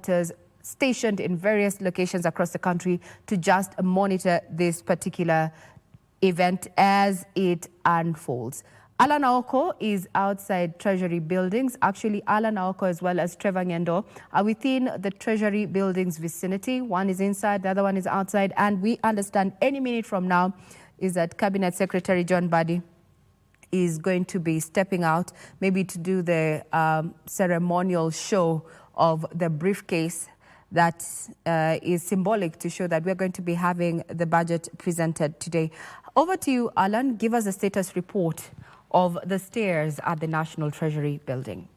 reporters stationed in various locations across the country to just monitor this particular event as it unfolds. Alan Aoko is outside Treasury buildings. Actually, Alan Aoko as well as Trevor Ngendo are within the Treasury buildings vicinity. One is inside, the other one is outside. And we understand any minute from now is that Cabinet Secretary John Mbadi is going to be stepping out, maybe to do the ceremonial show of the briefcase that is symbolic to show that we're going to be having the budget presented today. Over to you, Alan. Give us a status report of the stairs at the National Treasury building.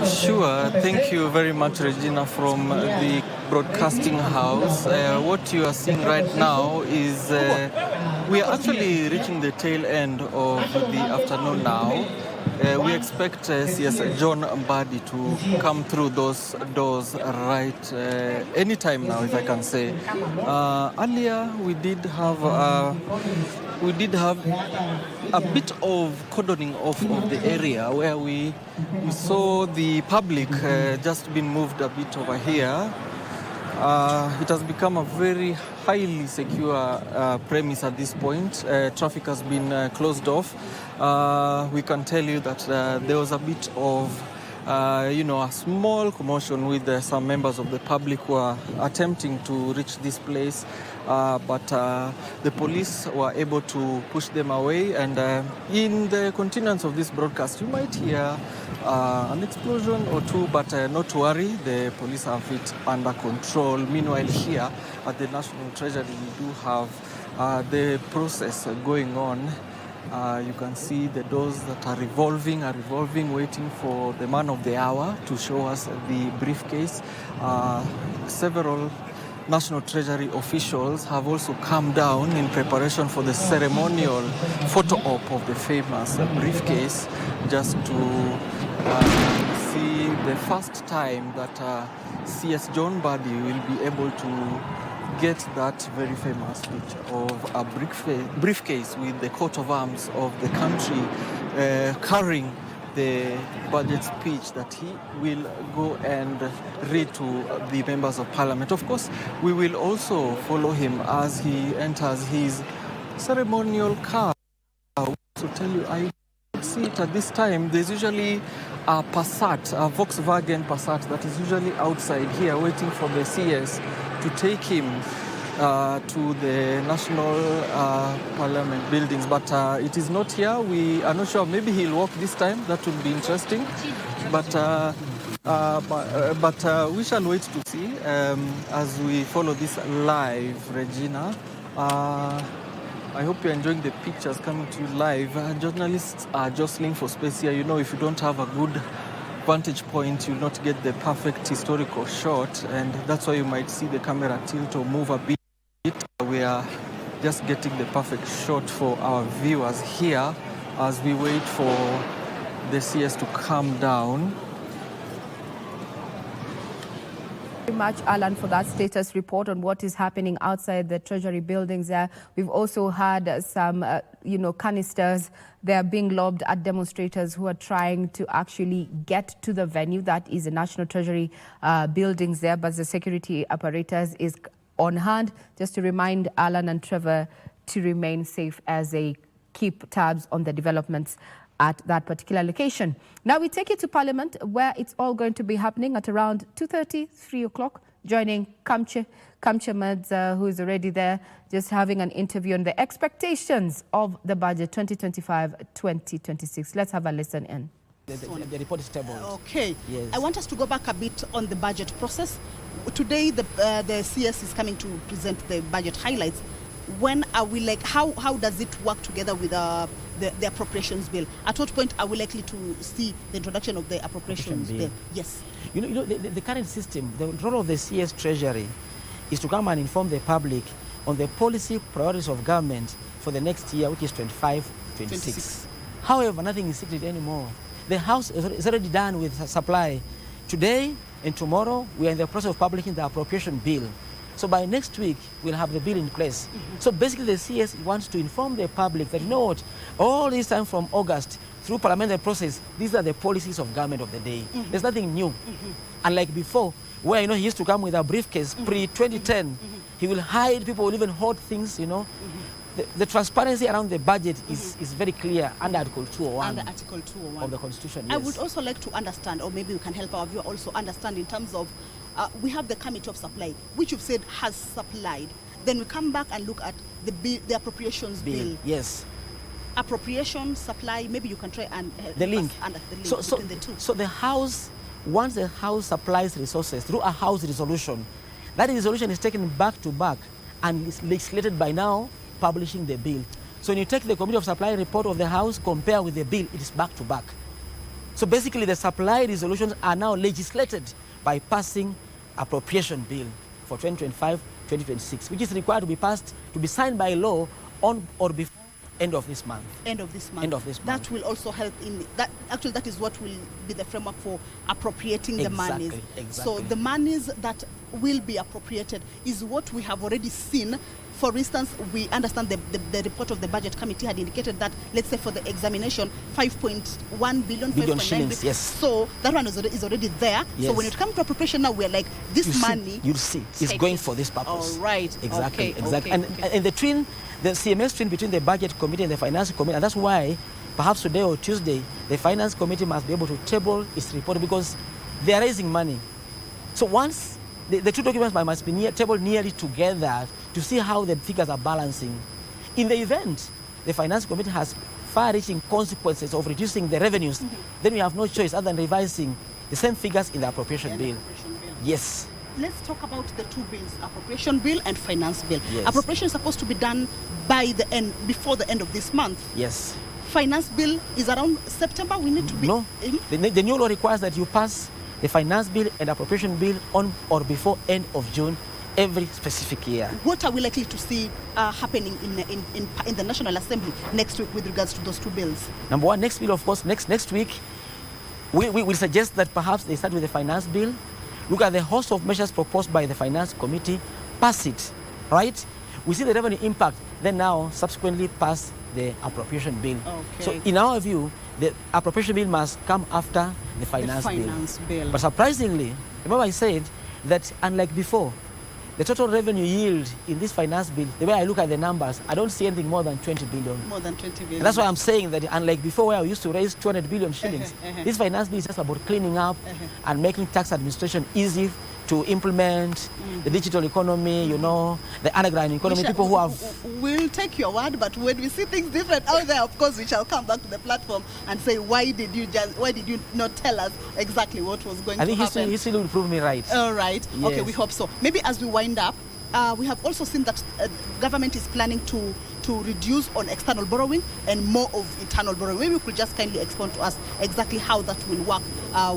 Sure. Thank you very much, Regina, from the broadcasting house. What you are seeing right now is we are actually reaching the tail end of the afternoon now. We expect CS John Mbadi to come through those doors right any time now, if I can say. Earlier, we did have a bit of cordoning off of the area where we saw the public just been moved a bit over here. It has become a very highly secure premise at this point. Traffic has been closed off. We can tell you that there was a bit of a small commotion with some members of the public who are attempting to reach this place, but the police were able to push them away. And in the continuance of this broadcast, you might hear an explosion or two, but not to worry, the police have it under control. Meanwhile, here at the National Treasury, we do have the process going on. You can see the doors that are revolving, waiting for the man of the hour to show us the briefcase. Several National Treasury officials have also come down in preparation for the ceremonial photo op of the famous briefcase, just to see the first time that CS John Mbadi will be able to get that very famous picture of a briefcase with the coat of arms of the country carrying the budget speech that he will go and read to the members of parliament. Of course, we will also follow him as he enters his ceremonial car. To tell you, I see it at this time. There's usually a Passat, a Volkswagen Passat that is usually outside here waiting for the CS to take him to the National Parliament buildings, but it is not here. We are not sure. Maybe he'll walk this time. That would be interesting. But we shall wait to see as we follow this live, Regina. I hope you're enjoying the pictures coming to you live. Journalists are jostling for space here. You know, if you don't have a good vantage point, you'll not get the perfect historical shot, and that's why you might see the camera tilt or move a bit. We are just getting the perfect shot for our viewers here as we wait for the CS to come down. Very much, Alan, for that status report on what is happening outside the Treasury buildings there. We've also had some, canisters. They are being lobbed at demonstrators who are trying to actually get to the venue that is the National Treasury buildings there, but the security apparatus is on hand just to remind Alan and Trevor to remain safe as they keep tabs on the developments at that particular location. Now we take you to Parliament, where it's all going to be happening at around 2:30, 3 o'clock, joining Kamche Mads, who is already there, just having an interview on the expectations of the budget 2025-2026. Let's have a listen in. The report is tabled. Okay. Yes. I want us to go back a bit on the budget process. Today, the CS is coming to present the budget highlights. When are we how does it work together with the appropriations bill? At what point are we likely to see the introduction of the appropriations bill? Yes. The current system, the role of the CS Treasury is to come and inform the public on the policy priorities of government for the next year, which is 25-26. However, nothing is secret anymore. The House is already done with supply. Today and tomorrow, we are in the process of publishing the appropriation bill. So by next week, we'll have the bill in place. So basically, the CS wants to inform the public that, you know what, all this time from August through parliamentary process, these are the policies of government of the day. There's nothing new. Unlike before, where, he used to come with a briefcase, pre-2010, he will hide, people will even hoard things, The transparency around the budget is very clear under Article 201. Under Article 201 of the Constitution, I yes. would also like to understand, or maybe we can help our viewer also understand in terms of, we have the Committee of Supply, which you've said has supplied. Then we come back and look at the appropriations bill. Yes. Appropriation, supply, maybe you can try and The link. Under the link So between the two. So the House, once the House supplies resources through a House resolution, that resolution is taken back to back and is legislated by now, publishing the bill. So when you take the Committee of Supply report of the House, compare with the bill, it is back to back. So basically the supply resolutions are now legislated by passing appropriation bill for 2025-2026, which is required to be passed, to be signed by law on or before end of this month. End of this month. End of this month. That will also help in that. Actually, that is what will be the framework for appropriating the monies. Exactly. So the monies that will be appropriated is what we have already seen. For instance, we understand the report of the Budget Committee had indicated that, let's say for the examination, 5.1 billion, 5.9 shillings, billion. yes. So that one is already there. Yes. So when it comes to appropriation now, we're like, this money... You'll see. It's going for this purpose. All right. Exactly. Okay, Exactly. okay, And the CMS twin between the Budget Committee and the Finance Committee, and that's why perhaps today or Tuesday, the Finance Committee must be able to table its report because they are raising money. So once the two documents must be tabled nearly together to see how the figures are balancing. In the event the Finance Committee has far-reaching consequences of reducing the revenues, then we have no choice other than revising the same figures in the appropriation bill. Yes. Let's talk about the two bills, appropriation bill and finance bill. Yes. Appropriation is supposed to be done before the end of this month. Yes. Finance bill is around September. We need to be... No. The new law requires that you pass the finance bill and appropriation bill on or before end of June every specific year. What are we likely to see happening in the National Assembly next week with regards to those two bills? Number one, next bill, of course, next week, we will suggest that perhaps they start with the finance bill, look at the host of measures proposed by the Finance Committee, pass it, right? We see the revenue impact, then now subsequently pass the appropriation bill. Okay. So in our view, the appropriation bill must come after the finance bill. But surprisingly, remember I said that unlike before, the total revenue yield in this finance bill, the way I look at the numbers, I don't see anything more than 20 billion. More than 20 billion. And that's why I'm saying that unlike before where we used to raise 200 billion shillings, this finance bill is just about cleaning up and making tax administration easy to implement the digital economy, the underground economy, people who have... We'll take your word, but when we see things different out there, of course, we shall come back to the platform and say, why did you not tell us exactly what was going to happen? I think history will prove me right. All right. Yes. Okay, we hope so. Maybe as we wind up, we have also seen that government is planning to reduce on external borrowing and more of internal borrowing. Maybe you could just kindly explain to us exactly how that will work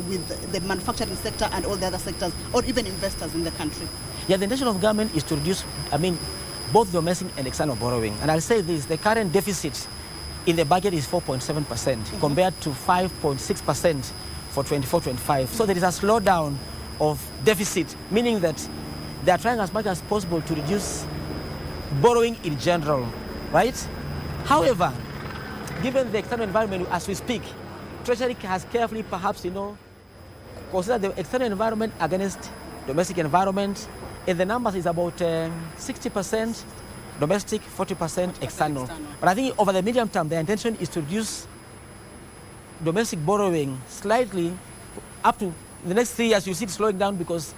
with the manufacturing sector and all the other sectors, or even investors in the country. Yeah, the intention of government is to reduce, both domestic and external borrowing. And I'll say this, the current deficit in the budget is 4.7% compared to 5.6% for 24-25. So there is a slowdown of deficit, meaning that they are trying as much as possible to reduce borrowing in general, right? However, given the external environment as we speak, Treasury has carefully perhaps, considered the external environment against domestic environment, and the numbers is about 60% domestic, 40% external. But I think over the medium term, the intention is to reduce domestic borrowing slightly up to the next 3 years. You see it slowing down because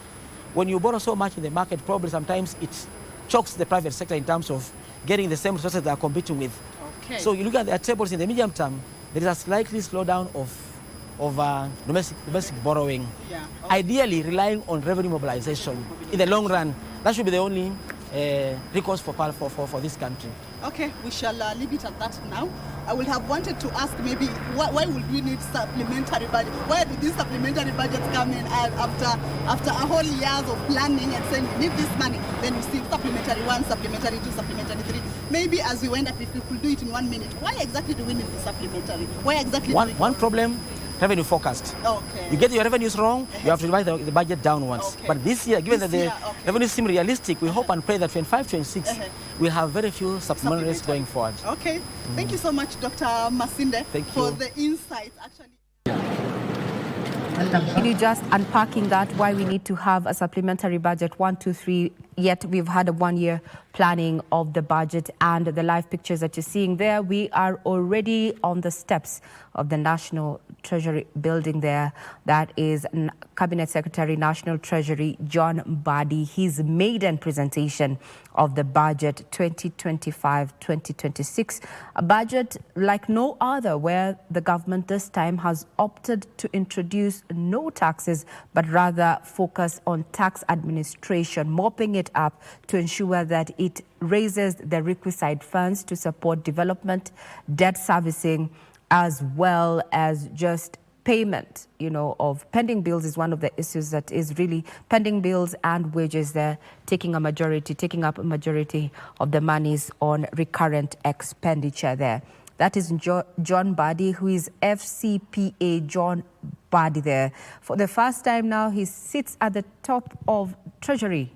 when you borrow so much in the market, probably sometimes it chokes the private sector in terms of getting the same resources they are competing with. Okay. So you look at the tables in the medium term, there is a slightly slowdown of domestic borrowing. Yeah. Okay. Ideally relying on revenue mobilization. In the long run, that should be the only recourse for this country. Okay, we shall leave it at that now. I would have wanted to ask maybe why would we need supplementary budget? Where did these supplementary budgets come in after a whole years of planning and saying we need this money? Then you see supplementary 1, supplementary 2, supplementary 3. Maybe as we wind up, if we could do it in 1 minute, why exactly do we need the supplementary? Why exactly? One problem revenue forecast. Okay. You get your revenues wrong, you have to revise the budget downwards. Okay. But this year, given This that the year, okay. revenues seem realistic, we hope and pray that 25-26, we have very few supplementaries going forward. Okay. Thank you so much, Dr. Masinde, Thank for you. the insights. Actually. Really just unpacking that, why we need to have a supplementary budget 1, 2, 3, yet we've had a 1-year planning of the budget, and the live pictures that you're seeing there, we are already on the steps of the National Treasury building there. That is Cabinet Secretary, National Treasury, John Mbadi, his maiden presentation of the budget 2025-2026, a budget like no other, where the government this time has opted to introduce no taxes, but rather focus on tax administration, mopping it up to ensure that it raises the requisite funds to support development, debt servicing, as well as just payment, of pending bills is one of the issues that is really pending bills, and wages there taking up a majority of the monies on recurrent expenditure there. That is John Mbadi, who is FCPA John Mbadi there. For the first time now, he sits at the top of Treasury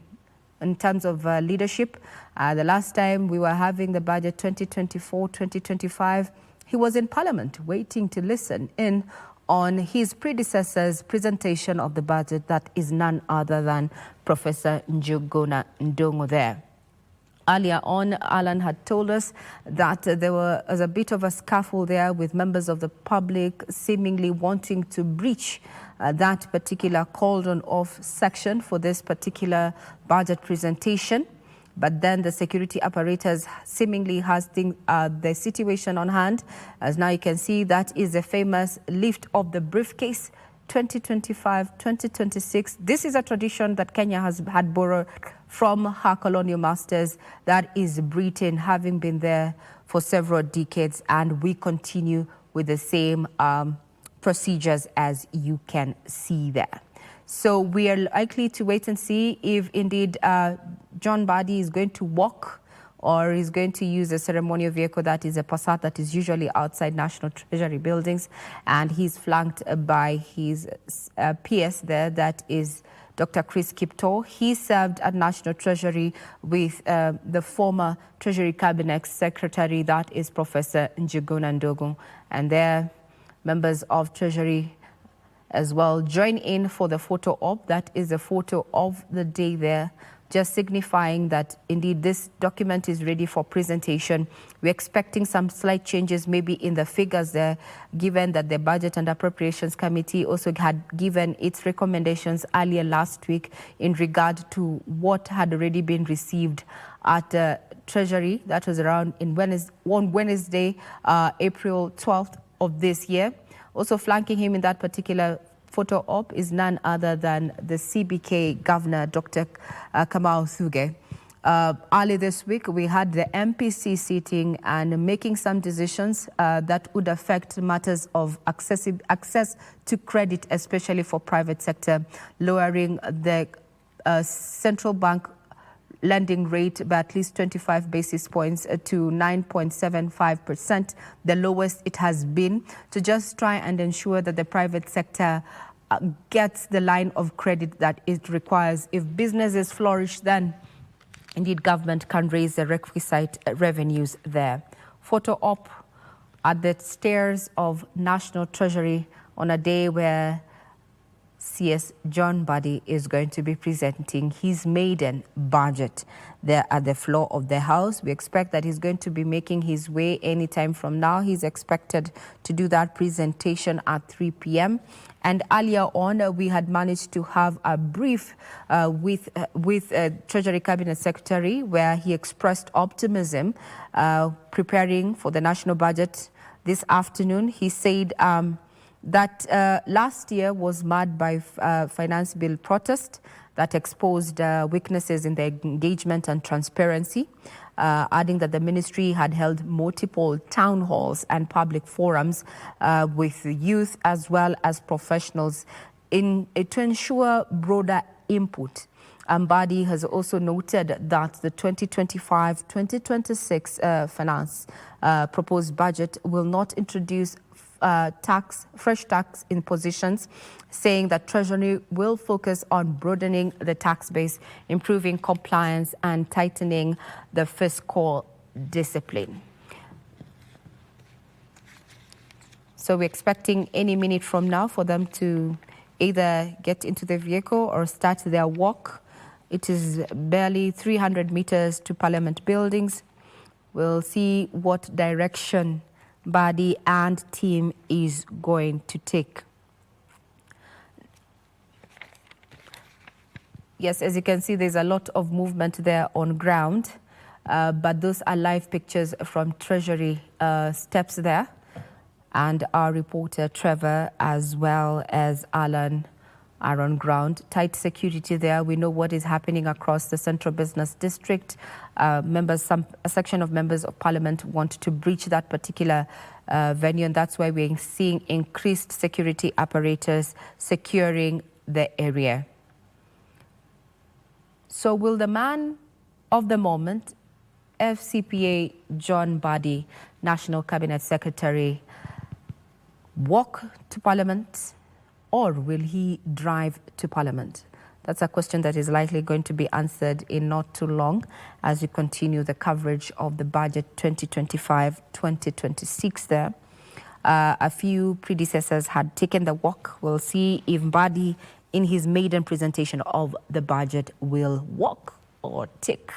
in terms of leadership. The last time we were having the budget 2024-2025, he was in Parliament waiting to listen in on his predecessor's presentation of the budget. That is none other than Professor Njuguna Ndung'u there. Earlier on, Alan had told us that there was a bit of a scuffle there with members of the public seemingly wanting to breach that particular called on off section for this particular budget presentation. But then the security apparatus seemingly has the situation on hand. As now you can see, that is the famous lift of the briefcase 2025-2026. This is a tradition that Kenya had borrowed from her colonial masters, that is Britain, having been there for several decades, and we continue with the same procedures as you can see there. So we are likely to wait and see if indeed John Mbadi is going to walk or is going to use a ceremonial vehicle, that is a Passat, that is usually outside National Treasury buildings, and he's flanked by his PS there, that is Dr. Chris Kipto. He served at National Treasury with the former Treasury Cabinet Secretary, that is Professor Njuguna Ndung'u, and their members of Treasury as well join in for the photo op. That is a photo of the day there, just signifying that indeed this document is ready for presentation. We're expecting some slight changes maybe in the figures there, given that the Budget and Appropriations Committee also had given its recommendations earlier last week in regard to what had already been received at Treasury. That was around on Wednesday, April 12th of this year. Also flanking him in that particular photo op is none other than the CBK Governor, Dr. Kamau Thuge. Early this week, we had the MPC sitting and making some decisions that would affect matters of access to credit, especially for private sector, lowering the central bank lending rate by at least 25 basis points to 9.75%, the lowest it has been, to just try and ensure that the private sector gets the line of credit that it requires. If businesses flourish, then indeed government can raise the requisite revenues there. Photo op at the stairs of National Treasury on a day where CS John Mbadi is going to be presenting his maiden budget there at the floor of the House. We expect that he's going to be making his way anytime from now. He's expected to do that presentation at 3 p.m. And earlier on, we had managed to have a brief with Treasury Cabinet Secretary, where he expressed optimism preparing for the national budget this afternoon. He said that last year was marred by finance bill protest that exposed weaknesses in the engagement and transparency, adding that the ministry had held multiple town halls and public forums with youth as well as professionals to ensure broader input. Mbadi has also noted that the 2025-2026 finance proposed budget will not introduce fresh tax impositions, saying that Treasury will focus on broadening the tax base, improving compliance, and tightening the fiscal discipline. So we're expecting any minute from now for them to either get into the vehicle or start their walk. It is barely 300 meters to Parliament buildings. We'll see what direction Mbadi and team is going to take. Yes, as you can see, there's a lot of movement there on ground, but those are live pictures from Treasury steps there. And our reporter Trevor, as well as Alan, are on ground. Tight security there. We know what is happening across the Central Business District. A section of members of Parliament want to breach that particular venue, and that's why we're seeing increased security apparatus securing the area. So will the man of the moment, FCPA John Mbadi, National Cabinet Secretary, walk to Parliament, or will he drive to Parliament? That's a question that is likely going to be answered in not too long as we continue the coverage of the budget 2025-2026 there. A few predecessors had taken the walk. We'll see if Mbadi, in his maiden presentation of the budget, will walk or take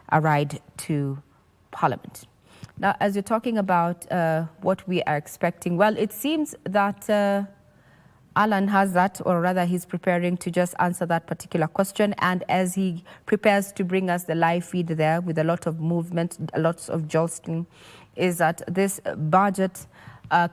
a ride to Parliament. Now, as you're talking about what we are expecting, well, it seems that Alan has that, or rather he's preparing to just answer that particular question. And as he prepares to bring us the live feed there with a lot of movement, lots of jostling, is that this budget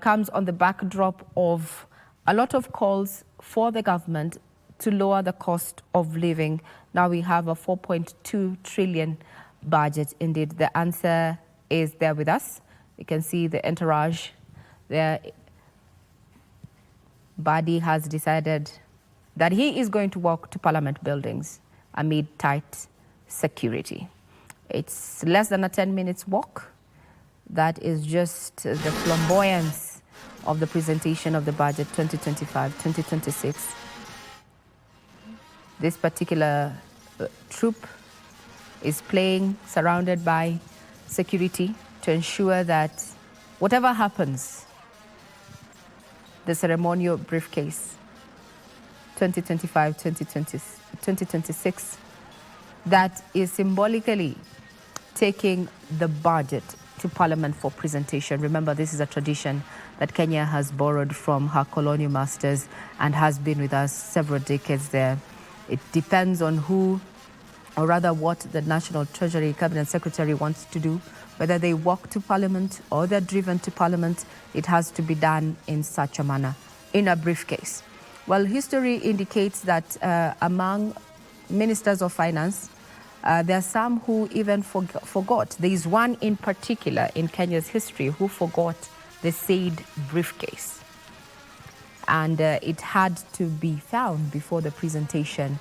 comes on the backdrop of a lot of calls for the government to lower the cost of living. Now we have a 4.2 trillion budget. Indeed, the answer is there with us. You can see the entourage there. Mbadi has decided that he is going to walk to Parliament buildings amid tight security. It's less than a 10 minutes walk. That is just the flamboyance of the presentation of the budget 2025-2026. This particular troop is playing, surrounded by security, to ensure that whatever happens, the ceremonial briefcase 2025-2026, that is symbolically taking the budget to Parliament for presentation. Remember, this is a tradition that Kenya has borrowed from her colonial masters and has been with us several decades there. It depends on who, or rather what the National Treasury Cabinet Secretary wants to do, whether they walk to Parliament or they're driven to Parliament. It has to be done in such a manner, in a briefcase. Well, history indicates that among ministers of finance, there are some who even forgot. There is one in particular in Kenya's history who forgot the said briefcase. And it had to be found before the presentation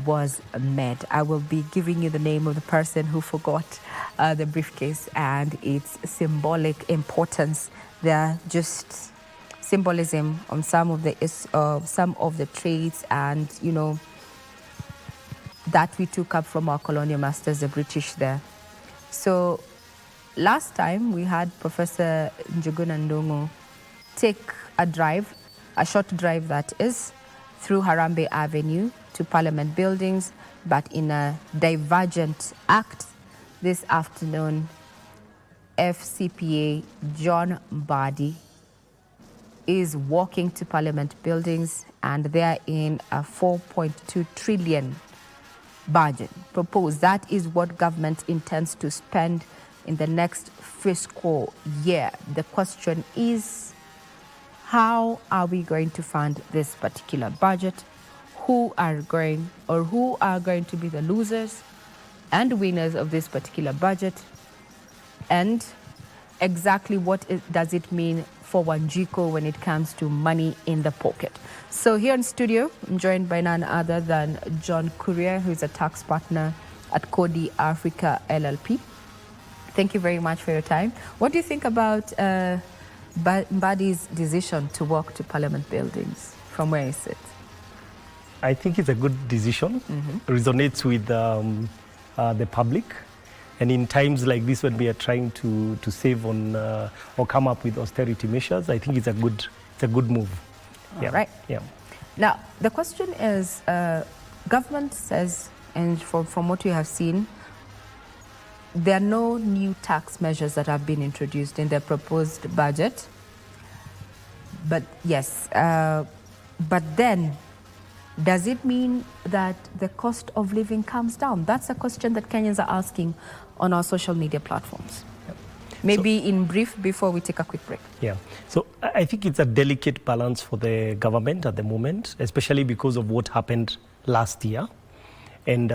was made. I will be giving you the name of the person who forgot the briefcase and its symbolic importance. There are just symbolism on some of the traits and, you know, that we took up from our colonial masters, the British there. So last time we had Professor Njuguna Ndung'u take a drive, a short drive that is, through Harambee Avenue to Parliament buildings, but in a divergent act. This afternoon, FCPA John Mbadi is walking to Parliament buildings, and they're in a 4.2 trillion budget proposed. That is what government intends to spend in the next fiscal year. The question is, how are we going to fund this particular budget? Who are going to be the losers and winners of this particular budget? And exactly what does it mean for Wanjiku when it comes to money in the pocket? So here in studio, I'm joined by none other than John Courier, who is a tax partner at Kodi Africa LLP. Thank you very much for your time. What do you think about Mbadi's decision to walk to Parliament buildings from where he sits? I think it's a good decision. Resonates with the public. And in times like this, when we are trying to save on or come up with austerity measures, I think it's a good move. All right. Yeah. Now, the question is, government says, and from what you have seen, there are no new tax measures that have been introduced in the proposed budget. But yes, but then, does it mean that the cost of living comes down? That's a question that Kenyans are asking on our social media platforms. Yep. Maybe in brief, before we take a quick break. Yeah, so I think it's a delicate balance for the government at the moment, especially because of what happened last year. And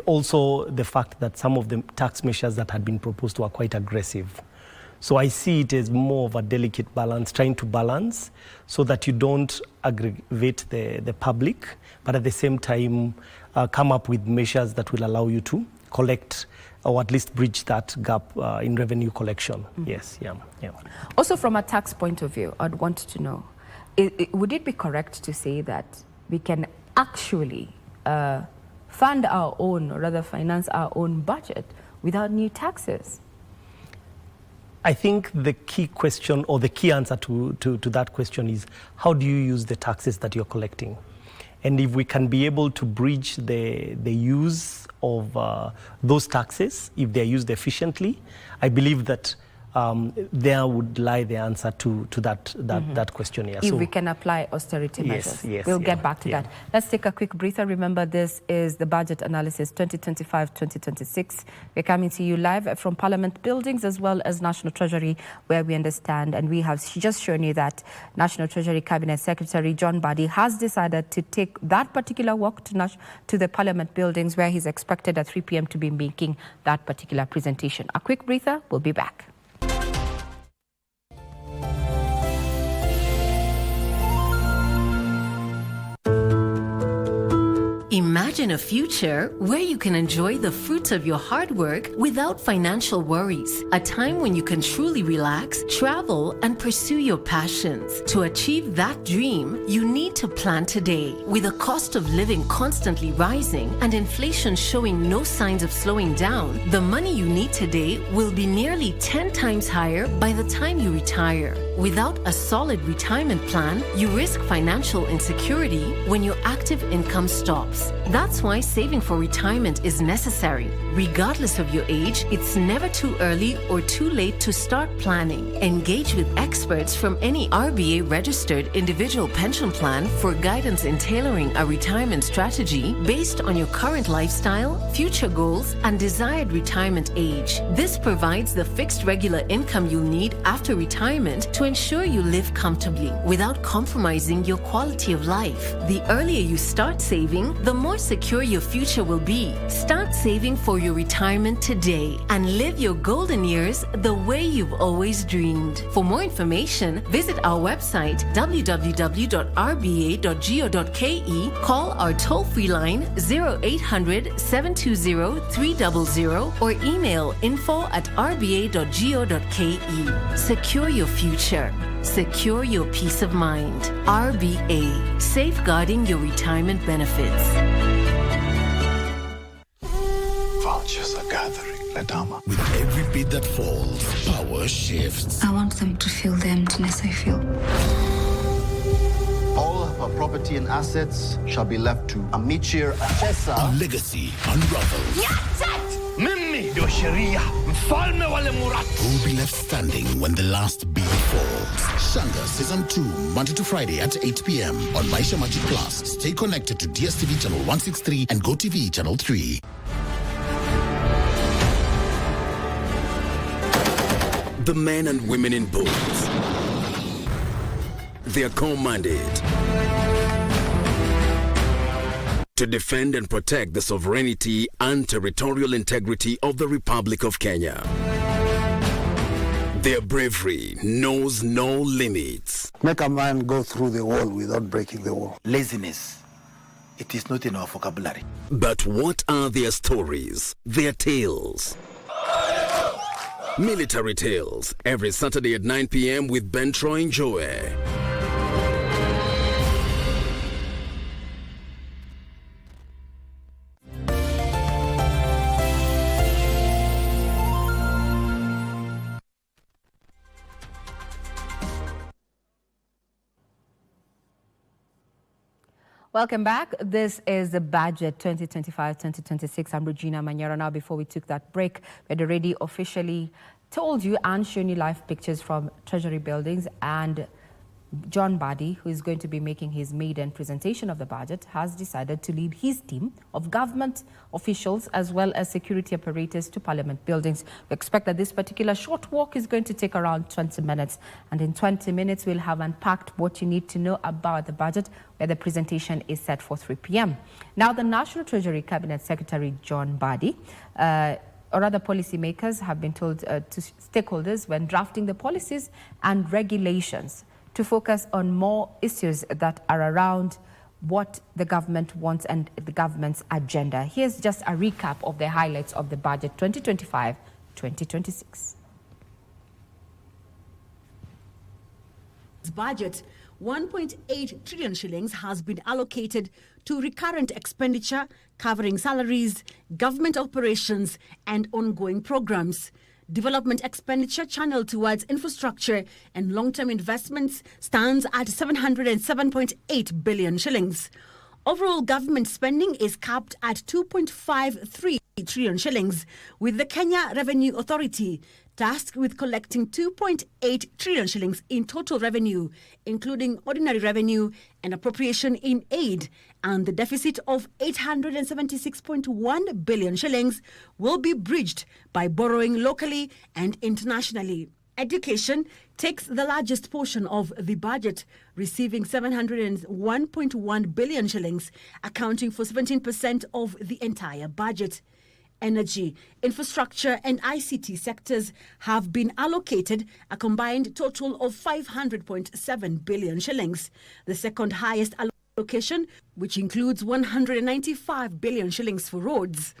also the fact that some of the tax measures that had been proposed were quite aggressive. So I see it as more of a delicate balance, trying to balance so that you don't aggravate the public, but at the same time come up with measures that will allow you to collect or at least bridge that gap in revenue collection. Yes, yeah. Also from a tax point of view, I'd want to know, would it be correct to say that we can actually fund our own, or rather finance our own budget without new taxes? I think the key question or the key answer to that question is, how do you use the taxes that you're collecting? And if we can be able to bridge the use of those taxes, if they're used efficiently, I believe that there would lie the answer to that question here. If we can apply austerity measures. Yes, we'll get back to that. Let's take a quick breather. Remember, this is the Budget Analysis 2025-2026. We're coming to you live from Parliament buildings as well as National Treasury, where we understand, and we have just shown you that National Treasury Cabinet Secretary John Mbadi has decided to take that particular walk to the Parliament buildings, where he's expected at 3 p.m. to be making that particular presentation. A quick breather. We'll be back. Imagine a future where you can enjoy the fruits of your hard work without financial worries. A time when you can truly relax, travel, and pursue your passions. To achieve that dream, you need to plan today. With the cost of living constantly rising and inflation showing no signs of slowing down, the money you need today will be nearly 10 times higher by the time you retire. Without a solid retirement plan, you risk financial insecurity when your active income stops. That's why saving for retirement is necessary. Regardless of your age, it's never too early or too late to start planning. Engage with experts from any RBA-registered individual pension plan for guidance in tailoring a retirement strategy based on your current lifestyle, future goals, and desired retirement age. This provides the fixed regular income you'll need after retirement to ensure you live comfortably without compromising your quality of life. The earlier you start saving, the more secure your future will be. Start saving for your retirement today and live your golden years the way you've always dreamed. For more information, visit our website www.rba.go.ke, call our toll-free line 0800 720 300 or email info@rba.go.ke. Secure your future. Secure your peace of mind. RBA, safeguarding your retirement benefits. Vultures are gathering, Ladama. With every beat that falls, power shifts. I want them to feel the emptiness I feel. All of our property and assets shall be left to Amichir Achesa. Our legacy unravels. Mimi do Sharia, Mfalme wale Muratu. Who will be left standing when the last beat falls? Shanga Season 2, Monday to Friday at 8 p.m. on Maisha Magic Plus. Stay connected to DSTV Channel 163 and GoTV Channel 3. The men and women in boats. They are commanded to defend and protect the sovereignty and territorial integrity of the Republic of Kenya. Their bravery knows no limits. Make a man go through the wall without breaking the wall. Laziness. It is not in our vocabulary. But what are their stories, their tales? Military Tales, every Saturday at 9 p.m. with Ben Troy Njoe. Welcome back. This is the budget 2025-2026. I'm Regina Manero. Now, before we took that break, we had already officially told you and shown you live pictures from Treasury buildings, and John Mbadi, who is going to be making his maiden presentation of the budget, has decided to lead his team of government officials as well as security apparatus to Parliament buildings. We expect that this particular short walk is going to take around 20 minutes. And in 20 minutes, we'll have unpacked what you need to know about the budget, where the presentation is set for 3 p.m. Now, the National Treasury Cabinet Secretary, John Mbadi, or other policymakers have been told to stakeholders when drafting the policies and regulations to focus on more issues that are around what the government wants and the government's agenda. Here's just a recap of the highlights of the budget 2025-2026. Budget, 1.8 trillion shillings has been allocated to recurrent expenditure covering salaries, government operations and ongoing programs. Development expenditure channeled towards infrastructure and long-term investments stands at 707.8 billion shillings. Overall government spending is capped at 2.53 trillion shillings, with the Kenya Revenue Authority tasked with collecting 2.8 trillion shillings in total revenue, including ordinary revenue and appropriation in aid, and the deficit of 876.1 billion shillings will be bridged by borrowing locally and internationally. Education takes the largest portion of the budget, receiving 701.1 billion shillings, accounting for 17% of the entire budget. Energy, infrastructure and ICT sectors have been allocated a combined total of 500.7 billion shillings, the second highest allocation, which includes 195 billion shillings for roads,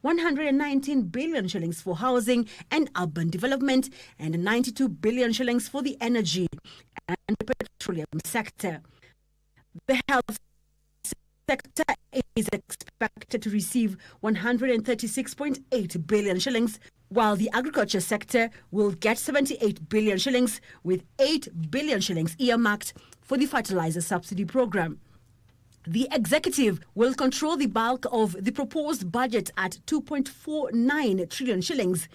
119 billion shillings for housing and urban development, and 92 billion shillings for the energy and petroleum sector. The health sector is expected to receive 136.8 billion shillings, while the agriculture sector will get 78 billion shillings, with 8 billion shillings earmarked for the fertilizer subsidy program. The executive will control the bulk of the proposed budget at 2.49 trillion shillings.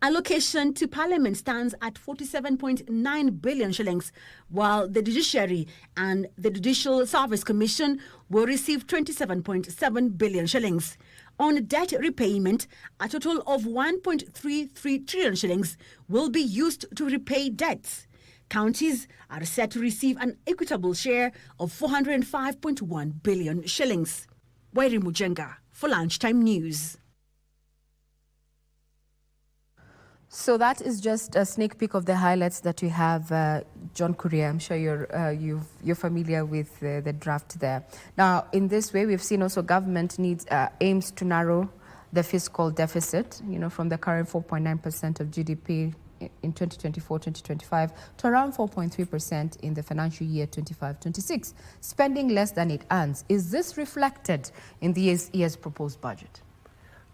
Allocation to Parliament stands at 47.9 billion shillings, while the Judiciary and the Judicial Service Commission will receive 27.7 billion shillings. On debt repayment, a total of 1.33 trillion shillings will be used to repay debts. Counties are set to receive an equitable share of 405.1 billion shillings. Wairi Mujenga for Lunchtime News. So that is just a sneak peek of the highlights that we have. John Kuria, I'm sure you're familiar with the draft there. Now, in this way, we've seen also government aims to narrow the fiscal deficit, from the current 4.9% of GDP in 2024-2025 to around 4.3% in the financial year 25-26, spending less than it earns. Is this reflected in this year's proposed budget?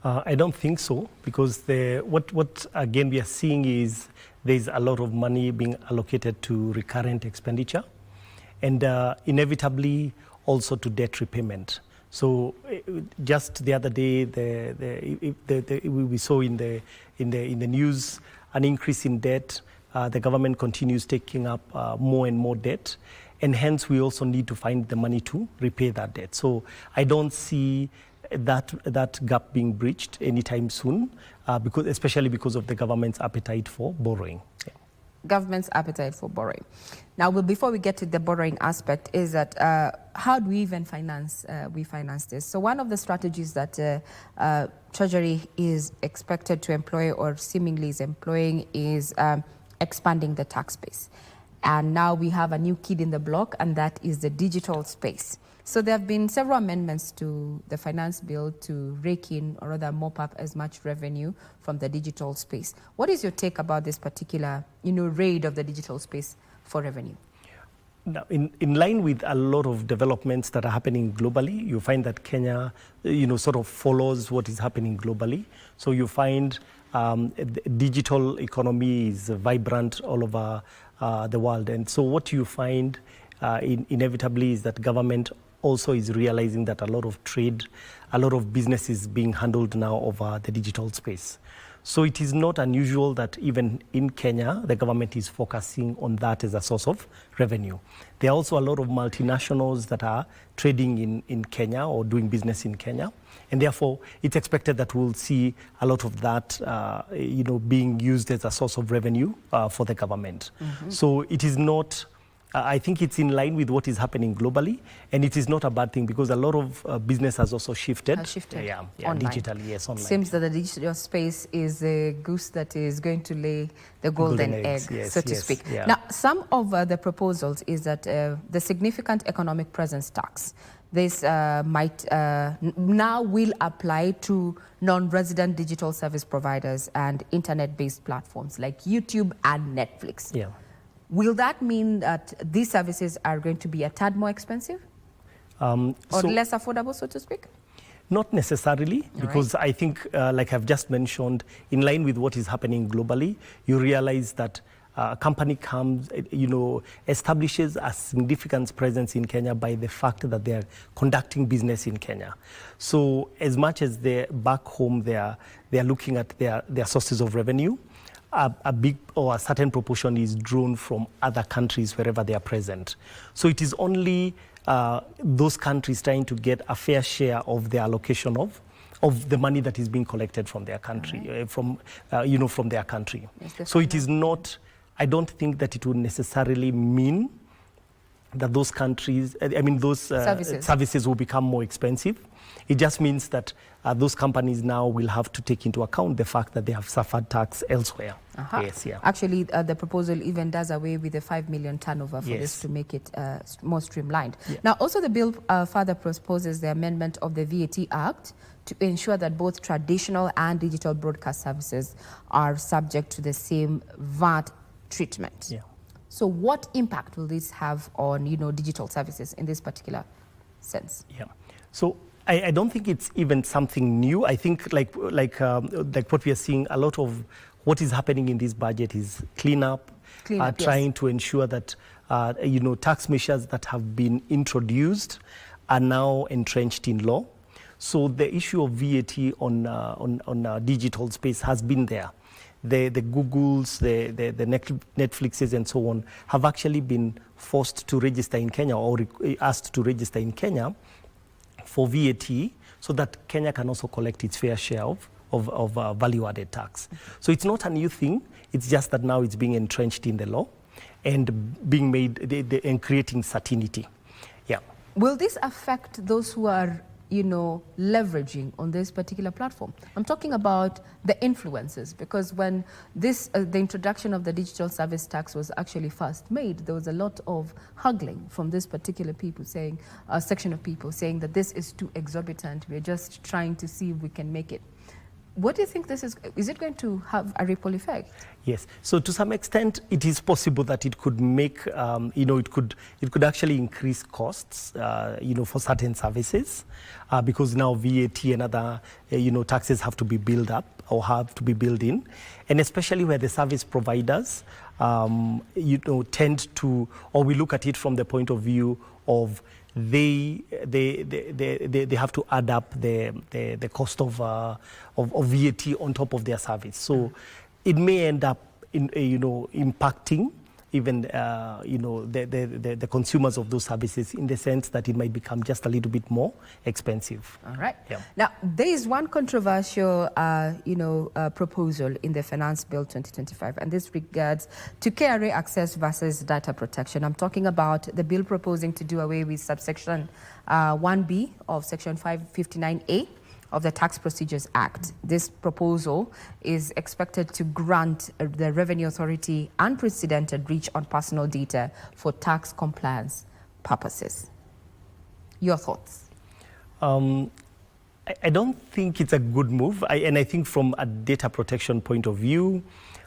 I don't think so, because what again we are seeing is there's a lot of money being allocated to recurrent expenditure, and inevitably also to debt repayment. So just the other day, we saw in the news an increase in debt. The government continues taking up more and more debt, and hence we also need to find the money to repay that debt. So I don't see that gap being breached anytime soon, especially because of the government's appetite for borrowing. Yeah. Government's appetite for borrowing. Now, before we get to the borrowing aspect, is that how do we even finance this? So one of the strategies that Treasury is expected to employ, or seemingly is employing, is expanding the tax base. And now we have a new kid in the block, and that is the digital space. So there have been several amendments to the finance bill to rake in, or rather mop up as much revenue from the digital space. What is your take about this particular, raid of the digital space for revenue? Now, in line with a lot of developments that are happening globally, you find that Kenya, sort of follows what is happening globally. So you find the digital economy is vibrant all over the world. And so what you find inevitably is that government also is realizing that a lot of trade, a lot of business is being handled now over the digital space. So it is not unusual that even in Kenya, the government is focusing on that as a source of revenue. There are also a lot of multinationals that are trading in Kenya or doing business in Kenya. And therefore, it's expected that we'll see a lot of that, being used as a source of revenue for the government. Mm-hmm. So it is not... I think it's in line with what is happening globally, and it is not a bad thing because a lot of business has also shifted. Yeah, online. Digitally, yes, online. Seems that the digital space is a goose that is going to lay the golden egg, yes, so to speak. Yeah. Now, some of the proposals is that the significant economic presence tax, this might now will apply to non-resident digital service providers and internet-based platforms like YouTube and Netflix. Yeah. Will that mean that these services are going to be a tad more expensive or less affordable, so to speak? Not necessarily, because I think, like I've just mentioned, in line with what is happening globally, you realize that a company comes, establishes a significant presence in Kenya by the fact that they're conducting business in Kenya. So as much as they're back home, they're looking at their sources of revenue. A big or a certain proportion is drawn from other countries wherever they are present. So it is only those countries trying to get a fair share of their allocation of the money that is being collected from their country, from their country. So it is not, I don't think that it would necessarily mean that those countries, those services will become more expensive. It just means that those companies now will have to take into account the fact that they have suffered tax elsewhere. Yes, yeah. Actually, the proposal even does away with the 5 million turnover for this to make it more streamlined. Yeah. Now, also the bill further proposes the amendment of the VAT Act to ensure that both traditional and digital broadcast services are subject to the same VAT treatment. Yeah. So what impact will this have on, digital services in this particular sense? Yeah. So I don't think it's even something new. I think like what we are seeing, a lot of what is happening in this budget is cleanup, trying to ensure that tax measures that have been introduced are now entrenched in law. So the issue of VAT on digital space has been there. The Googles, the Netflixes and so on have actually been forced to register in Kenya or asked to register in Kenya for VAT so that Kenya can also collect its fair share of value-added tax. So it's not a new thing. It's just that now it's being entrenched in the law and being made and creating certainty. Yeah. Will this affect those who are leveraging on this particular platform? I'm talking about the influencers, because when the introduction of the digital service tax was actually first made, there was a lot of haggling from this particular section of people saying that this is too exorbitant. We're just trying to see if we can make it. What do you think this is it going to have a ripple effect? Yes. So to some extent, it is possible that it could make, it could actually increase costs, for certain services, because now VAT and other, taxes have to be built up or have to be built in, and especially where the service providers, tend to, or we look at it from the point of view of they have to add up the cost of VAT on top of their service. So it may end up impacting even the consumers of those services in the sense that it might become just a little bit more expensive. All right. Yeah. Now, there is one controversial proposal in the Finance Bill 2025, and this regards to KRA access versus data protection. I'm talking about the bill proposing to do away with subsection 1B of section 559A of the Tax Procedures Act. This proposal is expected to grant the Revenue Authority unprecedented reach on personal data for tax compliance purposes. Your thoughts? I don't think it's a good move. And I think from a data protection point of view,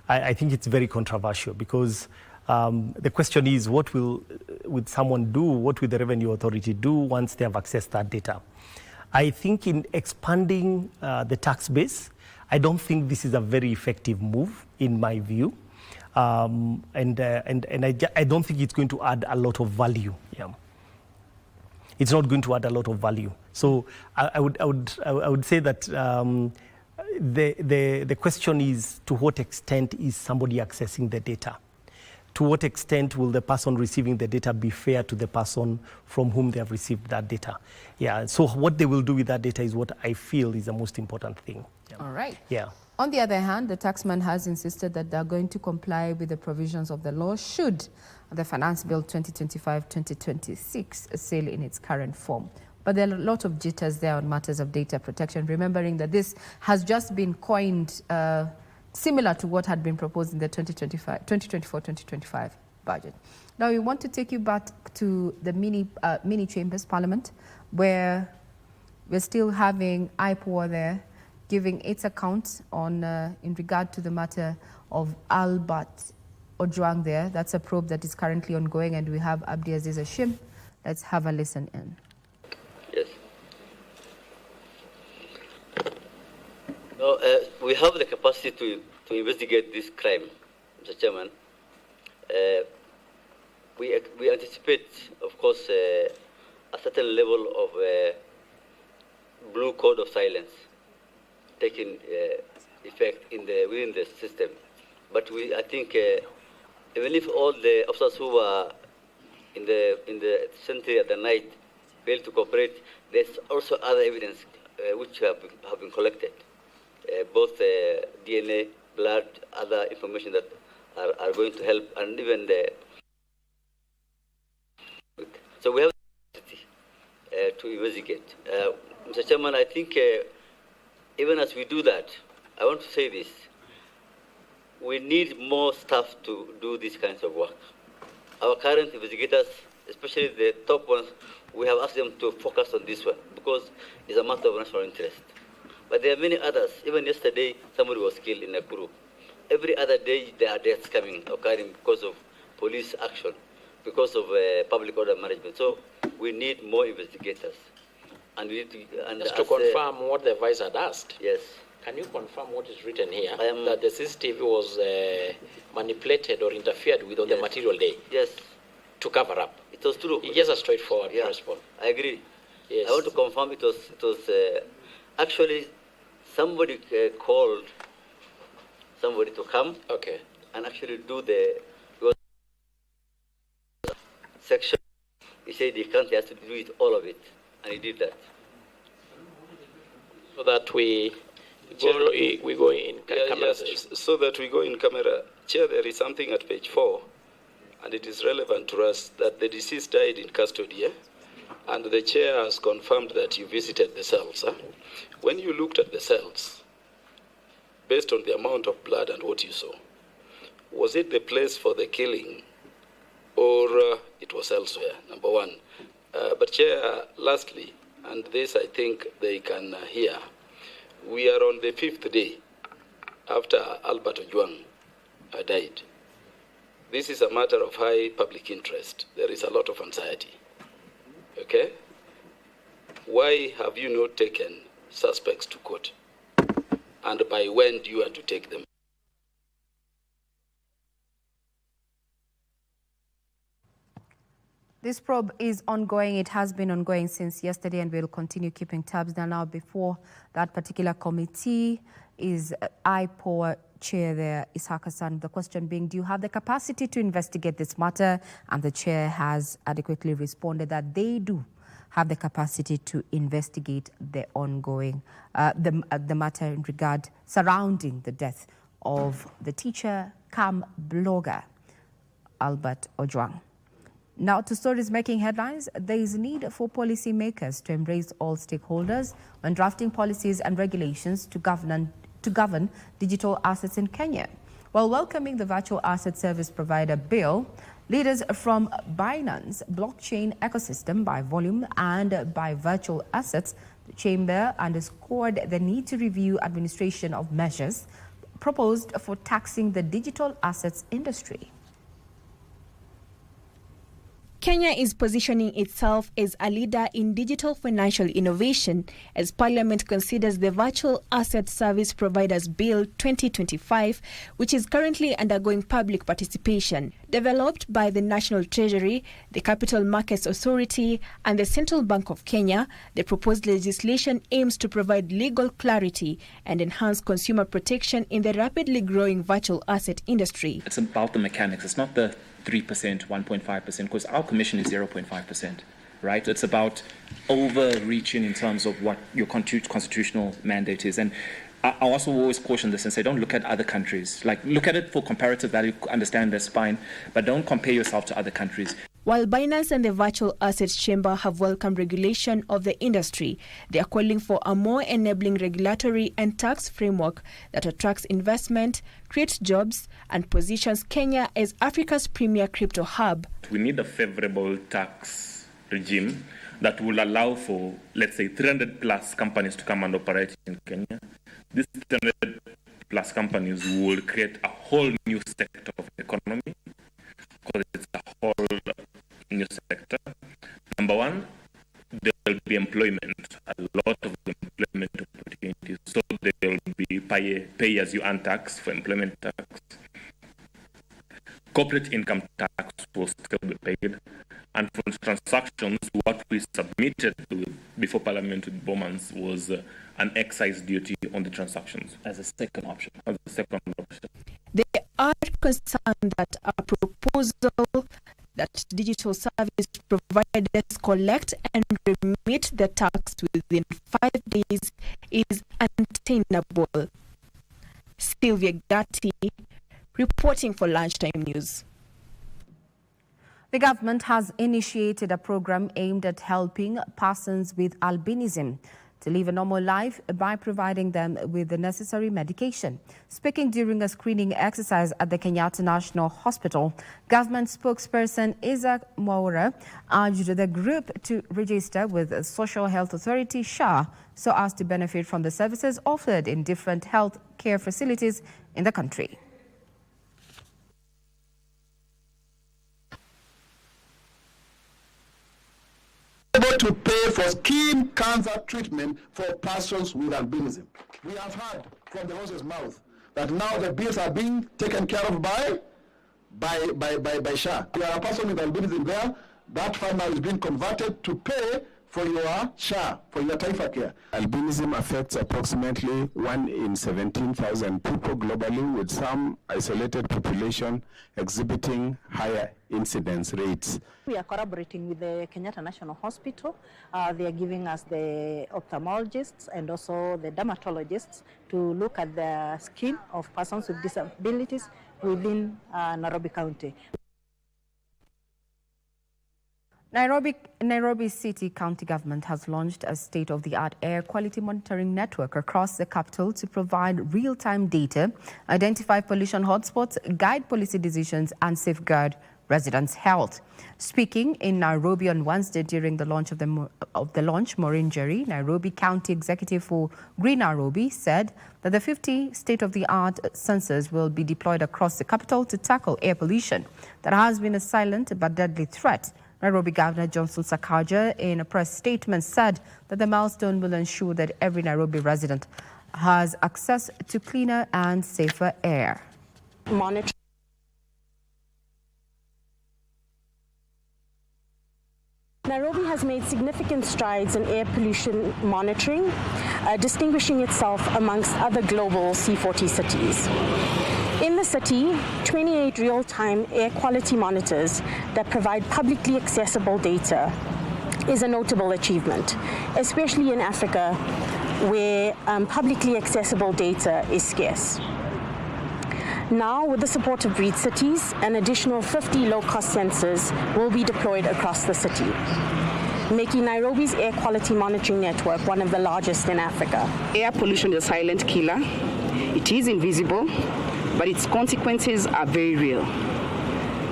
I think it's very controversial because the question is, what will someone do? What will the Revenue Authority do once they have accessed that data? I think in expanding the tax base, I don't think this is a very effective move in my view. And I don't think it's going to add a lot of value. Yeah. It's not going to add a lot of value. So I would say that the question is, to what extent is somebody accessing the data? To what extent will the person receiving the data be fair to the person from whom they have received that data? Yeah. So what they will do with that data is what I feel is the most important thing. Yeah. All right. Yeah. On the other hand, the taxman has insisted that they're going to comply with the provisions of the law should the Finance Bill 2025-2026 sail in its current form. But there are a lot of jitters there on matters of data protection, remembering that this has just been coined similar to what had been proposed in the 2024-2025 budget. Now, we want to take you back to the mini chambers parliament, where we're still having IPOA there, giving its account on in regard to the matter of Ojwang there. That's a probe that is currently ongoing, and we have Abdiaziz Hashim. Let's have a listen in. Yes. No, we have the capacity to investigate this crime, Mr. Chairman. We anticipate, of course, a certain level of blue code of silence taking effect within the system. But I think even if all the officers who were in the sentry at the night fail to cooperate, there's also other evidence which have been collected, both DNA, blood, other information that are going to help, and even so we have the capacity to investigate. Mr. Chairman, I think even as we do that, I want to say this. We need more staff to do these kinds of work. Our current investigators, especially the top ones, we have asked them to focus on this one because it's a matter of national interest. But there are many others. Even yesterday, somebody was killed in Nakuru. Every other day, there are deaths occurring because of police action, because of public order management. So we need more investigators. And we need to, just to confirm what the vice had asked. Yes. Can you confirm what is written here? That the CCTV was manipulated or interfered with on the material day? Yes. To cover up? It was true. It's just a straightforward response. I agree. Yes. I want to confirm it was actually somebody called somebody to come and actually do the section. He said he can't, he has to do it, all of it. And he did that. So that we go in camera. Yes, so that we go in camera. Chair, there is something at page 4, and it is relevant to us that the deceased died in custody, and the chair has confirmed that you visited the cells. When you looked at the cells, based on the amount of blood and what you saw, was it the place for the killing, or it was elsewhere, number one? But Chair, lastly, and this I think they can hear, we are on the 5th day after Albert Ojwang died. This is a matter of high public interest. There is a lot of anxiety. Okay? Why have you not taken suspects to court? And by when do you want to take them? This probe is ongoing. It has been ongoing since yesterday, and we'll continue keeping tabs. Now, before that particular committee is IPOA chair there, Ishaq Hassan. The question being, do you have the capacity to investigate this matter? And the chair has adequately responded that they do have the capacity to investigate the ongoing, the matter in regard surrounding the death of the teacher, blogger, Albert Ojwang. Now, to stories making headlines, there is a need for policymakers to embrace all stakeholders when drafting policies and regulations to govern digital assets in Kenya. While welcoming the Virtual Asset Service Provider Bill, Leaders from Binance blockchain ecosystem by volume and by virtual assets, the Chamber underscored the need to review administration of measures proposed for taxing the digital assets industry. Kenya is positioning itself as a leader in digital financial innovation as Parliament considers the Virtual Asset Service Providers Bill 2025, which is currently undergoing public participation. Developed by the National Treasury, the Capital Markets Authority, and the Central Bank of Kenya, the proposed legislation aims to provide legal clarity and enhance consumer protection in the rapidly growing virtual asset industry. It's about the mechanics. It's not the 3%, 1.5%, because our commission is 0.5%, right? It's about overreaching in terms of what your constitutional mandate is. And I also always caution this and say, don't look at other countries. Like, look at it for comparative value, understand that's fine, but don't compare yourself to other countries. While Binance and the Virtual Assets Chamber have welcomed regulation of the industry, they are calling for a more enabling regulatory and tax framework that attracts investment, creates jobs, and positions Kenya as Africa's premier crypto hub. We need a favorable tax regime that will allow for, let's say, 300 plus companies to come and operate in Kenya. These 300 plus companies will create a whole new sector of the economy, because it's a whole new sector. Number one, there will be employment, a lot of employment opportunities. So there will be pay as you earn tax for employment tax. Corporate income tax will still be paid. And for transactions, what we submitted before Parliament with Bowmans was an excise duty on the transactions. As a second option. As a second option. They are concerned that a proposal that digital service providers collect and remit the tax within 5 days is unattainable. Sylvia Gatti, reporting for Lunchtime News. The government has initiated a program aimed at helping persons with albinism to live a normal life by providing them with the necessary medication. Speaking during a screening exercise at the Kenyatta National Hospital, government spokesperson Isaac Mwaura urged the group to register with the Social Health Authority (SHA) so as to benefit from the services offered in different health care facilities in the country. Able to pay for skin cancer treatment for persons with albinism. We have heard from the horse's mouth that now the bills are being taken care of by SHA. You are a person with albinism there, that fund now is being converted to pay for your SHA, for your Taifa Care. Albinism affects approximately 1 in 17,000 people globally, with some isolated population exhibiting higher incidence rates. We are collaborating with the Kenyatta National Hospital. They are giving us the ophthalmologists and also the dermatologists to look at the skin of persons with disabilities within Nairobi County. Nairobi City County Government has launched a state-of-the-art air quality monitoring network across the capital to provide real-time data, identify pollution hotspots, guide policy decisions, and safeguard residents' health. Speaking in Nairobi on Wednesday during the launch Maureen Jerry, Nairobi County Executive for Green Nairobi, said that the 50 state-of-the-art sensors will be deployed across the capital to tackle air pollution that has been a silent but deadly threat. Nairobi Governor Johnson Sakaja, in a press statement, said that the milestone will ensure that every Nairobi resident has access to cleaner and safer air. Nairobi has made significant strides in air pollution monitoring, distinguishing itself amongst other global C40 cities. In the city, 28 real-time air quality monitors that provide publicly accessible data is a notable achievement, especially in Africa, where publicly accessible data is scarce. Now, with the support of Breed Cities, an additional 50 low-cost sensors will be deployed across the city, making Nairobi's air quality monitoring network one of the largest in Africa. Air pollution is a silent killer. It is invisible, but its consequences are very real.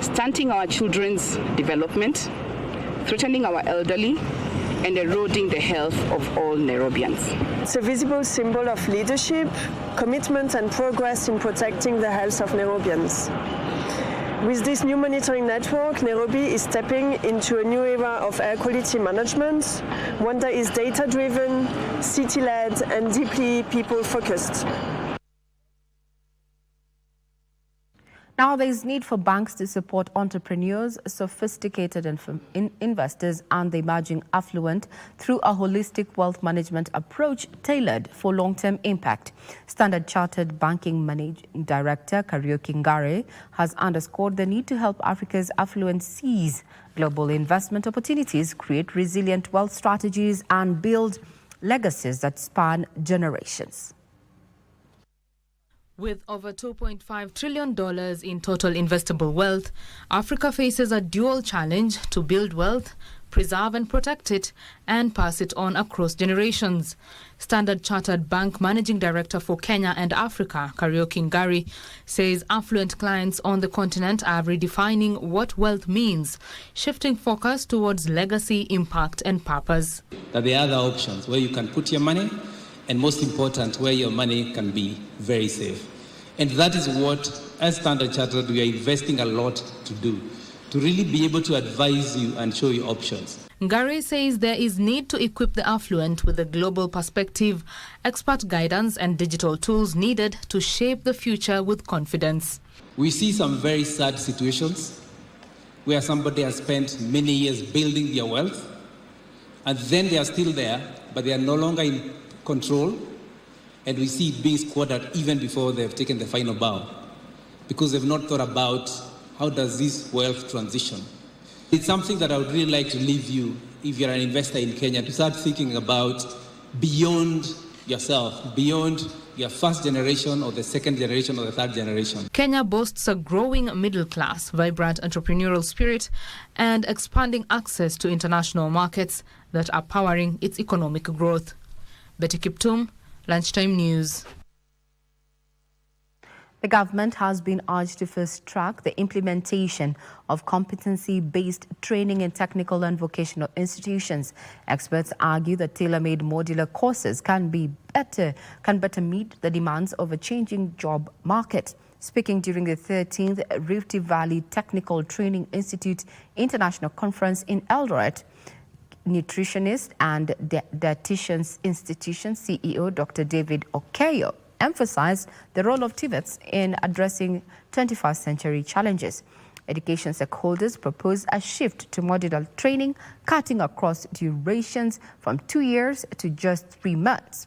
stunting our children's development, threatening our elderly, and eroding the health of all Nairobians. It's a visible symbol of leadership, commitment, and progress in protecting the health of Nairobians. With this new monitoring network, Nairobi is stepping into a new era of air quality management, one that is data-driven, city-led, and deeply people-focused. Now, there is need for banks to support entrepreneurs, sophisticated investors, and the emerging affluent through a holistic wealth management approach tailored for long-term impact. Standard Chartered Banking Managing Director Kariuki Ngare has underscored the need to help Africa's affluent seize global investment opportunities, create resilient wealth strategies, and build legacies that span generations. With over $2.5 trillion in total investable wealth, Africa faces a dual challenge to build wealth, preserve and protect it, and pass it on across generations. Standard Chartered Bank Managing Director for Kenya and Africa, Kariuki Ngare, says affluent clients on the continent are redefining what wealth means, shifting focus towards legacy, impact, and purpose. That there are other options where you can put your money, and most important, where your money can be very safe. And that is what, as Standard Chartered, we are investing a lot to do, to really be able to advise you and show you options. Ngare says there is need to equip the affluent with a global perspective, expert guidance, and digital tools needed to shape the future with confidence. We see some very sad situations where somebody has spent many years building their wealth, and then they are still there, but they are no longer in control, and we see it being squandered even before they've taken the final bow, because they've not thought about how does this wealth transition. It's something that I would really like to leave you, if you're an investor in Kenya, to start thinking about beyond yourself, beyond your first generation or the second generation or the third generation. Kenya boasts a growing middle class, vibrant entrepreneurial spirit, and expanding access to international markets that are powering its economic growth. Betty Kiptum, Lunchtime News. The government has been urged to fast-track the implementation of competency-based training in technical and vocational institutions. Experts argue that tailor-made modular courses can better meet the demands of a changing job market. Speaking during the 13th Rift Valley Technical Training Institute International Conference in Eldoret, Nutritionist and Dietitians Institution CEO Dr. David Okeyo emphasized the role of TVETs in addressing 21st century challenges. Education stakeholders proposed a shift to modular training, cutting across durations from 2 years to just 3 months.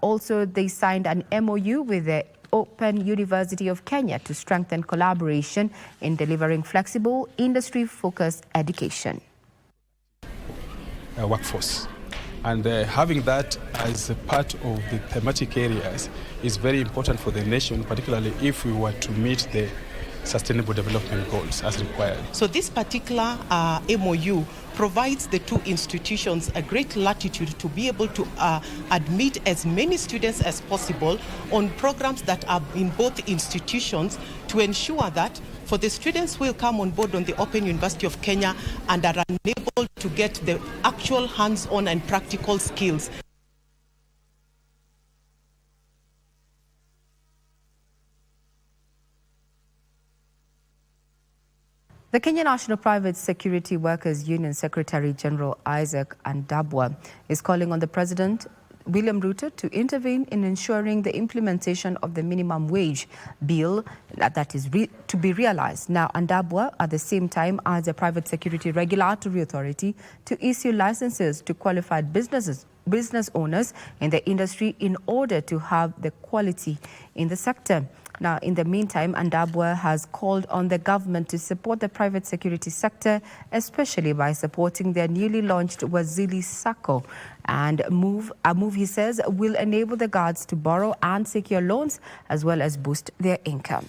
Also, they signed an MOU with the Open University of Kenya to strengthen collaboration in delivering flexible, industry-focused education. Workforce. And having that as a part of the thematic areas is very important for the nation, particularly if we were to meet the Sustainable Development Goals as required. So this particular MOU provides the two institutions a great latitude to be able to admit as many students as possible on programs that are in both institutions, to ensure that for the students who will come on board on the Open University of Kenya and are unable to get the actual hands-on and practical skills. The Kenya National Private Security Workers Union Secretary General Isaac Andabwa is calling on the President William Ruto to intervene in ensuring the implementation of the minimum wage bill that is to be realized. Now, Andabwa at the same time as the Private Security Regulatory Authority to issue licenses to qualified business owners in the industry in order to have the quality in the sector. Now, in the meantime, Andabwa has called on the government to support the private security sector, especially by supporting their newly launched Wazili Sacco, and a move he says will enable the guards to borrow and secure loans as well as boost their income.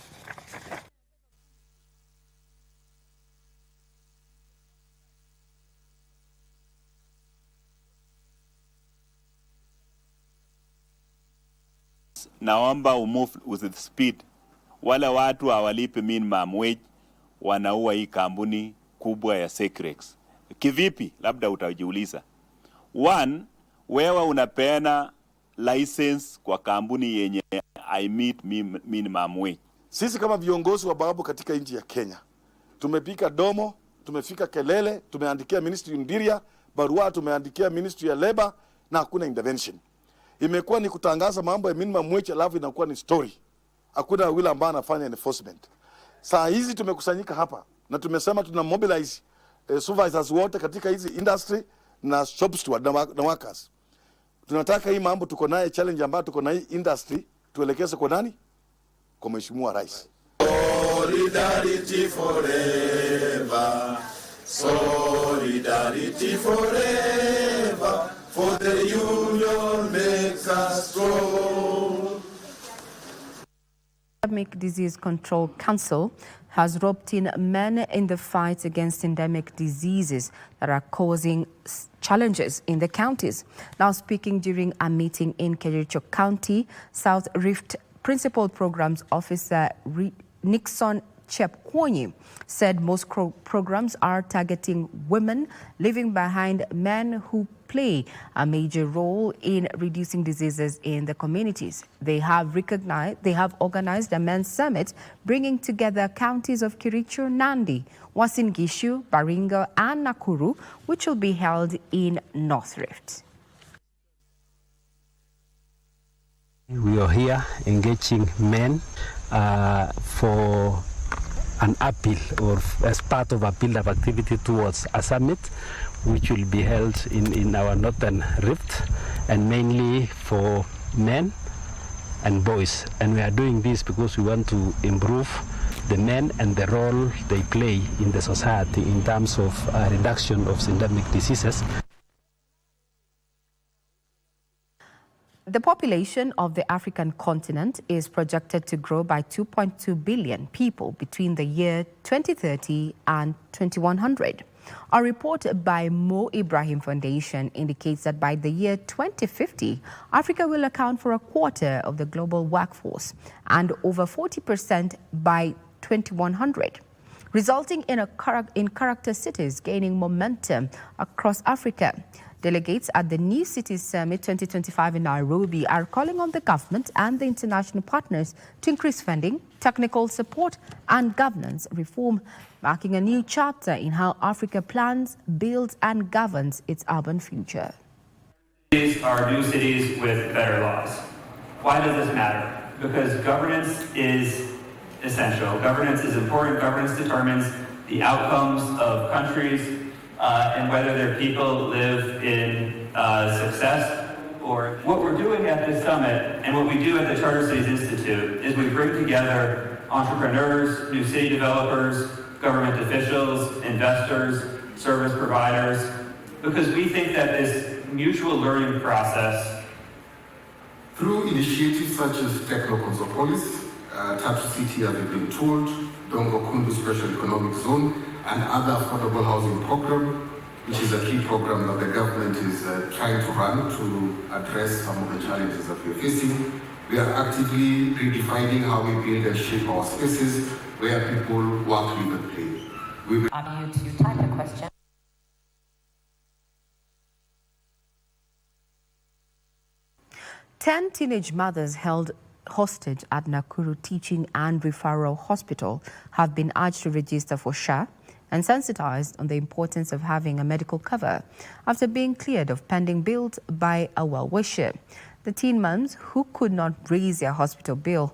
Naomba umove with speed. Wale watu hawalipi minimum wage wanaua hii kampuni kubwa ya Secrex. Kivipi? Labda utajiuliza. One, wewe unapeana license kwa kampuni yenye I meet minimum wage. Sisi kama viongozi wa babu katika nchi ya Kenya, tumepika domo, tumefika kelele, tumeandikia Ministry of Interior, barua tumeandikia Ministry ya Labor, na hakuna intervention. Imekuwa ni kutangaza mambo ya minimum wage, alafu inakuwa ni story. Hakuna wile ambaye anafanya enforcement. Saa hizi tumekusanyika hapa na tumesema tuna mobilize supervisors wote katika hizi industry na shop steward na workers. Tunataka hii mambo tuko naye challenge ambayo tuko na hii industry tuelekeze kwa nani? Kwa Mheshimiwa Rais. Solidarity forever. Solidarity forever. For the union makes us strong. Endemic Disease Control Council has roped in men in the fight against endemic diseases that are causing challenges in the counties. Now speaking during a meeting in Kericho County, South Rift Principal Programs Officer Nixon Chepkwonyi said most programs are targeting women, leaving behind men who play a major role in reducing diseases in the communities. They have organized a men's summit bringing together counties of Kericho, Nandi, Uasin Gishu, Baringo and Nakuru, which will be held in North Rift. We are here engaging men for an appeal or as part of a build-up activity towards a summit which will be held in our Northern Rift, and mainly for men and boys. And we are doing this because we want to improve the men and the role they play in the society in terms of reduction of endemic diseases. The population of the African continent is projected to grow by 2.2 billion people between the year 2030 and 2100. A report by Mo Ibrahim Foundation indicates that by the year 2050, Africa will account for a quarter of the global workforce and over 40% by 2100, resulting in character cities gaining momentum across Africa. Delegates at the New Cities Summit 2025 in Nairobi are calling on the government and the international partners to increase funding, technical support and governance reform, marking a new chapter in how Africa plans, builds and governs its urban future. These are new cities with better laws. Why does this matter? Because governance is essential. Governance is important. Governance determines the outcomes of countries and whether their people live in success or what we're doing at this summit and what we do at the Charter Cities Institute is we bring together entrepreneurs, new city developers, government officials, investors, service providers, because we think that this mutual learning process through initiatives such as Techno Consopolis, Tatu City as we've been told, Dongo Kundu Special Economic Zone, and other affordable housing program, which is a key program that the government is trying to run to address some of the challenges that we're facing. We are actively redefining how we build and shape our spaces where people work, live and play. We will you to type a question. Ten teenage mothers held hostage at Nakuru Teaching and Referral Hospital have been urged to register for SHA and sensitized on the importance of having a medical cover after being cleared of pending bills by a well-wisher. The teen moms who could not raise their hospital bill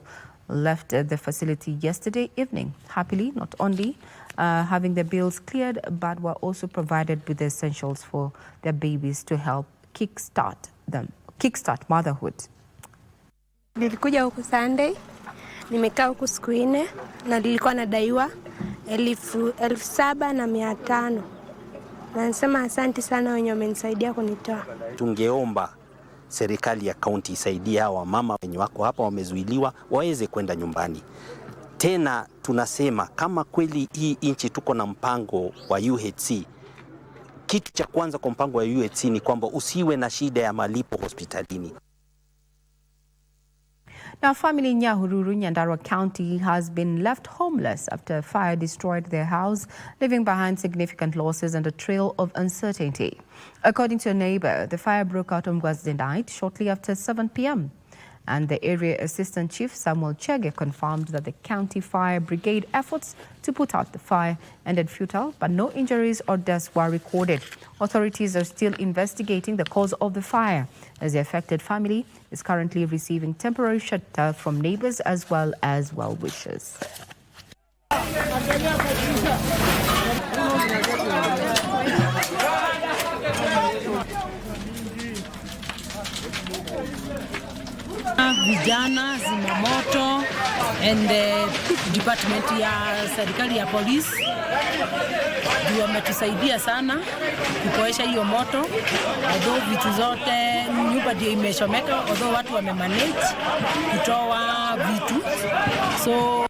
left the facility yesterday evening, happily not only having their bills cleared, but were also provided with the essentials for their babies to help kickstart motherhood. Nilikuja huku Sunday, nimekaa huku siku 4 na nilikuwa nadaiwa 7,500. Na nasema asante sana wenye wamenisaidia kunitoa. Tungeomba serikali ya kaunti isaidie hawa mama wenye wako hapa wamezuiliwa waweze kwenda nyumbani. Tena tunasema kama kweli hii nchi tuko na mpango wa UHC, kitu cha kwanza kwa mpango wa UHC ni kwamba usiwe na shida ya malipo hospitalini. Now, family in Nyahururu, Nyandarua County has been left homeless after a fire destroyed their house, leaving behind significant losses and a trail of uncertainty. According to a neighbor, the fire broke out on Wednesday night shortly after 7 p.m. And the area assistant chief, Samuel Chege, confirmed that the county fire brigade efforts to put out the fire ended futile, but no injuries or deaths were recorded. Authorities are still investigating the cause of the fire, as the affected family is currently receiving temporary shelter from neighbors as well as well-wishers. Vijana, zimamoto and department ya serikali ya police ndio wametusaidia sana kupoesha hiyo moto. Although vitu zote nyumba ndio imeshomeka, although watu wamemanage kutoa vitu. So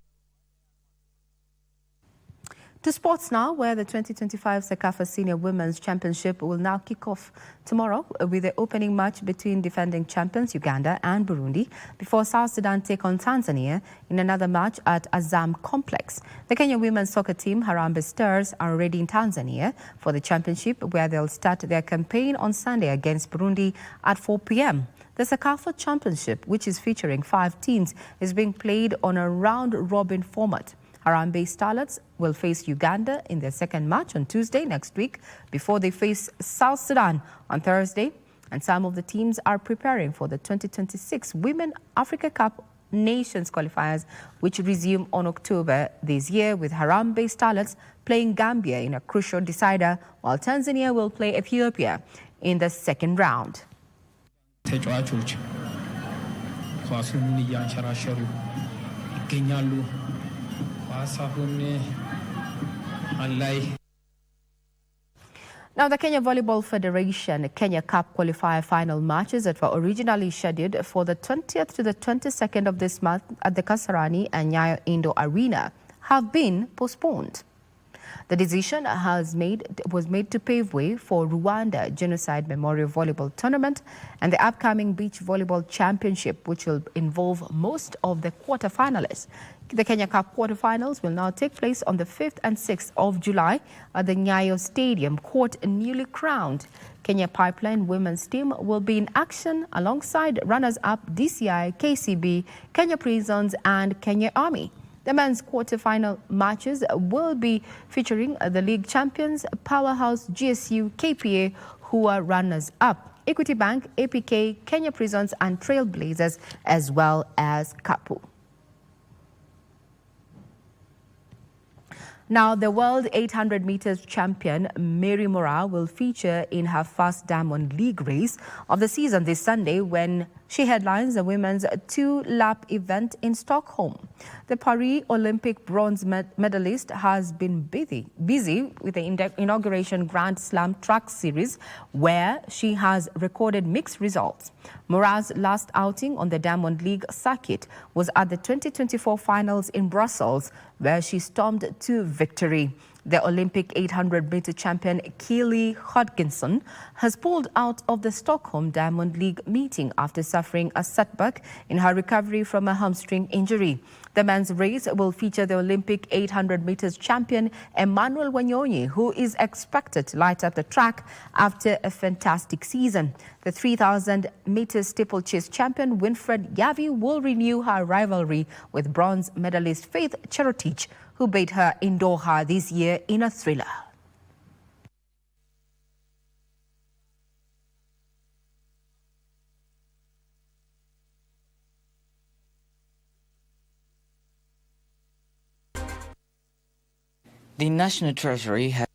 to sports now, where the 2025 Sekafa Senior Women's Championship will now kick off tomorrow with the opening match between defending champions Uganda and Burundi before South Sudan take on Tanzania in another match at Azam Complex. The Kenya women's soccer team, Harambee Stars, are already in Tanzania for the championship, where they'll start their campaign on Sunday against Burundi at 4 p.m. The Sekafa Championship, which is featuring 5 teams, is being played on a round-robin format. Harambee Starlets will face Uganda in their second match on Tuesday next week before they face South Sudan on Thursday. And some of the teams are preparing for the 2026 Women Africa Cup Nations qualifiers, which resume on October this year, with Harambee Starlets playing Gambia in a crucial decider, while Tanzania will play Ethiopia in the second round. Now, the Kenya Volleyball Federation Kenya Cup qualifier final matches that were originally scheduled for the 20th to the 22nd of this month at the Kasarani and Nyayo Indoor Arena have been postponed. The decision was made to pave way for Rwanda Genocide Memorial Volleyball Tournament and the upcoming Beach Volleyball Championship, which will involve most of the quarterfinalists. The Kenya Cup quarterfinals will now take place on the 5th and 6th of July at the Nyayo Stadium, court newly crowned. Kenya Pipeline women's team will be in action alongside runners-up DCI, KCB, Kenya Prisons and Kenya Army. The men's quarterfinal matches will be featuring the league champions Powerhouse, GSU, KPA, who are runners-up, Equity Bank, APK, Kenya Prisons and Trailblazers, as well as Kapu. Now, the world 800 meters champion Mary Moraa will feature in her first Diamond League race of the season this Sunday when she headlines the women's 2-lap event in Stockholm. The Paris Olympic bronze medalist has been busy with the inauguration Grand Slam track series, where she has recorded mixed results. Moraa's last outing on the Diamond League circuit was at the 2024 finals in Brussels, where she stormed to victory. The Olympic 800-meter champion Keely Hodgkinson has pulled out of the Stockholm Diamond League meeting after suffering a setback in her recovery from a hamstring injury. The men's race will feature the Olympic 800 meters champion Emmanuel Wanyonyi, who is expected to light up the track after a fantastic season. The 3,000 meters steeplechase champion Winfred Yavi will renew her rivalry with bronze medalist Faith Cherotich, who beat her in Doha this year in a thriller. The National Treasury has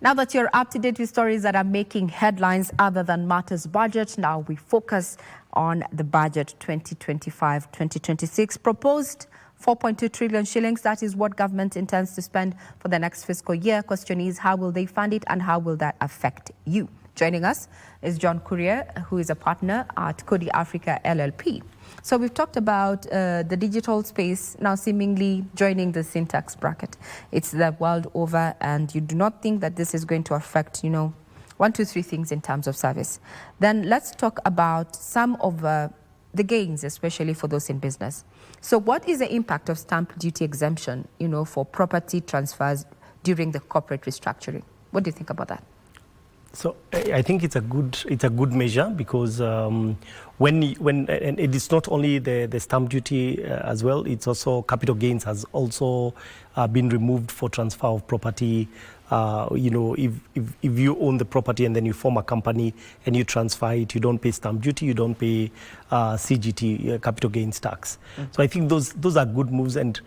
Now that you're up to date with stories that are making headlines other than matters budget, now we focus on the budget 2025-2026. Proposed 4.2 trillion shillings. That is what government intends to spend for the next fiscal year. Question is, how will they fund it and how will that affect you? Joining us is John Courier, who is a partner at Kodi Africa LLP. So we've talked about the digital space now seemingly joining the syntax bracket. It's the world over, and you do not think that this is going to affect, 1, 2, 3 things in terms of service. Then let's talk about some of the gains, especially for those in business. So what is the impact of stamp duty exemption, for property transfers during the corporate restructuring? What do you think about that? So I think it's a good measure because when and it is not only the stamp duty as well, it's also capital gains has also been removed for transfer of property. If you own the property and then you form a company and you transfer it, you don't pay stamp duty, you don't pay CGT, capital gains tax. So I think those are good moves, and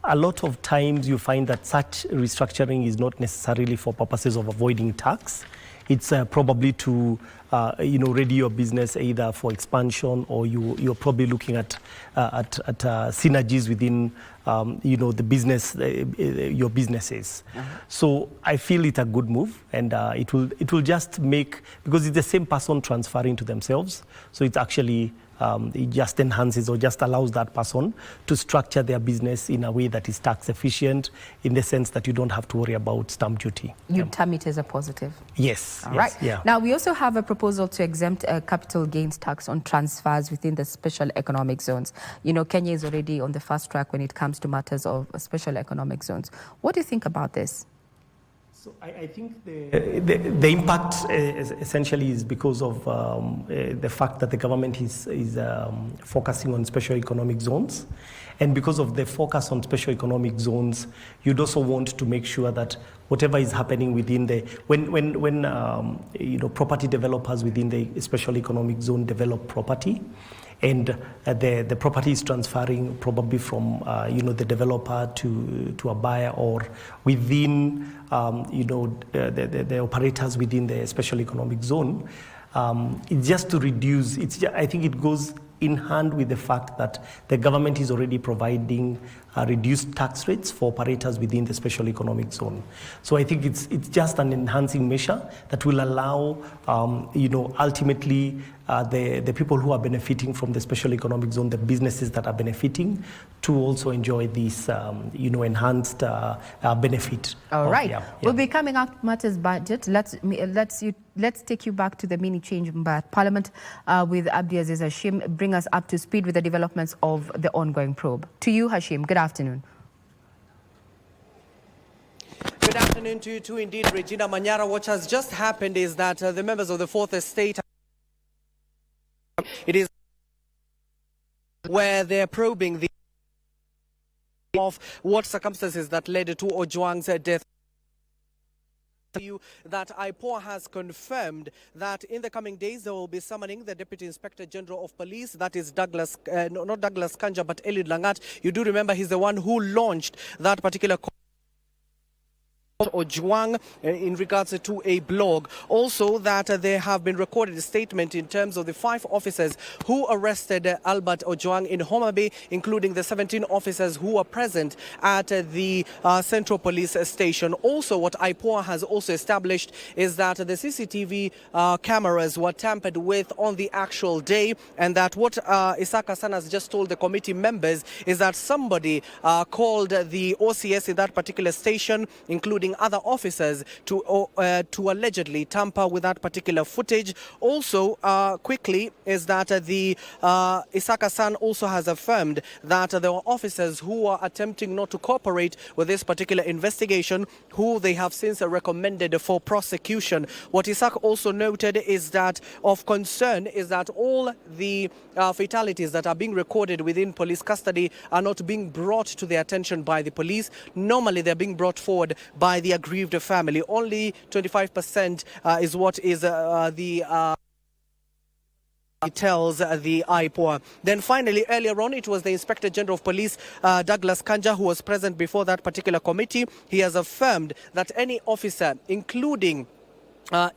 a lot of times you find that such restructuring is not necessarily for purposes of avoiding tax. It's probably to ready your business either for expansion, or you're probably looking at synergies within the business, your businesses. So I feel it's a good move, and it will just make, because it's the same person transferring to themselves, so it's actually it just enhances or just allows that person to structure their business in a way that is tax efficient, in the sense that you don't have to worry about stamp duty. You'd term it as a positive? Yes. All right. Yeah. Now, we also have a proposal to exempt capital gains tax on transfers within the special economic zones. Kenya is already on the fast track when it comes to matters of special economic zones. What do you think about this? So I think the impact essentially is because of the fact that the government is focusing on special economic zones. And because of the focus on special economic zones, you'd also want to make sure that whatever is happening within when property developers within the special economic zone develop property, and the property is transferring probably from the developer to a buyer, or within the operators within the special economic zone. It's just to reduce. I think it goes in hand with the fact that the government is already providing reduced tax rates for operators within the special economic zone. So I think it's just an enhancing measure that will allow ultimately the people who are benefiting from the special economic zone, the businesses that are benefiting, to also enjoy this enhanced benefit. All right. We'll be coming out matters budget. Let's take you back to the mini change at Parliament with Abdiaziz Hashim. Bring us up to speed with the developments of the ongoing probe. To you, Hashim. Good afternoon. Good afternoon to you too, indeed, Regina Manyara. What has just happened is that the members of the Fourth Estate, it is where they're probing the of what circumstances that led to Ojwang's death. That IPOA has confirmed that in the coming days they will be summoning the Deputy Inspector General of Police, that is Douglas, not Douglas Kanja, but Eliud Langat. You do remember he's the one who launched that particular Ojwang in regards to a blog. Also that there have been recorded a statement in terms of the 5 officers who arrested Albert Ojwang in Homa Bay, including the 17 officers who were present at the Central Police Station. Also, what IPOA has also established is that the CCTV cameras were tampered with on the actual day, and that what Isaka San has just told the committee members is that somebody called the OCS in that particular station, including other officers, to allegedly tamper with that particular footage. Also, quickly, is that the Isaka-san also has affirmed that there were officers who are attempting not to cooperate with this particular investigation, who they have since recommended for prosecution. What Isaka also noted is that of concern is that all the fatalities that are being recorded within police custody are not being brought to their attention by the police. Normally, they're being brought forward by the aggrieved family. Only 25% is what is tells the IPOA. Then finally, earlier on, it was the Inspector General of Police, Douglas Kanja, who was present before that particular committee. He has affirmed that any officer, including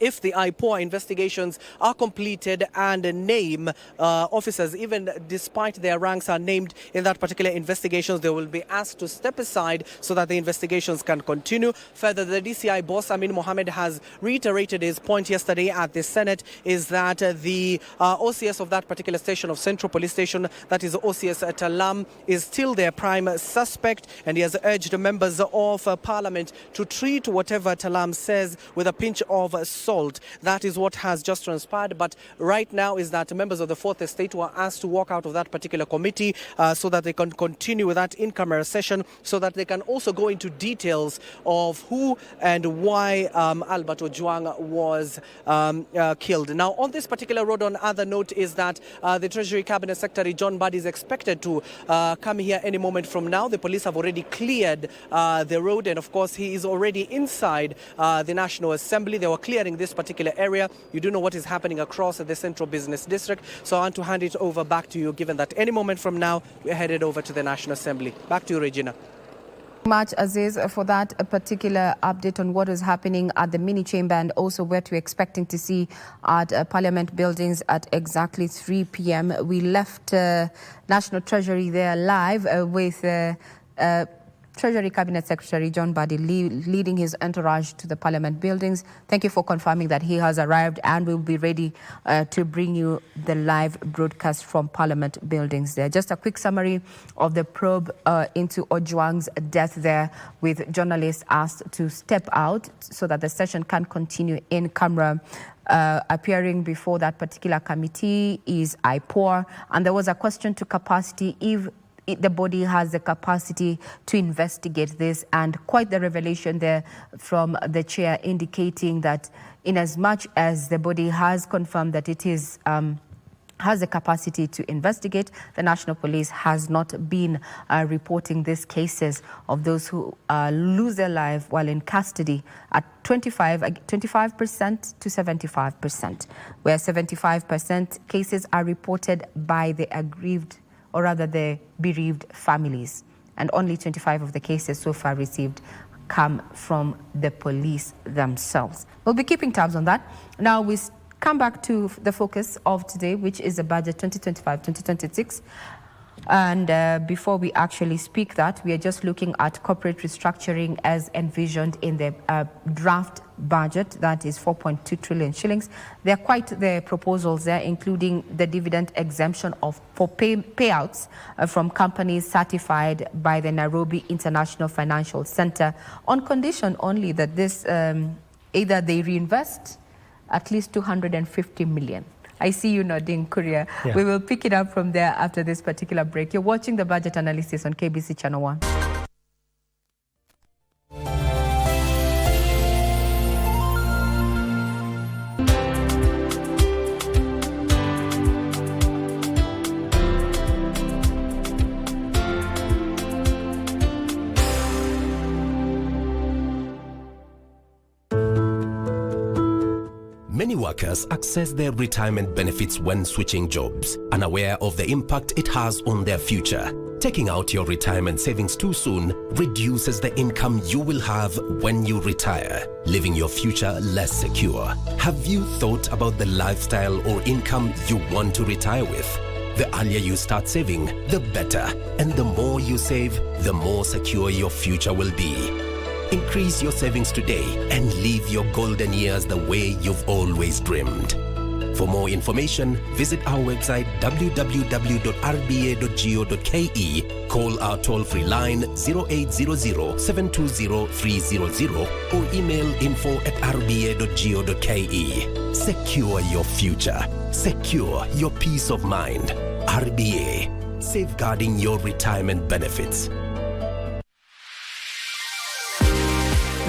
if the IPOA investigations are completed and name officers, even despite their ranks are named in that particular investigations, they will be asked to step aside so that the investigations can continue. Further, the DCI boss, Amin Mohammed, has reiterated his point yesterday at the Senate, is that the OCS of that particular station, of Central Police Station, that is OCS Talam, is still their prime suspect, and he has urged members of Parliament to treat whatever Talam says with a pinch of assault. That is what has just transpired. But right now is that members of the Fourth Estate were asked to walk out of that particular committee so that they can continue with that in-camera session, so that they can also go into details of who and why Albert Ojwang was killed. Now, on this particular road, on other note, is that the Treasury Cabinet Secretary John Mbadi is expected to come here any moment from now. The police have already cleared the road, and of course he is already inside the National Assembly. They were clearing this particular area. You do know what is happening across the Central Business District, so I want to hand it over back to you, given that any moment from now we're headed over to the National Assembly. Back to you, Regina. Much, Aziz, for that particular update on what is happening at the mini chamber and also what we're expecting to see at Parliament buildings at exactly 3 p.m. We left National Treasury there live with Treasury Cabinet Secretary John Mbadi leading his entourage to the Parliament buildings. Thank you for confirming that he has arrived and will be ready to bring you the live broadcast from Parliament buildings there. Just a quick summary of the probe into Ojwang's death there, with journalists asked to step out so that the session can continue in camera. Appearing before that particular committee is IPOR, and there was a question to capacity if the body has the capacity to investigate this, and quite the revelation there from the chair indicating that in as much as the body has confirmed that it is has the capacity to investigate, the National Police has not been reporting these cases of those who lose their life while in custody at 25% to 75%, where 75% cases are reported by the aggrieved, or rather the bereaved families, and only 25 of the cases so far received come from the police themselves. We'll be keeping tabs on that. Now we come back to the focus of today, which is the budget 2025-2026. And before we actually speak that, we are just looking at corporate restructuring as envisioned in the draft budget, that is 4.2 trillion shillings. There are quite the proposals there, including the dividend exemption for payouts from companies certified by the Nairobi International Financial Center, on condition only that this either they reinvest at least 250 million. I see you nodding, Kuria. Yeah. We will pick it up from there after this particular break. You're watching the budget analysis on KBC Channel 1. Many workers access their retirement benefits when switching jobs, unaware of the impact it has on their future. Taking out your retirement savings too soon reduces the income you will have when you retire, leaving your future less secure. Have you thought about the lifestyle or income you want to retire with? The earlier you start saving, the better. And the more you save, the more secure your future will be. Increase your savings today and live your golden years the way you've always dreamed. For more information, visit our website www.rba.go.ke, call our toll-free line 0800-720-300 or email info@rba.go.ke. Secure your future. Secure your peace of mind. RBA, safeguarding your retirement benefits.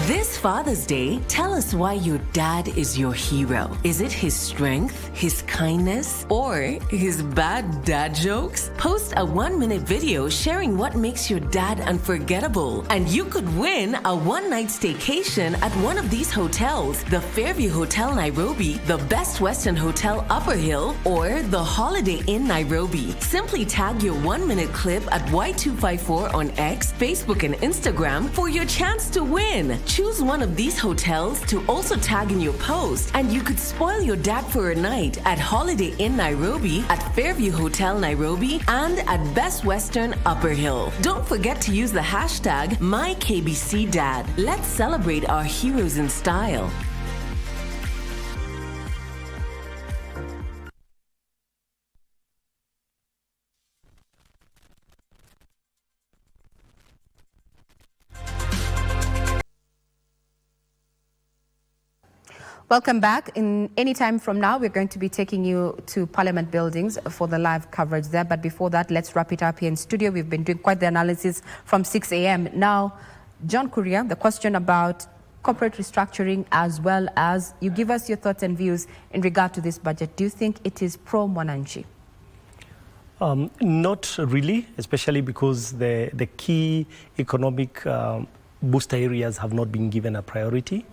This Father's Day, tell us why your dad is your hero. Is it his strength, his kindness, or his bad dad jokes? Post a 1-minute video sharing what makes your dad unforgettable. And you could win a one-night staycation at one of these hotels: the Fairview Hotel Nairobi, the Best Western Hotel Upper Hill, or the Holiday Inn Nairobi. Simply tag your 1-minute clip at Y254 on X, Facebook, and Instagram for your chance to win. Choose one of these hotels to also tag in your post, and you could spoil your dad for a night at Holiday Inn Nairobi, at Fairview Hotel Nairobi, and at Best Western Upper Hill. Don't forget to use the hashtag MyKBCDad. Let's celebrate our heroes in style. Welcome back. In any time from now, we're going to be taking you to Parliament buildings for the live coverage there. But before that, let's wrap it up here in studio. We've been doing quite the analysis from 6 a.m. Now, John Kuria, the question about corporate restructuring, as well as you give us your thoughts and views in regard to this budget. Do you think it is pro-Mwananchi? Not really, especially because the key economic booster areas have not been given a priority.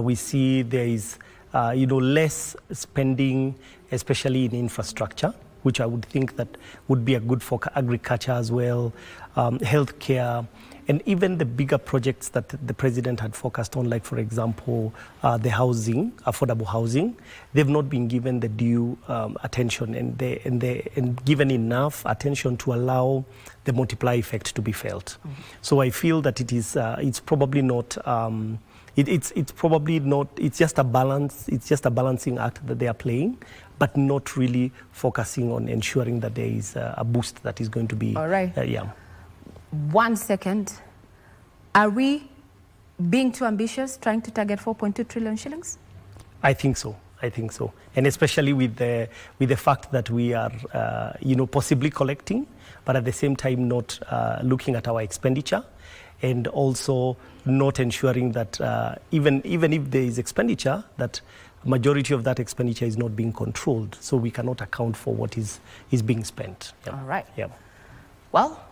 We see there is less spending, especially in infrastructure, which I would think that would be a good for agriculture as well, healthcare, and even the bigger projects that the president had focused on, like, for example, the housing, affordable housing. They've not been given the due attention and given enough attention to allow the multiplier effect to be felt. Mm-hmm. So I feel that it's probably not. It's probably not. It's just a balance. It's just a balancing act that they are playing, but not really focusing on ensuring that there is a boost that is going to be. All right. 1 second. Are we being too ambitious, trying to target 4.2 trillion shillings? I think so. And especially with the fact that we are, possibly collecting, but at the same time not looking at our expenditure, and also not ensuring that even if there is expenditure, that majority of that expenditure is not being controlled, so we cannot account for what is being spent. All right. Yeah. Well,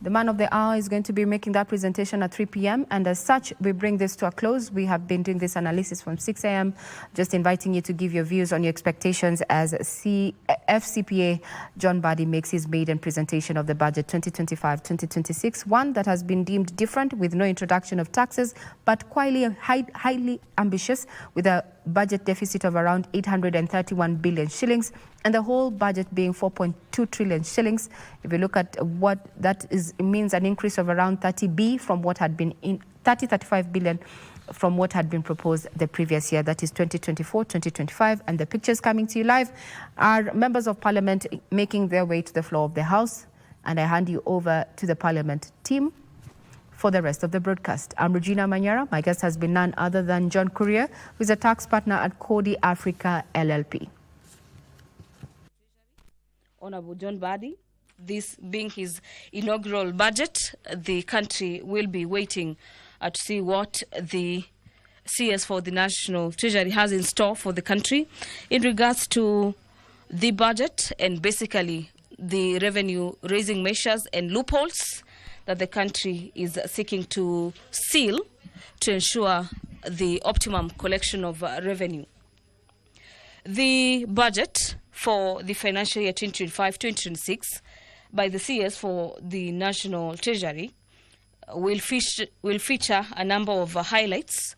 the man of the hour is going to be making that presentation at 3 p.m. And as such, we bring this to a close. We have been doing this analysis from 6 a.m. Just inviting you to give your views on your expectations as FCPA John Mbadi makes his maiden presentation of the budget 2025-2026, one that has been deemed different with no introduction of taxes, but highly ambitious with a budget deficit of around 831 billion shillings and the whole budget being 4.2 trillion shillings. If you look at what that is, it means an increase of around 35 billion from what had been proposed the previous year, that is 2024-2025. And the pictures coming to you live are members of Parliament making their way to the floor of the House. And I hand you over to the Parliament team for the rest of the broadcast. I'm Regina Manyara. My guest has been none other than John Kuria, who is a tax partner at Cody Africa LLP. Honorable John Mbadi, this being his inaugural budget, the country will be waiting to see what the CS for the National Treasury has in store for the country in regards to the budget and basically the revenue-raising measures and loopholes that the country is seeking to seal to ensure the optimum collection of revenue. The budget for the financial year 2025-2026 by the CS for the National Treasury will feature a number of highlights.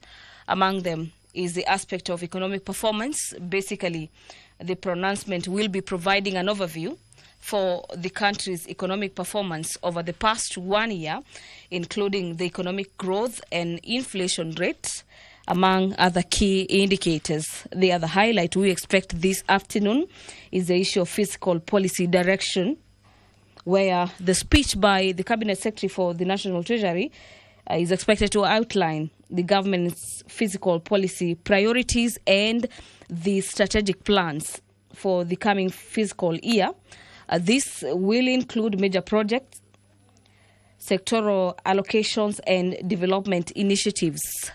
Among them is the aspect of economic performance. Basically, the pronouncement will be providing an overview for the country's economic performance over the past 1 year, including the economic growth and inflation rate, among other key indicators. The other highlight we expect this afternoon is the issue of fiscal policy direction, where the speech by the Cabinet Secretary for the National Treasury is expected to outline the government's fiscal policy priorities and the strategic plans for the coming fiscal year. This will include major projects, sectoral allocations, and development initiatives.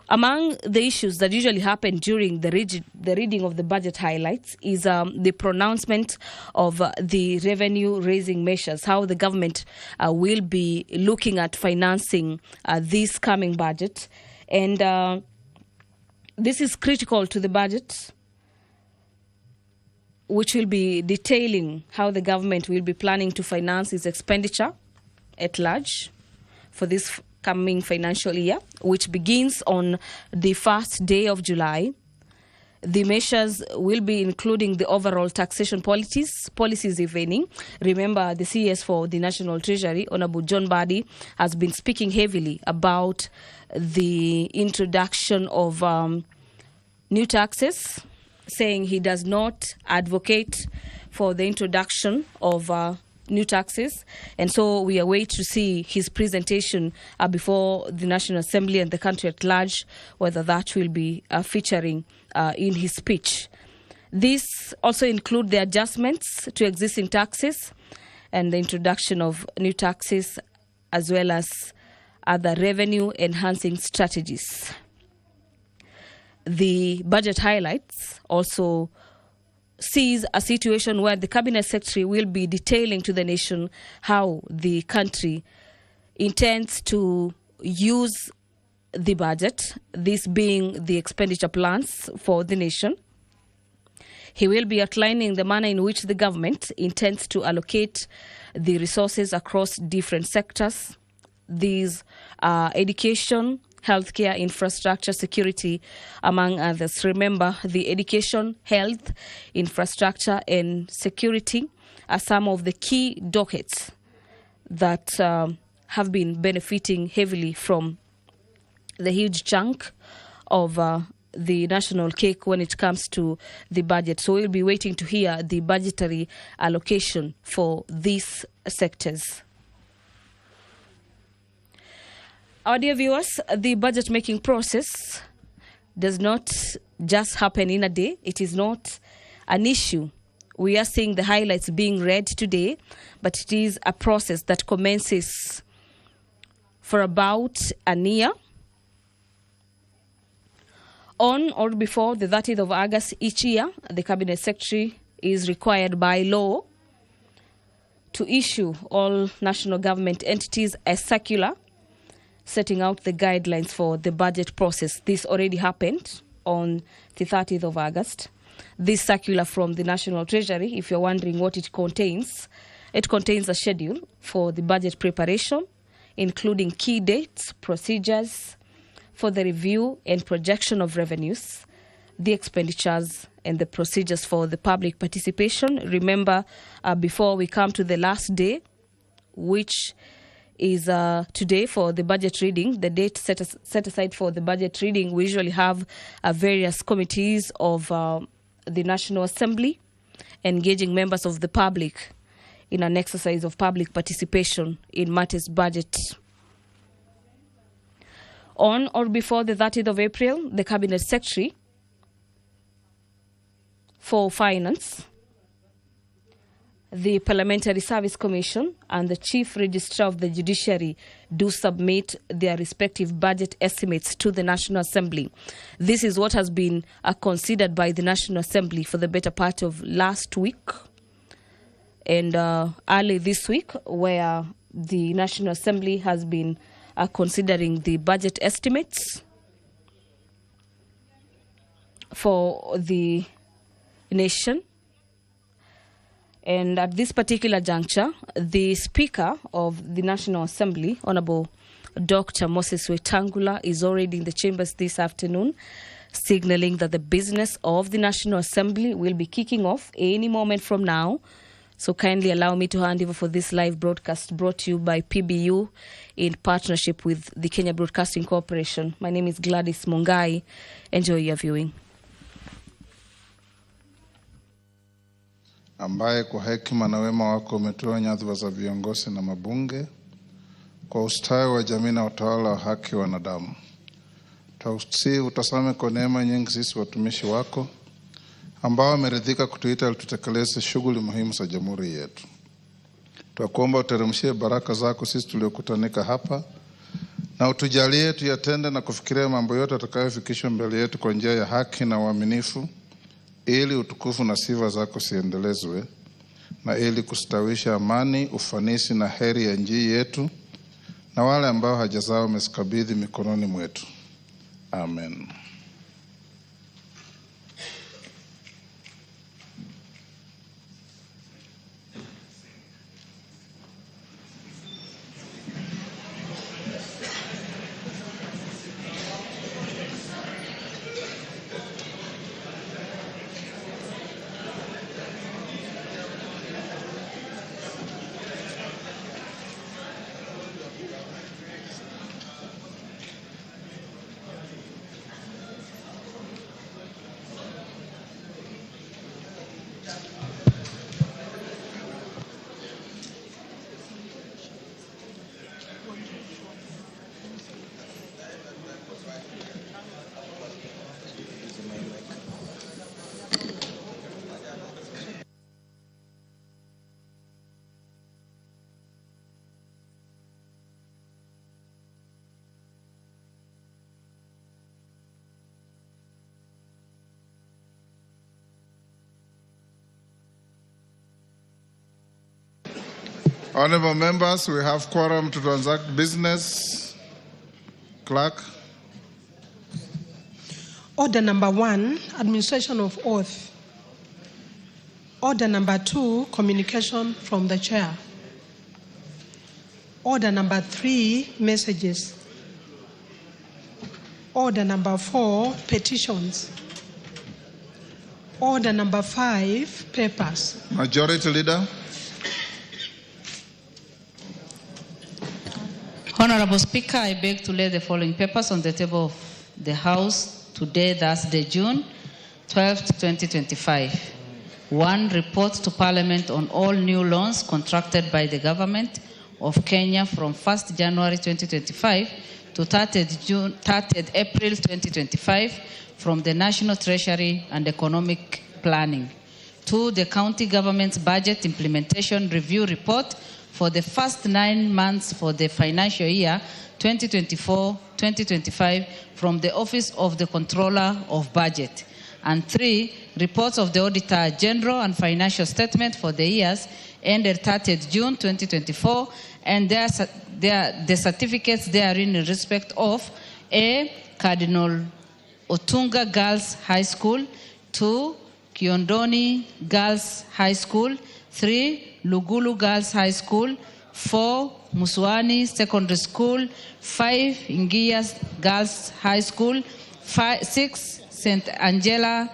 Among the issues that usually happen during the reading of the budget highlights is the pronouncement of the revenue-raising measures, how the government will be looking at financing this coming budget. And this is critical to the budget, which will be detailing how the government will be planning to finance its expenditure at large for this coming financial year, which begins on the first day of July. The measures will be including the overall taxation policies evening. Remember, the CS for the National Treasury, Honorable John Mbadi, has been speaking heavily about the introduction of new taxes, saying he does not advocate for the introduction of new taxes, and so we await to see his presentation before the National Assembly and the country at large, whether that will be featuring in his speech. These also include the adjustments to existing taxes and the introduction of new taxes, as well as other revenue-enhancing strategies. The budget highlights also sees a situation where the Cabinet Secretary will be detailing to the nation how the country intends to use the budget, this being the expenditure plans for the nation. He will be outlining the manner in which the government intends to allocate the resources across different sectors. These are education, healthcare, infrastructure, security, among others. Remember, the education, health, infrastructure, and security are some of the key dockets that have been benefiting heavily from the huge chunk of the national cake when it comes to the budget. So we'll be waiting to hear the budgetary allocation for these sectors. Our dear viewers, the budget making process does not just happen in a day. It is not an issue. We are seeing the highlights being read today, but it is a process that commences for about a year. On or before the 30th of August each year, the Cabinet Secretary is required by law to issue all national government entities a circular setting out the guidelines for the budget process. This already happened on the 30th of August. This circular from the National Treasury, if you're wondering what it contains a schedule for the budget preparation, including key dates, procedures for the review and projection of revenues, the expenditures, and the procedures for the public participation. Remember, before we come to the last day, which is today for the budget reading, the date set aside for the budget reading, we usually have various committees of the National Assembly engaging members of the public in an exercise of public participation in matters budget. On or before the 30th of April, the Cabinet Secretary for Finance, the Parliamentary Service Commission, and the Chief Registrar of the Judiciary do submit their respective budget estimates to the National Assembly. This is what has been considered by the National Assembly for the better part of last week and early this week, where the National Assembly has been considering the budget estimates for the nation. And at this particular juncture, the Speaker of the National Assembly, Honorable Dr. Moses Wetangula, is already in the chambers this afternoon, signaling that the business of the National Assembly will be kicking off any moment from now. So kindly allow me to hand over for this live broadcast brought to you by PBU in partnership with the Kenya Broadcasting Corporation. My name is Gladys Mungai. Enjoy your viewing. Ambaye kwa hekima na wema wako umetoa nyadhifa za viongozi na mabunge kwa ustawi wa jamii na utawala wa haki wa wanadamu. Tausi utasame kwa neema nyingi sisi watumishi wako ambao wameridhika kutuita tutekeleze shughuli muhimu za jamhuri yetu. Tunakuomba uteremshie baraka zako sisi tuliokutanika hapa na utujalie tuyatende na kufikiria mambo yote atakayofikishwa mbele yetu kwa njia ya haki na uaminifu, ili utukufu na sifa zako siendelezwe na ili kustawisha amani, ufanisi na heri ya nchi yetu na wale ambao haja zao umezikabidhi mikononi mwetu. Amen. Honorable members, we have quorum to transact business. Clerk. Order number 1, administration of oath. Order number 2, communication from the chair. Order number 3, messages. Order number 4, petitions. Order number 5, papers. Majority Leader. Honorable Speaker, I beg to lay the following papers on the table of the House today, Thursday, June 12, 2025. 1. Report to Parliament on all new loans contracted by the Government of Kenya from 1st January 2025 to 30th April 2025 from the National Treasury and Economic Planning. 2. The County Government's Budget Implementation Review Report for the first 9 months for the financial year 2024-2025 from the Office of the Controller of Budget. And 3, reports of the Auditor General and financial statement for the years ended 30th June 2024 and the certificates therein in respect of A. Cardinal Otunga Girls High School, 2. Kiondoni Girls High School, 3. Lugulu Girls High School, 4. Muswani Secondary School, 5. Ingias Girls High School, 6. St. Angela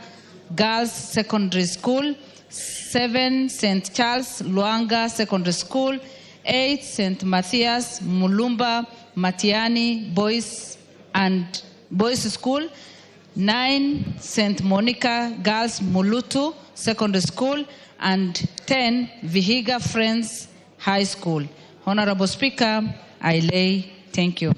Girls Secondary School, 7. St. Charles Luanga Secondary School, 8. St. Matthias Mulumba Matiani Boys School, 9. St. Monica Girls Mulutu Secondary School, and 10. Vihiga Friends High School. Honorable Speaker, I lay. Thank you.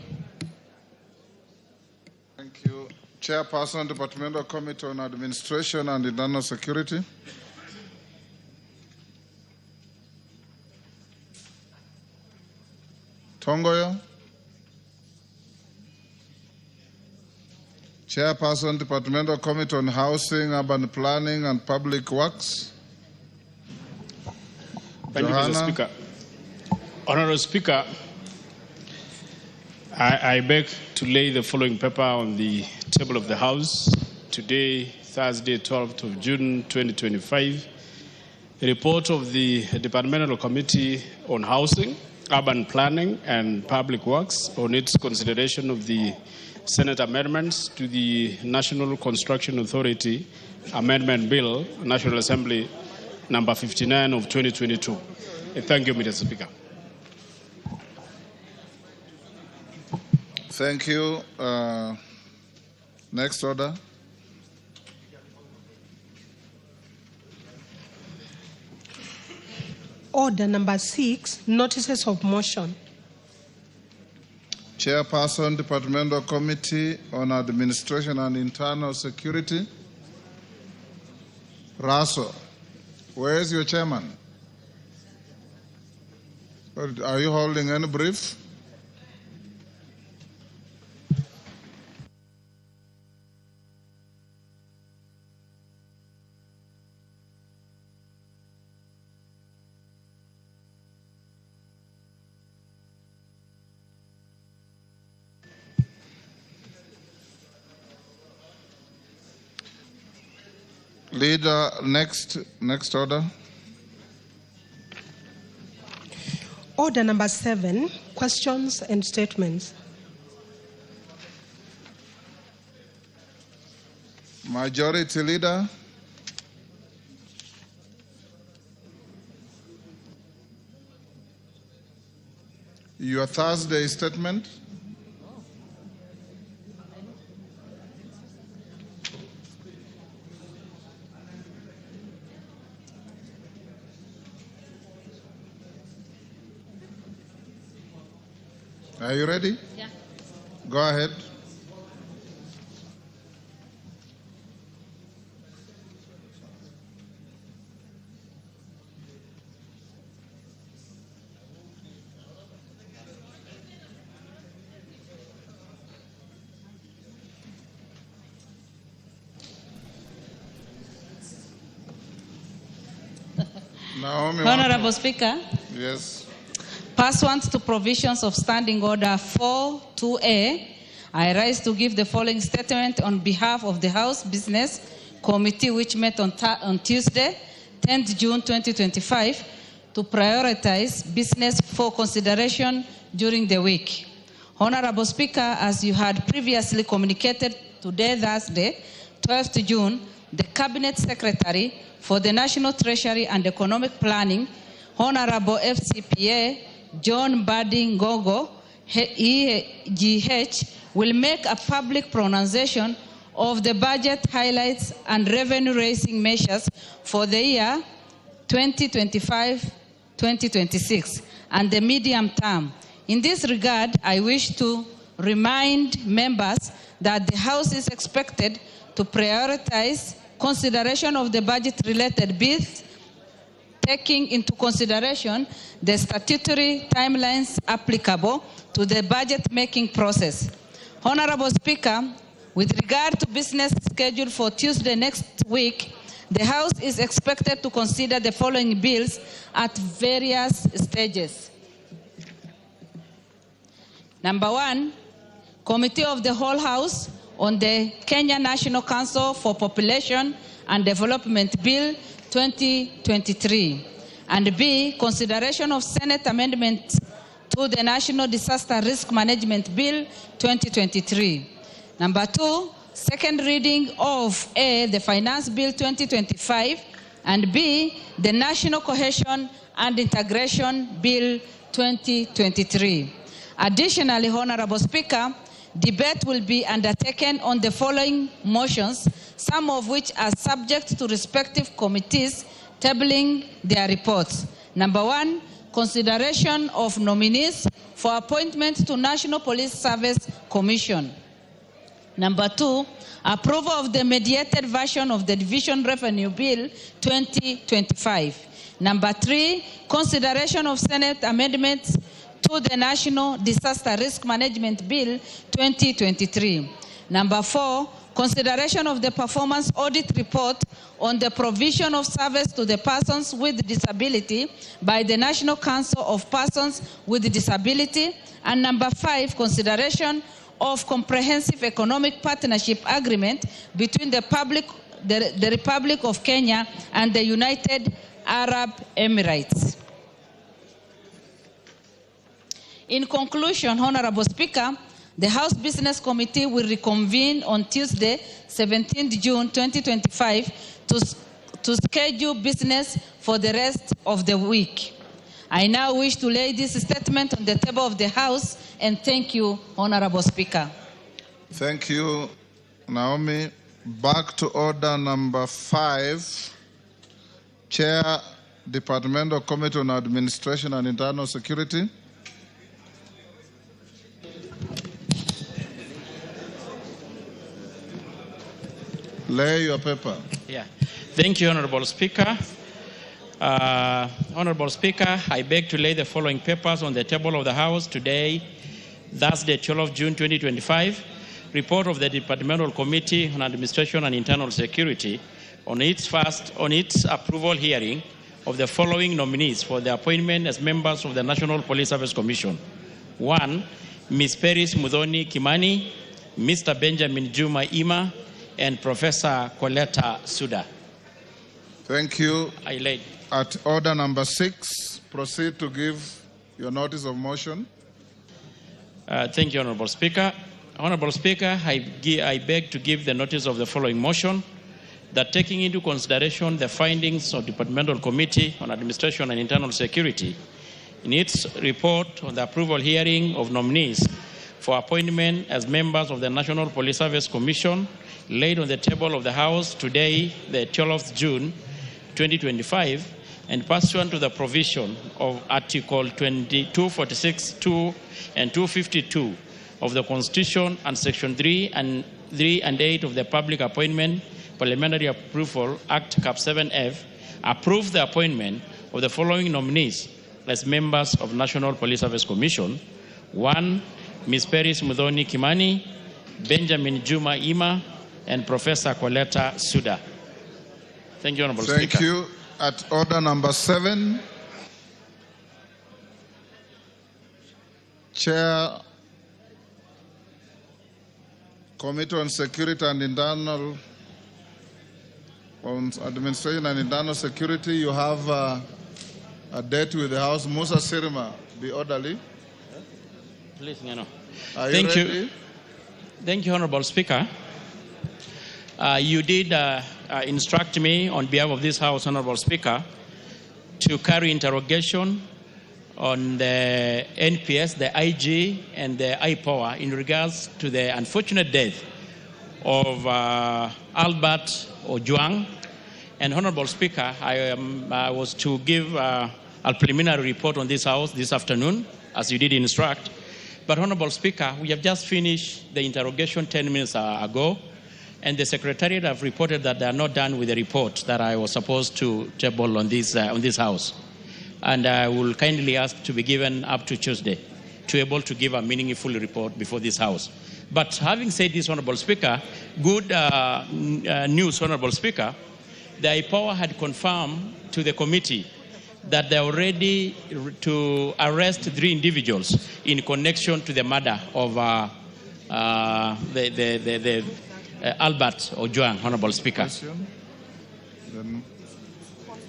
Thank you. Chairperson, Departmental Committee on Administration and Internal Security. Tongoyo. Chairperson, Departmental Committee on Housing, Urban Planning and Public Works. Thank you, Mr. Speaker. Honorable Speaker, I beg to lay the following paper on the table of the House today, Thursday, 12th of June, 2025. A report of the Departmental Committee on Housing, Urban Planning and Public Works on its consideration of the Senate amendments to the National Construction Authority Amendment Bill, National Assembly number 59 of 2022. Thank you, Mr. Speaker. Thank you. Next order. Order number 6, notices of motion. Chairperson, Departmental Committee on Administration and Internal Security. Raso, where is your chairman? Are you holding any brief? Leader, next order. Order number 7, questions and statements. Majority Leader. Your Thursday statement. Are you ready? Yeah. Go ahead. Honorable Speaker. Yes. Pursuant to provisions of Standing Order 4.2a, I rise to give the following statement on behalf of the House Business Committee, which met on Tuesday, 10th June 2025, to prioritize business for consideration during the week. Honorable Speaker, as you had previously communicated, today, Thursday, 12th June, the Cabinet Secretary for the National Treasury and Economic Planning, Honorable FCPA John Mbadi Ngogo, EGH, will make a public pronunciation of the budget highlights and revenue-raising measures for the year 2025-2026 and the medium term. In this regard, I wish to remind members that the House is expected to prioritize consideration of the budget-related bills, taking into consideration the statutory timelines applicable to the budget-making process. Honorable Speaker, with regard to business scheduled for Tuesday next week, the House is expected to consider the following bills at various stages. Number 1, Committee of the Whole House on the Kenya National Council for Population and Development Bill 2023. And B, consideration of Senate amendment to the National Disaster Risk Management Bill 2023. Number 2, second reading of A, the Finance Bill 2025, and B, the National Cohesion and Integration Bill 2023. Additionally, Honorable Speaker, debate will be undertaken on the following motions, some of which are subject to respective committees tabling their reports. Number 1, consideration of nominees for appointment to National Police Service Commission. Number 2, approval of the mediated version of the Division Revenue Bill 2025. Number 3, consideration of Senate amendments to the National Disaster Risk Management Bill 2023. Number 4, consideration of the performance audit report on the provision of service to the persons with disability by the National Council of Persons with Disability. And number 5, consideration of comprehensive economic partnership agreement between the Republic of Kenya and the United Arab Emirates. In conclusion, Honorable Speaker, the House Business Committee will reconvene on Tuesday, 17th June 2025 to schedule business for the rest of the week. I now wish to lay this statement on the table of the House and thank you, Honorable Speaker. Thank you, Naomi. Back to order number 5. Chair, Departmental Committee on Administration and Internal Security. Lay your paper. Yeah. Thank you, Honorable Speaker. Honorable Speaker, I beg to lay the following papers on the table of the House today, Thursday, 12th June 2025. Report of the Departmental Committee on Administration and Internal Security on its approval hearing of the following nominees for the appointment as members of the National Police Service Commission. 1, Ms. Peris Muthoni Kimani, Mr. Benjamin Juma Ima, and Professor Coletta Suda. Thank you. I laid. At order number 6, proceed to give your notice of motion. Thank you, Honorable Speaker. Honorable Speaker, I beg to give the notice of the following motion, that taking into consideration the findings of Departmental Committee on Administration and Internal Security in its report on the approval hearing of nominees for appointment as members of the National Police Service Commission laid on the table of the House today, the 12th June 2025, and pursuant to the provision of Article 246(2) and 252 of the Constitution and Section 3 and 8 of the Public Appointment Parliamentary Approval Act Cap 7F, approve the appointment of the following nominees as members of National Police Service Commission. 1, Ms. Peris Muthoni Kimani, Benjamin Juma Ima, and Professor Coletta Suda. Thank you, Honorable Speaker. Thank you. At order number 7. Chair, Committee on Security and Internal, on Administration and Internal Security, you have a date with the House. Musa Sirima, be orderly. Please, Ngano. Thank you. Thank you, Honorable Speaker. You did instruct me on behalf of this House, Honorable Speaker, to carry interrogation on the NPS, the IG, and the IPOA in regards to the unfortunate death of Albert Ojwang. And Honorable Speaker, I was to give a preliminary report on this House this afternoon, as you did instruct. But Honorable Speaker, we have just finished the interrogation 10 minutes ago, and the Secretariat have reported that they are not done with the report that I was supposed to table on this House. And I will kindly ask to be given up to Tuesday to be able to give a meaningful report before this House. But having said this, Honorable Speaker, good news, Honorable Speaker, the IPOA had confirmed to the committee that they are ready to arrest 3 individuals in connection to the murder of Albert Ojwang, Honorable Speaker.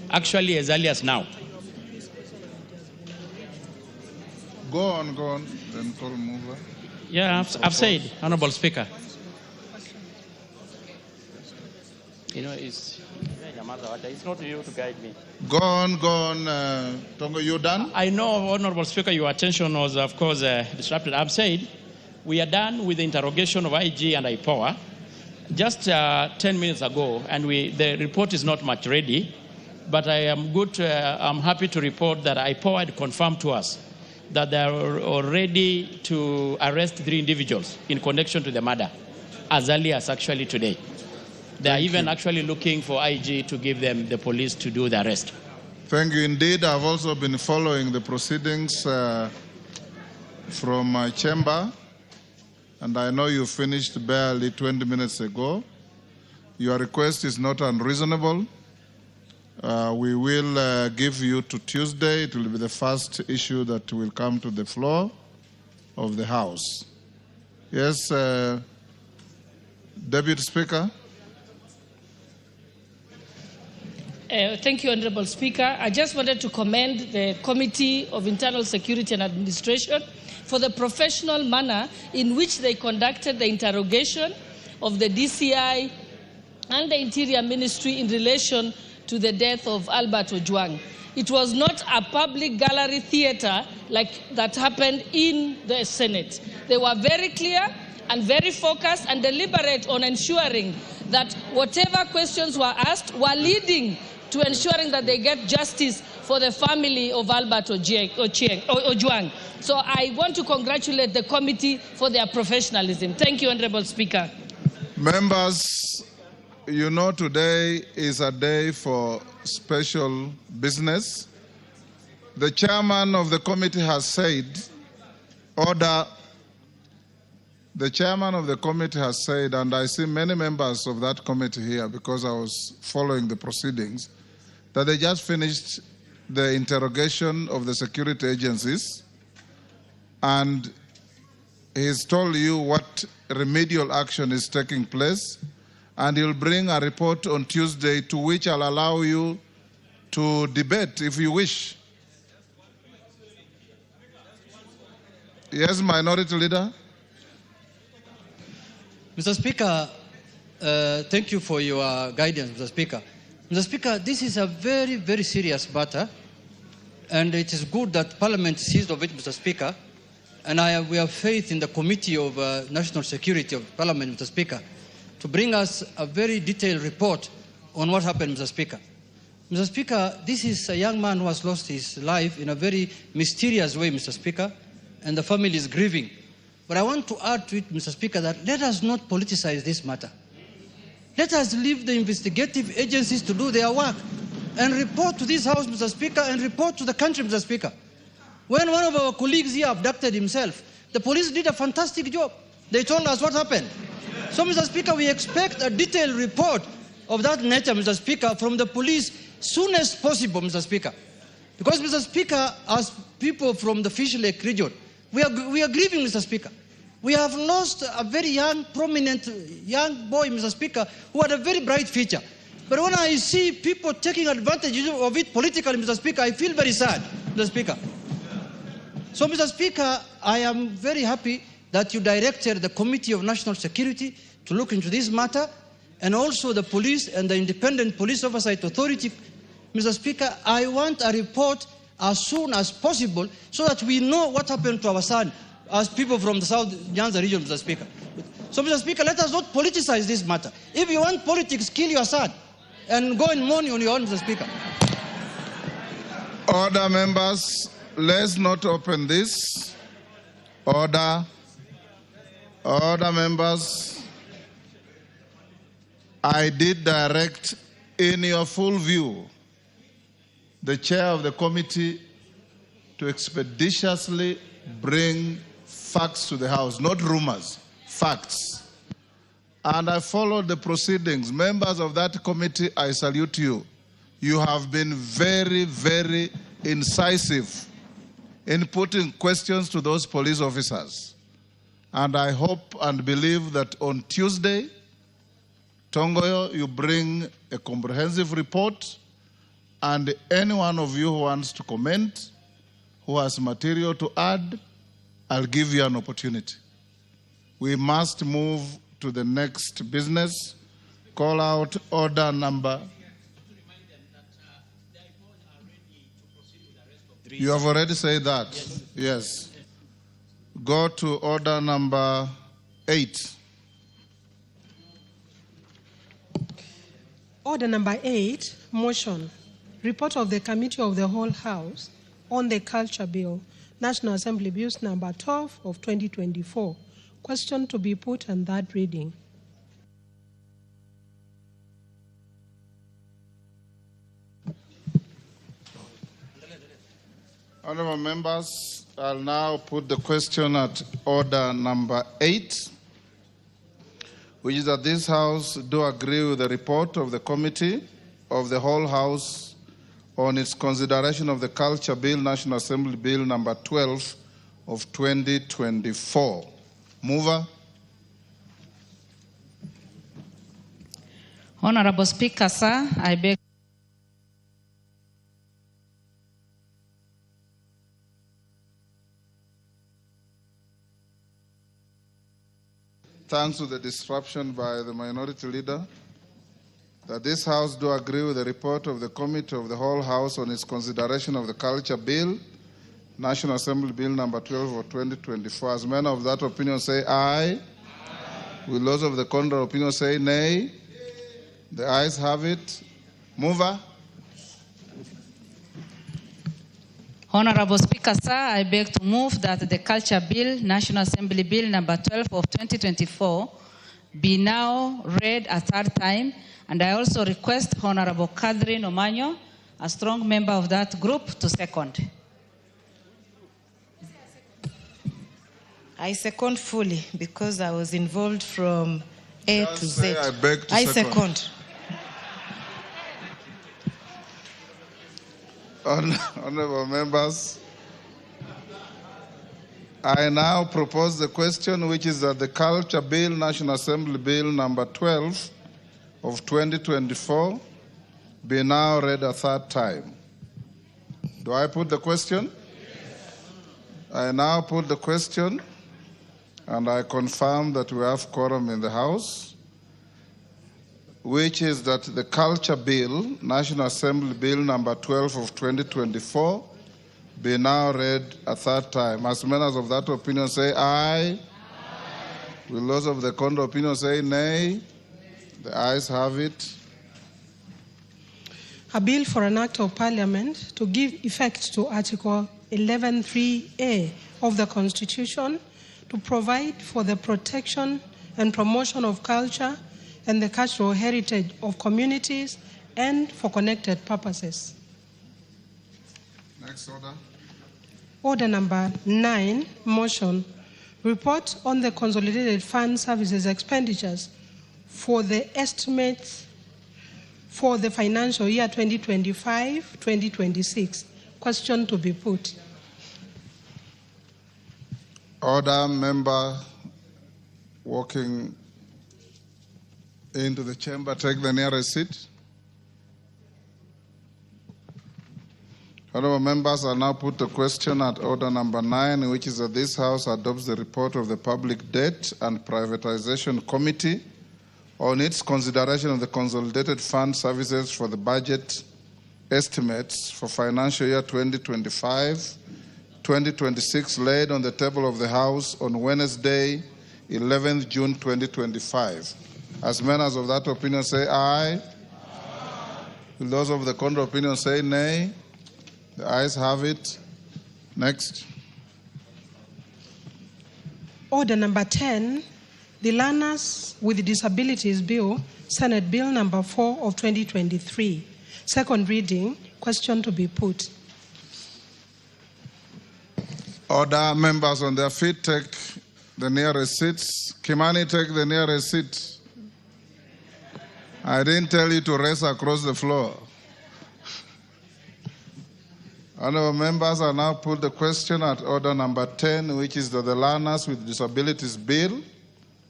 Actually, as early as now. Go on, then call mover. Yeah, I've said, Honorable Speaker. You know, it's not you to guide me. Go on, Tongo, you done? I know, Honorable Speaker, your attention was, of course, disrupted. I've said we are done with the interrogation of IG and IPOA just 10 minutes ago, and the report is not much ready, but I'm happy to report that IPOA had confirmed to us that they are ready to arrest 3 individuals in connection to the murder, as early as actually today. They are even actually looking for IG to give them the police to do the arrest. Thank you. Indeed, I've also been following the proceedings from my chamber, and I know you finished barely 20 minutes ago. Your request is not unreasonable. We will give you to Tuesday. It will be the first issue that will come to the floor of the House. Yes, Deputy Speaker. Thank you, Honorable Speaker. I just wanted to commend the Committee of Internal Security and Administration for the professional manner in which they conducted the interrogation of the DCI and the Interior Ministry in relation to the death of Albert Ojwang. It was not a public gallery theater like that happened in the Senate. They were very clear and very focused and deliberate on ensuring that whatever questions were asked were leading to ensuring that they get justice for the family of Albert Ojwang. So I want to congratulate the committee for their professionalism. Thank you, Honorable Speaker. Members, you know today is a day for special business. The chairman of the committee has said, order. The chairman of the committee has said, and I see many members of that committee here because I was following the proceedings, that they just finished the interrogation of the security agencies, and he's told you what remedial action is taking place, and he'll bring a report on Tuesday to which I'll allow you to debate if you wish. Yes, Minority Leader. Mr. Speaker, thank you for your guidance, Mr. Speaker. Mr. Speaker, this is a very, very serious matter, and it is good that Parliament seized of it, Mr. Speaker, and we have faith in the Committee of National Security of Parliament, Mr. Speaker, to bring us a very detailed report on what happened, Mr. Speaker. Mr. Speaker, this is a young man who has lost his life in a very mysterious way, Mr. Speaker, and the family is grieving. But I want to add to it, Mr. Speaker, that let us not politicize this matter. Let us leave the investigative agencies to do their work and report to this House, Mr. Speaker, and report to the country, Mr. Speaker. When one of our colleagues here abducted himself, the police did a fantastic job. They told us what happened. So, Mr. Speaker, we expect a detailed report of that nature, Mr. Speaker, from the police soon as possible, Mr. Speaker. Because, Mr. Speaker, as people from the Fish Lake region, We are grieving, Mr. Speaker. We have lost a very young, prominent young boy, Mr. Speaker, who had a very bright future. But when I see people taking advantage of it politically, Mr. Speaker, I feel very sad, Mr. Speaker. So, Mr. Speaker, I am very happy that you directed the Committee of National Security to look into this matter, and also the police and the Independent Police Oversight Authority. Mr. Speaker, I want a report as soon as possible so that we know what happened to our son as people from the South Nyanza region, Mr. Speaker. So, Mr. Speaker, let us not politicize this matter. If you want politics, kill your son and go and mourn on your own, Mr. Speaker. Order, members. Let's not open this. Order. Order, members. I did direct in your full view the chair of the committee to expeditiously bring facts to the House, not rumors, facts. And I followed the proceedings. Members of that committee, I salute you. You have been very, very incisive in putting questions to those police officers. And I hope and believe that on Tuesday, Tongoyo, you bring a comprehensive report, and any one of you who wants to comment, who has material to add, I'll give you an opportunity. We must move to the next business. Call out order number. You have already said that. Yes. Go to order number 8. Order number 8, motion. Report of the Committee of the Whole House on the Culture Bill, National Assembly Bills number 12 of 2024. Question to be put on that reading. Honourable members, I'll now put the question at order number 8, which is that this House do agree with the report of the Committee of the Whole House on its consideration of the Culture Bill, National Assembly Bill number 12 of 2024. Mover. Honorable Speaker, sir, I beg. Thanks to the disruption by the Minority Leader, that this House do agree with the report of the Committee of the Whole House on its consideration of the Culture Bill, National Assembly Bill number 12 of 2024. As men of that opinion say aye. Will those of the contrary opinion say nay? The ayes have it. Mover. Honorable Speaker, sir, I beg to move that the Culture Bill, National Assembly Bill number 12 of 2024 be now read a third time, and I also request Honorable Catherine Omanyo, a strong member of that group, to second. I second fully because I was involved from A to Z. I beg to I second. Honourable members, I now propose the question, which is that the Culture Bill, National Assembly Bill number 12 of 2024 be now read a third time. Do I put the question? I now put the question, and I confirm that we have quorum in the House, which is that the Culture Bill, National Assembly Bill number 12 of 2024, be now read a third time. As members of that opinion say aye. Will those of the contrary opinion say nay? The ayes have it. A bill for an act of Parliament to give effect to Article 11.3a of the Constitution to provide for the protection and promotion of culture and the cultural heritage of communities and for connected purposes. Next order. Order number 9, motion. Report on the consolidated fund services expenditures for the estimates for the financial year 2025-2026. Question to be put. Order, member walking into the chamber, take the nearest seat. Honourable members, I now put the question at order number 9, which is that this House adopts the report of the Public Debt and Privatization Committee on its consideration of the Consolidated Fund Services for the budget estimates for financial year 2025-2026 laid on the table of the House on Wednesday, 11th June 2025. As members of that opinion say aye. Will those of the contrary opinion say nay? The ayes have it. Next. Order number 10, the Learners with Disabilities Bill, Senate Bill number 4 of 2023. Second reading, question to be put. Order, members on their feet, take the nearest seats. Kimani, take the nearest seat. I didn't tell you to race across the floor. Honourable members, I now put the question at order number 10, which is that the Learners with Disabilities Bill,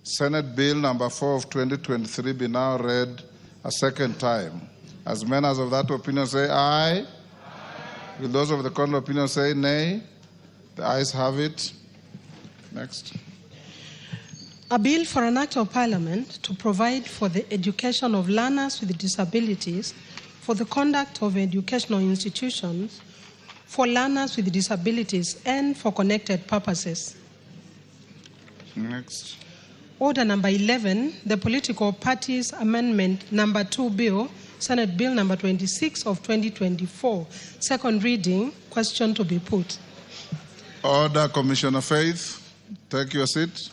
Senate Bill number 4 of 2023, be now read a second time. As members of that opinion say aye. Will those of the contrary opinion say nay? The ayes have it. Next. A bill for an act of parliament to provide for the education of learners with disabilities, for the conduct of educational institutions, for learners with disabilities, and for connected purposes. Next. Order number 11, the Political Parties Amendment number 2 Bill, Senate Bill number 26 of 2024. Second reading, question to be put. Order, Commissioner Faith. Take your seat.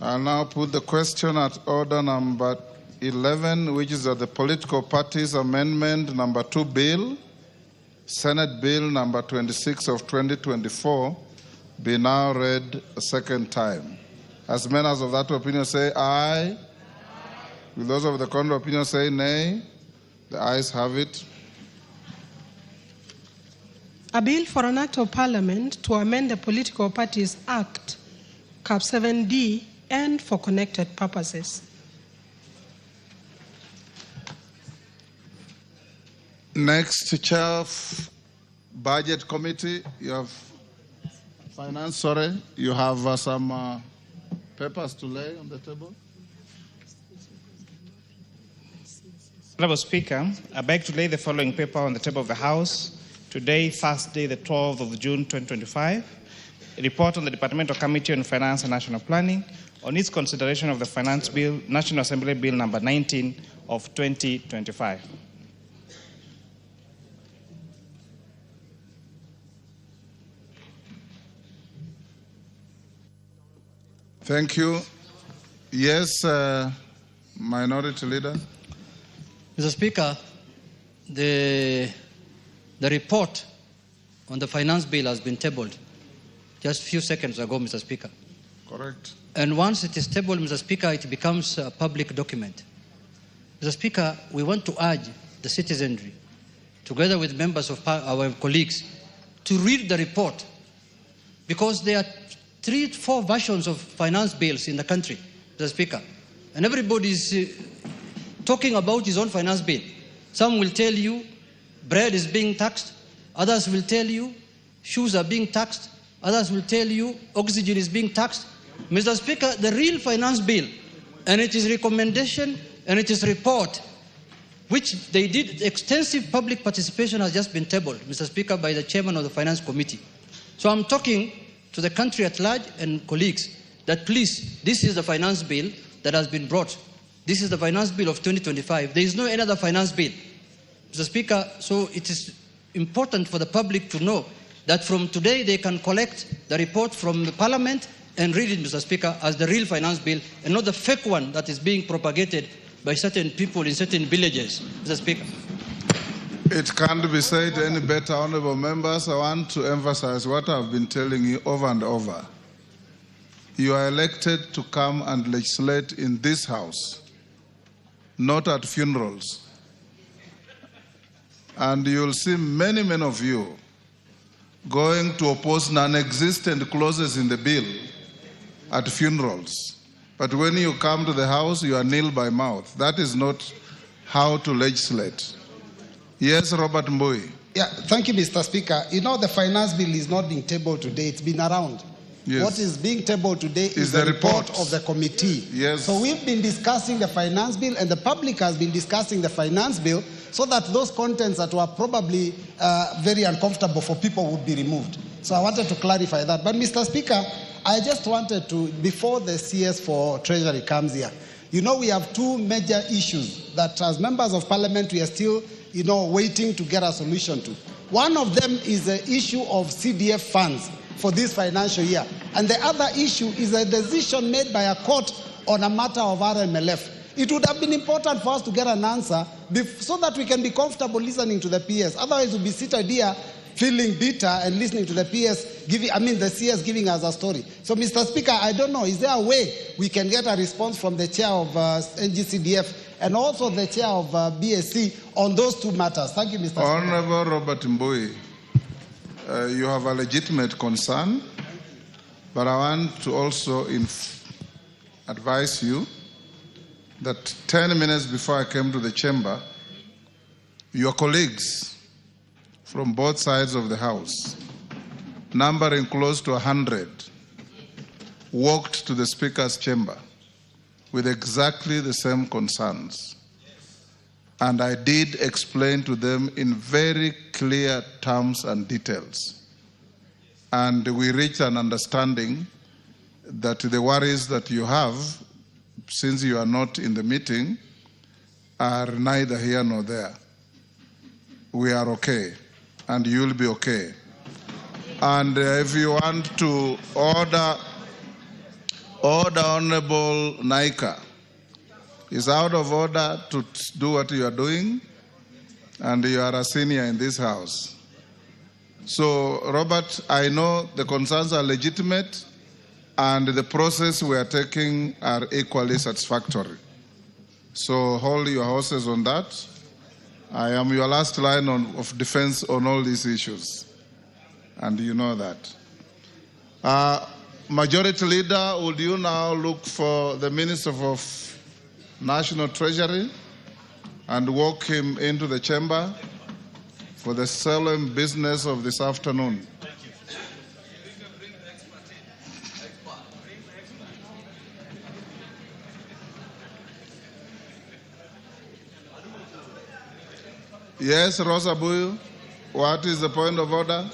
I'll now put the question at order number 11, which is that the Political Parties Amendment number 2 Bill, Senate Bill number 26 of 2024, be now read a second time. As members of that opinion say aye. Will those of the contrary opinion say nay? The ayes have it. A bill for an act of parliament to amend the Political Parties Act, Cap 7D, and for connected purposes. Next, Chair of Budget Committee, you have Finance, you have some papers to lay on the table. Honourable Speaker, I beg to lay the following paper on the table of the House today, Thursday, the 12th of June 2025. A report on the Departmental Committee on Finance and National Planning on its consideration of the Finance Bill, National Assembly Bill number 19 of 2025. Thank you. Yes, Minority Leader. Mr. Speaker, the report on the finance bill has been tabled just a few seconds ago, Mr. Speaker. Correct. And once it is tabled, Mr. Speaker, it becomes a public document. Mr. Speaker, we want to urge the citizenry, together with members of our colleagues, to read the report, because there are 3-4 versions of finance bills in the country, Mr. Speaker, and everybody is talking about his own finance bill. Some will tell you bread is being taxed, others will tell you shoes are being taxed, others will tell you oxygen is being taxed. Mr. Speaker, the real finance bill, and it is recommendation and it is report, which they did extensive public participation, has just been tabled, Mr. Speaker, by the chairman of the Finance Committee. So I'm talking to the country at large and colleagues that please, this is the finance bill that has been brought. This is the finance bill of 2025. There is no any other finance bill, Mr. Speaker. So it is important for the public to know that from today they can collect the report from the Parliament and read it, Mr. Speaker, as the real finance bill and not the fake one that is being propagated by certain people in certain villages, Mr. Speaker. It can't be said any better, honourable members. I want to emphasize what I've been telling you over and over. You are elected to come and legislate in this House, not at funerals. And you'll see many, many of you going to oppose non-existent clauses in the bill at funerals. But when you come to the House, you are nil by mouth. That is not how to legislate. Yes, Robert Mbui. Yeah, thank you, Mr. Speaker. You know, the finance bill is not being tabled today. It's been around. Yes. What is being tabled today is the report of the committee. Yes. So we've been discussing the finance bill, and the public has been discussing the finance bill, so that those contents that were probably very uncomfortable for people would be removed. So I wanted to clarify that. But Mr. Speaker, I just wanted to, before the CS for Treasury comes here, you know, we have two major issues that as members of parliament we are still, you know, waiting to get a solution to. One of them is the issue of CDF funds for this financial year. And the other issue is a decision made by a court on a matter of RMLF. It would have been important for us to get an answer so that we can be comfortable listening to the PS. Otherwise, we'll be seated here feeling bitter and listening to the PS the CS giving us a story. So, Mr. Speaker, I don't know, is there a way we can get a response from the chair of NGCDF and also the chair of BSC on those two matters? Thank you, Mr. Speaker. Honorable Robert Mbui, you have a legitimate concern, but I want to also advise you that 10 minutes before I came to the chamber, your colleagues from both sides of the House, numbering close to 100, walked to the Speaker's chamber with exactly the same concerns. And I did explain to them in very clear terms and details. And we reached an understanding that the worries that you have, since you are not in the meeting, are neither here nor there. We are okay, and you'll be okay. And if you want to order Honorable Naika, it's out of order to do what you are doing, and you are a senior in this House. So, Robert, I know the concerns are legitimate, and the process we are taking are equally satisfactory. So hold your horses on that. I am your last line of defense on all these issues, and you know that. Majority Leader, would you now look for the Minister of National Treasury and walk him into the chamber for the solemn business of this afternoon? Yes, Rosa Buyu, what is the point of order?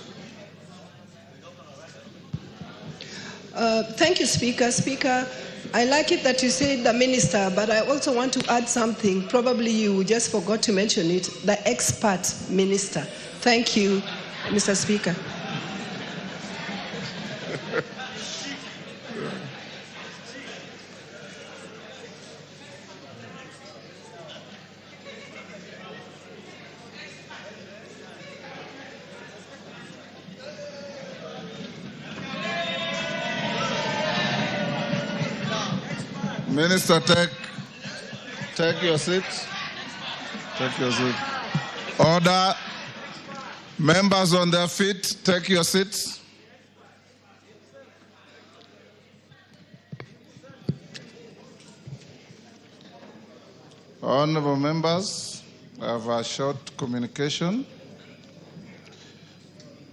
Thank you, Speaker. Speaker, I like it that you said the minister, but I also want to add something. Probably you just forgot to mention it, the expert minister. Thank you, Mr. Speaker. Minister, take your seat. Take your seat. Order. Members on their feet, take your seats. Honorable members, I have a short communication.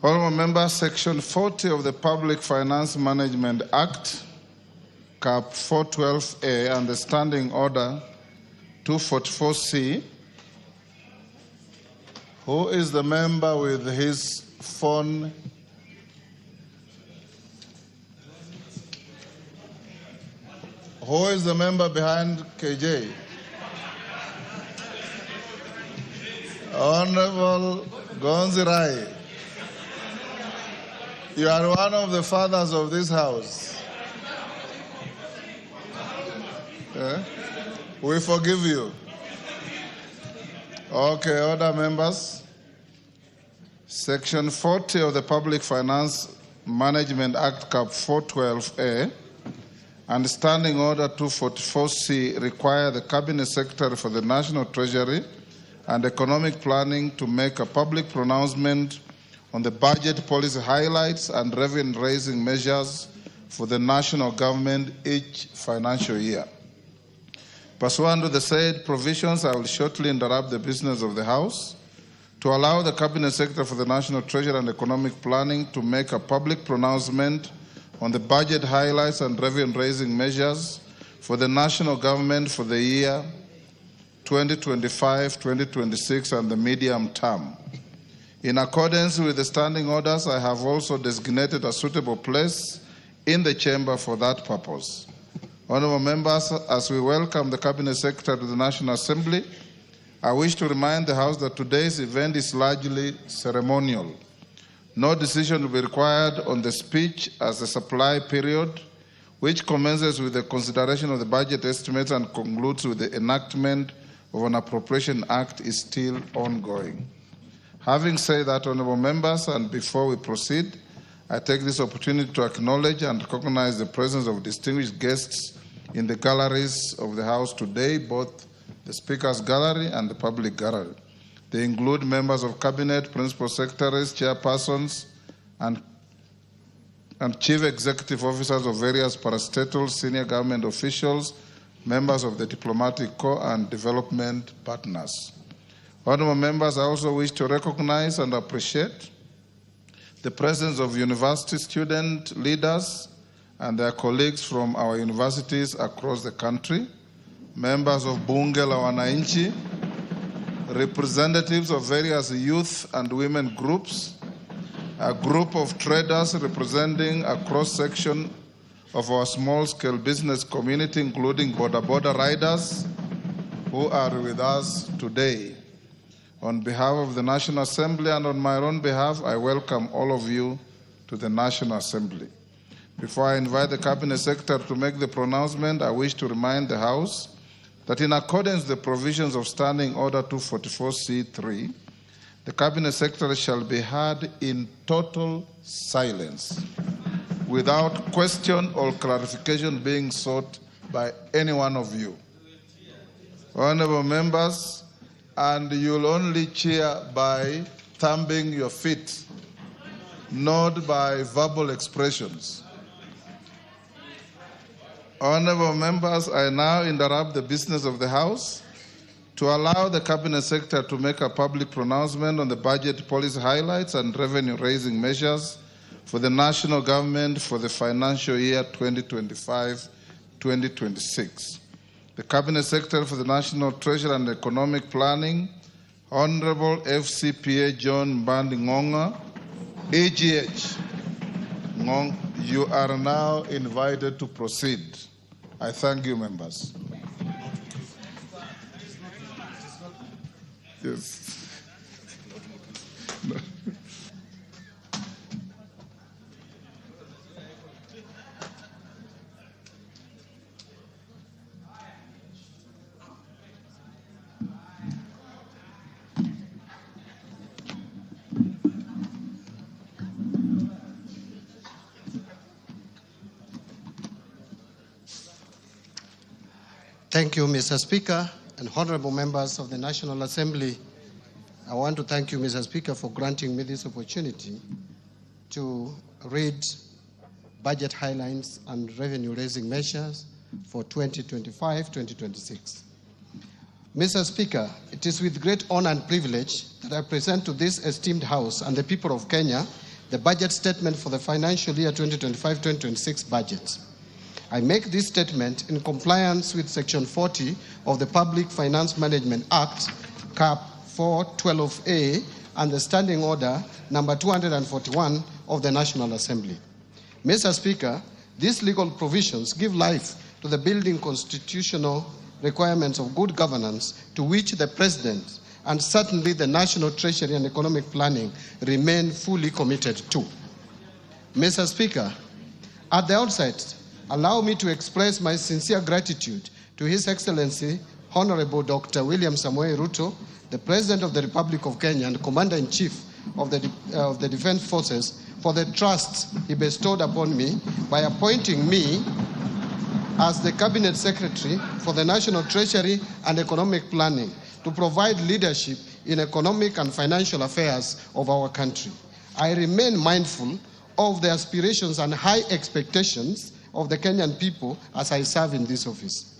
Honorable members, Section 40 of the Public Finance Management Act, Cap 412A, and the Standing Order 244C. Who is the member with his phone? Who is the member behind KJ? Honorable Gonzirai, you are one of the fathers of this house. We forgive you. Okay, other members. Section 40 of the Public Finance Management Act, Cap 412A, and Standing Order 244C require the Cabinet Secretary for the National Treasury and Economic Planning to make a public pronouncement on the budget policy highlights and revenue-raising measures for the national government each financial year. Pursuant to the said provisions, I will shortly interrupt the business of the House to allow the Cabinet Secretary for the National Treasury and Economic Planning to make a public pronouncement on the budget highlights and revenue-raising measures for the national government for the year 2025-2026 and the medium term. In accordance with the standing orders, I have also designated a suitable place in the chamber for that purpose. Honourable members, as we welcome the Cabinet Secretary to the National Assembly, I wish to remind the House that today's event is largely ceremonial. No decision will be required on the speech as the supply period, which commences with the consideration of the budget estimates and concludes with the enactment of an appropriation act, is still ongoing. Having said that, honourable members, and before we proceed, I take this opportunity to acknowledge and recognize the presence of distinguished guests in the galleries of the House today, both the Speaker's Gallery and the Public Gallery. They include members of Cabinet, Principal Secretaries, Chairpersons, and Chief Executive Officers of various parastatals, senior government officials, members of the Diplomatic Corps, and development partners. Honourable members, I also wish to recognize and appreciate the presence of university student leaders and their colleagues from our universities across the country, members of Bunge la Wananchi, representatives of various youth and women groups, a group of traders representing a cross-section of our small-scale business community, including border riders who are with us today. On behalf of the National Assembly and on my own behalf, I welcome all of you to the National Assembly. Before I invite the Cabinet Secretary to make the pronouncement, I wish to remind the House that in accordance with the provisions of Standing Order 244C3, the Cabinet Secretary shall be heard in total silence, without question or clarification being sought by any one of you. Honourable members, and you'll only cheer by thumping your feet, not by verbal expressions. Honourable members, I now interrupt the business of the House to allow the Cabinet Secretary to make a public pronouncement on the budget policy highlights and revenue-raising measures for the national government for the financial year 2025-2026. The Cabinet Secretary for the National Treasury and Economic Planning, Honourable FCPA John Mbadi Ngonga, AGH. You are now invited to proceed. I thank you, members. Yes. No. Thank you, Mr. Speaker, and honorable members of the National Assembly. I want to thank you, Mr. Speaker, for granting me this opportunity to read budget highlights and revenue-raising measures for 2025-2026. Mr. Speaker, it is with great honor and privilege that I present to this esteemed House and the people of Kenya the budget statement for the financial year 2025-2026 budget. I make this statement in compliance with Section 40 of the Public Finance Management Act, Cap 412A, and the Standing Order number 241 of the National Assembly. Mr. Speaker, these legal provisions give life to the building constitutional requirements of good governance to which the President and certainly the National Treasury and Economic Planning remain fully committed to. Mr. Speaker, at the outset, allow me to express my sincere gratitude to His Excellency, Honorable Dr. William Samoei Ruto, the President of the Republic of Kenya and Commander-in-Chief of the Defense Forces, for the trust he bestowed upon me by appointing me as the Cabinet Secretary for the National Treasury and Economic Planning to to provide leadership in economic and financial affairs of our country. I remain mindful of the aspirations and high expectations of the Kenyan people as I serve in this office.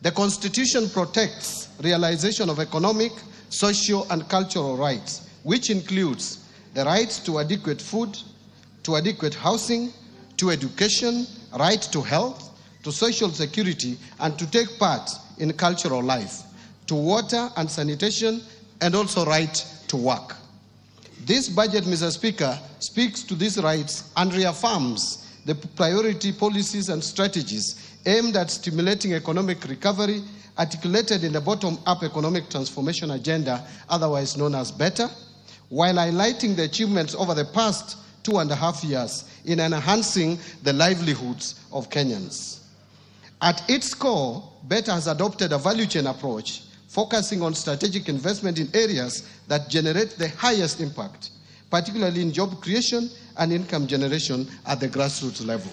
The Constitution protects realization of economic, social, and cultural rights, which includes the rights to adequate food, to adequate housing, to education, right to health, to social security, and to take part in cultural life, to water and sanitation, and also right to work. This budget, Mr. Speaker, speaks to these rights and reaffirms the priority policies and strategies aimed at stimulating economic recovery, articulated in the bottom-up economic transformation agenda, otherwise known as BETTER, while highlighting the achievements over the past 2.5 years in enhancing the livelihoods of Kenyans. At its core, BETTER has adopted a value chain approach, focusing on strategic investment in areas that generate the highest impact, particularly in job creation and income generation at the grassroots level.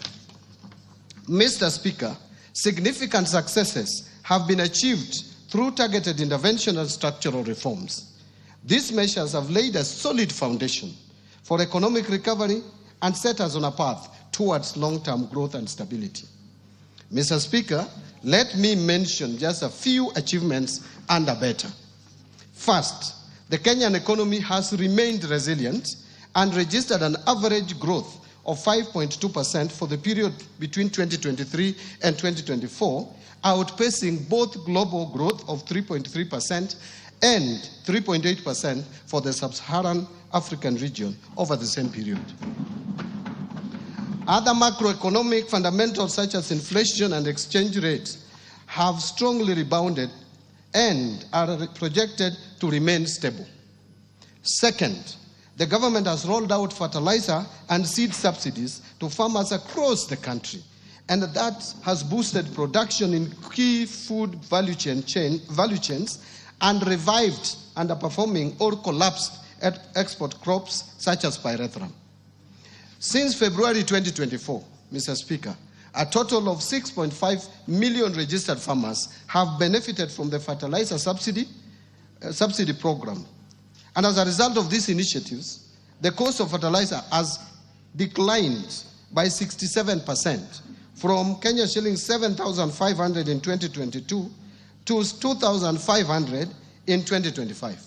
Mr. Speaker, significant successes have been achieved through targeted intervention and structural reforms. These measures have laid a solid foundation for economic recovery and set us on a path towards long-term growth and stability. Mr. Speaker, let me mention just a few achievements under BETTER. First, the Kenyan economy has remained resilient and registered an average growth of 5.2% for the period between 2023 and 2024, outpacing both global growth of 3.3% and 3.8% for the sub-Saharan African region over the same period. Other macroeconomic fundamentals such as inflation and exchange rates have strongly rebounded and are projected to remain stable. Second, the government has rolled out fertilizer and seed subsidies to farmers across the country, and that has boosted production in key food value chains and revived underperforming or collapsed export crops such as pyrethrum. Since February 2024, Mr. Speaker, a total of 6.5 million registered farmers have benefited from the fertilizer subsidy program. And as a result of these initiatives, the cost of fertilizer has declined by 67% from Kenya shillings 7,500 in 2022 to 2,500 in 2025.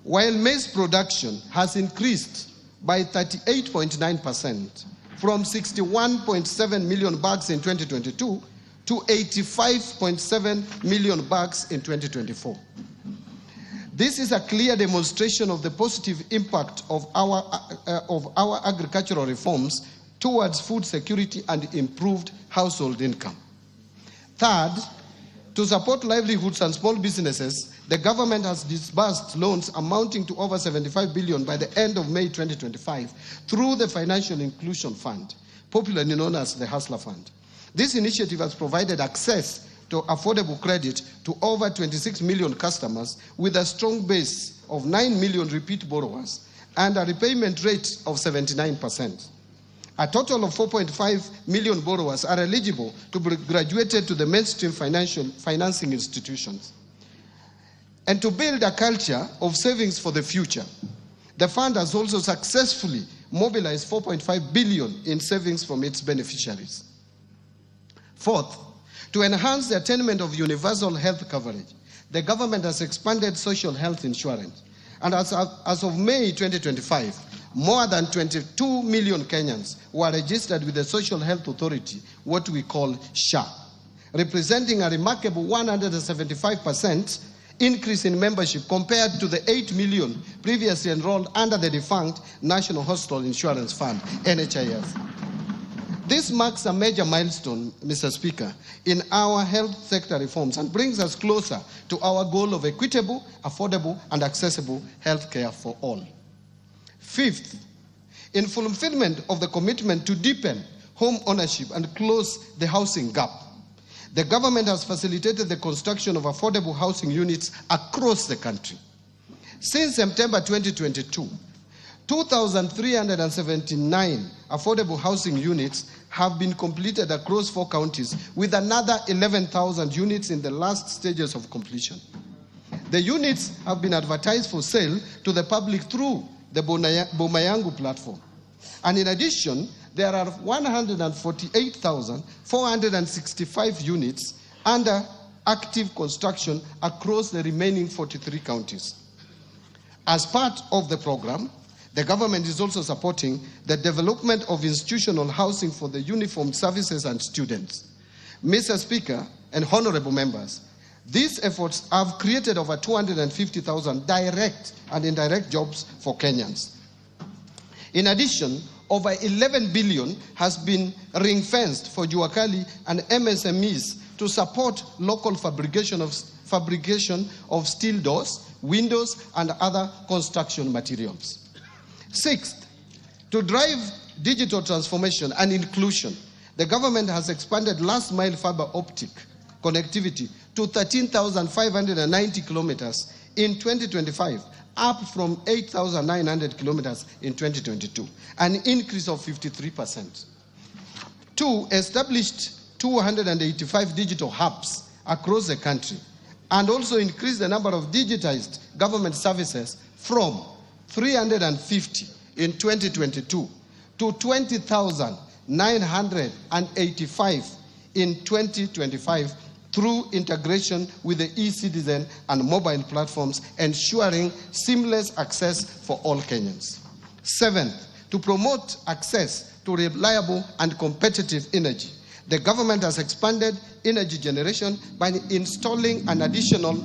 While maize production has increased by 38.9% from 61.7 million bags in 2022 to 85.7 million bags in 2024. This is a clear demonstration of the positive impact of our agricultural reforms towards food security and improved household income. Third, to support livelihoods and small businesses, the government has disbursed loans amounting to over 75 billion by the end of May 2025 through the Financial Inclusion Fund, popularly known as the Hustler Fund. This initiative has provided access to affordable credit to over 26 million customers with a strong base of 9 million repeat borrowers and a repayment rate of 79%. A total of 4.5 million borrowers are eligible to be graduated to the mainstream financing institutions. And to build a culture of savings for the future, the fund has also successfully mobilized 4.5 billion in savings from its beneficiaries. Fourth, to enhance the attainment of universal health coverage, the government has expanded social health insurance. And as of May 2025, more than 22 million Kenyans were registered with the Social Health Authority, what we call SHA, representing a remarkable 175% increase in membership compared to the 8 million previously enrolled under the defunct National Hospital Insurance Fund, NHIF. This marks a major milestone, Mr. Speaker, in our health sector reforms and brings us closer to our goal of equitable, affordable, and accessible health care for all. Fifth, in fulfillment of the commitment to deepen home ownership and close the housing gap, the government has facilitated the construction of affordable housing units across the country. Since September 2022, 2,379 affordable housing units have been completed across 4 counties, with another 11,000 units in the last stages of completion. The units have been advertised for sale to the public through the Bomayangu platform. And in addition, there are 148,465 units under active construction across the remaining 43 counties. As part of the program, the government is also supporting the development of institutional housing for the uniformed services and students. Mr. Speaker and honorable members, these efforts have created over 250,000 direct and indirect jobs for Kenyans. In addition, over 11 billion has been ring-fenced for Juakali and MSMEs to support local fabrication of steel doors, windows, and other construction materials. Sixth, to drive digital transformation and inclusion, the government has expanded last-mile fiber optic connectivity to 13,590 kilometers in 2025, up from 8,900 kilometers in 2022, an increase of 53%. Two, established 285 digital hubs across the country, and also increased the number of digitized government services from 350 in 2022 to 20,985 in 2025 through integration with the e-citizen and mobile platforms, ensuring seamless access for all Kenyans. Seventh, to promote access to reliable and competitive energy, the government has expanded energy generation by installing an additional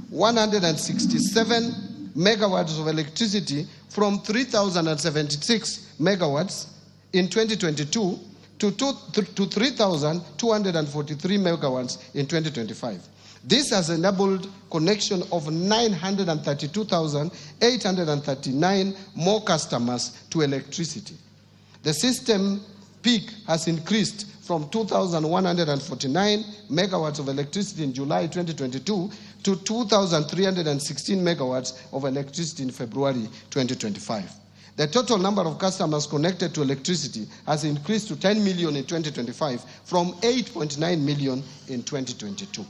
167 megawatts of electricity from 3,076 megawatts in 2022 to 3,243 megawatts in 2025. This has enabled connection of 932,839 more customers to electricity. The system peak has increased from 2,149 megawatts of electricity in July 2022 to 2,316 megawatts of electricity in February 2025. The total number of customers connected to electricity has increased to 10 million in 2025 from 8.9 million in 2022.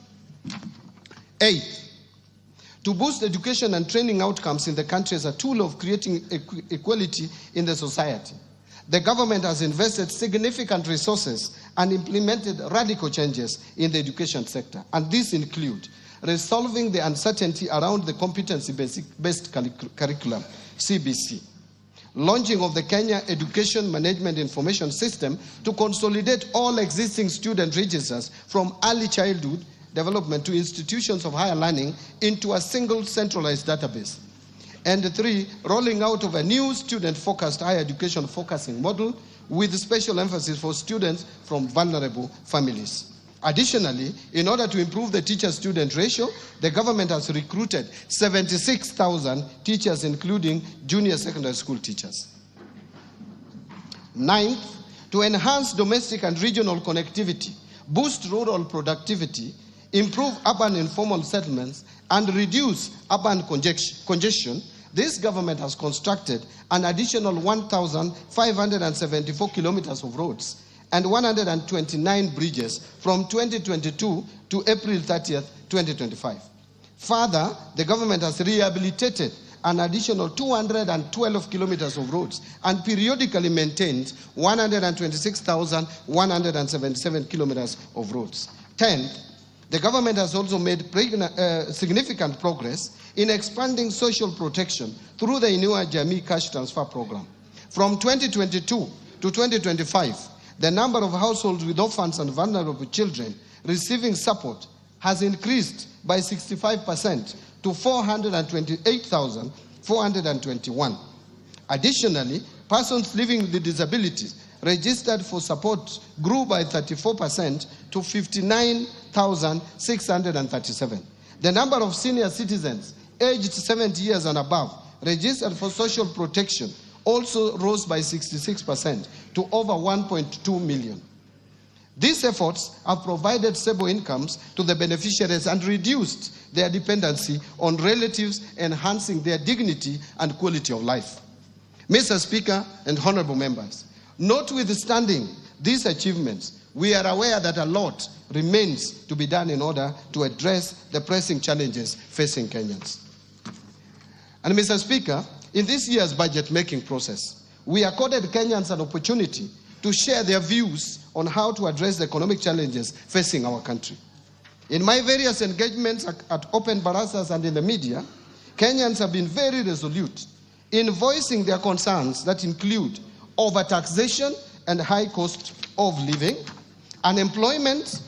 Eighth, to boost education and training outcomes in the country as a tool of creating equality in the society, the government has invested significant resources and implemented radical changes in the education sector. And these include resolving the uncertainty around the competency-based curriculum, CBC, launching of the Kenya Education Management Information System to consolidate all existing student registers from early childhood development to institutions of higher learning into a single centralized database. And three, rolling out of a new student-focused higher education focusing model with special emphasis for students from vulnerable families. Additionally, in order to improve the teacher-student ratio, the government has recruited 76,000 teachers, including junior secondary school teachers. Ninth, to enhance domestic and regional connectivity, boost rural productivity, improve urban informal settlements, and reduce urban congestion, this government has constructed an additional 1,574 kilometers of roads and 129 bridges from 2022 to April 30th, 2025. Further, the government has rehabilitated an additional 212 kilometers of roads and periodically maintains 126,177 kilometers of roads. 10th, the government has also made significant progress in expanding social protection through the Inua Jamii Cash Transfer Program. From 2022 to 2025, the number of households with orphans and vulnerable children receiving support has increased by 65% to 428,421. Additionally, persons living with disabilities registered for support grew by 34% to 59,637. The number of senior citizens aged 70 years and above registered for social protection also rose by 66% to over 1.2 million. These efforts have provided stable incomes to the beneficiaries and reduced their dependency on relatives, enhancing their dignity and quality of life. Mr. Speaker and honorable members, notwithstanding these achievements, we are aware that a lot remains to be done in order to address the pressing challenges facing Kenyans. And Mr. Speaker, in this year's budget-making process, we accorded Kenyans an opportunity to share their views on how to address the economic challenges facing our country. In my various engagements at open barazas and in the media, Kenyans have been very resolute in voicing their concerns that include overtaxation and high cost of living, unemployment,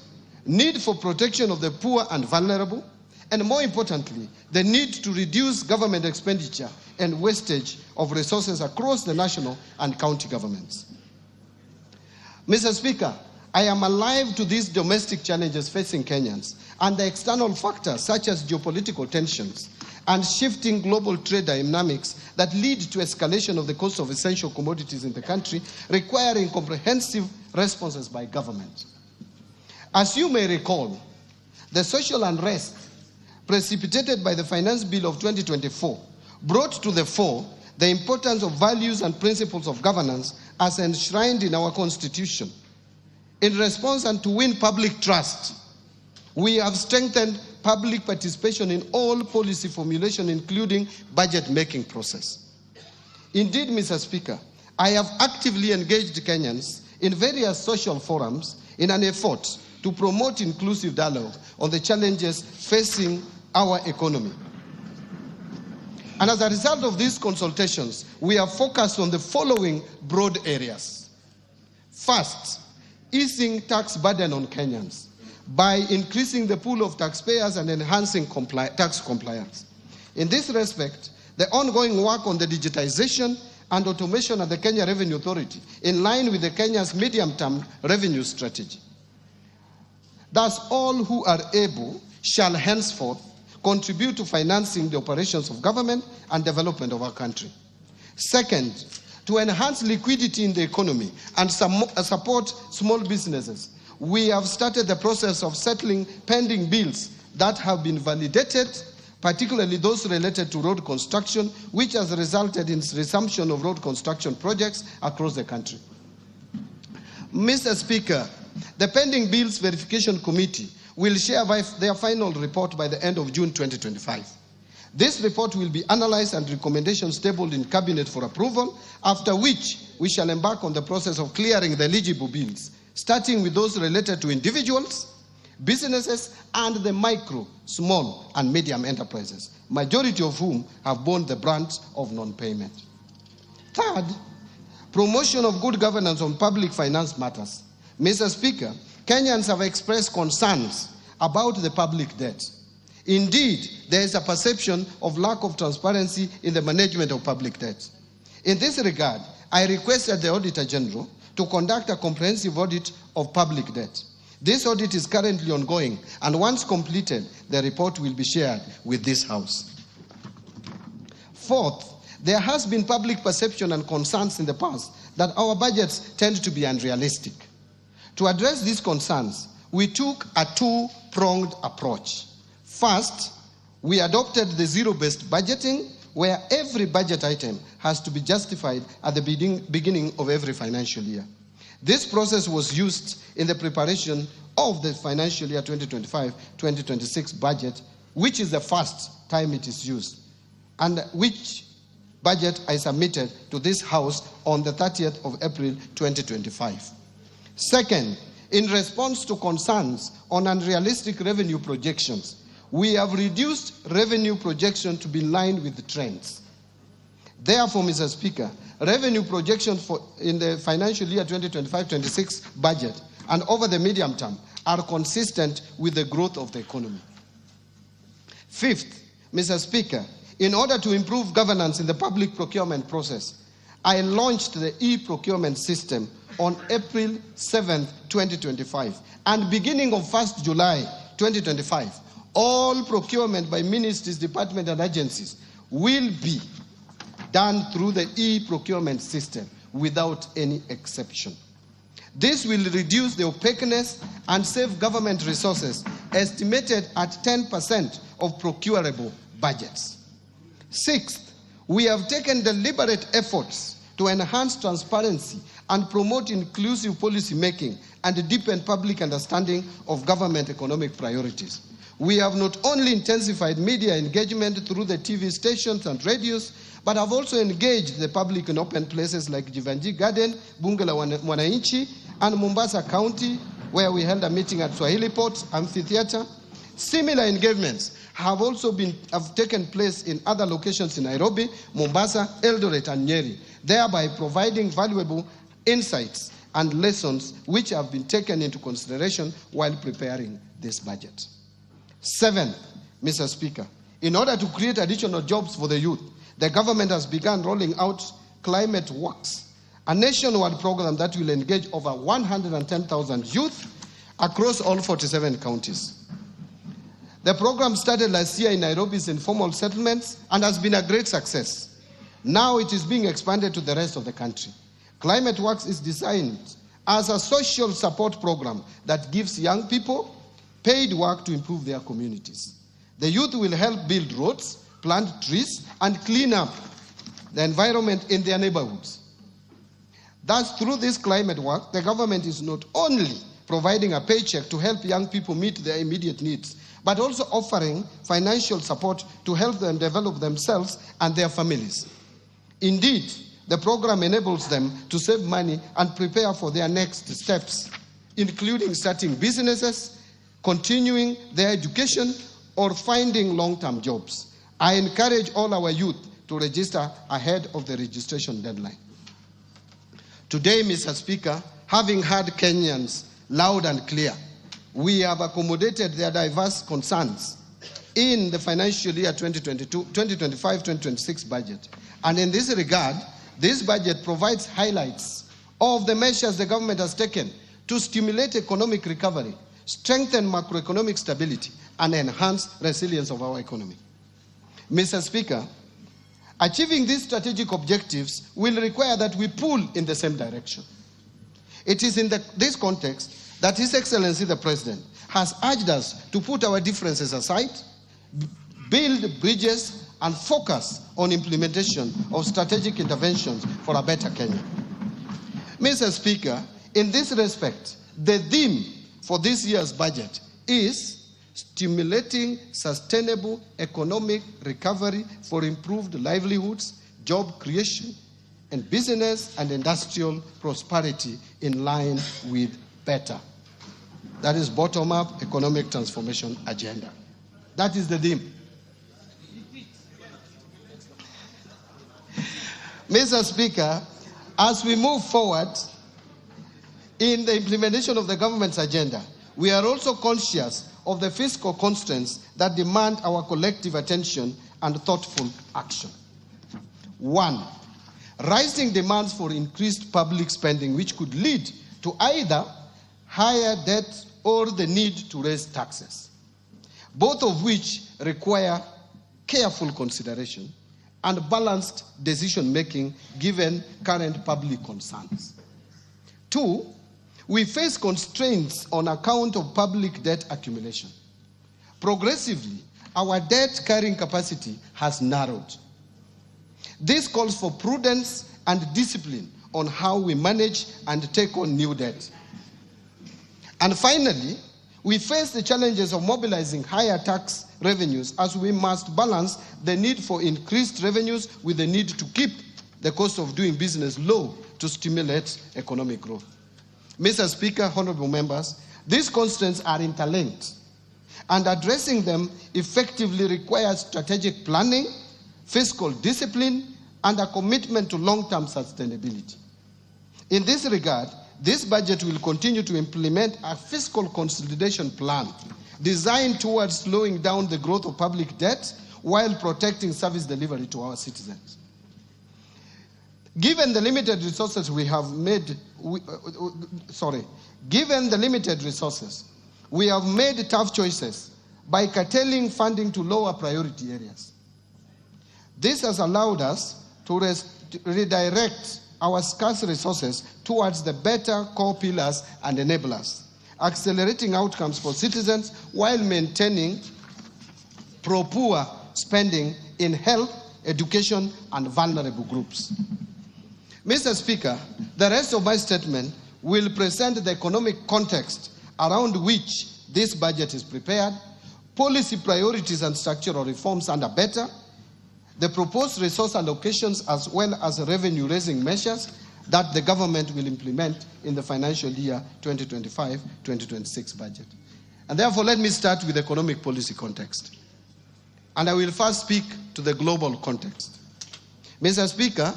need for protection of the poor and vulnerable, and more importantly, the need to reduce government expenditure and wastage of resources across the national and county governments. Mr. Speaker, I am alive to these domestic challenges facing Kenyans and the external factors such as geopolitical tensions and shifting global trade dynamics that lead to escalation of the cost of essential commodities in the country, requiring comprehensive responses by government. As you may recall, the social unrest precipitated by the Finance Bill of 2024 brought to the fore the importance of values and principles of governance as enshrined in our Constitution. In response and to win public trust, we have strengthened public participation in all policy formulation, including budget-making process. Indeed, Mr. Speaker, I have actively engaged Kenyans in various social forums in an effort to promote inclusive dialogue on the challenges facing our economy. And as a result of these consultations, we have focused on the following broad areas. First, easing tax burden on Kenyans by increasing the pool of taxpayers and enhancing tax compliance. In this respect, the ongoing work on the digitization and automation at the Kenya Revenue Authority, in line with the Kenya's medium-term revenue strategy. Thus, all who are able shall henceforth contribute to financing the operations of government and development of our country. Second, to enhance liquidity in the economy and support small businesses, we have started the process of settling pending bills that have been validated, particularly those related to road construction, which has resulted in resumption of road construction projects across the country. Mr. Speaker, the pending bills verification committee will share their final report by the end of June 2025. This report will be analyzed and recommendations tabled in Cabinet for approval, after which we shall embark on the process of clearing the eligible bills, starting with those related to individuals, businesses, and the micro, small, and medium enterprises, majority of whom have borne the brunt of non-payment. Third, promotion of good governance on public finance matters. Mr. Speaker, Kenyans have expressed concerns about the public debt. Indeed, there is a perception of lack of transparency in the management of public debt. In this regard, I requested the Auditor General to conduct a comprehensive audit of public debt. This audit is currently ongoing, and once completed, the report will be shared with this House. Fourth, there has been public perception and concerns in the past that our budgets tend to be unrealistic. To address these concerns, we took a two-pronged approach. First, we adopted the zero-based budgeting, where every budget item has to be justified at the beginning of every financial year. This process was used in the preparation of the financial year 2025-2026 budget, which is the first time it is used, and which budget I submitted to this House on the 30th of April 2025. Second, in response to concerns on unrealistic revenue projections, we have reduced revenue projection to be in line with the trends. Therefore, Mr. Speaker, revenue projections in the financial year 2025-26 budget and over the medium term are consistent with the growth of the economy. Fifth, Mr. Speaker, in order to improve governance in the public procurement process, I launched the e-procurement system on April 7, 2025, and beginning of 1st July 2025, all procurement by ministries, departments, and agencies will be done through the e-procurement system without any exception. This will reduce the opaqueness and save government resources, estimated at 10% of procurable budgets. Sixth, We have taken deliberate efforts to enhance transparency and promote inclusive policy making and deepen public understanding of government economic priorities. We have not only intensified media engagement through the TV stations and radios, but have also engaged the public in open places like Jivanji Garden, Bunge la Mwananchi, and Mombasa County, where we held a meeting at Swahili Port Amphitheatre. Similar engagements have taken place in other locations in Nairobi, Mombasa, Eldoret, and Nyeri, thereby providing valuable insights and lessons which have been taken into consideration while preparing this budget. Seventh, Mr. Speaker, in order to create additional jobs for the youth, the government has begun rolling out Climate Works, a nationwide program that will engage over 110,000 youth across all 47 counties. The program started last year in Nairobi's informal settlements and has been a great success. Now it is being expanded to the rest of the country. Climate Works is designed as a social support program that gives young people paid work to improve their communities. The youth will help build roads, plant trees, and clean up the environment in their neighborhoods. Thus, through this climate work, the government is not only providing a paycheck to help young people meet their immediate needs, but also offering financial support to help them develop themselves and their families. Indeed, the program enables them to save money and prepare for their next steps, including starting businesses, continuing their education, or finding long-term jobs. I encourage all our youth to register ahead of the registration deadline. Today, Mr. Speaker, having heard Kenyans loud and clear, we have accommodated their diverse concerns in the financial year 2025-2026 budget. And in this regard, this budget provides highlights of the measures the government has taken to stimulate economic recovery, strengthen macroeconomic stability, and enhance resilience of our economy. Mr. Speaker, achieving these strategic objectives will require that we pull in the same direction. It is in this context that His Excellency the President has urged us to put our differences aside, build bridges, and focus on implementation of strategic interventions for a better Kenya. Mr. Speaker, in this respect, the theme for this year's budget is stimulating sustainable economic recovery for improved livelihoods, job creation, and business and industrial prosperity in line with better. That is bottom-up economic transformation agenda. That is the theme. Mr. Speaker, as we move forward in the implementation of the government's agenda, we are also conscious of the fiscal constraints that demand our collective attention and thoughtful action. 1, rising demands for increased public spending, which could lead to either higher debt or the need to raise taxes, both of which require careful consideration and balanced decision-making given current public concerns. 2, we face constraints on account of public debt accumulation. Progressively, our debt carrying capacity has narrowed. This calls for prudence and discipline on how we manage and take on new debt. And finally, we face the challenges of mobilizing higher tax revenues as we must balance the need for increased revenues with the need to keep the cost of doing business low to stimulate economic growth. Mr. Speaker, honorable members, these constraints are interlinked, and addressing them effectively requires strategic planning, fiscal discipline, and a commitment to long-term sustainability. In this regard, this budget will continue to implement a fiscal consolidation plan designed towards slowing down the growth of public debt while protecting service delivery to our citizens. Given the limited resources we have made tough choices by curtailing funding to lower priority areas. This has allowed us to redirect our scarce resources towards the better core pillars and enablers, accelerating outcomes for citizens while maintaining pro-poor spending in health, education, and vulnerable groups. Mr. Speaker, the rest of my statement will present the economic context around which this budget is prepared, policy priorities and structural reforms under better, the proposed resource allocations as well as revenue-raising measures that the government will implement in the financial year 2025-2026 budget. And therefore, let me start with the economic policy context. And I will first speak to the global context. Mr. Speaker,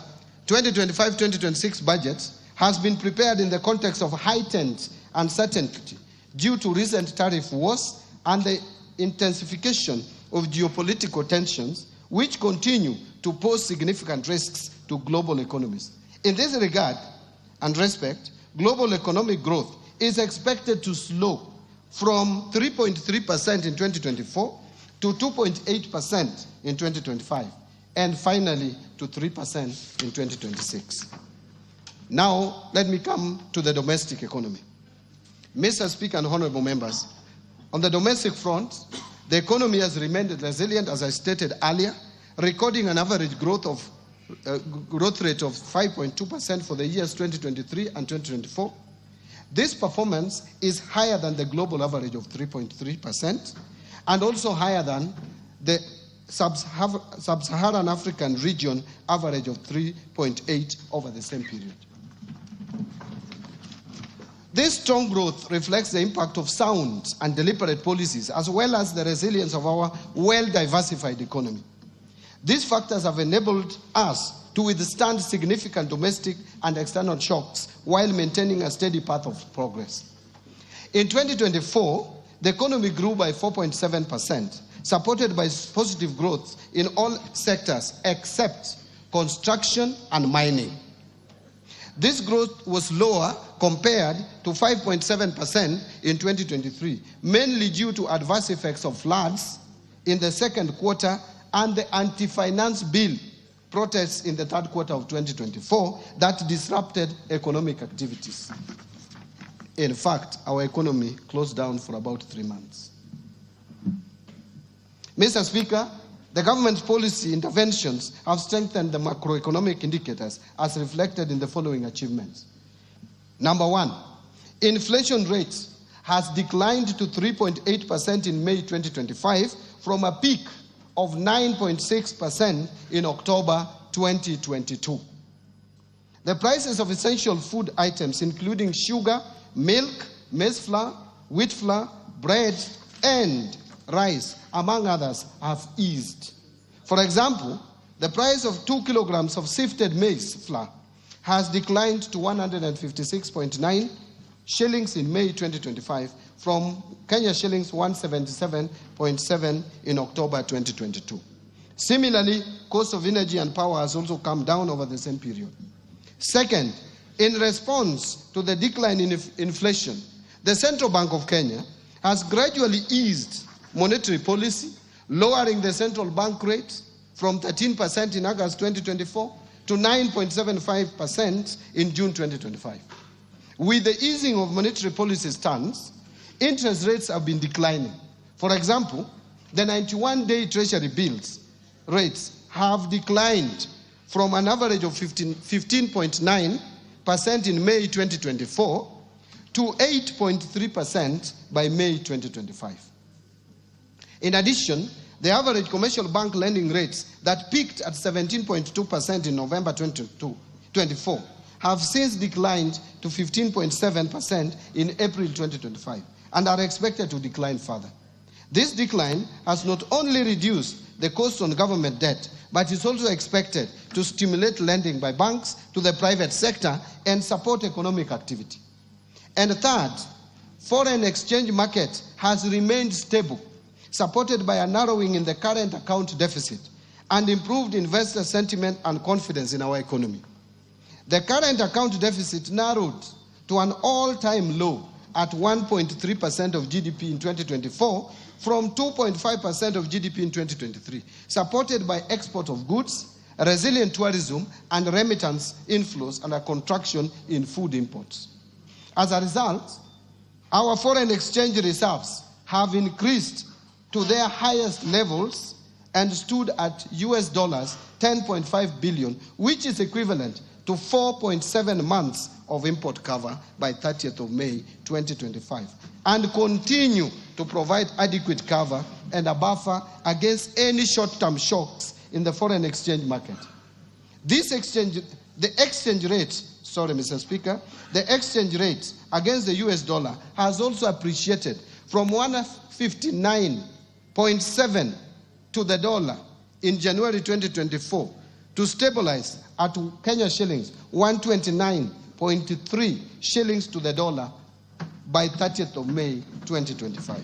2025-2026 budget has been prepared in the context of heightened uncertainty due to recent tariff wars and the intensification of geopolitical tensions, which continue to pose significant risks to global economies. In this regard and respect, global economic growth is expected to slow from 3.3% in 2024 to 2.8% in 2025, and finally to 3% in 2026. Now, let me come to the domestic economy. Mr. Speaker and honorable members, on the domestic front, the economy has remained resilient, as I stated earlier, recording an average growth rate of 5.2% for the years 2023 and 2024. This performance is higher than the global average of 3.3% and also higher than the sub-Saharan African region average of 3.8% over the same period. This strong growth reflects the impact of sound and deliberate policies, as well as the resilience of our well-diversified economy. These factors have enabled us to withstand significant domestic and external shocks while maintaining a steady path of progress. In 2024, the economy grew by 4.7%, supported by positive growth in all sectors except construction and mining. This growth was lower compared to 5.7% in 2023, mainly due to adverse effects of floods in the second quarter and the anti-finance bill protests in the third quarter of 2024 that disrupted economic activities. In fact, our economy closed down for about 3 months. Mr. Speaker, the government's policy interventions have strengthened the macroeconomic indicators as reflected in the following achievements. Number one, inflation rate has declined to 3.8% in May 2025 from a peak of 9.6% in October 2022. The prices of essential food items, including sugar, milk, maize flour, wheat flour, bread, and rice, among others, have eased. For example, the price of 2 kilograms of sifted maize flour has declined to 156.9 shillings in May 2025 from Kenya shillings 177.7 in October 2022. Similarly, cost of energy and power has also come down over the same period. Second, in response to the decline in inflation, the Central Bank of Kenya has gradually eased monetary policy, lowering the central bank rate from 13% in August 2024 to 9.75% in June 2025. With the easing of monetary policy stance, interest rates have been declining. For example, the 91-day Treasury bills rates have declined from an average of 15.9% in May 2024 to 8.3% by May 2025. In addition, the average commercial bank lending rates that peaked at 17.2% in November 2024 have since declined to 15.7% in April 2025 and are expected to decline further. This decline has not only reduced the cost on government debt, but is also expected to stimulate lending by banks to the private sector and support economic activity. And third, foreign exchange market has remained stable, supported by a narrowing in the current account deficit and improved investor sentiment and confidence in our economy. The current account deficit narrowed to an all-time low at 1.3% of GDP in 2024 from 2.5% of GDP in 2023, supported by export of goods, resilient tourism, and remittance inflows and a contraction in food imports. As a result, our foreign exchange reserves have increased to their highest levels and stood at US dollars 10.5 billion, which is equivalent to 4.7 months of import cover by 30th of May 2025, and continue to provide adequate cover and a buffer against any short-term shocks in the foreign exchange market. The exchange rate against the US dollar has also appreciated from 159.7 to the dollar in January 2024 to stabilize at Kenya shillings 129.3 shillings to the dollar by 30th of May 2025.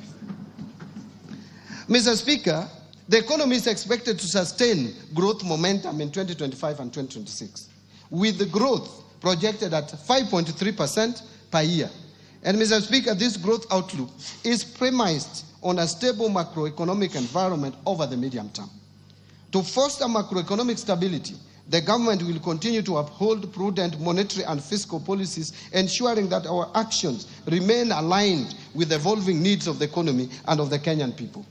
Mr. Speaker, the economy is expected to sustain growth momentum in 2025 and 2026, with the growth projected at 5.3% per year. And Mr. Speaker, this growth outlook is premised on a stable macroeconomic environment over the medium term. To foster macroeconomic stability, the government will continue to uphold prudent monetary and fiscal policies, ensuring that our actions remain aligned with the evolving needs of the economy and of the Kenyan people.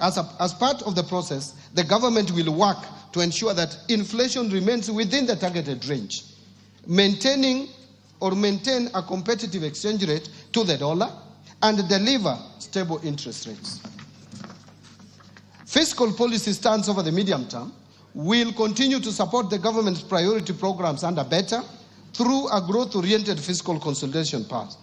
As part of the process, the government will work to ensure that inflation remains within the targeted range, maintain a competitive exchange rate to the dollar, and deliver stable interest rates. Fiscal policy stance over the medium term will continue to support the government's priority programs under BETTER through a growth-oriented fiscal consolidation path.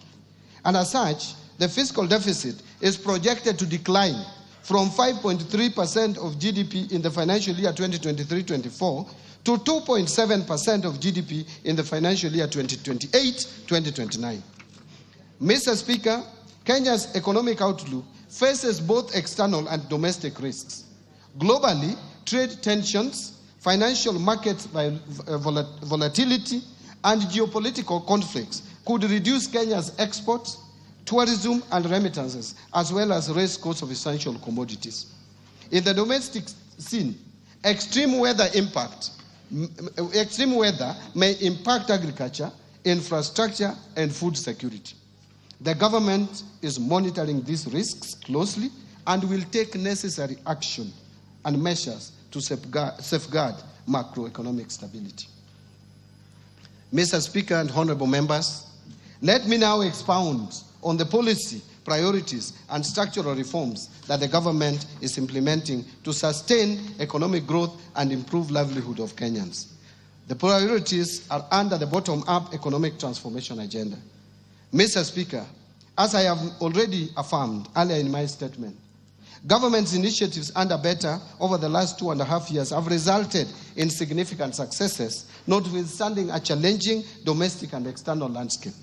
And as such, the fiscal deficit is projected to decline from 5.3% of GDP in the financial year 2023-24 to 2.7% of GDP in the financial year 2028-2029. Mr. Speaker, Kenya's economic outlook faces both external and domestic risks. Globally, trade tensions, financial market volatility, and geopolitical conflicts could reduce Kenya's exports, tourism, and remittances, as well as raise costs of essential commodities. In the domestic scene, extreme weather may impact agriculture, infrastructure, and food security. The government is monitoring these risks closely and will take necessary action and measures to safeguard macroeconomic stability. Mr. Speaker and honorable members, let me now expound on the policy, priorities, and structural reforms that the government is implementing to sustain economic growth and improve livelihood of Kenyans. The priorities are under the bottom-up economic transformation agenda. Mr. Speaker, as I have already affirmed earlier in my statement, government's initiatives under BETTER over the last 2.5 years have resulted in significant successes, notwithstanding a challenging domestic and external landscape.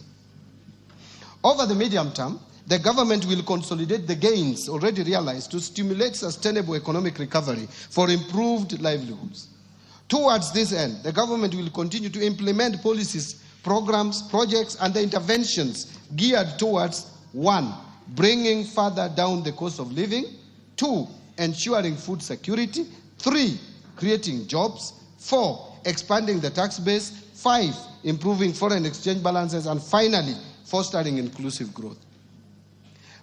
Over the medium term, the government will consolidate the gains already realized to stimulate sustainable economic recovery for improved livelihoods. Towards this end, the government will continue to implement policies, programs, projects, and the interventions geared towards 1. Bringing further down the cost of living, 2. Ensuring food security, 3. Creating jobs, 4. Expanding the tax base, 5. Improving foreign exchange balances, and finally, fostering inclusive growth.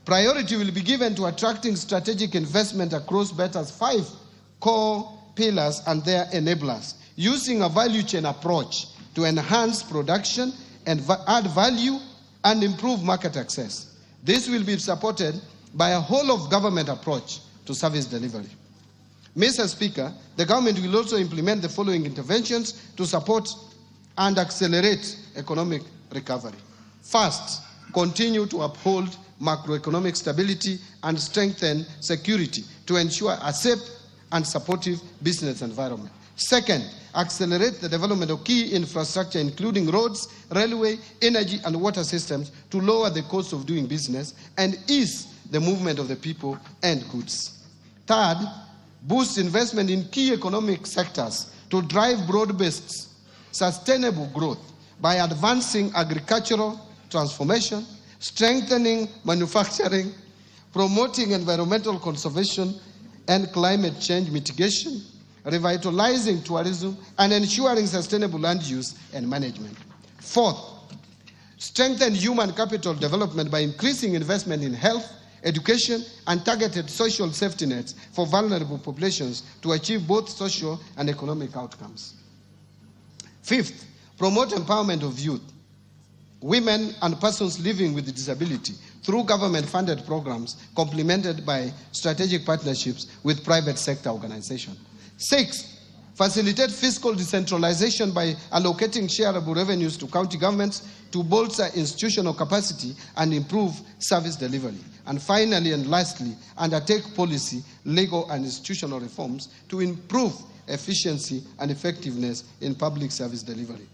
Priority will be given to attracting strategic investment across BETTER's 5 core pillars and their enablers, using a value chain approach to enhance production and add value and improve market access. This will be supported by a whole-of-government approach to service delivery. Mr. Speaker, the government will also implement the following interventions to support and accelerate economic recovery. First, continue to uphold macroeconomic stability and strengthen security to ensure a safe and supportive business environment. Second, accelerate the development of key infrastructure, including roads, railway, energy, and water systems to lower the cost of doing business and ease the movement of the people and goods. Third, boost investment in key economic sectors to drive broad-based sustainable growth by advancing agricultural transformation, strengthening manufacturing, promoting environmental conservation and climate change mitigation, revitalizing tourism, and ensuring sustainable land use and management. Fourth, strengthen human capital development by increasing investment in health, education, and targeted social safety nets for vulnerable populations to achieve both social and economic outcomes. Fifth, promote empowerment of youth, women, and persons living with disability through government-funded programs complemented by strategic partnerships with private sector organizations. Sixth, facilitate fiscal decentralization by allocating shareable revenues to county governments to bolster institutional capacity and improve service delivery. And finally and lastly, undertake policy, legal, and institutional reforms to improve efficiency and effectiveness in public service delivery.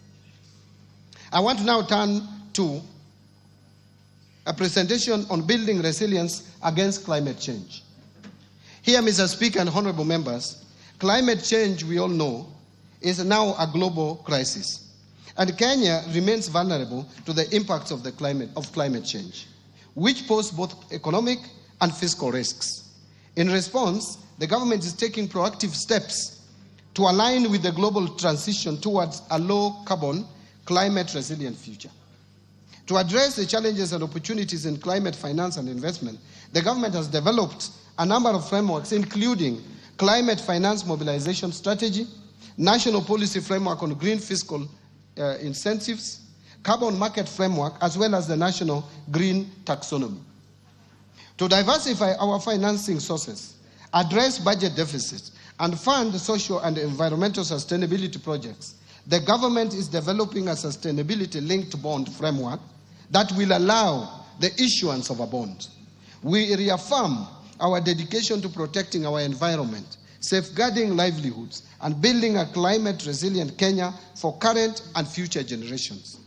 I want to now turn to a presentation on building resilience against climate change. Here, Mr. Speaker and honorable members, climate change, we all know, is now a global crisis. And Kenya remains vulnerable to the impacts of climate change, which pose both economic and fiscal risks. In response, the government is taking proactive steps to align with the global transition towards a low-carbon, climate-resilient future. To address the challenges and opportunities in climate finance and investment, the government has developed a number of frameworks, including Climate Finance Mobilization Strategy, National Policy Framework on Green Fiscal Incentives, Carbon Market Framework, as well as the National Green Taxonomy. To diversify our financing sources, address budget deficits, and fund social and environmental sustainability projects, the government is developing a sustainability-linked bond framework that will allow the issuance of a bond. We reaffirm our dedication to protecting our environment, safeguarding livelihoods, and building a climate-resilient Kenya for current and future generations.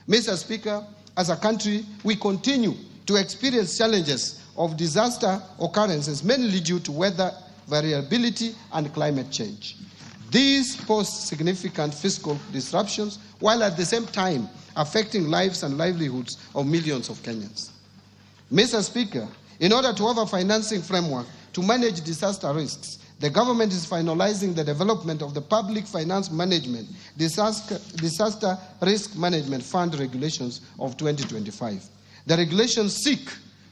Mr. Speaker, as a country, we continue to experience challenges of disaster occurrences, mainly due to weather variability and climate change. These pose significant fiscal disruptions, while at the same time affecting lives and livelihoods of millions of Kenyans. Mr. Speaker, in order to have a financing framework to manage disaster risks, the government is finalizing the development of the Public Finance Management Disaster Risk Management Fund regulations of 2025. The regulations seek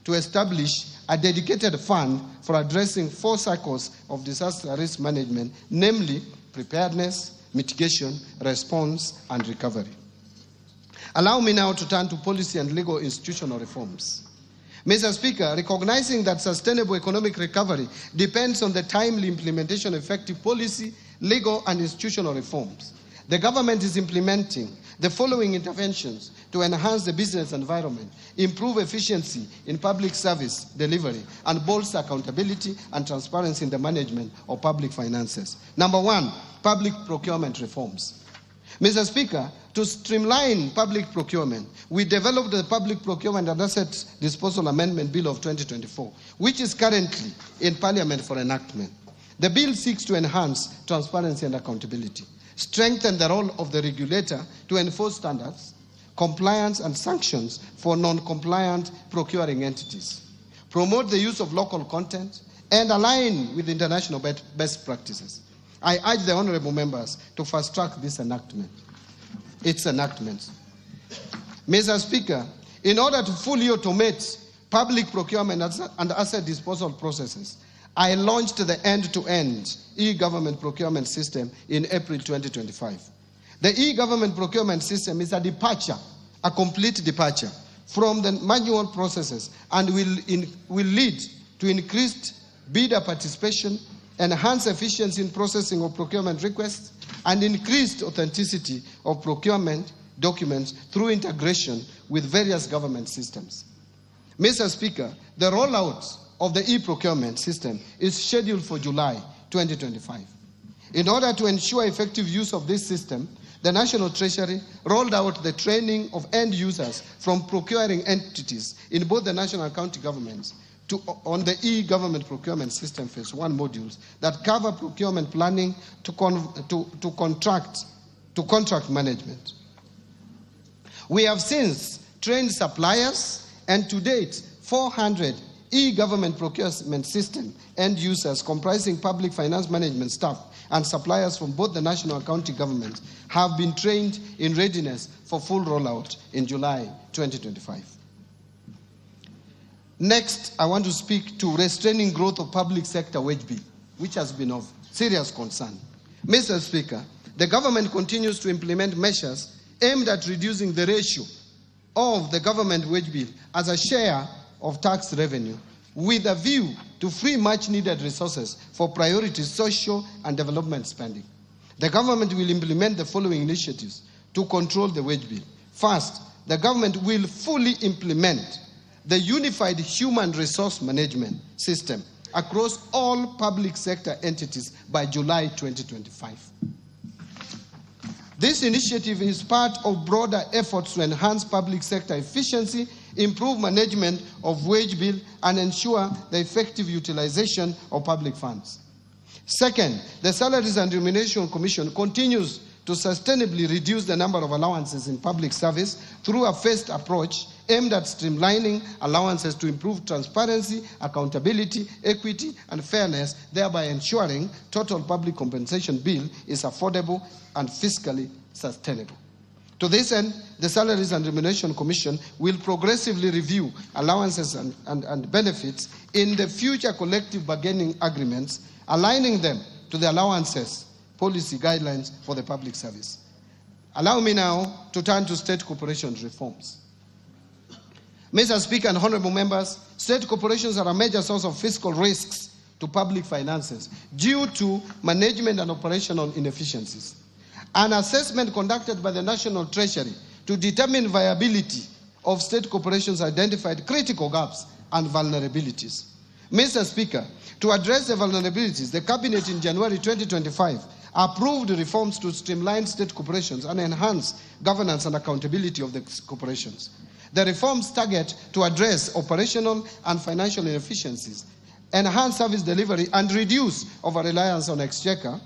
to establish a dedicated fund for addressing 4 cycles of disaster risk management, namely preparedness, mitigation, response, and recovery. Allow me now to turn to policy and legal institutional reforms. Mr. Speaker, recognizing that sustainable economic recovery depends on the timely implementation of effective policy, legal, and institutional reforms, the government is implementing the following interventions to enhance the business environment, improve efficiency in public service delivery, and bolster accountability and transparency in the management of public finances. Number 1, public procurement reforms. Mr. Speaker, to streamline public procurement, we developed the Public Procurement and Asset Disposal Amendment Bill of 2024, which is currently in Parliament for enactment. The bill seeks to enhance transparency and accountability, strengthen the role of the regulator to enforce standards, compliance, and sanctions for non-compliant procuring entities, promote the use of local content, and align with international best practices. I urge the honorable members to fast-track this enactment. Its enactment. Mr. Speaker, in order to fully automate public procurement and asset disposal processes, I launched the end-to-end e-government procurement system in April 2025. The e-government procurement system is a complete departure from the manual processes, and will lead to increased bidder participation, enhance efficiency in processing of procurement requests, and increased authenticity of procurement documents through integration with various government systems. Mr. Speaker, the rollout of the e-procurement system is scheduled for July 2025. In order to ensure effective use of this system, the National Treasury rolled out the training of end users from procuring entities in both the national and county governments on the e-government procurement system phase 1 modules that cover procurement planning to contract management. We have since trained suppliers, and to date, 400 e-government procurement system end users comprising public finance management staff and suppliers from both the national and county governments have been trained in readiness for full rollout in July 2025. Next, I want to speak to restraining growth of public sector wage bill, which has been of serious concern. Mr. Speaker, the government continues to implement measures aimed at reducing the ratio of the government wage bill as a share of tax revenue, with a view to free much-needed resources for priority social and development spending. The government will implement the following initiatives to control the wage bill. First, the government will fully implement the unified human resource management system across all public sector entities by July 2025. This initiative is part of broader efforts to enhance public sector efficiency, improve management of wage bill, and ensure the effective utilization of public funds. Second, the Salaries and Remuneration Commission continues to sustainably reduce the number of allowances in public service through a phased approach aimed at streamlining allowances to improve transparency, accountability, equity, and fairness, thereby ensuring total public compensation bill is affordable and fiscally sustainable. To this end, the Salaries and Remuneration Commission will progressively review allowances and benefits in the future collective bargaining agreements, aligning them to the allowances policy guidelines for the public service. Allow me now to turn to state corporations reforms. Mr. Speaker and honorable members, state corporations are a major source of fiscal risks to public finances due to management and operational inefficiencies. An assessment conducted by the National Treasury to determine viability of state corporations identified critical gaps and vulnerabilities. Mr. Speaker, to address the vulnerabilities, the Cabinet in January 2025 approved reforms to streamline state corporations and enhance governance and accountability of the corporations. The reforms target to address operational and financial inefficiencies, enhance service delivery, and reduce over-reliance on exchequer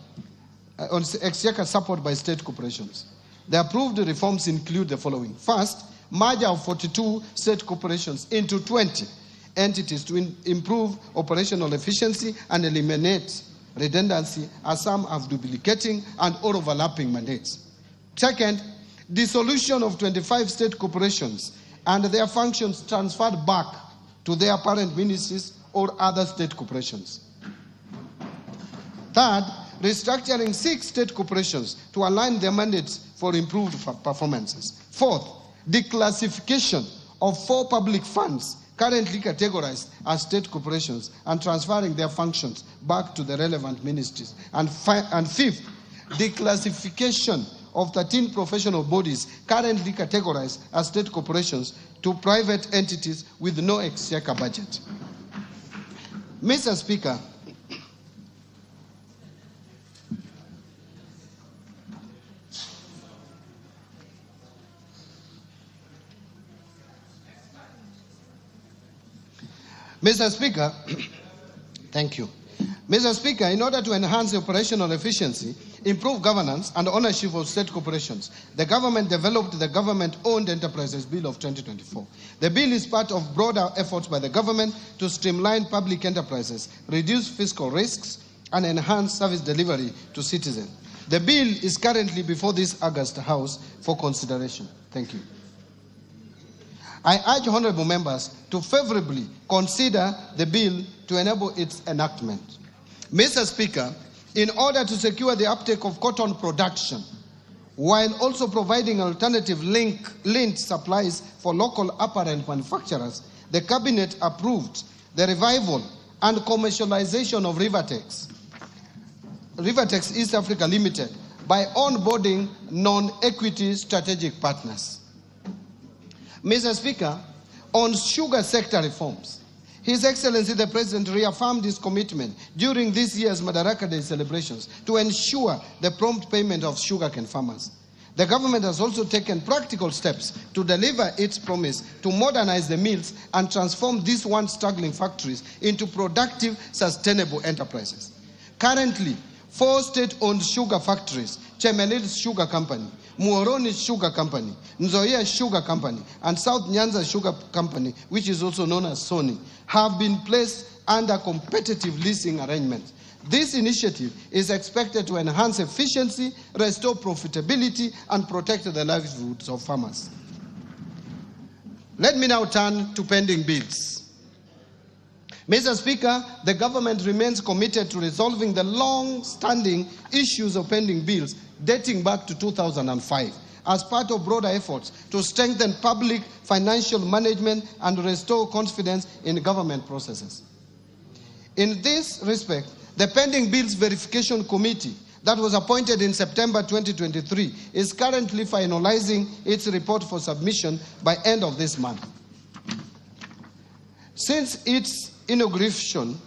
support by state corporations. The approved reforms include the following. First, merger of 42 state corporations into 20 entities to improve operational efficiency and eliminate redundancy, as some have duplicating and overlapping mandates. Second, dissolution of 25 state corporations and their functions transferred back to their parent ministries or other state corporations. Third, restructuring 6 state corporations to align their mandates for improved performances. Fourth, declassification of 4 public funds currently categorized as state corporations and transferring their functions back to the relevant ministries. And fifth, declassification of 13 professional bodies currently categorized as state corporations to private entities with no exchequer budget. Mr. Speaker, thank you. Mr. Speaker, in order to enhance operational efficiency, improve governance and ownership of state corporations, the government developed the Government-Owned Enterprises Bill of 2024. The bill is part of broader efforts by the government to streamline public enterprises, reduce fiscal risks, and enhance service delivery to citizens. The bill is currently before this August House for consideration. Thank you. I urge honorable members to favorably consider the bill to enable its enactment. Mr. Speaker, in order to secure the uptake of cotton production, while also providing alternative linked supplies for local apparel manufacturers, the Cabinet approved the revival and commercialization of Rivertex East Africa Limited by onboarding non-equity strategic partners. Mr. Speaker, on sugar sector reforms, His Excellency the President reaffirmed his commitment during this year's Madaraka Day celebrations to ensure the prompt payment of sugarcane farmers. The government has also taken practical steps to deliver its promise to modernize the mills and transform these once struggling factories into productive, sustainable enterprises. Currently, 4 state-owned sugar factories, Chemelil's Sugar Company, Muhoroni's Sugar Company, Nzoia Sugar Company, and South Nyanza Sugar Company, which is also known as Sony, have been placed under competitive leasing arrangements. This initiative is expected to enhance efficiency, restore profitability, and protect the livelihoods of farmers. Let me now turn to pending bills. Mr. Speaker, the government remains committed to resolving the long-standing issues of pending bills dating back to 2005 as part of broader efforts to strengthen public financial management and restore confidence in government processes. In this respect, the Pending Bills Verification Committee that was appointed in September 2023 is currently finalizing its report for submission by end of this month. Since its inauguration,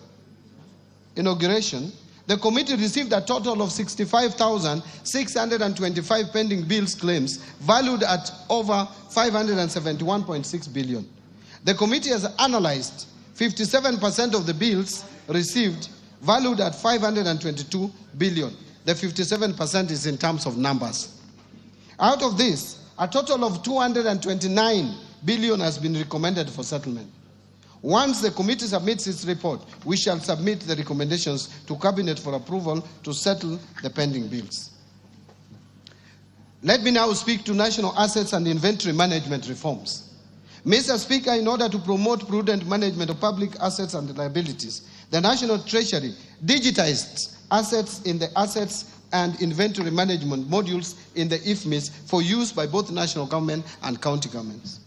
the committee received a total of 65,625 pending bills claims valued at over 571.6 billion. The committee has analyzed 57% of the bills received valued at 522 billion. The 57% is in terms of numbers. Out of this, a total of 229 billion has been recommended for settlement. Once the committee submits its report, we shall submit the recommendations to Cabinet for approval to settle the pending bills. Let me now speak to national assets and inventory management reforms. Mr. Speaker, in order to promote prudent management of public assets and liabilities, the National Treasury digitized assets in the assets and inventory management modules in the IFMIS for use by both national government and county governments.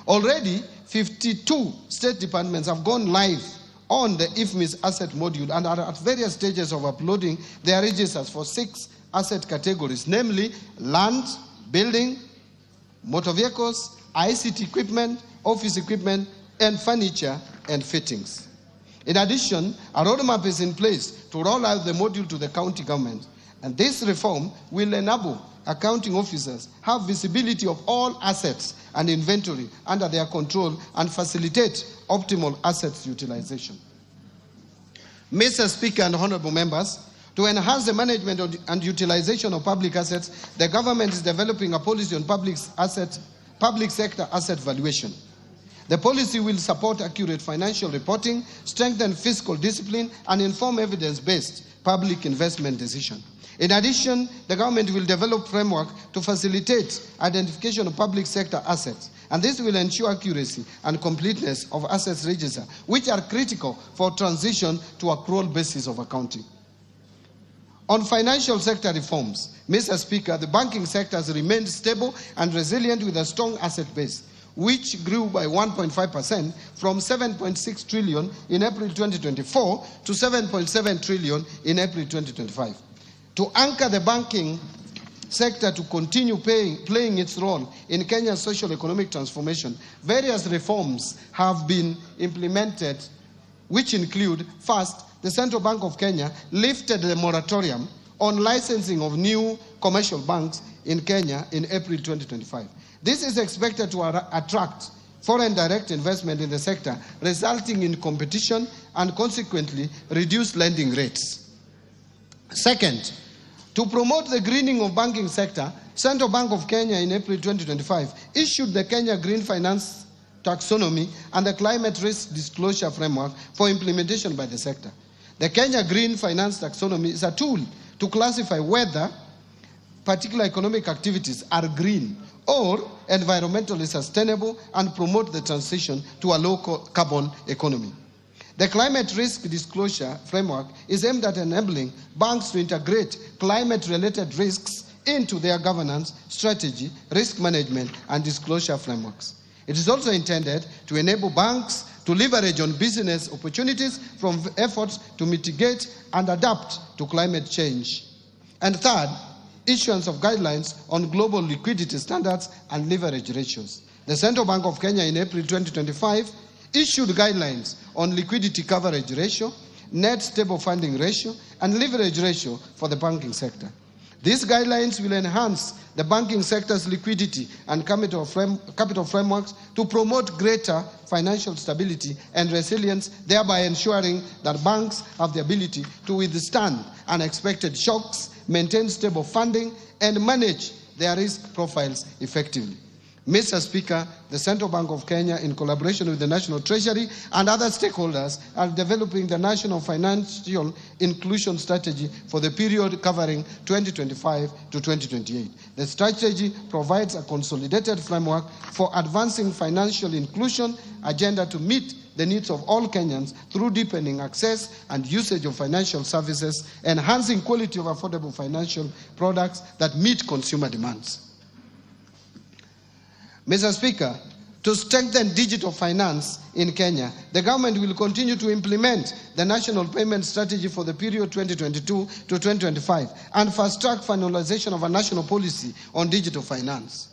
Already, 52 state departments have gone live on the IFMIS asset module and are at various stages of uploading their registers for 6 asset categories, namely land, building, motor vehicles, ICT equipment, office equipment, and furniture and fittings. In addition, a roadmap is in place to roll out the module to the county government, and this reform will enable accounting officers have visibility of all assets and inventory under their control and facilitate optimal assets utilization. Mr. Speaker and honorable members, to enhance the management and utilization of public assets, the government is developing a policy on public sector asset valuation. The policy will support accurate financial reporting, strengthen fiscal discipline, and inform evidence-based public investment decisions. In addition, the government will develop framework to facilitate identification of public sector assets, and this will ensure accuracy and completeness of assets register, which are critical for transition to accrual basis of accounting. On financial sector reforms, Mr. Speaker, the banking sector has remained stable and resilient with a strong asset base, which grew by 1.5% from 7.6 trillion in April 2024 to 7.7 trillion in April 2025. To anchor the banking sector to continue playing its role in Kenya's socio-economic transformation, various reforms have been implemented, which include, first, the Central Bank of Kenya lifted the moratorium on licensing of new commercial banks in Kenya in April 2025. This is expected to attract foreign direct investment in the sector, resulting in competition and consequently reduced lending rates. Second, to promote the greening of banking sector, Central Bank of Kenya in April 2025 issued the Kenya Green Finance Taxonomy and the Climate Risk Disclosure Framework for implementation by the sector. The Kenya Green Finance Taxonomy is a tool to classify whether particular economic activities are green or environmentally sustainable and promote the transition to a low carbon economy. The Climate Risk Disclosure Framework is aimed at enabling banks to integrate climate-related risks into their governance, strategy, risk management, and disclosure frameworks. It is also intended to enable banks to leverage on business opportunities from efforts to mitigate and adapt to climate change. And third, issuance of guidelines on global liquidity standards and leverage ratios. The Central Bank of Kenya in April 2025 issued guidelines on liquidity coverage ratio, net stable funding ratio, and leverage ratio for the banking sector. These guidelines will enhance the banking sector's liquidity and capital frameworks to promote greater financial stability and resilience, thereby ensuring that banks have the ability to withstand unexpected shocks, maintain stable funding, and manage their risk profiles effectively. Mr. Speaker, the Central Bank of Kenya, in collaboration with the National Treasury and other stakeholders, are developing the National Financial Inclusion Strategy for the period covering 2025 to 2028. The strategy provides a consolidated framework for advancing financial inclusion agenda to meet the needs of all Kenyans through deepening access and usage of financial services, enhancing quality of affordable financial products that meet consumer demands. Mr. Speaker, to strengthen digital finance in Kenya, the government will continue to implement the National Payment Strategy for the period 2022 to 2025 and fast-track finalization of a national policy on digital finance.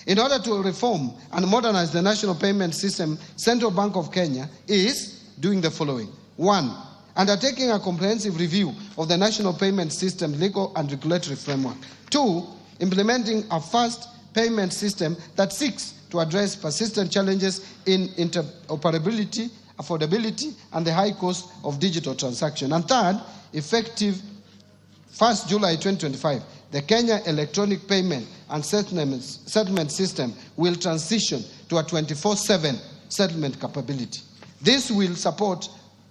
In order to reform and modernize the national payment system, Central Bank of Kenya is doing the following. 1. Undertaking a comprehensive review of the national payment system legal and regulatory framework. 2. Implementing a fast payment system that seeks to address persistent challenges in interoperability, affordability, and the high cost of digital transaction. And 3rd, effective 1st July 2025, the Kenya Electronic Payment and Settlement System will transition to a 24/7 settlement capability. This will support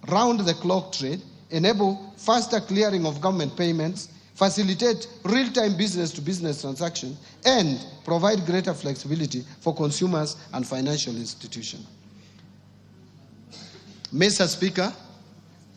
round-the-clock trade, enable faster clearing of government payments, facilitate real-time business-to-business transactions, and provide greater flexibility for consumers and financial institutions. Mr. Speaker,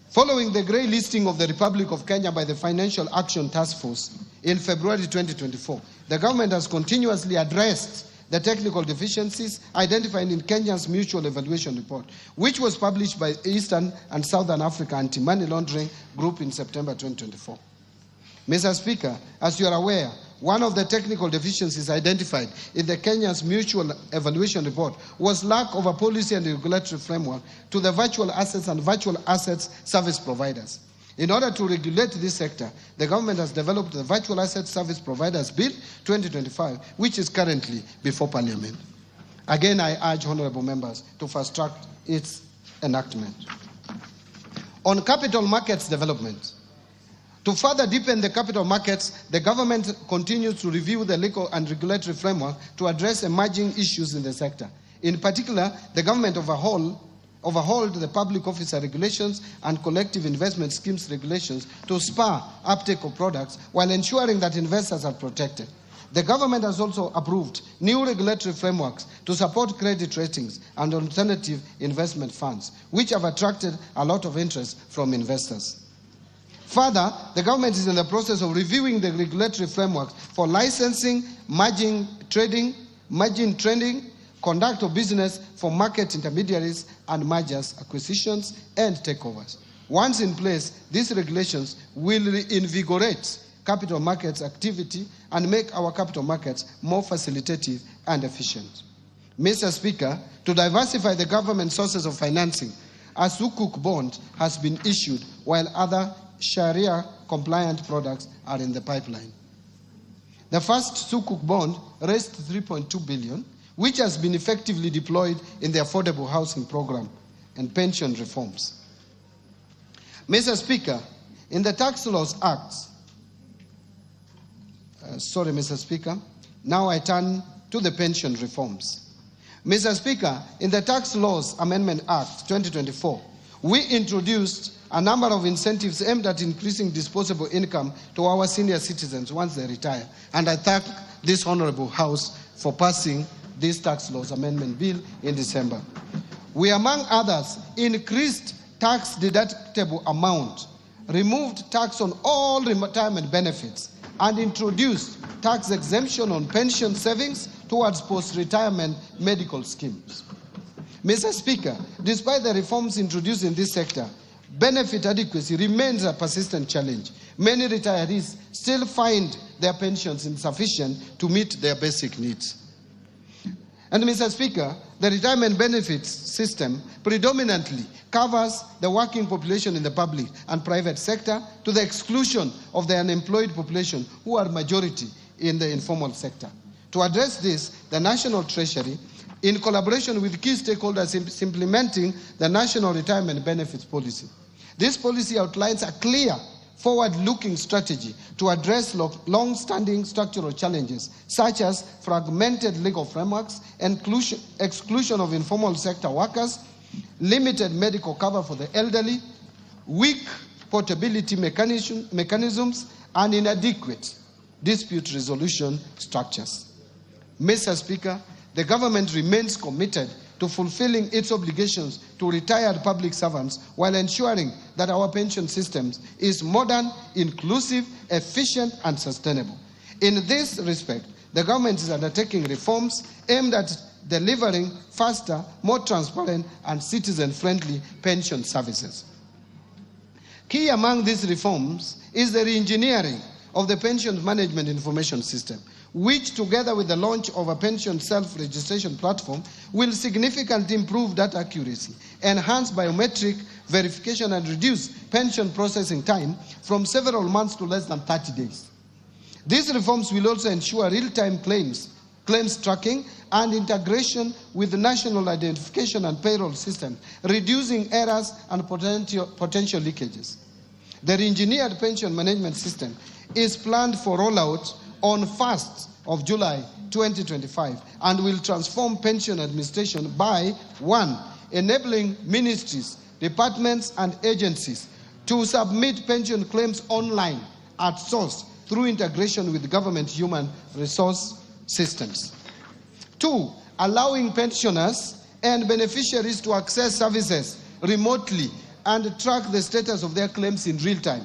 following the grey listing of the Republic of Kenya by the Financial Action Task Force in February 2024, the government has continuously addressed the technical deficiencies identified in Kenya's Mutual Evaluation Report, which was published by Eastern and Southern Africa Anti-Money Laundering Group in September 2024. Mr. Speaker, as you are aware, one of the technical deficiencies identified in the Kenya's Mutual Evaluation Report was lack of a policy and regulatory framework to the virtual assets and virtual assets service providers. In order to regulate this sector, the government has developed the Virtual Asset Service Providers Bill 2025, which is currently before Parliament. Again, I urge honorable members to fast-track its enactment. On capital markets development, to further deepen the capital markets, the government continues to review the legal and regulatory framework to address emerging issues in the sector. In particular, the government overhauled the public officer regulations and collective investment schemes regulations to spur uptake of products while ensuring that investors are protected. The government has also approved new regulatory frameworks to support credit ratings and alternative investment funds, which have attracted a lot of interest from investors. Further, the government is in the process of reviewing the regulatory framework for licensing, margin trading, conduct of business for market intermediaries and mergers, acquisitions, and takeovers. Once in place, these regulations will reinvigorate capital markets activity and make our capital markets more facilitative and efficient. Mr. Speaker, to diversify the government sources of financing, a Sukuk bond has been issued while other Sharia-compliant products are in the pipeline. The first Sukuk bond raised 3.2 billion, which has been effectively deployed in the affordable housing program and pension reforms. Mr. Speaker, in the Tax Laws Act, now I turn to the pension reforms. Mr. Speaker, in the Tax Laws Amendment Act 2024, we introduced a number of incentives aimed at increasing disposable income to our senior citizens once they retire. And I thank this Honorable House for passing this Tax Laws Amendment Bill in December. We, among others, increased tax deductible amount, removed tax on all retirement benefits, and introduced tax exemption on pension savings towards post-retirement medical schemes. Mr. Speaker, despite the reforms introduced in this sector, benefit adequacy remains a persistent challenge. Many retirees still find their pensions insufficient to meet their basic needs. And Mr. Speaker, the retirement benefits system predominantly covers the working population in the public and private sector to the exclusion of the unemployed population, who are majority in the informal sector. To address this, the National Treasury, in collaboration with key stakeholders, is implementing the National Retirement Benefits Policy. This policy outlines a clear, forward-looking strategy to address long-standing structural challenges, such as fragmented legal frameworks, exclusion of informal sector workers, limited medical cover for the elderly, weak portability mechanisms, and inadequate dispute resolution structures. Mr. Speaker, the government remains committed to to fulfilling its obligations to retired public servants while ensuring that our pension system is modern, inclusive, efficient, and sustainable. In this respect, the government is undertaking reforms aimed at delivering faster, more transparent, and citizen-friendly pension services. Key among these reforms is the re-engineering of the pension management information system, which, together with the launch of a pension self-registration platform, will significantly improve data accuracy, enhance biometric verification, and reduce pension processing time from several months to less than 30 days. These reforms will also ensure real-time claims tracking, and integration with the national identification and payroll system, reducing errors and potential leakages. The re-engineered pension management system is planned for rollout on 1st of July 2025 and will transform pension administration by 1. Enabling ministries, departments, and agencies to submit pension claims online at source through integration with government human resource systems. 2. Allowing pensioners and beneficiaries to access services remotely and track the status of their claims in real time.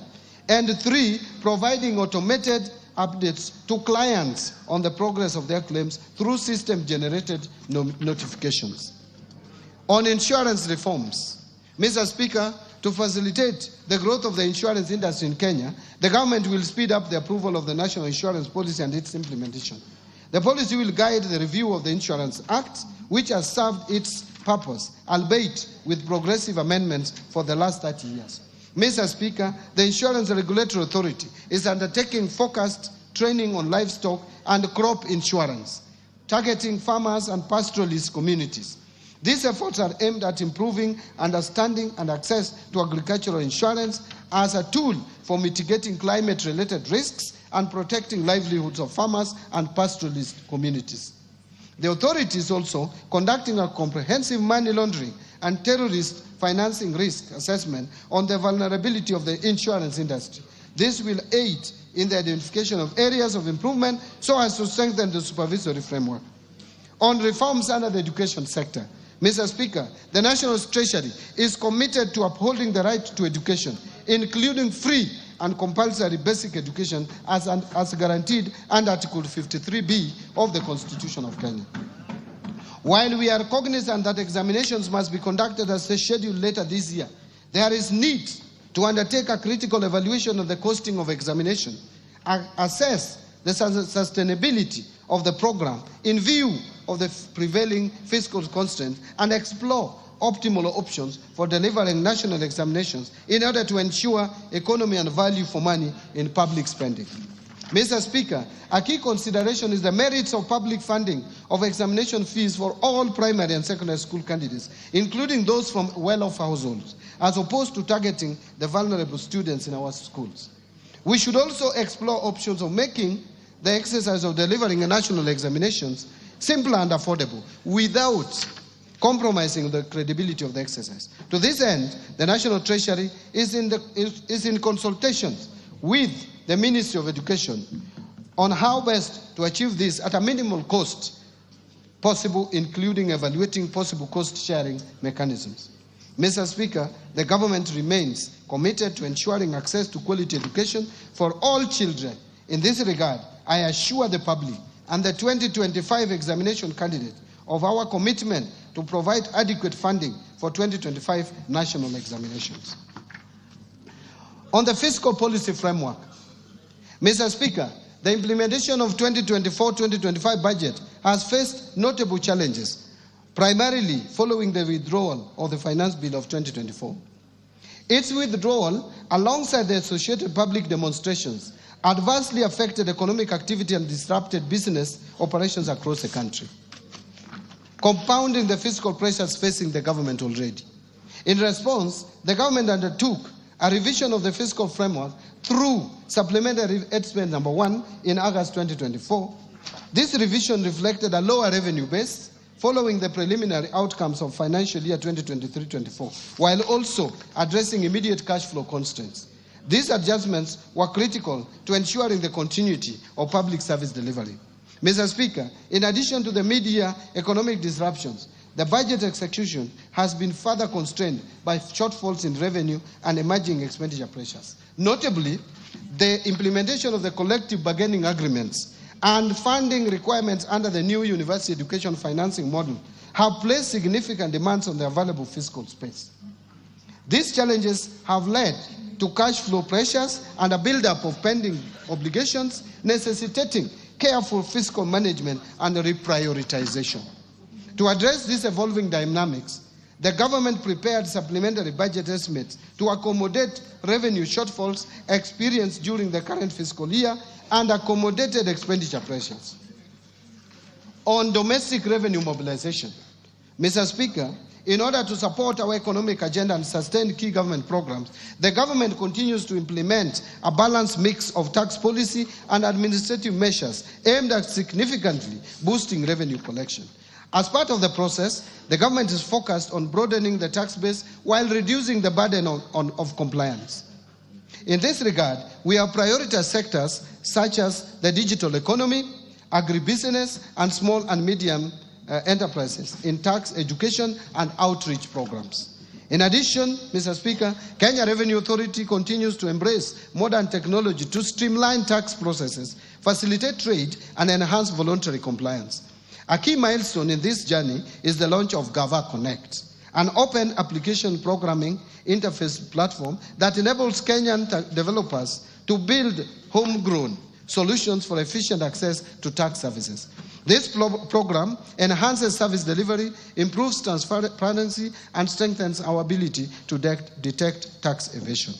And 3. Providing automated updates to clients on the progress of their claims through system-generated notifications. On insurance reforms, Mr. Speaker, to facilitate the growth of the insurance industry in Kenya, the government will speed up the approval of the National Insurance Policy and its implementation. The policy will guide the review of the Insurance Act, which has served its purpose, albeit with progressive amendments for the last 30 years. Mr. Speaker, the Insurance Regulatory Authority is undertaking focused training on livestock and crop insurance, targeting farmers and pastoralist communities. These efforts are aimed at improving understanding and access to agricultural insurance as a tool for mitigating climate-related risks and protecting livelihoods of farmers and pastoralist communities. The authority is also conducting a comprehensive money laundering and terrorist financing risk assessment on the vulnerability of the insurance industry. This will aid in the identification of areas of improvement so as to strengthen the supervisory framework. On reforms under the education sector, Mr. Speaker, the National Treasury is committed to upholding the right to education, including free and compulsory basic education as guaranteed under Article 53B of the Constitution of Kenya. While we are cognizant that examinations must be conducted as scheduled later this year, there is need to undertake a critical evaluation of the costing of examination, assess the sustainability of the program in view of the prevailing fiscal constraints, and explore optimal options for delivering national examinations in order to ensure economy and value for money in public spending. Mr. Speaker, a key consideration is the merits of public funding of examination fees for all primary and secondary school candidates, including those from well-off households, as opposed to targeting the vulnerable students in our schools. We should also explore options of making the exercise of delivering national examinations simple and affordable without compromising the credibility of the exercise. To this end, the National Treasury is in consultations with the Ministry of Education on how best to achieve this at a minimal cost possible, including evaluating possible cost-sharing mechanisms. Mr. Speaker, the government remains committed to ensuring access to quality education for all children. In this regard, I assure the public and the 2025 examination candidates of our commitment to provide adequate funding for 2025 national examinations. On the fiscal policy framework, Mr. Speaker, the implementation of 2024-2025 budget has faced notable challenges, primarily following the withdrawal of the Finance Bill of 2024. Its withdrawal, alongside the associated public demonstrations, adversely affected economic activity and disrupted business operations across the country, compounding the fiscal pressures facing the government already. In response, the government undertook a revision of the fiscal framework through Supplementary Estimate Number 1 in August 2024. This revision reflected a lower revenue base following the preliminary outcomes of financial year 2023-24, while also addressing immediate cash flow constraints. These adjustments were critical to ensuring the continuity of public service delivery. Mr. Speaker, in addition to the mid-year economic disruptions, the budget execution has been further constrained by shortfalls in revenue and emerging expenditure pressures. Notably, the implementation of the collective bargaining agreements and funding requirements under the new university education financing model have placed significant demands on the available fiscal space. These challenges have led to cash flow pressures and a buildup of pending obligations, necessitating careful fiscal management and reprioritization. To address these evolving dynamics, the government prepared supplementary budget estimates to accommodate revenue shortfalls experienced during the current fiscal year and accommodated expenditure pressures. On domestic revenue mobilization, Mr. Speaker, in order to support our economic agenda and sustain key government programs, the government continues to implement a balanced mix of tax policy and administrative measures aimed at significantly boosting revenue collection. As part of the process, the government is focused on broadening the tax base while reducing the burden of compliance. In this regard, we have prioritized sectors such as the digital economy, agribusiness, and small and medium enterprises in tax education and outreach programs. In addition, Mr. Speaker, Kenya Revenue Authority continues to embrace modern technology to streamline tax processes, facilitate trade, and enhance voluntary compliance. A key milestone in this journey is the launch of Gava Connect, an open application programming interface platform that enables Kenyan developers to build homegrown solutions for efficient access to tax services. This program enhances service delivery, improves transparency, and strengthens our ability to detect tax evasion.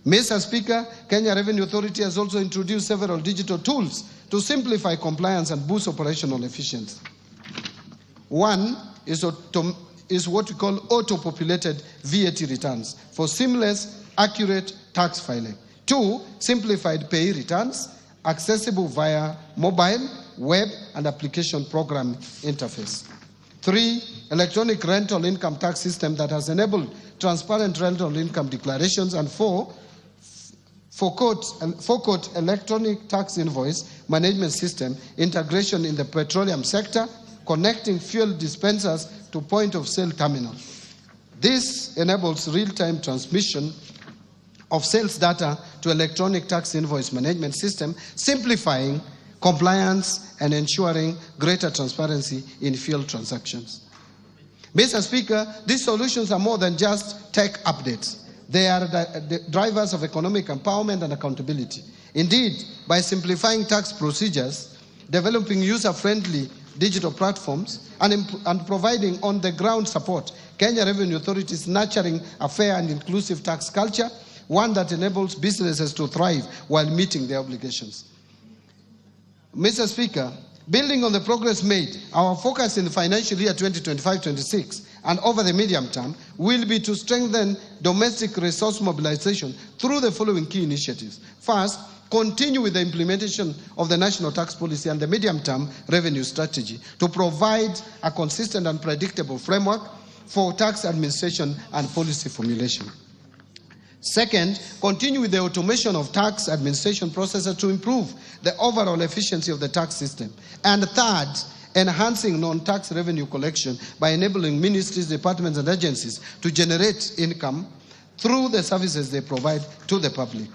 Mr. Speaker, Kenya Revenue Authority has also introduced several digital tools to simplify compliance and boost operational efficiency. One is what we call auto-populated VAT returns for seamless, accurate tax filing. Two, simplified pay returns, accessible via mobile, web, and application program interface. Three, electronic rental income tax system that has enabled transparent rental income declarations. And four, forecourt electronic tax invoice management system integration in the petroleum sector, connecting fuel dispensers to point-of-sale terminals. This enables real-time transmission of sales data to electronic tax invoice management system, simplifying compliance and ensuring greater transparency in fuel transactions. Mr. Speaker, these solutions are more than just tech updates. They are the drivers of economic empowerment and accountability. Indeed, by simplifying tax procedures, developing user-friendly digital platforms, and providing on-the-ground support, Kenya Revenue Authority is nurturing a fair and inclusive tax culture, one that enables businesses to thrive while meeting their obligations. Mr. Speaker, building on the progress made, our focus in the financial year 2025-26 and over the medium term will be to strengthen domestic resource mobilization through the following key initiatives. First, continue with the implementation of the national tax policy and the medium-term revenue strategy to provide a consistent and predictable framework for tax administration and policy formulation. Second, continue with the automation of tax administration processes to improve the overall efficiency of the tax system. And third, enhancing non-tax revenue collection by enabling ministries, departments, and agencies to generate income through the services they provide to the public.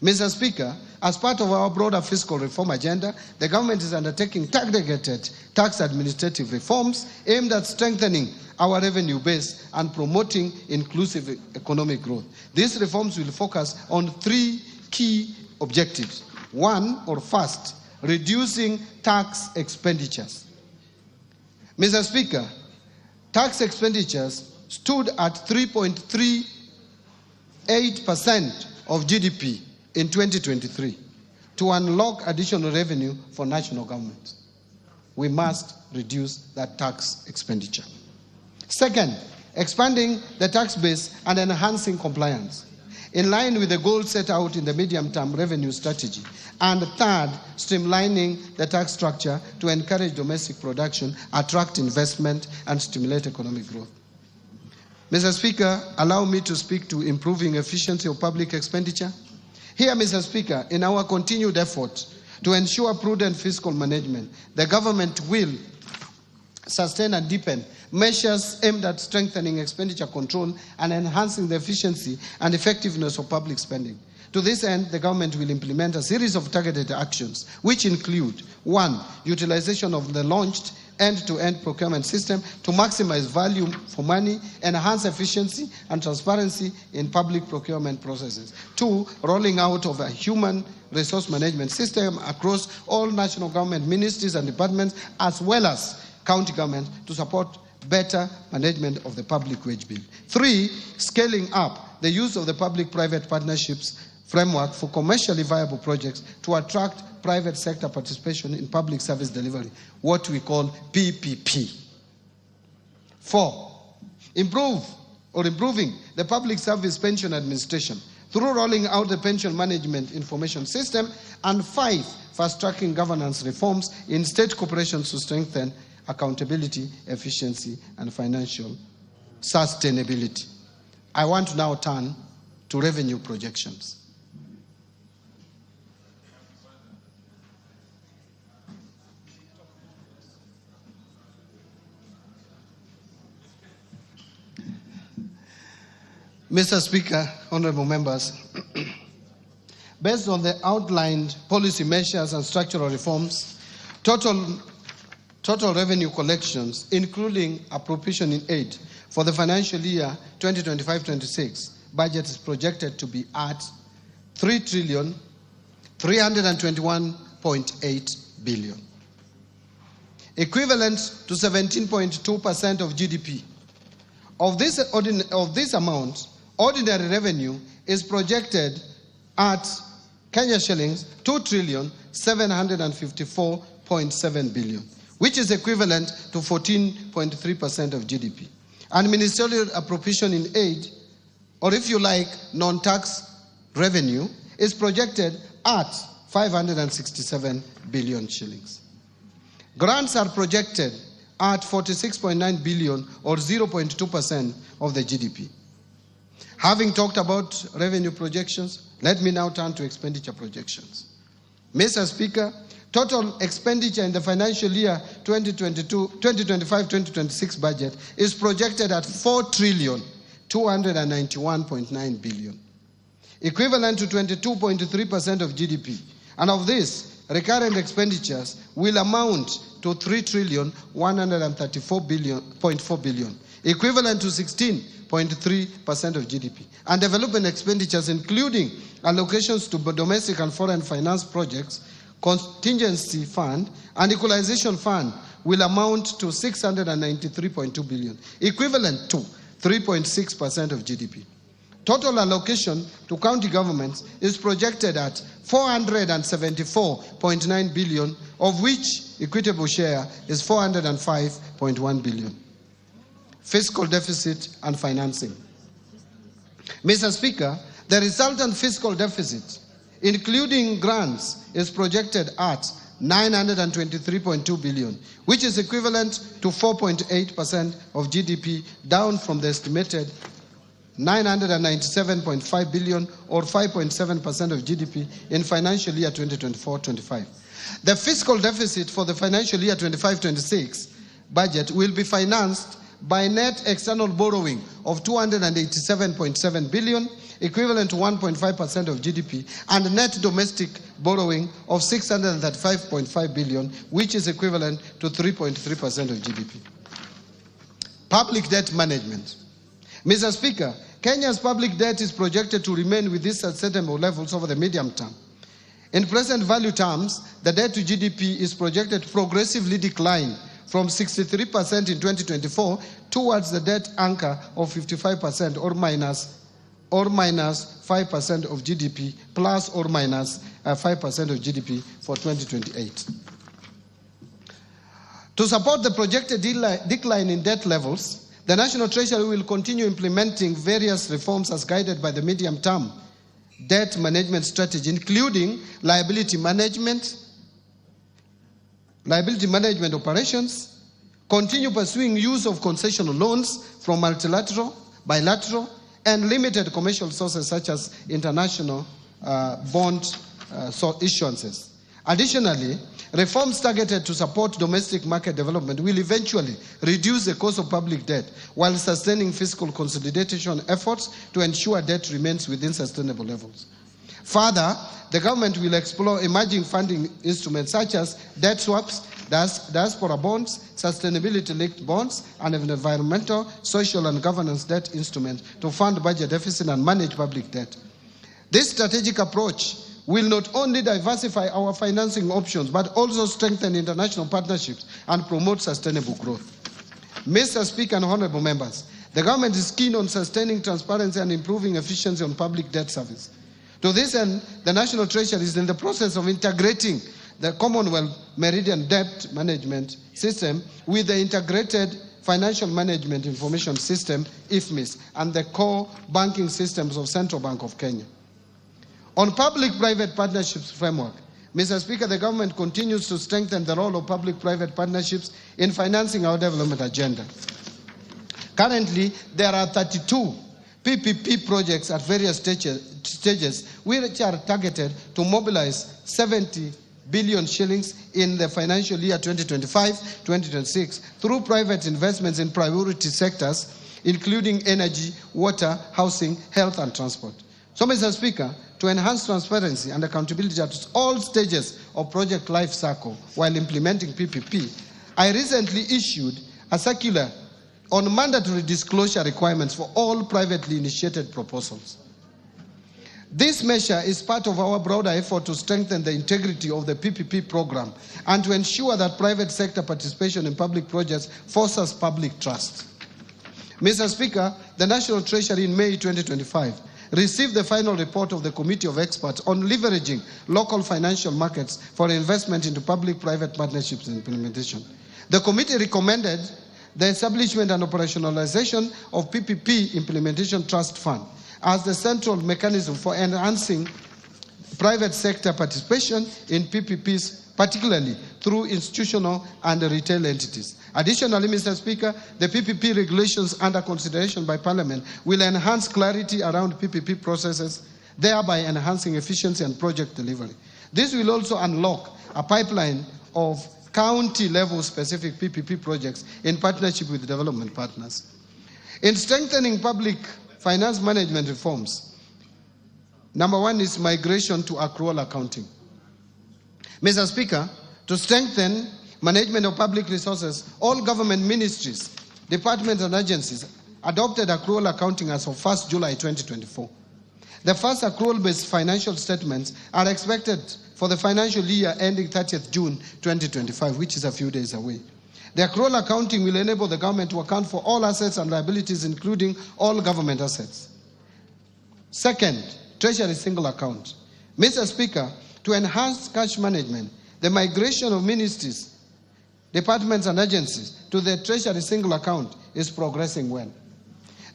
Mr. Speaker, as part of our broader fiscal reform agenda, the government is undertaking targeted tax administrative reforms aimed at strengthening our revenue base and promoting inclusive economic growth. These reforms will focus on three key objectives. First, reducing tax expenditures. Mr. Speaker, tax expenditures stood at 3.38% of GDP in 2023. To unlock additional revenue for national government, we must reduce that tax expenditure. Second, expanding the tax base and enhancing compliance, in line with the goals set out in the medium-term revenue strategy. And third, streamlining the tax structure to encourage domestic production, attract investment, and stimulate economic growth. Mr. Speaker, allow me to speak to improving efficiency of public expenditure. Here, Mr. Speaker, in our continued effort to ensure prudent fiscal management, the government will sustain and deepen measures aimed at strengthening expenditure control and enhancing the efficiency and effectiveness of public spending. To this end, the government will implement a series of targeted actions, which include: 1. Utilization of the launched end-to-end procurement system to maximize value for money, enhance efficiency and transparency in public procurement processes. 2. Rolling out of a human resource management system across all national government ministries and departments, as well as county governments, to support better management of the public wage bill. 3. Scaling up the use of the public-private partnerships framework for commercially viable projects to attract private sector participation in public service delivery, what we call PPP. 4. Improving the public service pension administration through rolling out the pension management information system. And 5. Fast-tracking governance reforms in state corporations to strengthen accountability, efficiency, and financial sustainability. I want to now turn to revenue projections. Mr. Speaker, honorable members, based on the outlined policy measures and structural reforms, total revenue collections, including appropriation in aid, for the financial year 2025-26 budget is projected to be at 3,321.8 billion, equivalent to 17.2% of GDP. Of this amount, ordinary revenue is projected at Kenya shillings 2,754.7 billion, which is equivalent to 14.3% of GDP. And ministerial appropriation in aid, or if you like, non-tax revenue, is projected at 567 billion shillings. Grants are projected at 46.9 billion, or 0.2% of the GDP. Having talked about revenue projections, let me now turn to expenditure projections. Mr. Speaker, total expenditure in the financial year 2025-2026 budget is projected at 4,291.9 billion, equivalent to 22.3% of GDP. And of this, recurrent expenditures will amount to 3,134.4 billion, equivalent to 16.3% of GDP. And development expenditures, including allocations to domestic and foreign finance projects, contingency fund, and equalization fund, will amount to 693.2 billion, equivalent to 3.6% of GDP. Total allocation to county governments is projected at 474.9 billion, of which equitable share is 405.1 billion. Fiscal deficit and financing. Mr. Speaker, the resultant fiscal deficit, including grants, is projected at 923.2 billion, which is equivalent to 4.8% of GDP, down from the estimated 997.5 billion, or 5.7% of GDP in financial year 2024-25. The fiscal deficit for the financial year 25-26 budget will be financed by net external borrowing of 287.7 billion, equivalent to 1.5% of GDP, and net domestic borrowing of 635.5 billion, which is equivalent to 3.3% of GDP. Public debt management. Mr. Speaker, Kenya's public debt is projected to remain with these sustainable levels over the medium term. In present value terms, the debt to GDP is projected to progressively decline from 63% in 2024 towards the debt anchor of 55%, or minus 5% of GDP, plus or minus 5% of GDP for 2028. To support the projected decline in debt levels, the National Treasury will continue implementing various reforms as guided by the medium-term debt management strategy, including liability management operations, continue pursuing use of concessional loans from multilateral, bilateral, and limited commercial sources such as international bond issuances, Additionally, reforms targeted to support domestic market development will eventually reduce the cost of public debt while sustaining fiscal consolidation efforts to ensure debt remains within sustainable levels. Further, the government will explore emerging funding instruments such as debt swaps, diaspora bonds, sustainability-linked bonds, and environmental, social, and governance debt instruments to fund budget deficit and manage public debt. This strategic approach will not only diversify our financing options, but also strengthen international partnerships and promote sustainable growth. Mr. Speaker and honorable members, the government is keen on sustaining transparency and improving efficiency on public debt service. To this end, the National Treasury is in the process of integrating the Commonwealth Meridian Debt Management System with the Integrated Financial Management Information System, IFMIS, and the core banking systems of Central Bank of Kenya. On public-private partnerships framework, Mr. Speaker, the government continues to strengthen the role of public-private partnerships in financing our development agenda. Currently, there are 32 PPP projects at various stages which are targeted to mobilize 70 billion shillings in the financial year 2025-2026 through private investments in priority sectors, including energy, water, housing, health, and transport. So, Mr. Speaker, to enhance transparency and accountability at all stages of project life cycle while implementing PPP, I recently issued a circular on mandatory disclosure requirements for all privately initiated proposals. This measure is part of our broader effort to strengthen the integrity of the PPP program and to ensure that private sector participation in public projects fosters public trust. Mr. Speaker, the National Treasury in May 2025 received the final report of the Committee of Experts on leveraging local financial markets for investment into public-private partnerships and implementation. The committee recommended the establishment and operationalization of PPP Implementation Trust Fund as the central mechanism for enhancing private sector participation in PPPs, particularly through institutional and retail entities. Additionally, Mr. Speaker, the PPP regulations under consideration by Parliament will enhance clarity around PPP processes, thereby enhancing efficiency and project delivery. This will also unlock a pipeline of county-level specific PPP projects in partnership with development partners. In strengthening public finance management reforms, number one is migration to accrual accounting. Mr. Speaker, to strengthen management of public resources, all government ministries, departments, and agencies adopted accrual accounting as of 1st July 2024. The first accrual-based financial statements are expected for the financial year ending 30th June 2025, which is a few days away. The accrual accounting will enable the government to account for all assets and liabilities, including all government assets. Second, Treasury single account. Mr. Speaker, to enhance cash management, the migration of ministries, departments, and agencies to the Treasury single account is progressing well.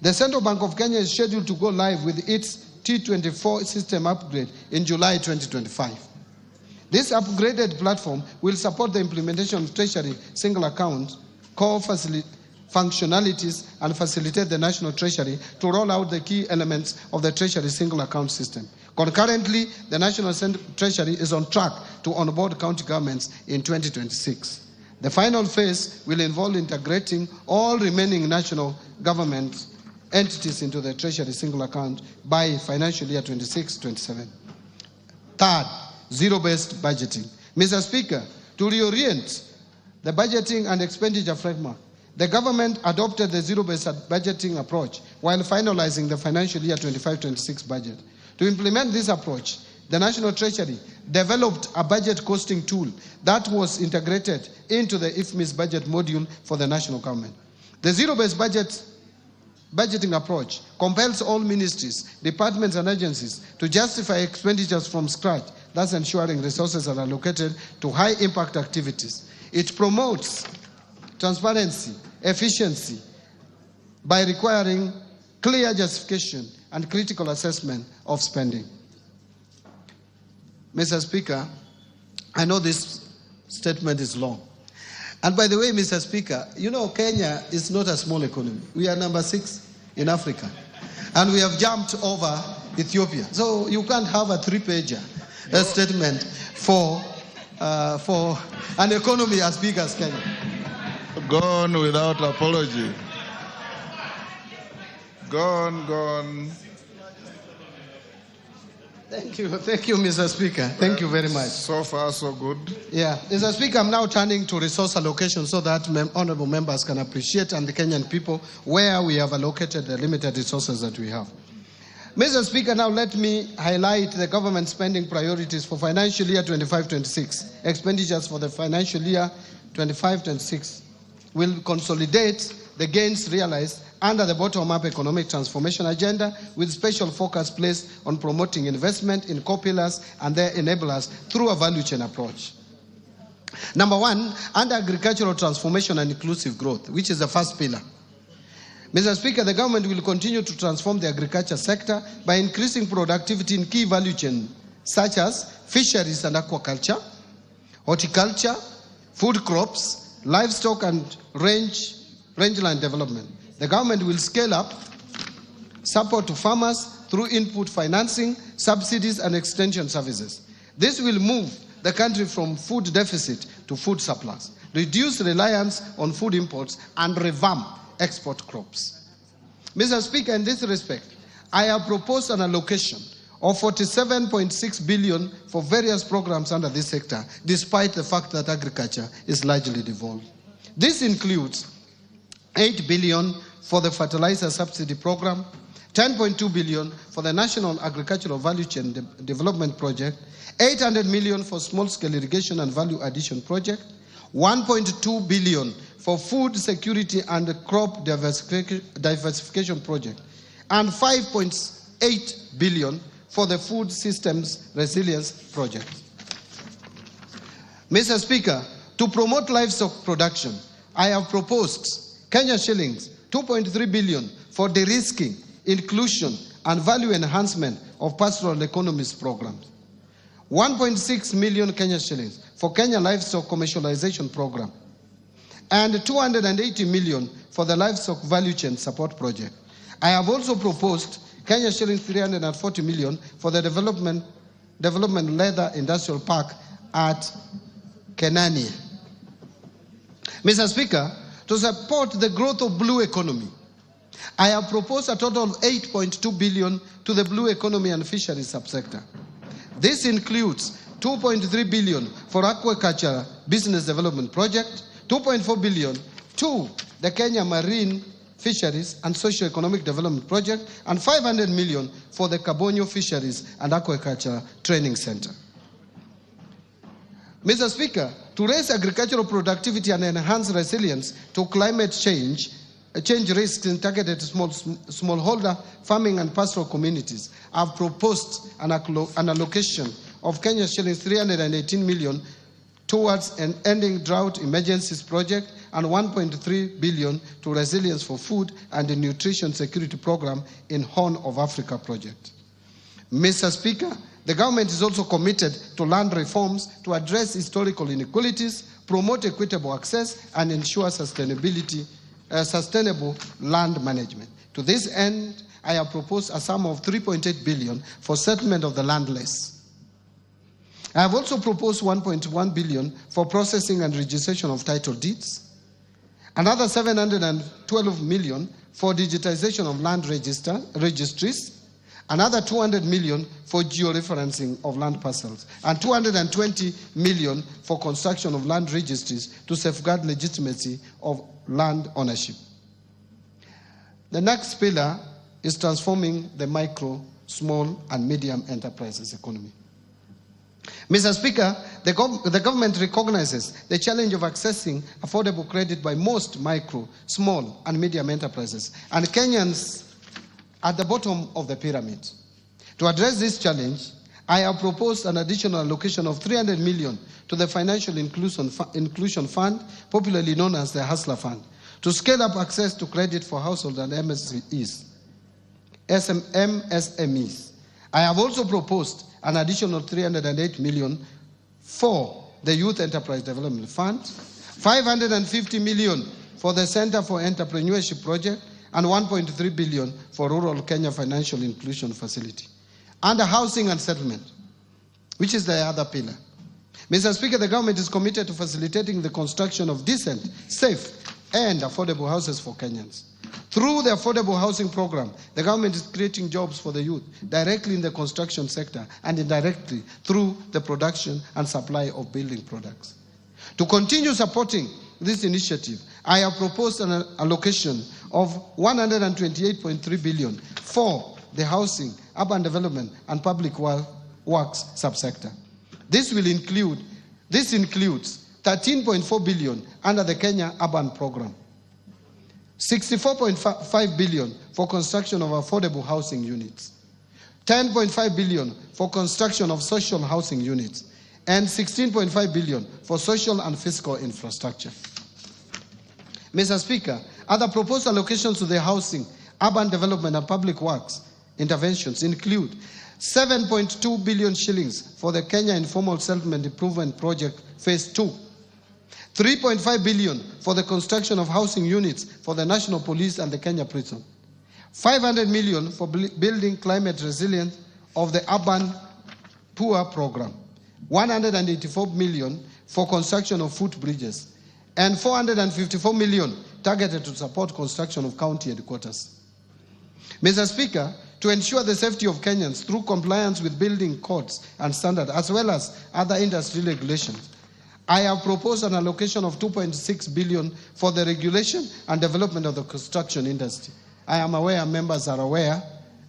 The Central Bank of Kenya is scheduled to go live with its T24 system upgrade in July 2025. This upgraded platform will support the implementation of Treasury single account core functionalities and facilitate the National Treasury to roll out the key elements of the Treasury single account system. Concurrently, the National Treasury is on track to onboard county governments in 2026. The final phase will involve integrating all remaining national government entities into the Treasury single account by financial year 26-27. Third, zero-based budgeting. Mr. Speaker, to reorient the budgeting and expenditure framework, the government adopted the zero-based budgeting approach while finalizing the financial year 25-26 budget. To implement this approach, the National Treasury developed a budget costing tool that was integrated into the IFMIS budget module for the national government. The zero-based budgeting approach compels all ministries, departments, and agencies to justify expenditures from scratch, thus ensuring resources are allocated to high-impact activities. It promotes transparency, efficiency, by requiring clear justification and critical assessment of spending. Mr. Speaker, I know this statement is long. And by the way, Mr. Speaker, you know Kenya is not a small economy. We are number 6 in Africa. And we have jumped over Ethiopia. So you can't have a 3-pager statement for for an economy as big as Kenya. Gone without apology. Gone. Thank you, Mr. Speaker. Thank you very much. So far, so good. Yeah, Mr. Speaker, I'm now turning to resource allocation so that honorable members can appreciate, and the Kenyan people, where we have allocated the limited resources that we have. Mr. Speaker, now let me highlight the government spending priorities for financial year 25-26. Expenditures for the financial year 25-26 will consolidate the gains realized under the bottom-up economic transformation agenda, with special focus placed on promoting investment in core pillars and their enablers through a value chain approach. Number one, under agricultural transformation and inclusive growth, which is the first pillar. Mr. Speaker, the government will continue to transform the agriculture sector by increasing productivity in key value chains such as fisheries and aquaculture, horticulture, food crops, livestock and rangeland development. The government will scale up support to farmers through input financing, subsidies and extension services. This will move the country from food deficit to food surplus, reduce reliance on food imports and revamp export crops. Mr. Speaker, in this respect, I have proposed an allocation of 47.6 billion for various programs under this sector, despite the fact that agriculture is largely devolved. This includes 8 billion for the fertilizer subsidy program, 10.2 billion for the National Agricultural Value Chain Development Project, 800 million for small-scale irrigation and value addition project, 1.2 billion for food security and crop diversification project, and 5.8 billion for the food systems resilience project. Mr. Speaker, to promote livestock production, I have proposed Kenya shillings 2.3 billion for de-risking, inclusion, and value enhancement of pastoral economies programs. 1.6 million Kenya shillings for Kenya livestock commercialization program. And 280 million for the livestock value chain support project. I have also proposed Kenya shillings 340 million for the development leather industrial park at Kenania. Mr. Speaker, to support the growth of blue economy, I have proposed a total of 8.2 billion to the blue economy and fisheries subsector. This includes 2.3 billion for aquaculture business development project, 2.4 billion to the Kenya Marine Fisheries and Socio-Economic Development Project, and 500 million for the Kabonyo Fisheries and Aquaculture Training Center. Mr. Speaker, to raise agricultural productivity and enhance resilience to climate change risks in targeted smallholder farming and pastoral communities, I've proposed an allocation of Kenya shillings 318 million towards an ending drought emergencies project and 1.3 billion to resilience for food and the nutrition security program in Horn of Africa project. Mr. Speaker, the government is also committed to land reforms to address historical inequalities, promote equitable access, and ensure sustainable land management. To this end, I have proposed a sum of 3.8 billion for settlement of the landless. I have also proposed 1.1 billion for processing and registration of title deeds, another 712 million for digitization of land registries, another 200 million for georeferencing of land parcels, and 220 million for construction of land registries to safeguard legitimacy of land ownership. The next pillar is transforming the micro, small, and medium enterprises economy. Mr. Speaker, the government recognizes the challenge of accessing affordable credit by most micro, small, and medium enterprises, and Kenyans at the bottom of the pyramid. To address this challenge, I have proposed an additional allocation of 300 million to the Financial Inclusion Fund, popularly known as the Hustler Fund, to scale up access to credit for households and MSMEs. I have also proposed an additional 308 million for the Youth Enterprise Development Fund, 550 million for the Center for Entrepreneurship Project, and 1.3 billion for Rural Kenya Financial Inclusion Facility. Under housing and settlement, which is the other pillar, Mr. Speaker, the government is committed to facilitating the construction of decent, safe, and affordable houses for Kenyans. Through the affordable housing program, the government is creating jobs for the youth directly in the construction sector and indirectly through the production and supply of building products. To continue supporting this initiative, I have proposed an allocation of 128.3 billion for the housing, urban development, and public works subsector. This includes 13.4 billion under the Kenya Urban Program, 64.5 billion for construction of affordable housing units, 10.5 billion for construction of social housing units, and 16.5 billion for social and physical infrastructure. Mr. Speaker, other proposed allocations to the housing, urban development, and public works interventions include 7.2 billion shillings for the Kenya Informal Settlement Improvement Project Phase 2, 3.5 billion for the construction of housing units for the National Police and the Kenya Prison, 500 million for building climate resilience of the Urban Poor Program, 184 million for construction of footbridges, and 454 million targeted to support construction of county headquarters. Mr. Speaker, to ensure the safety of Kenyans through compliance with building codes and standards as well as other industry regulations, I have proposed an allocation of 2.6 billion for the regulation and development of the construction industry. I am aware members are aware,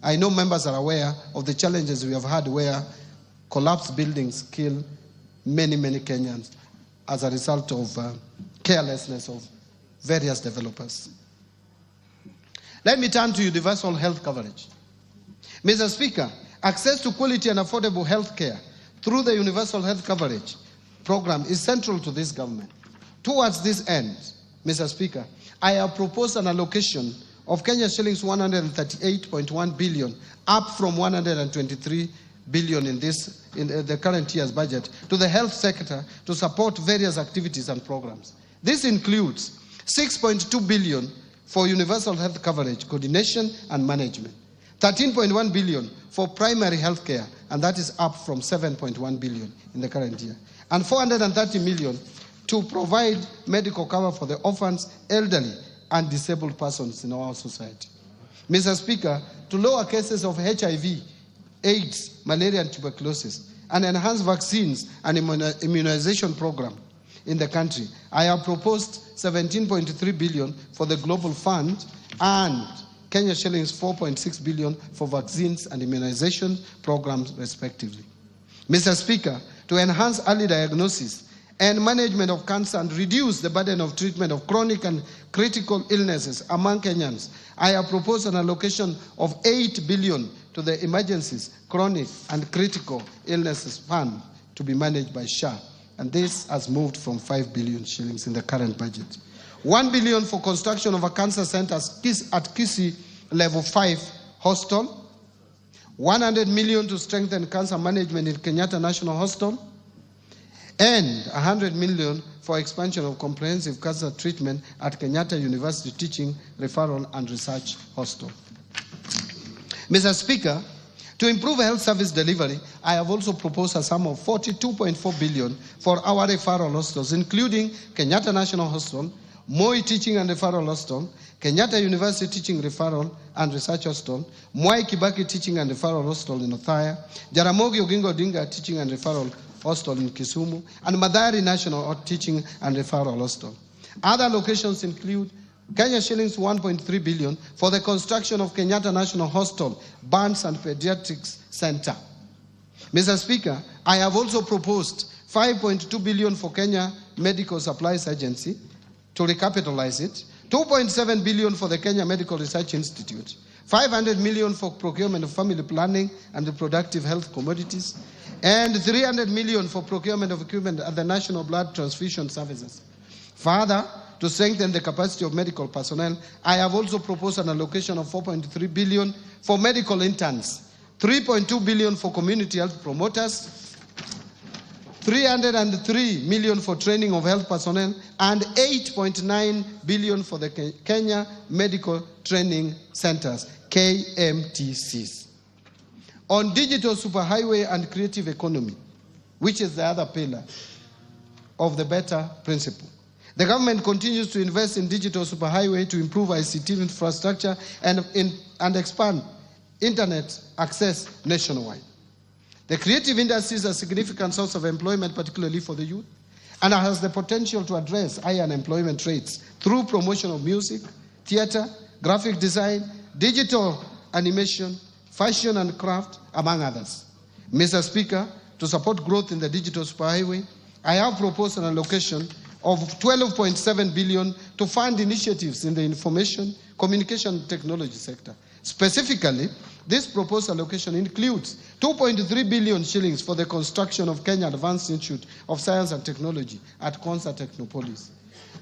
I know members are aware of the challenges we have had where collapsed buildings kill many Kenyans as a result of carelessness of various developers. Let me turn to universal health coverage. Mr. Speaker, access to quality and affordable health care through the universal health coverage program is central to this government. Towards this end, Mr. Speaker, I have proposed an allocation of Kenya shillings 138.1 billion, up from 123 billion in the current year's budget, to the health sector to support various activities and programs. This includes 6.2 billion for universal health coverage, coordination and management, 13.1 billion for primary health care, and that is up from 7.1 billion in the current year, and 430 million to provide medical cover for the orphans, elderly, and disabled persons in our society. Mr. Speaker, to lower cases of HIV, AIDS, malaria, and tuberculosis, and enhance vaccines and immunization program in the country, I have proposed 17.3 billion for the Global Fund and Kenya shillings 4.6 billion for vaccines and immunization programs, respectively. Mr. Speaker, to enhance early diagnosis and management of cancer and reduce the burden of treatment of chronic and critical illnesses among Kenyans, I have proposed an allocation of 8 billion to the Emergencies, Chronic and Critical Illnesses Fund to be managed by SHA, and this has moved from 5 billion shillings in the current budget. 1 billion for construction of a cancer center at Kisii Level 5 Hospital, 100 million to strengthen cancer management in Kenyatta National Hospital, and 100 million for expansion of comprehensive cancer treatment at Kenyatta University Teaching, Referral and Research Hospital. Mr. Speaker, to improve health service delivery, I have also proposed a sum of 42.4 billion for our referral hospitals, including Kenyatta National Hospital, Moi Teaching and Referral Hospital, Kenyatta University Teaching Referral and Research Hospital, Mwai Kibaki Teaching and Referral Hospital in Othaya, Jaramogi Oginga Odinga Teaching and Referral Hospital in Kisumu, and Madari National Teaching and Referral Hospital. Other locations include Kenya shillings 1.3 billion for the construction of Kenyatta National Hospital, Burns and Pediatrics Center. Mr. Speaker, I have also proposed 5.2 billion for Kenya Medical Supplies Agency to recapitalize it, 2.7 billion for the Kenya Medical Research Institute, 500 million for procurement of family planning and reproductive health commodities, and 300 million for procurement of equipment at the National Blood Transfusion Services. Further, to strengthen the capacity of medical personnel, I have also proposed an allocation of 4.3 billion for medical interns, 3.2 billion for community health promoters, 303 million for training of health personnel, and 8.9 billion for the Kenya Medical Training Centers, KMTCs. On digital superhighway and creative economy, which is the other pillar of the better principle. The government continues to invest in digital superhighway to improve ICT infrastructure and expand internet access nationwide. The creative industries are a significant source of employment, particularly for the youth, and has the potential to address high unemployment rates through promotion of music, theater, graphic design, digital animation, fashion and craft, among others. Mr. Speaker, to support growth in the digital superhighway, I have proposed an allocation of 12.7 billion to fund initiatives in the information, communication and technology sector. Specifically, this proposed allocation includes 2.3 billion shillings for the construction of Kenya Advanced Institute of Science and Technology at Konza Technopolis,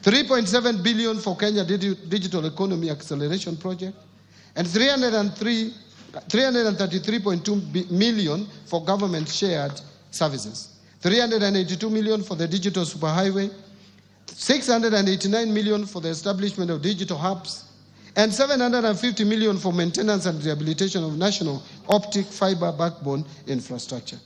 3.7 billion for Kenya Digital Economy Acceleration Project, and 333.2 million for government shared services, 382 million for the digital superhighway, 689 million for the establishment of digital hubs, and 750 million for maintenance and rehabilitation of national optic fiber backbone infrastructure.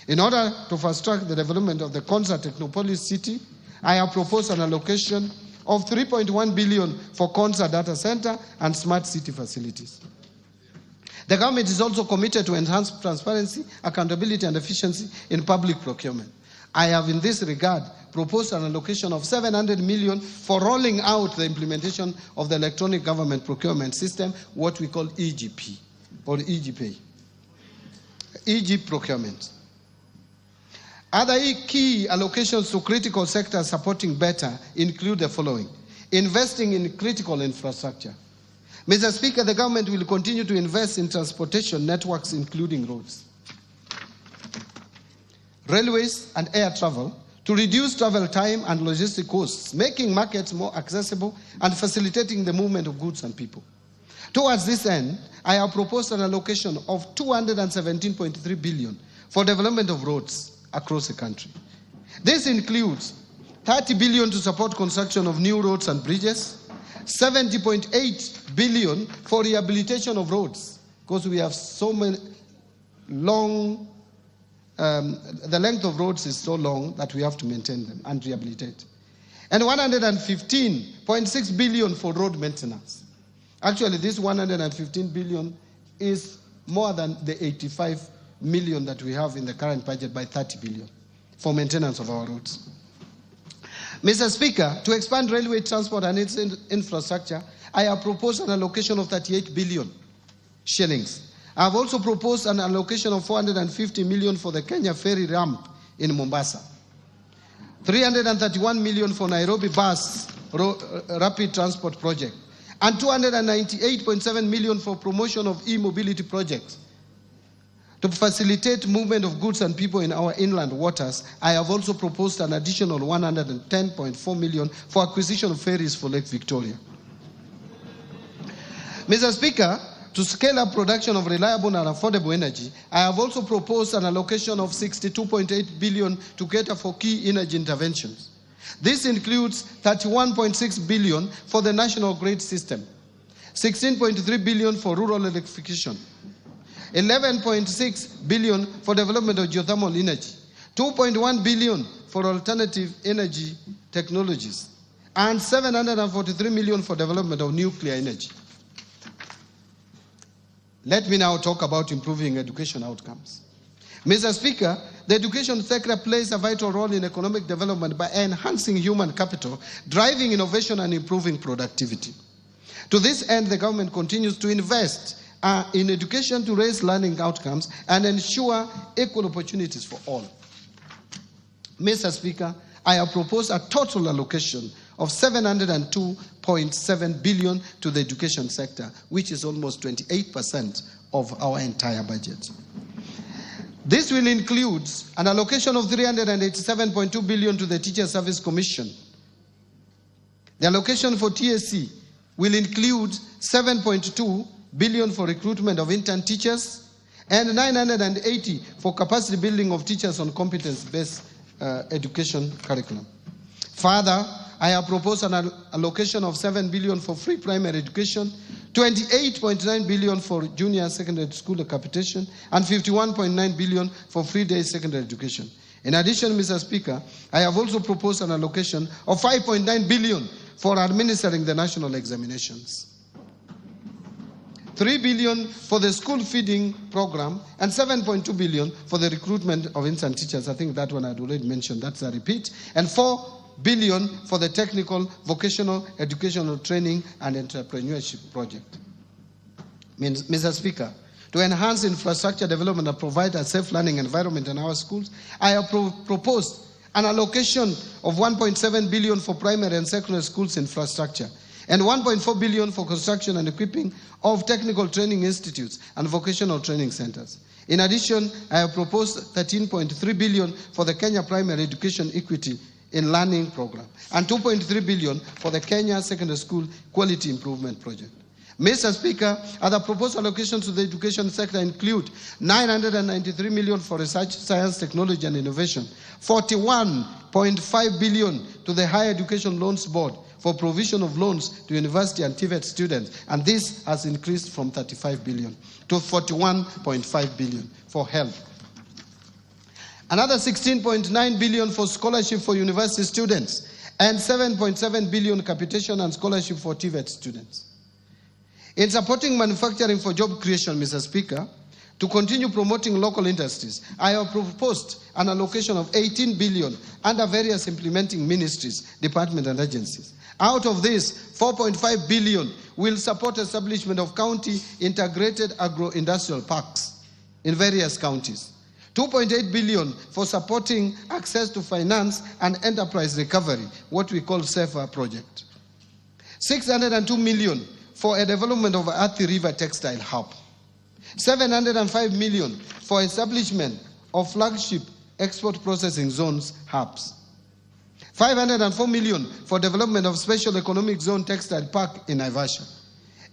In order to fast-track the development of the Konza Technopolis city, I have proposed an allocation of 3.1 billion for Konza data center and smart city facilities. The government is also committed to enhance transparency, accountability, and efficiency in public procurement. I have, in this regard, proposed an allocation of 700 million for rolling out the implementation of the electronic government procurement system, what we call EGP, or EGP, EG procurement. Other key allocations to critical sectors supporting better include the following: investing in critical infrastructure. Mr. Speaker, the government will continue to invest in transportation networks, including roads, railways, and air travel, to reduce travel time and logistic costs, making markets more accessible and facilitating the movement of goods and people. Towards this end, I have proposed an allocation of 217.3 billion for development of roads across the country. This includes 30 billion to support construction of new roads and bridges, 70.8 billion for rehabilitation of roads, because we have so many long, the length of roads is so long that we have to maintain them and rehabilitate. And 115.6 billion for road maintenance. Actually, this 115 billion is more than the 85 million that we have in the current budget by 30 billion for maintenance of our roads. Mr. Speaker, to expand railway transport and its infrastructure, I have proposed an allocation of 38 billion shillings. I have also proposed an allocation of 450 million for the Kenya ferry ramp in Mombasa, 331 million for Nairobi bus rapid transport project, and 298.7 million for promotion of e-mobility projects. To facilitate movement of goods and people in our inland waters, I have also proposed an additional 110.4 million for acquisition of ferries for Lake Victoria. Mr. Speaker, to scale up production of reliable and affordable energy, I have also proposed an allocation of 62.8 billion to cater for key energy interventions. This includes 31.6 billion for the national grid system, 16.3 billion for rural electrification, 11.6 billion for development of geothermal energy, 2.1 billion for alternative energy technologies, and 743 million for development of nuclear energy. Let me now talk about improving education outcomes. Mr. Speaker, the education sector plays a vital role in economic development by enhancing human capital, driving innovation, and improving productivity. To this end, the government continues to invest in education to raise learning outcomes and ensure equal opportunities for all. Mr. Speaker, I have proposed a total allocation of 702.7 billion to the education sector, which is almost 28% of our entire budget. This will include an allocation of 387.2 billion to the Teacher Service Commission. The allocation for TSC will include 7.2 billion for recruitment of intern teachers and 980 for capacity building of teachers on competence-based education curriculum. Further, I have proposed an allocation of 7 billion for free primary education, 28.9 billion for junior secondary school capitation, and 51.9 billion for free day secondary education. In addition, Mr. Speaker, I have also proposed an allocation of 5.9 billion for administering the national examinations, 3 billion for the school feeding program, and 7.2 billion for the recruitment of infant teachers. I think that one I'd already mentioned, that's a repeat, and 4 billion for the technical, vocational, educational training and entrepreneurship project. Mr. Speaker, to enhance infrastructure development and provide a safe learning environment in our schools, I have proposed an allocation of 1.7 billion for primary and secondary schools infrastructure, and 1.4 billion for construction and equipping of technical training institutes and vocational training centers. In addition, I have proposed 13.3 billion for the Kenya Primary Education Equity in Learning Program, and 2.3 billion for the Kenya Secondary School Quality Improvement Project. Mr. Speaker, other proposed allocations to the education sector include 993 million for research, science, technology and innovation, 41.5 billion to the Higher Education Loans Board for provision of loans to university and TVET students, and this has increased from 35 billion to 41.5 billion for health. Another 16.9 billion for scholarship for university students, and 7.7 billion capitation and scholarship for TVET students. In supporting manufacturing for job creation, Mr. Speaker, to continue promoting local industries, I have proposed an allocation of 18 billion under various implementing ministries, departments and agencies. Out of this, 4.5 billion will support establishment of county integrated agro-industrial parks in various counties. 2.8 billion for supporting access to finance and enterprise recovery, what we call SAFER project. 602 million for a development of Athi River Textile Hub. 705 million for establishment of flagship export processing zones hubs. 504 million for development of special economic zone textile park in Naivasha.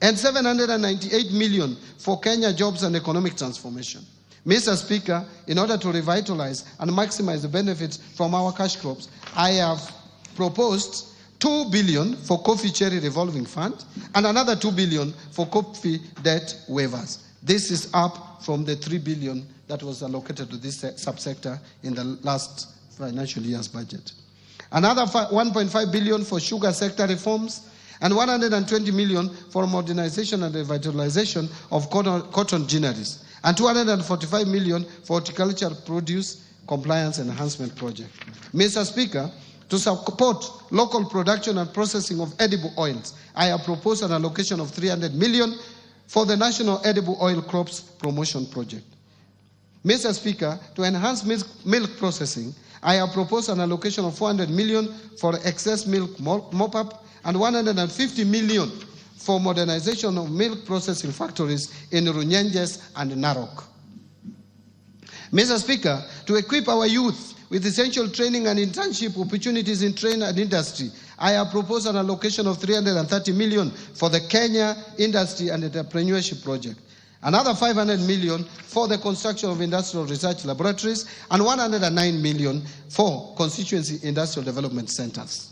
And 798 million for Kenya jobs and economic transformation. Mr. Speaker, in order to revitalize and maximize the benefits from our cash crops, I have proposed 2 billion for coffee cherry revolving fund and another 2 billion for coffee debt waivers. This is up from the 3 billion that was allocated to this subsector in the last financial year's budget. Another 1.5 billion for sugar sector reforms, and 120 million for modernization and revitalization of cotton ginneries, and 245 million for horticultural produce compliance enhancement project. Mr. Speaker, to support local production and processing of edible oils, I have proposed an allocation of 300 million for the National Edible Oil Crops Promotion Project. Mr. Speaker, to enhance milk processing, I have proposed an allocation of 400 million for excess milk mop-up and 150 million for modernization of milk processing factories in Runyenjes and Narok. Mr. Speaker, to equip our youth with essential training and internship opportunities in trade and industry, I have proposed an allocation of 330 million for the Kenya Industry and Entrepreneurship Project. Another 500 million for the construction of industrial research laboratories, and 109 million for constituency industrial development centers.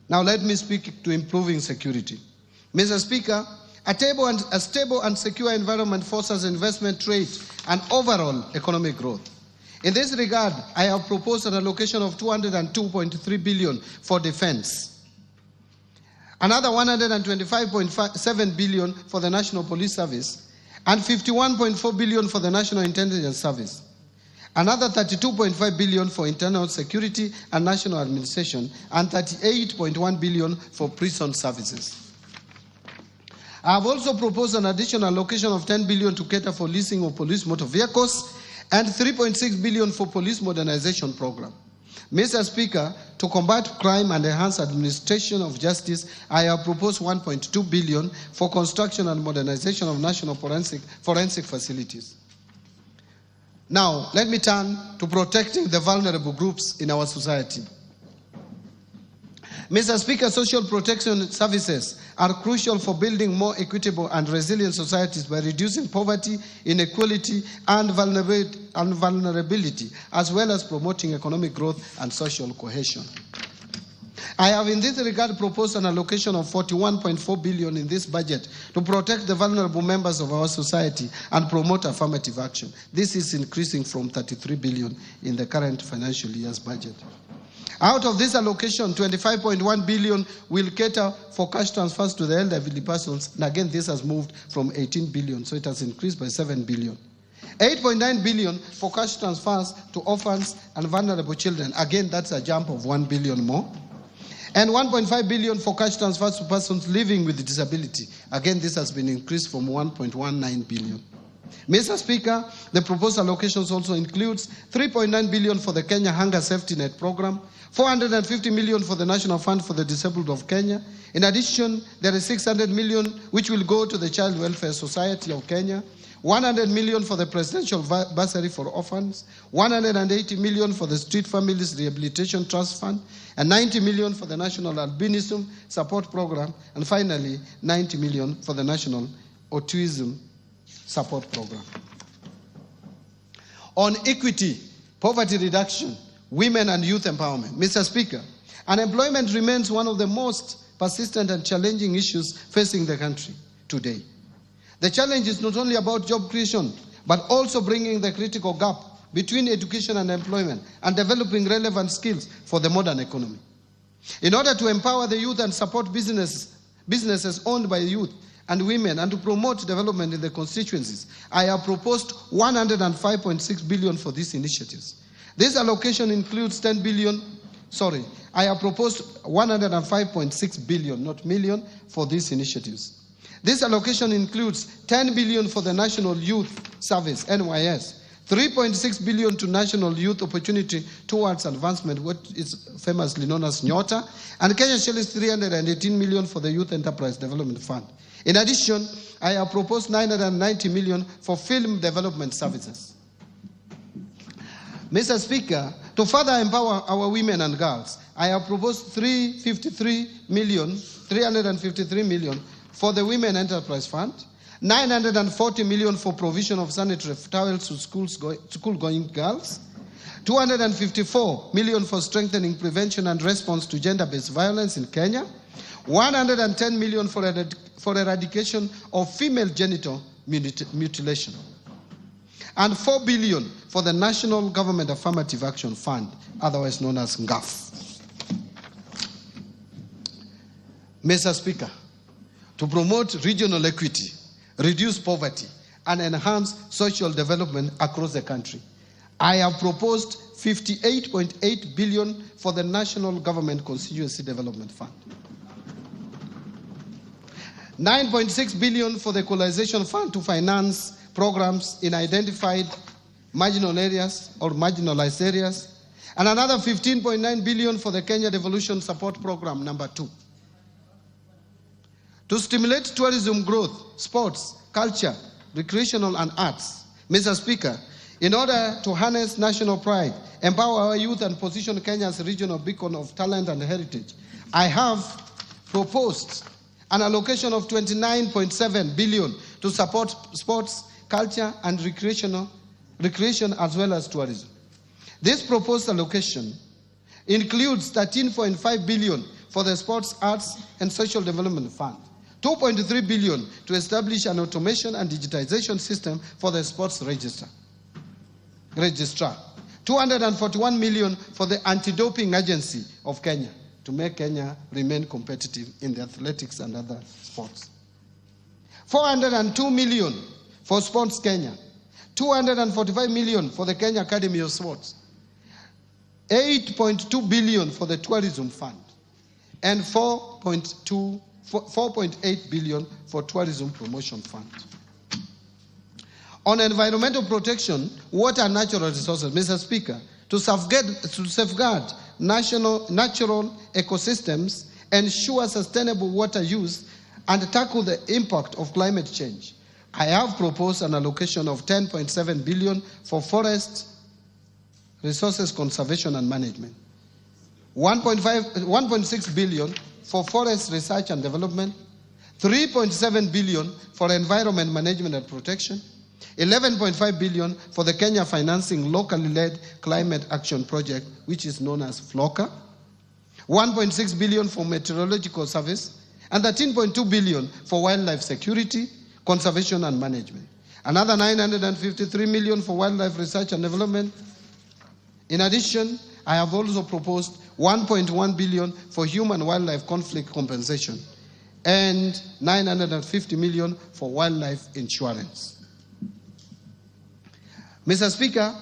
Now let me speak to improving security. Mr. Speaker, a stable and secure environment fosters investment, trade, and overall economic growth. In this regard, I have proposed an allocation of 202.3 billion for defense, another 125.7 billion for the National Police Service, and 51.4 billion for the National Intelligence Service, another 32.5 billion for internal security and national administration, and 38.1 billion for prison services. I have also proposed an additional allocation of 10 billion to cater for leasing of police motor vehicles, and 3.6 billion for police modernization program. Mr. Speaker, to combat crime and enhance administration of justice, I have proposed 1.2 billion for construction and modernization of national forensic facilities. Now, let me turn to protecting the vulnerable groups in our society. Mr. Speaker, social protection services are crucial for building more equitable and resilient societies by reducing poverty, inequality, and vulnerability, as well as promoting economic growth and social cohesion. I have in this regard proposed an allocation of 41.4 billion in this budget to protect the vulnerable members of our society and promote affirmative action. This is increasing from 33 billion in the current financial year's budget. Out of this allocation, 25.1 billion will cater for cash transfers to the elderly persons. And again, this has moved from 18 billion, so it has increased by 7 billion. 8.9 billion for cash transfers to orphans and vulnerable children. Again, that's a jump of 1 billion more. And 1.5 billion for cash transfers to persons living with disability. Again, this has been increased from 1.19 billion. Mr. Speaker, the proposed allocations also includes 3.9 billion for the Kenya Hunger Safety Net program, 450 million for the National Fund for the Disabled of Kenya. In addition, there is 600 million which will go to the Child Welfare Society of Kenya, 100 million for the Presidential Bursary for Orphans, 180 million for the Street Families Rehabilitation Trust Fund, and 90 million for the National Albinism Support Program, and finally, 90 million for the National Autism Support Program. On equity, poverty reduction, women and youth empowerment. Mr. Speaker, unemployment remains one of the most persistent and challenging issues facing the country today. The challenge is not only about job creation, but also bringing the critical gap between education and employment and developing relevant skills for the modern economy. In order to empower the youth and support businesses owned by youth and women and to promote development in the constituencies, I have proposed 105.6 billion for these initiatives. This allocation includes I have proposed 105.6 billion, not million, for these initiatives. This allocation includes 10 billion for the National Youth Service, NYS, 3.6 billion to National Youth Opportunity Towards Advancement, what is famously known as NYOTA, and Kenya shillings 318 million for the Youth Enterprise Development Fund. In addition, I have proposed 990 million for film development services. Mr. Speaker, to further empower our women and girls, I have proposed 353 million for the Women Enterprise Fund, 940 million for provision of sanitary towels to school-going girls, 254 million for strengthening prevention and response to gender-based violence in Kenya, 110 million for eradication of female genital mutilation, and 4 billion for the National Government Affirmative Action Fund, otherwise known as NGAF. Mr. Speaker, to promote regional equity, reduce poverty, and enhance social development across the country, I have proposed 58.8 billion for the National Government Constituency Development Fund, 9.6 billion for the Equalization Fund to finance programs in identified marginal areas or marginalized areas, and another 15.9 billion for the Kenya Devolution Support Program number 2. To stimulate tourism growth, sports, culture, recreational and arts, Mr. Speaker, in order to harness national pride, empower our youth and position Kenya as a regional beacon of talent and heritage, I have proposed an allocation of 29.7 billion to support sports, culture and recreation as well as tourism. This proposed allocation includes 13.5 billion for the Sports, Arts and Social Development Fund, 2.3 billion to establish an automation and digitization system for the sports registrar, 241 million for the Anti-Doping Agency of Kenya to make Kenya remain competitive in the athletics and other sports, 402 million for Sports Kenya, 245 million for the Kenya Academy of Sports, 8.2 billion for the Tourism Fund, and 4.8 billion for Tourism Promotion Fund. On environmental protection, water and natural resources, Mr. Speaker, to safeguard natural ecosystems, ensure sustainable water use, and tackle the impact of climate change, I have proposed an allocation of 10.7 billion for forest resources conservation and management, 1.6 billion for forest research and development, 3.7 billion for environment management and protection, 11.5 billion for the Kenya Financing Locally Led Climate Action Project, which is known as FLOCA, 1.6 billion for meteorological service, and 13.2 billion for wildlife security, conservation and management. Another 953 million for wildlife research and development. In addition, I have also proposed 1.1 billion for human wildlife conflict compensation and 950 million for wildlife insurance. Mr. Speaker,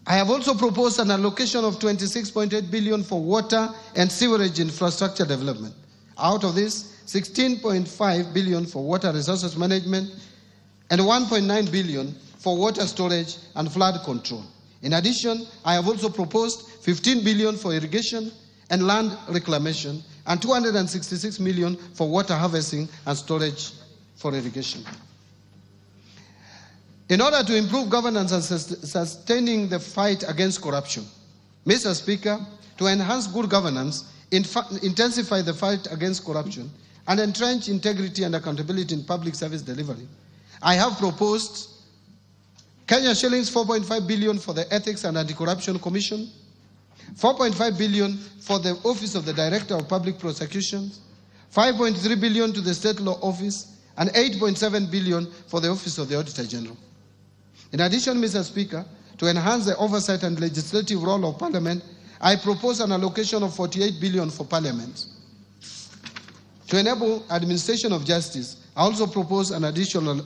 I have also proposed an allocation of 26.8 billion for water and sewerage infrastructure development. Out of this, 16.5 billion for water resources management and 1.9 billion for water storage and flood control. In addition, I have also proposed 15 billion for irrigation and land reclamation and 266 million for water harvesting and storage for irrigation. In order to improve governance and sustaining the fight against corruption, Mr. Speaker, to enhance good governance, intensify the fight against corruption, and entrench integrity and accountability in public service delivery, I have proposed Kenya shillings 4.5 billion for the Ethics and Anti-Corruption Commission, 4.5 billion for the Office of the Director of Public Prosecutions, 5.3 billion to the State Law Office, and 8.7 billion for the Office of the Auditor General. In addition, Mr. Speaker, to enhance the oversight and legislative role of Parliament, I propose an allocation of 48 billion for Parliament. To enable administration of justice, I also propose an allocation of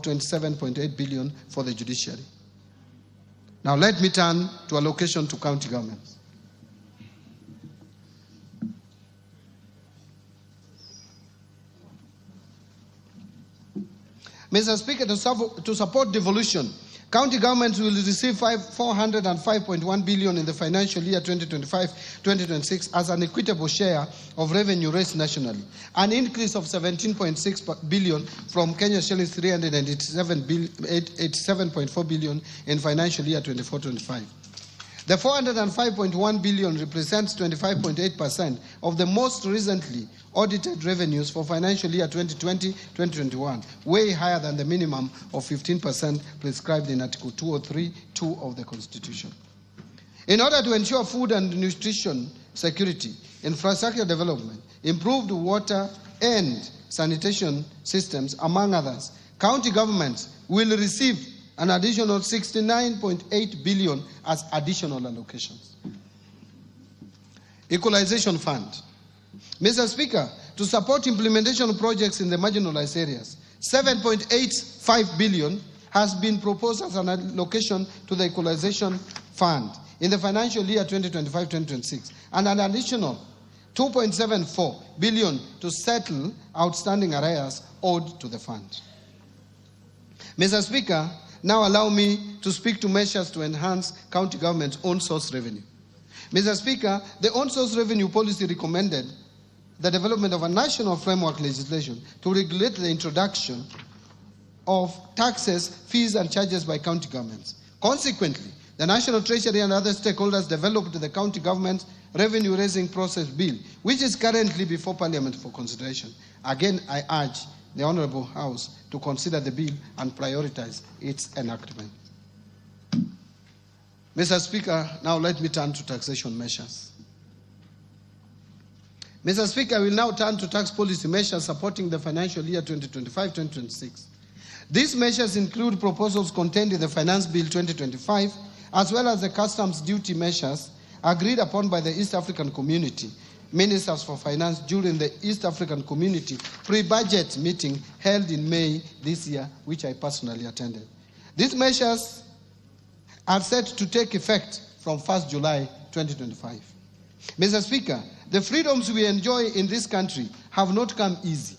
27.8 billion for the judiciary. Now let me turn to allocation to county governments. Mr. Speaker, to support devolution, county governments will receive 405.1 billion in the financial year 2025-2026 as an equitable share of revenue raised nationally, an increase of 17.6 billion from Kenya shillings 387.4 billion in financial year 24-25. The 405.1 billion represents 25.8% of the most recently audited revenues for financial year 2020-2021, way higher than the minimum of 15% prescribed in Article 203(2) of the Constitution. In order to ensure food and nutrition security, infrastructure development, improved water and sanitation systems, among others, county governments will receive an additional 69.8 billion as additional allocations. Equalization Fund. Mr. Speaker, to support implementation projects in the marginalized areas, 7.85 billion has been proposed as an allocation to the Equalization Fund in the financial year 2025-2026, and an additional 2.74 billion to settle outstanding arrears owed to the fund. Mr. Speaker, now allow me to speak to measures to enhance county government's own source revenue. Mr. Speaker, the own source revenue policy recommended the development of a national framework legislation to regulate the introduction of taxes, fees, and charges by county governments. Consequently, the National Treasury and other stakeholders developed the County Government Revenue Raising Process Bill, which is currently before Parliament for consideration. Again, I urge the Honourable House to consider the bill and prioritize its enactment. Mr. Speaker, now let me turn to taxation measures. Mr. Speaker, I will now turn to tax policy measures supporting the financial year 2025-2026. These measures include proposals contained in the Finance Bill 2025, as well as the customs duty measures agreed upon by the East African Community Ministers for Finance during the East African Community pre-budget meeting held in May this year, which I personally attended. These measures are set to take effect from 1st July 2025. Mr. Speaker, the freedoms we enjoy in this country have not come easy.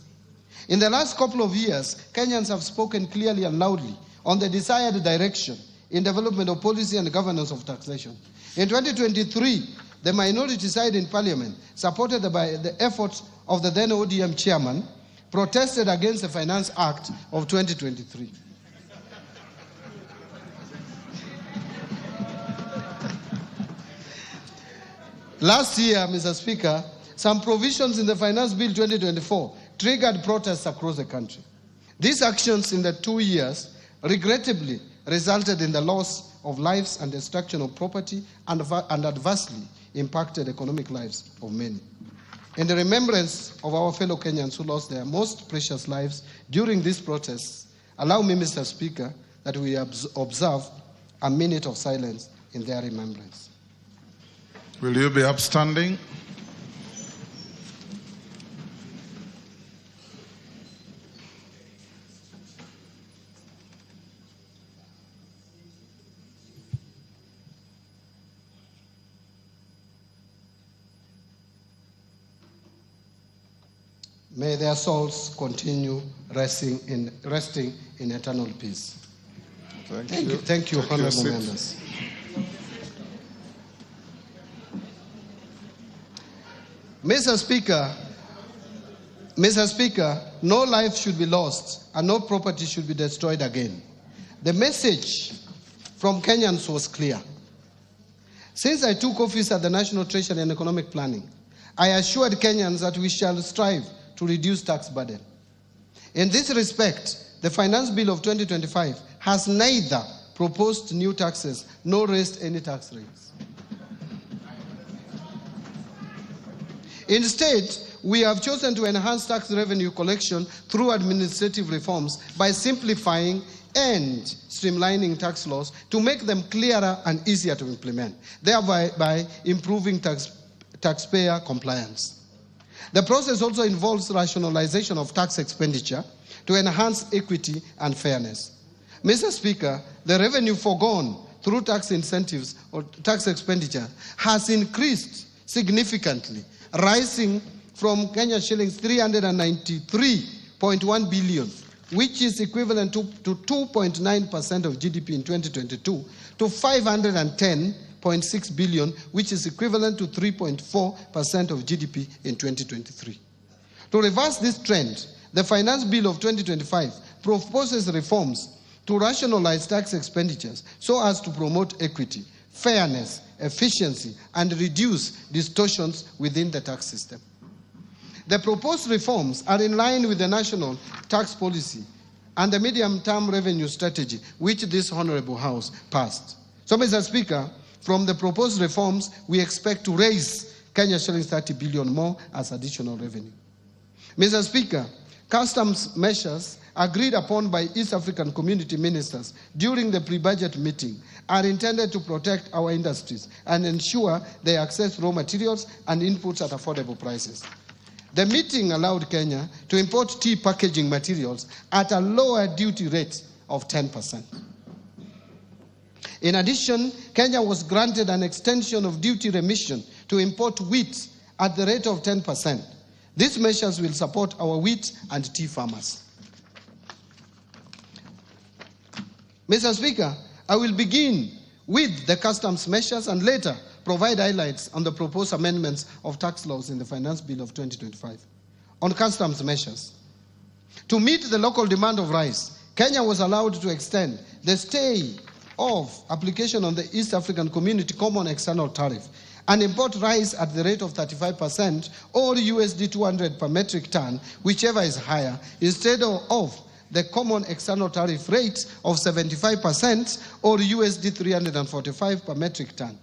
In the last couple of years, Kenyans have spoken clearly and loudly on the desired direction in development of policy and governance of taxation. In 2023, the minority side in Parliament, supported by the efforts of the then ODM chairman, protested against the Finance Act of 2023. Last year, Mr. Speaker, some provisions in the Finance Bill 2024 triggered protests across the country. These actions in the 2 years regrettably resulted in the loss of lives and destruction of property and adversely impacted economic lives of many. In the remembrance of our fellow Kenyans who lost their most precious lives during these protests, allow me, Mr. Speaker, that we observe a minute of silence in their remembrance. Will you be upstanding? May their souls continue resting in eternal peace. Thank you, honorable members. Mr. Speaker, no life should be lost and no property should be destroyed again. The message from Kenyans was clear. Since I took office at the National Treasury and Economic Planning, I assured Kenyans that we shall strive to reduce tax burden. In this respect, the Finance Bill of 2025 has neither proposed new taxes nor raised any tax rates. Instead, we have chosen to enhance tax revenue collection through administrative reforms by simplifying and streamlining tax laws to make them clearer and easier to implement, thereby by improving taxpayer compliance. The process also involves rationalization of tax expenditure to enhance equity and fairness. Mr. Speaker, the revenue foregone through tax incentives or tax expenditure has increased significantly, rising from Kenya shillings 393.1 billion, which is equivalent to 2.9% of GDP in 2022, to 510.6 billion, which is equivalent to 3.4% of GDP in 2023. To reverse this trend, the Finance Bill of 2025 proposes reforms to rationalize tax expenditures so as to promote equity, fairness, efficiency, and reduce distortions within the tax system. The proposed reforms are in line with the national tax policy and the medium-term revenue strategy, which this Honorable House passed. So, Mr. Speaker, from the proposed reforms, we expect to raise Kenya shillings 30 billion more as additional revenue. Mr. Speaker, customs measures agreed upon by East African community ministers during the pre-budget meeting are intended to protect our industries and ensure they access raw materials and inputs at affordable prices. The meeting allowed Kenya to import tea packaging materials at a lower duty rate of 10%. In addition, Kenya was granted an extension of duty remission to import wheat at the rate of 10%. These measures will support our wheat and tea farmers. Mr. Speaker, I will begin with the customs measures and later provide highlights on the proposed amendments of tax laws in the Finance Bill of 2025. On customs measures, to meet the local demand of rice, Kenya was allowed to extend the stay of application on the East African Community Common External Tariff and import rice at the rate of 35% or USD 200 per metric ton, whichever is higher, instead of the common external tariff rate of 75% or USD 345 per metric ton.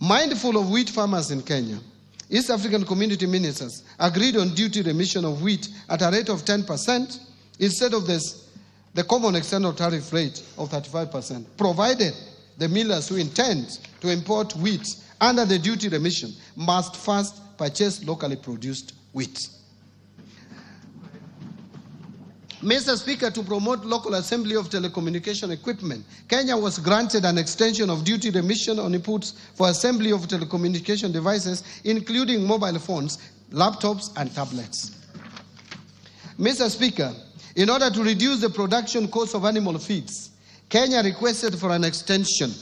Mindful of wheat farmers in Kenya, East African community ministers agreed on duty remission of wheat at a rate of 10% instead of the common external tariff rate of 35%, provided the millers who intend to import wheat under the duty remission must first purchase locally produced wheat. Mr. Speaker, to promote local assembly of telecommunication equipment, Kenya was granted an extension of duty remission on inputs for assembly of telecommunication devices, including mobile phones, laptops, and tablets. Mr. Speaker, in order to reduce the production cost of animal feeds, Kenya requested for an extension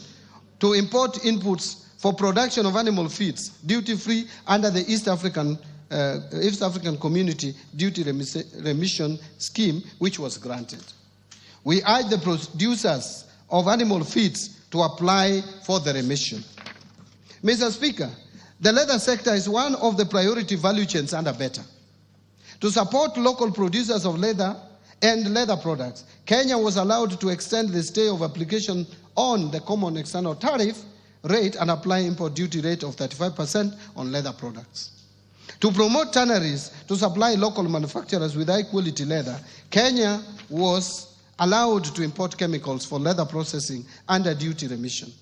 to import inputs for production of animal feeds duty-free under the East African Community Duty Remission Scheme, which was granted. We urge the producers of animal feeds to apply for the remission. Mr. Speaker, the leather sector is one of the priority value chains under BETA. To support local producers of leather and leather products, Kenya was allowed to extend the stay of application on the common external tariff rate and apply import duty rate of 35% on leather products. To promote tanneries to supply local manufacturers with high-quality leather, Kenya was allowed to import chemicals for leather processing under duty remission.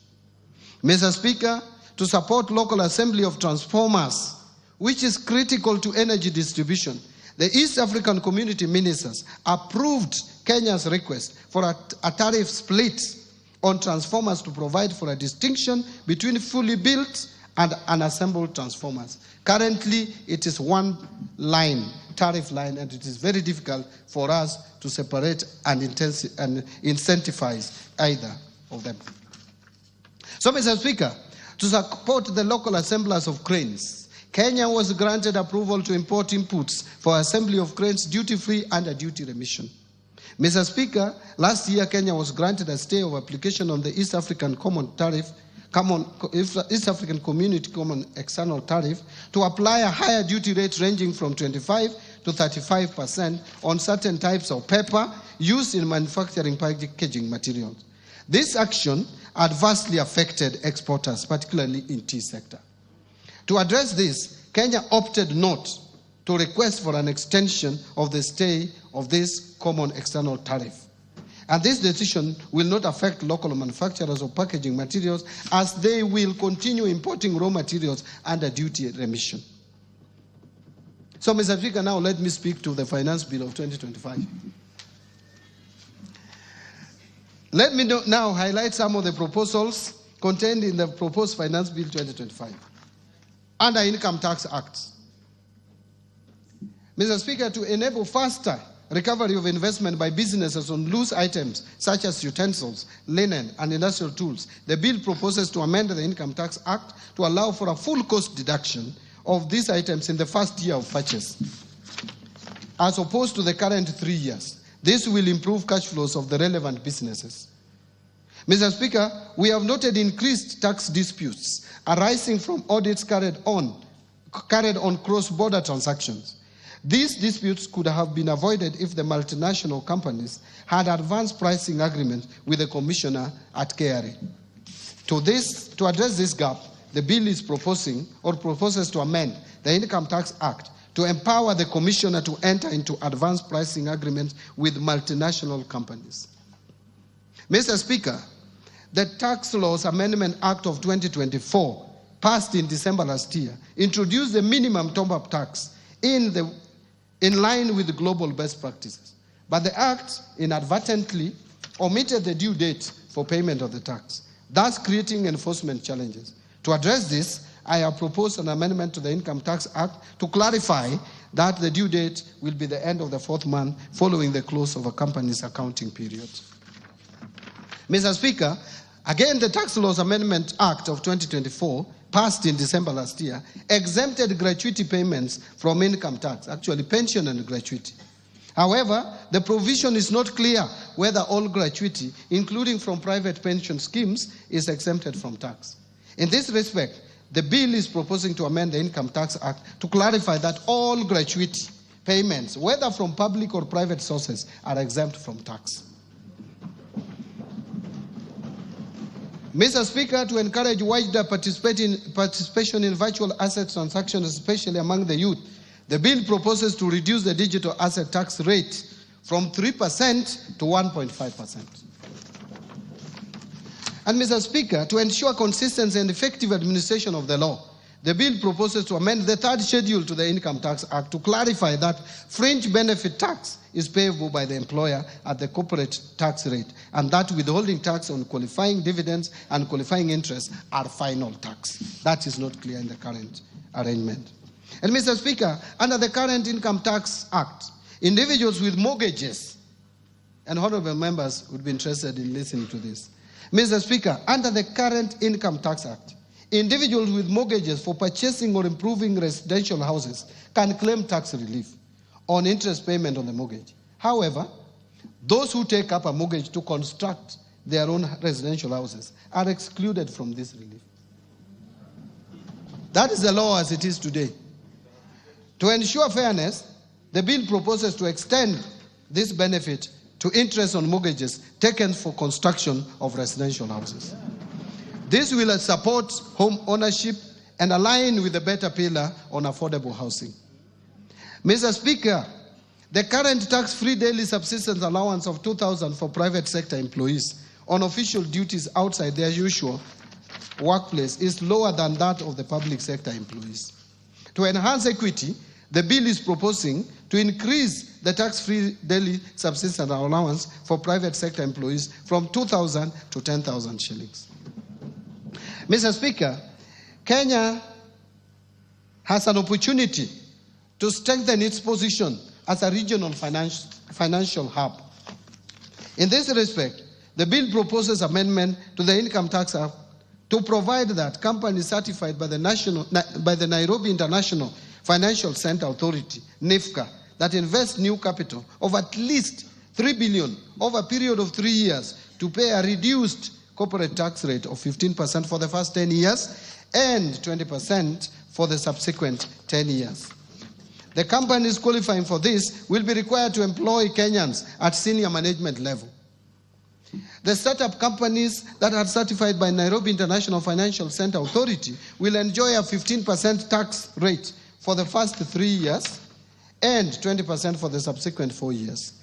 Mr. Speaker, to support local assembly of transformers, which is critical to energy distribution, the East African Community Ministers approved Kenya's request for a tariff split on transformers to provide for a distinction between fully built and unassembled transformers. Currently, it is one line, tariff line, and it is very difficult for us to separate and incentivize either of them. So, Mr. Speaker, to support the local assemblers of cranes, Kenya was granted approval to import inputs for assembly of cranes duty-free under duty remission. Mr. Speaker, last year Kenya was granted a stay of application on the East African East African Community Common External Tariff to apply a higher duty rate ranging from 25 to 35% on certain types of paper used in manufacturing packaging materials. This action adversely affected exporters, particularly in tea sector. To address this, Kenya opted not to request for an extension of the stay of this common external tariff. And this decision will not affect local manufacturers of packaging materials, as they will continue importing raw materials under duty remission. So, Mr. Speaker, now let me speak to the Finance Bill of 2025. Let me now highlight some of the proposals contained in the proposed Finance Bill 2025. Under Income Tax Act. Mr. Speaker, to enable faster recovery of investment by businesses on loose items such as utensils, linen, and industrial tools, the bill proposes to amend the Income Tax Act to allow for a full cost deduction of these items in the first year of purchase, as opposed to the current 3 years. This will improve cash flows of the relevant businesses. Mr. Speaker, we have noted increased tax disputes arising from audits carried on cross-border transactions. These disputes could have been avoided if the multinational companies had advanced pricing agreements with the commissioner at KRA. To address this gap, the bill is proposes to amend the Income Tax Act to empower the commissioner to enter into advanced pricing agreements with multinational companies. Mr. Speaker, the Tax Laws Amendment Act of 2024, passed in December last year, introduced the minimum top-up tax in line with the global best practices. But the Act inadvertently omitted the due date for payment of the tax, thus creating enforcement challenges. To address this, I have proposed an amendment to the Income Tax Act to clarify that the due date will be the end of the 4th month following the close of a company's accounting period. Mr. Speaker, again, the Tax Laws Amendment Act of 2024, passed in December last year, exempted gratuity payments from income tax, actually pension and gratuity. However, the provision is not clear whether all gratuity, including from private pension schemes, is exempted from tax. In this respect, the bill is proposing to amend the Income Tax Act to clarify that all gratuity payments, whether from public or private sources, are exempt from tax. Mr. Speaker, to encourage wider participation in virtual asset transactions, especially among the youth, the bill proposes to reduce the digital asset tax rate from 3% to 1.5%. And Mr. Speaker, to ensure consistency and effective administration of the law, the bill proposes to amend the 3rd schedule to the Income Tax Act to clarify that fringe benefit tax is payable by the employer at the corporate tax rate, and that withholding tax on qualifying dividends and qualifying interest are final tax. That is not clear in the current arrangement. And Mr. Speaker, under the current Income Tax Act, individuals with mortgages, and honorable members would be interested in listening to this. Mr. Speaker, under the current Income Tax Act, individuals with mortgages for purchasing or improving residential houses can claim tax relief on interest payment on the mortgage. However, those who take up a mortgage to construct their own residential houses are excluded from this relief. That is the law as it is today. To ensure fairness, the bill proposes to extend this benefit to interest on mortgages taken for construction of residential houses. This will support home ownership and align with the better pillar on affordable housing. Mr. Speaker, the current tax-free daily subsistence allowance of $2,000 for private sector employees on official duties outside their usual workplace is lower than that of the public sector employees. To enhance equity, the bill is proposing to increase the tax-free daily subsistence allowance for private sector employees from 2,000 to 10,000 shillings. Mr. Speaker, Kenya has an opportunity to strengthen its position as a regional financial hub. In this respect, the bill proposes amendment to the Income Tax Act to provide that companies certified by the Nairobi International Financial Center Authority, NIFCA, that invest new capital of at least 3 billion over a period of 3 years to pay a reduced corporate tax rate of 15% for the first 10 years and 20% for the subsequent 10 years. The companies qualifying for this will be required to employ Kenyans at senior management level. The startup companies that are certified by Nairobi International Financial Center Authority will enjoy a 15% tax rate for the first 3 years and 20% for the subsequent 4 years.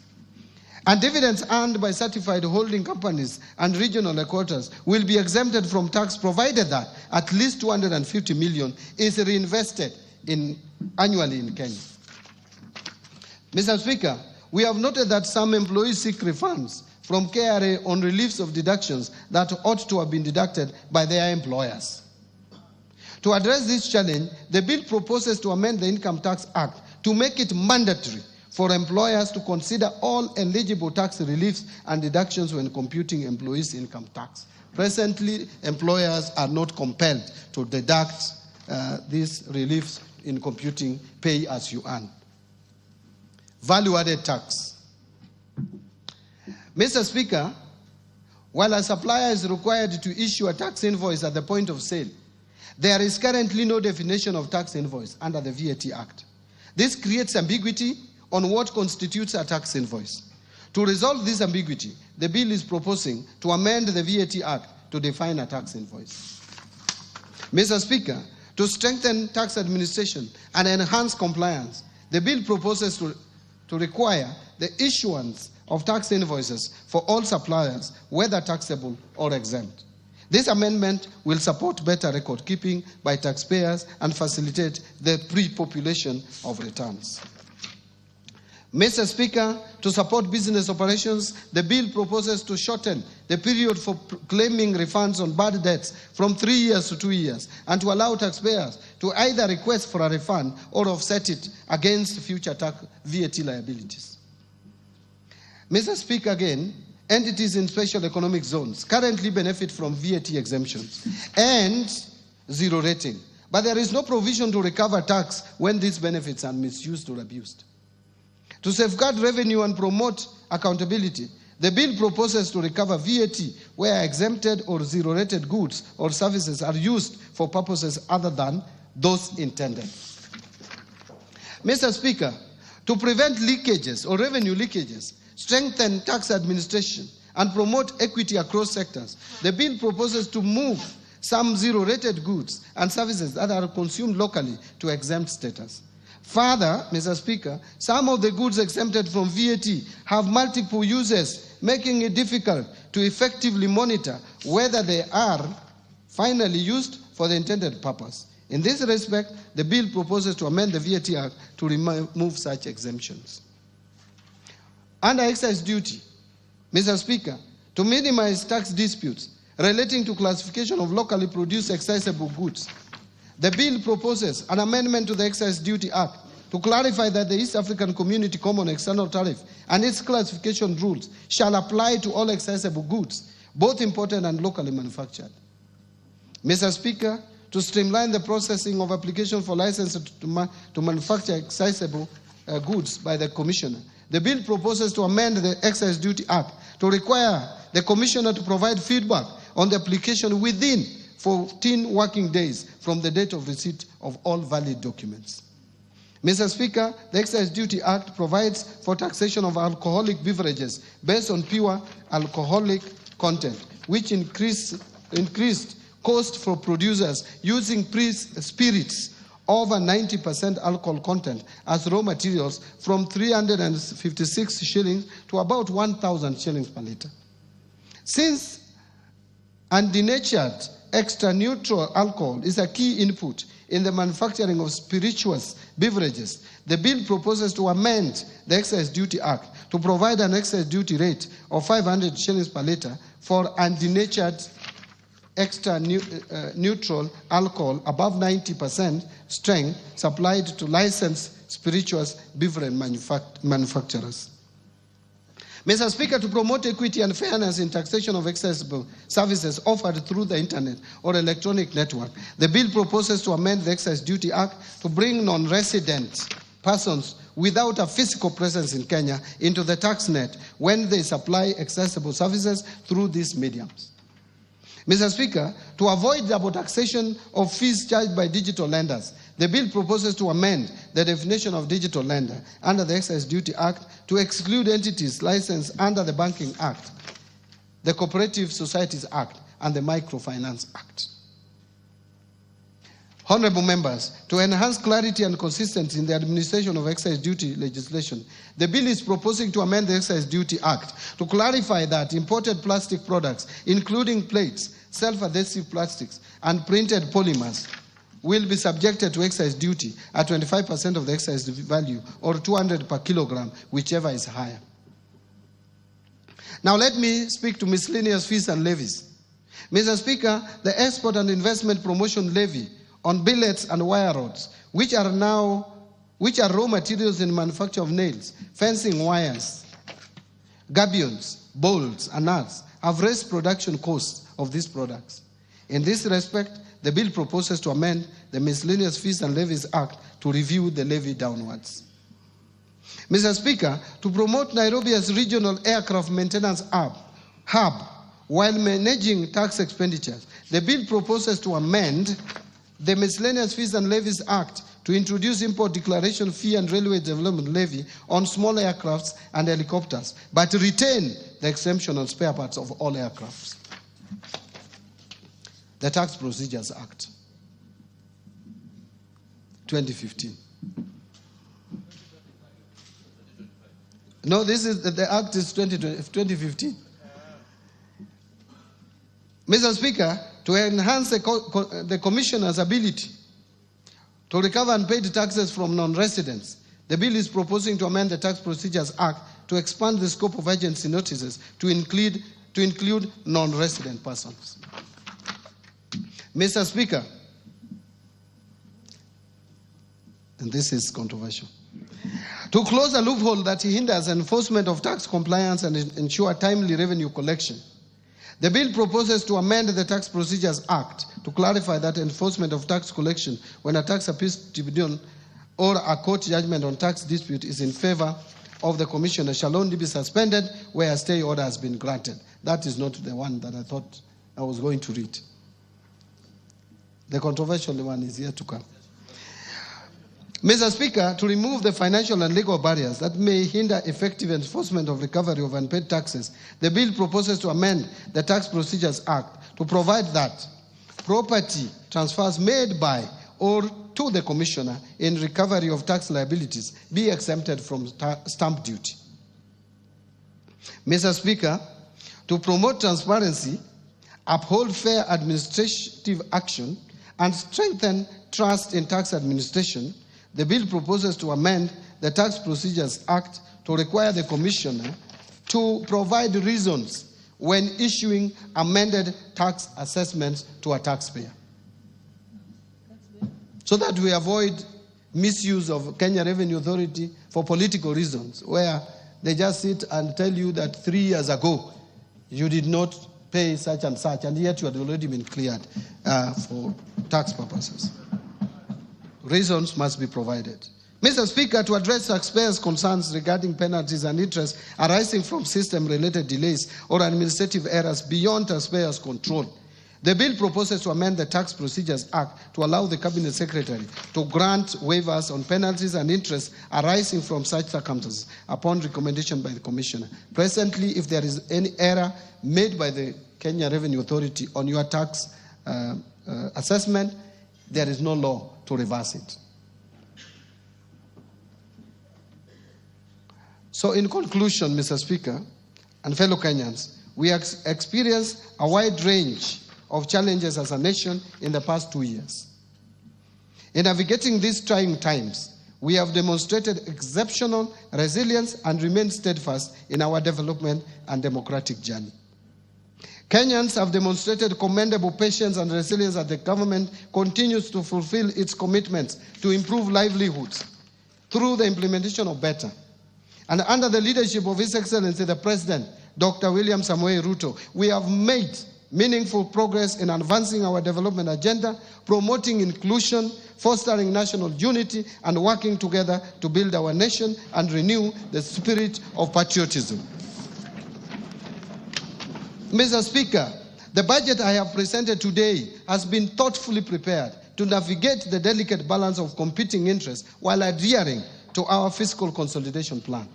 And dividends earned by certified holding companies and regional headquarters will be exempted from tax provided that at least 250 million is reinvested annually in Kenya. Mr. Speaker, we have noted that some employees seek refunds from KRA on reliefs of deductions that ought to have been deducted by their employers. To address this challenge, the bill proposes to amend the Income Tax Act to make it mandatory for employers to consider all eligible tax reliefs and deductions when computing employees' income tax. Presently, employers are not compelled to deduct these reliefs in computing pay as you earn. Value-added tax. Mr. Speaker, while a supplier is required to issue a tax invoice at the point of sale, there is currently no definition of tax invoice under the VAT Act. This creates ambiguity on what constitutes a tax invoice. To resolve this ambiguity, the bill is proposing to amend the VAT Act to define a tax invoice. Mr. Speaker, to strengthen tax administration and enhance compliance, the bill proposes to require the issuance of tax invoices for all suppliers, whether taxable or exempt. This amendment will support better record keeping by taxpayers and facilitate the pre-population of returns. Mr. Speaker, to support business operations, the bill proposes to shorten the period for claiming refunds on bad debts from 3 years to 2 years, and to allow taxpayers to either request for a refund or offset it against future VAT liabilities. Mr. Speaker, again, entities in special economic zones currently benefit from VAT exemptions and zero rating, but there is no provision to recover tax when these benefits are misused or abused. To safeguard revenue and promote accountability, the bill proposes to recover VAT where exempted or zero-rated goods or services are used for purposes other than those intended. Mr. Speaker, to prevent leakages or revenue leakages, strengthen tax administration, and promote equity across sectors, the bill proposes to move some zero-rated goods and services that are consumed locally to exempt status. Further, Mr. Speaker, some of the goods exempted from VAT have multiple uses, making it difficult to effectively monitor whether they are finally used for the intended purpose. In this respect, the bill proposes to amend the VAT Act to remove such exemptions. Under excise duty, Mr. Speaker, to minimize tax disputes relating to classification of locally produced excisable goods, the bill proposes an amendment to the Excise Duty Act to clarify that the East African Community Common External Tariff and its classification rules shall apply to all excisable goods, both imported and locally manufactured. Mr. Speaker, to streamline the processing of applications for licenses to manufacture excisable goods by the Commissioner, the bill proposes to amend the Excise Duty Act to require the Commissioner to provide feedback on the application within 14 working days from the date of receipt of all valid documents. Mr. Speaker, the Excise Duty Act provides for taxation of alcoholic beverages based on pure alcoholic content, which increased cost for producers using spirits over 90% alcohol content as raw materials from 356 shillings to about 1,000 shillings per litre. Since undenatured extra-neutral alcohol is a key input in the manufacturing of spirituous beverages, the bill proposes to amend the Excise Duty Act to provide an excise duty rate of 500 shillings per litre for undenatured extra-neutral alcohol above 90% strength supplied to licensed spirituous beverage manufacturers. Mr. Speaker, to promote equity and fairness in taxation of accessible services offered through the internet or electronic network, the bill proposes to amend the Excise Duty Act to bring non-resident persons without a physical presence in Kenya into the tax net when they supply accessible services through these mediums. Mr. Speaker, to avoid double taxation of fees charged by digital lenders, the bill proposes to amend the definition of digital lender under the Excise Duty Act to exclude entities licensed under the Banking Act, the Cooperative Societies Act, and the Microfinance Act. Honorable members, to enhance clarity and consistency in the administration of excise duty legislation, the bill is proposing to amend the Excise Duty Act to clarify that imported plastic products, including plates, self-adhesive plastics, and printed polymers, will be subjected to excise duty at 25% of the excise value, or 200 per kilogram, whichever is higher. Now let me speak to miscellaneous fees and levies. Mr. Speaker, the Export and Investment Promotion Levy on billets and wire rods, which are raw materials in manufacture of nails, fencing wires, gabions, bolts, and nuts, have raised production costs of these products. In this respect, the bill proposes to amend the Miscellaneous Fees and Levies Act to review the levy downwards. Mr. Speaker, to promote Nairobi as regional aircraft maintenance hub while managing tax expenditures, the bill proposes to amend the Miscellaneous Fees and Levies Act to introduce import declaration fee and railway development levy on small aircrafts and helicopters, but retain the exemption on spare parts of all aircrafts. The Tax Procedures Act, 2015. No, this is the Act is 2015. Mr. Speaker, to enhance the Commissioner's ability to recover unpaid taxes from non-residents, the bill is proposing to amend the Tax Procedures Act to expand the scope of agency notices to include non-resident persons. Mr. Speaker, and this is controversial, to close a loophole that hinders enforcement of tax compliance and ensure timely revenue collection, the bill proposes to amend the Tax Procedures Act to clarify that enforcement of tax collection when a tax appeals tribunal or a court judgment on tax dispute is in favor of the Commissioner shall only be suspended where a stay order has been granted. That is not the one that I thought I was going to read. The controversial one is yet to come. Mr. Speaker, to remove the financial and legal barriers that may hinder effective enforcement of recovery of unpaid taxes, the bill proposes to amend the Tax Procedures Act to provide that property transfers made by or to the Commissioner in recovery of tax liabilities be exempted from stamp duty. Mr. Speaker, to promote transparency, uphold fair administrative action, and strengthen trust in tax administration, the bill proposes to amend the Tax Procedures Act to require the Commissioner to provide reasons when issuing amended tax assessments to a taxpayer, so that we avoid misuse of Kenya Revenue Authority for political reasons, where they just sit and tell you that 3 years ago you did not pay such and such, and yet you had already been cleared for tax purposes. Reasons must be provided. Mr. Speaker, to address taxpayers' concerns regarding penalties and interest arising from system-related delays or administrative errors beyond taxpayers' control, The bill proposes to amend the Tax Procedures Act to allow the Cabinet Secretary to grant waivers on penalties and interest arising from such circumstances upon recommendation by the Commissioner. Presently, if there is any error made by the Kenya Revenue Authority on your tax assessment, there is no law to reverse it. So in conclusion, Mr. Speaker and fellow Kenyans, we have experienced a wide range of challenges as a nation in the past 2 years. In navigating these trying times, we have demonstrated exceptional resilience and remained steadfast in our development and democratic journey. Kenyans have demonstrated commendable patience and resilience as the government continues to fulfill its commitments to improve livelihoods through the implementation of better. And under the leadership of His Excellency the President, Dr. William Samoei Ruto, we have made meaningful progress in advancing our development agenda, promoting inclusion, fostering national unity, and working together to build our nation and renew the spirit of patriotism. Mr. Speaker, the budget I have presented today has been thoughtfully prepared to navigate the delicate balance of competing interests while adhering to our fiscal consolidation plan.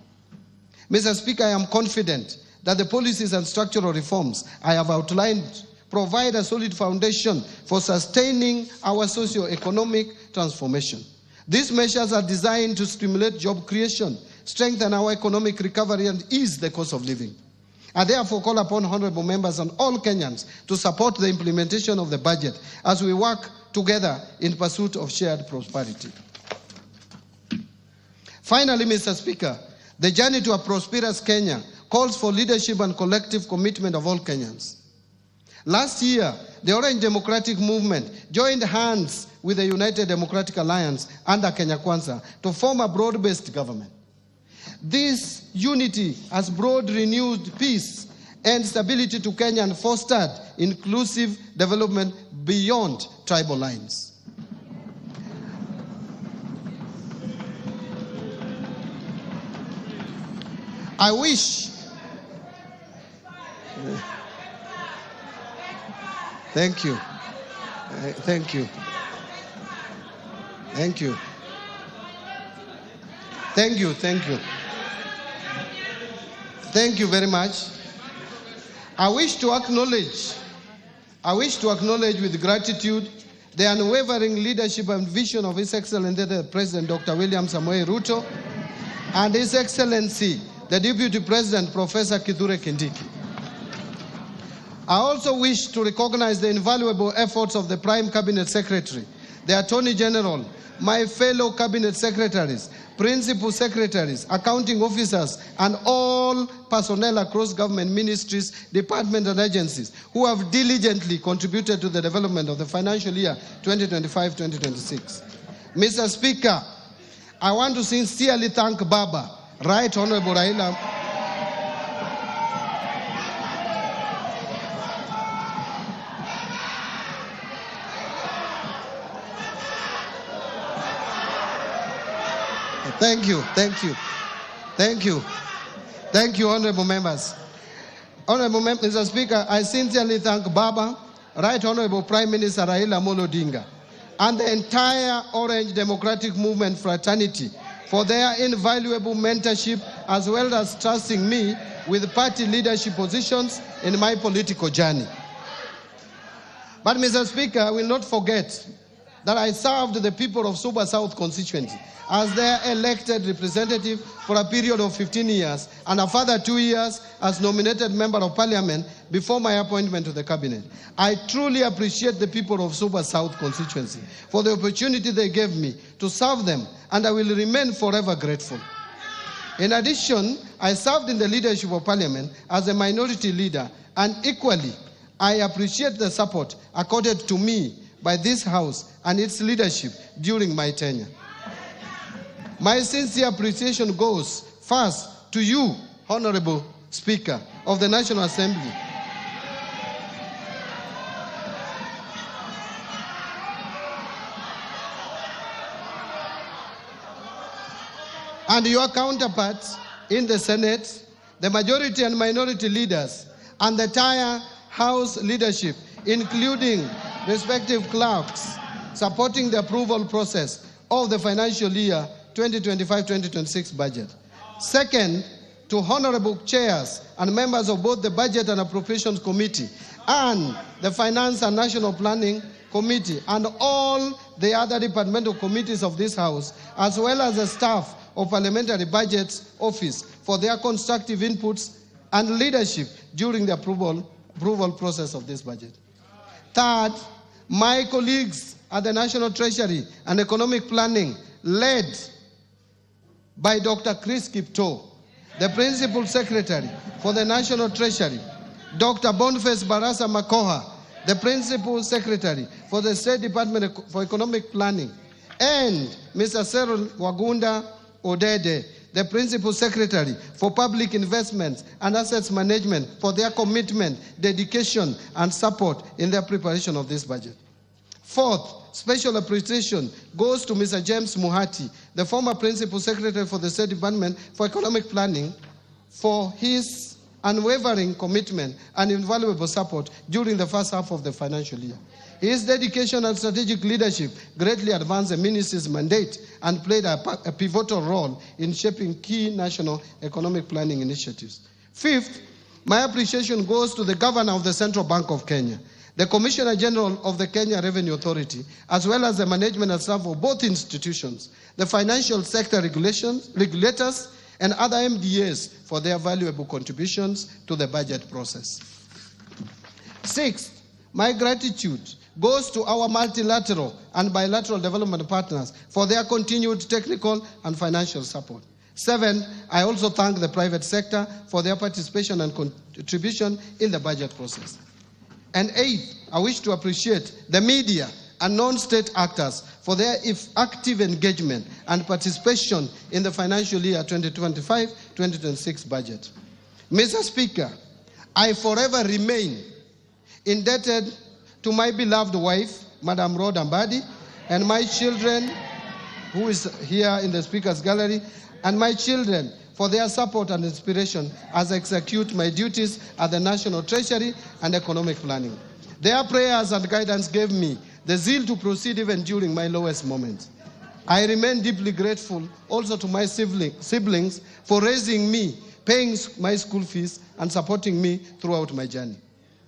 Mr. Speaker, I am confident that the policies and structural reforms I have outlined provide a solid foundation for sustaining our socio-economic transformation. These measures are designed to stimulate job creation, strengthen our economic recovery, and ease the cost of living. I therefore call upon honorable members and all Kenyans to support the implementation of the budget as we work together in pursuit of shared prosperity. Finally, Mr. Speaker, the journey to a prosperous Kenya calls for leadership and collective commitment of all Kenyans. Last year, the Orange Democratic Movement joined hands with the United Democratic Alliance under Kenya Kwanza to form a broad-based government. This unity has brought renewed peace and stability to Kenya and fostered inclusive development beyond tribal lines. I wish. Thank you. Thank you. Thank you. Thank you. Thank you. Thank you very much. I wish to acknowledge with gratitude the unwavering leadership and vision of His Excellency the President Dr. William Samoei Ruto and His Excellency the Deputy President Professor Kithure Kindiki. I also wish to recognize the invaluable efforts of the Prime Cabinet Secretary, the Attorney General, my fellow Cabinet Secretaries, Principal Secretaries, Accounting Officers, and all personnel across government ministries, departments, and agencies who have diligently contributed to the development of the financial year 2025-2026. Mr. Speaker, I want to sincerely thank Baba, Right Honorable Raila. Thank you, honorable members. Mr. Speaker, I sincerely thank Baba, Right Honorable Prime Minister Raila Amolo Odinga, and the entire Orange Democratic Movement fraternity for their invaluable mentorship as well as trusting me with party leadership positions in my political journey. But Mr. Speaker, I will not forget that I served the people of Suba South constituency as their elected representative for a period of 15 years and a further 2 years as nominated member of parliament before my appointment to the cabinet. I truly appreciate the people of Suba South constituency for the opportunity they gave me to serve them, and I will remain forever grateful. In addition, I served in the leadership of parliament as a minority leader, and equally, I appreciate the support accorded to me by this House and its leadership during my tenure. My sincere appreciation goes first to you, Honorable Speaker of the National Assembly, and your counterparts in the Senate, the majority and minority leaders, and the entire House leadership including respective clerks, supporting the approval process of the financial year 2025-2026 budget. Second, to honorable chairs and members of both the Budget and Appropriations Committee and the Finance and National Planning Committee and all the other departmental committees of this House, as well as the staff of Parliamentary Budgets Office for their constructive inputs and leadership during the approval process of this budget. Third, my colleagues at the National Treasury and Economic Planning, led by Dr. Chris Kipto, the Principal Secretary for the National Treasury, Dr. Boniface Barasa Makoha, the Principal Secretary for the State Department for Economic Planning, and Mr. Cyril Wagunda Odede, the Principal Secretary for Public Investments and Assets Management, for their commitment, dedication, and support in the preparation of this budget. Fourth, special appreciation goes to Mr. James Muhati, the former Principal Secretary for the State Department for Economic Planning, for his unwavering commitment and invaluable support during the first half of the financial year. His dedication and strategic leadership greatly advanced the ministry's mandate and played a pivotal role in shaping key national economic planning initiatives. Fifth, my appreciation goes to the Governor of the Central Bank of Kenya, the Commissioner General of the Kenya Revenue Authority, as well as the management and staff of both institutions, the financial sector regulators, and other MDAs for their valuable contributions to the budget process. Sixth, my gratitude goes to our multilateral and bilateral development partners for their continued technical and financial support. Seven, I also thank the private sector for their participation and contribution in the budget process. And eighth, I wish to appreciate the media and non-state actors for their active engagement and participation in the financial year 2025-2026 budget. Mr. Speaker, I forever remain indebted to my beloved wife, Madam Rhoda Mbadi, and my children, who is here in the Speaker's Gallery, and my children for their support and inspiration as I execute my duties at the National Treasury and Economic Planning. Their prayers and guidance gave me the zeal to proceed even during my lowest moments. I remain deeply grateful also to my siblings for raising me, paying my school fees, and supporting me throughout my journey.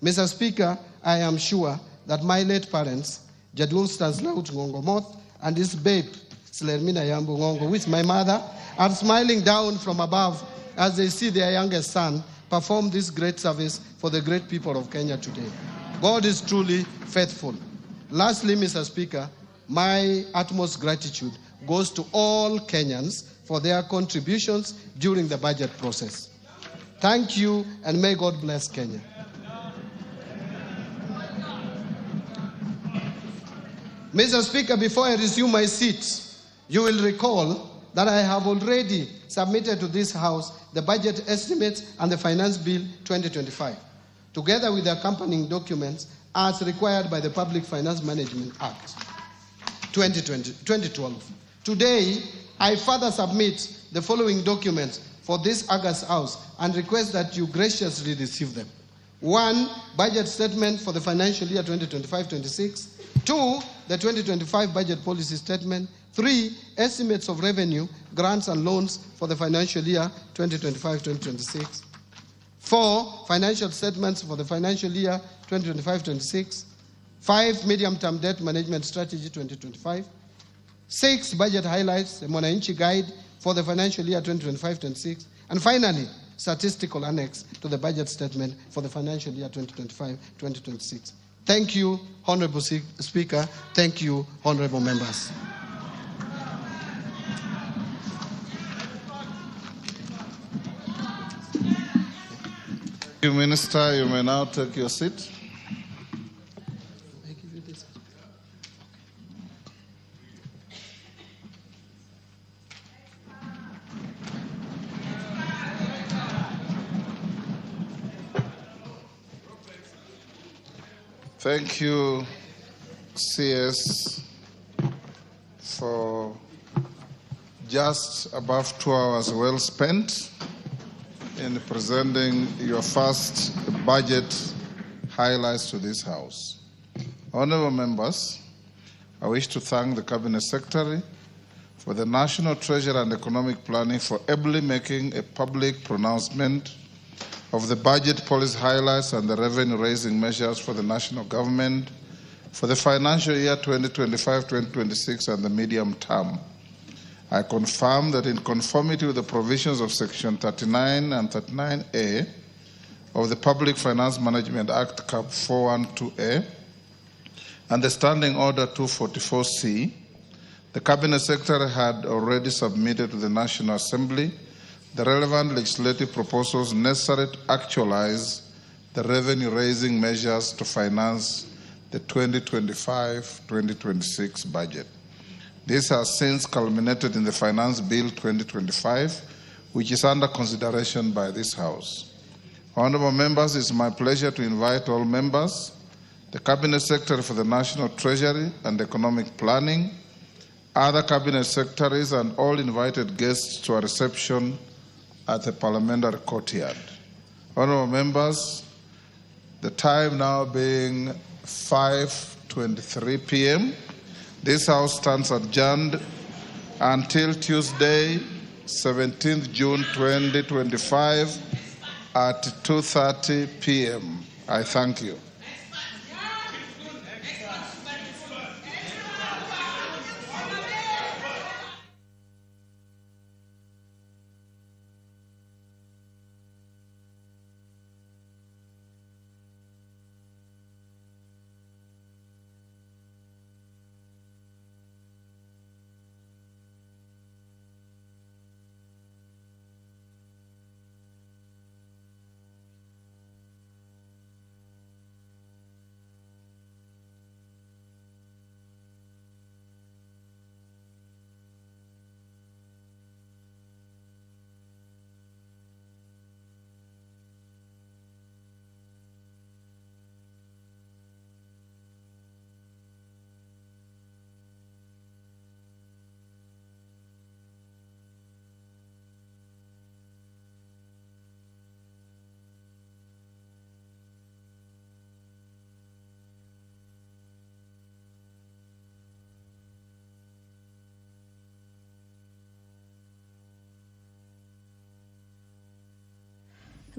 Mr. Speaker, I am sure that my late parents, Jadul Stanislaus Ngongo Moth and his babe, Slermina Yambu Ngongo, with my mother, are smiling down from above as they see their youngest son perform this great service for the great people of Kenya today. God is truly faithful. Lastly, Mr. Speaker, my utmost gratitude goes to all Kenyans for their contributions during the budget process. Thank you, and may God bless Kenya. Mr. Speaker, before I resume my seat, you will recall that I have already submitted to this House the budget estimates and the Finance Bill 2025, together with the accompanying documents as required by the Public Finance Management Act 2012. Today, I further submit the following documents for this August House and request that you graciously receive them. 1, budget statement for the financial year 2025-26. 2, the 2025 budget policy statement. 3, estimates of revenue, grants and loans for the financial year 2025-2026. 4, financial statements for the financial year 2025-26. 5, medium-term debt management strategy 2025. 6, budget highlights, the Mwananchi guide for the financial year 2025-26. And finally, statistical annex to the budget statement for the financial year 2025-2026. Thank you, Honorable Speaker. Thank you, honorable members. Thank you, Minister. You may now take your seat. Thank you, CS, for just above 2 hours well spent in presenting your first budget highlights to this House. Honourable members, I wish to thank the Cabinet Secretary for the National Treasury and Economic Planning for ably making a public pronouncement of the budget policy highlights and the revenue-raising measures for the national government for the financial year 2025-2026 and the medium term. I confirm that in conformity with the provisions of Section 39 and 39A of the Public Finance Management Act, Cap 412A, and the Standing Order 244C, the Cabinet Secretary had already submitted to the National Assembly the relevant legislative proposals necessary to actualize the revenue-raising measures to finance the 2025-2026 budget. This has since culminated in the Finance Bill 2025, which is under consideration by this House. Honourable members, it is my pleasure to invite all members, the Cabinet Secretary for the National Treasury and Economic Planning, other Cabinet Secretaries, and all invited guests to a reception at the Parliamentary Courtyard. Honourable members, the time now being 5:23 p.m., this House stands adjourned until Tuesday, 17th June 2025 at 2:30 p.m. I thank you.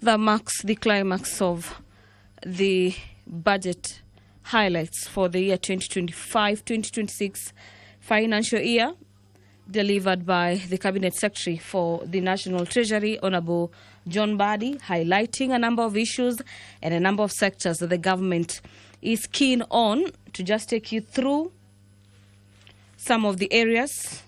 That marks the climax of the budget highlights for the year 2025-2026 financial year, delivered by the Cabinet Secretary for the National Treasury, Honourable John Mbadi, highlighting a number of issues and a number of sectors that the government is keen on. To just take you through some of the areas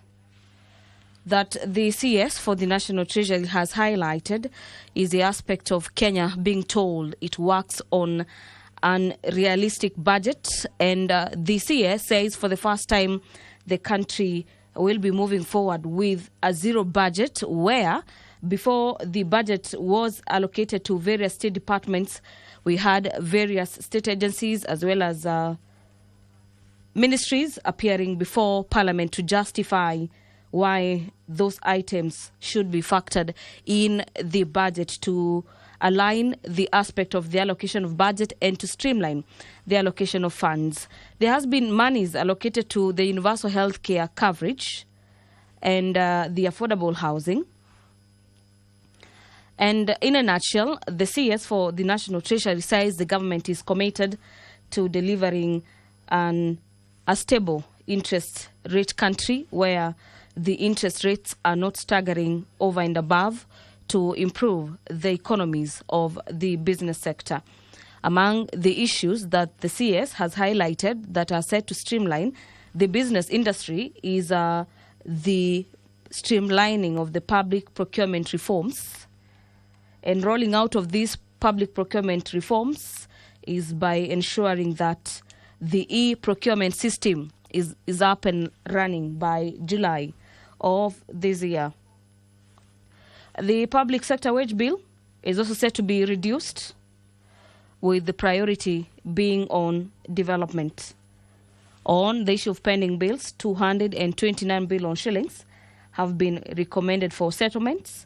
that the CS for the National Treasury has highlighted is the aspect of Kenya being told it works on an realistic budget, and the CS says for the first time the country will be moving forward with a zero budget, where before the budget was allocated to various state departments, we had various state agencies as well as ministries appearing before Parliament to justify why those items should be factored in the budget to align the aspect of the allocation of budget and to streamline the allocation of funds. There has been monies allocated to the universal health care coverage and the affordable housing. And in a nutshell, the CS for the National Treasury says the government is committed to delivering a stable interest rate country where the interest rates are not staggering over and above, to improve the economies of the business sector. Among the issues that the CS has highlighted that are set to streamline the business industry is the streamlining of the public procurement reforms. And rolling out of these public procurement reforms is by ensuring that the e-procurement system is up and running by July of this year. The public sector wage bill is also set to be reduced, with the priority being on development. On the issue of pending bills, 229 billion shillings have been recommended for settlements.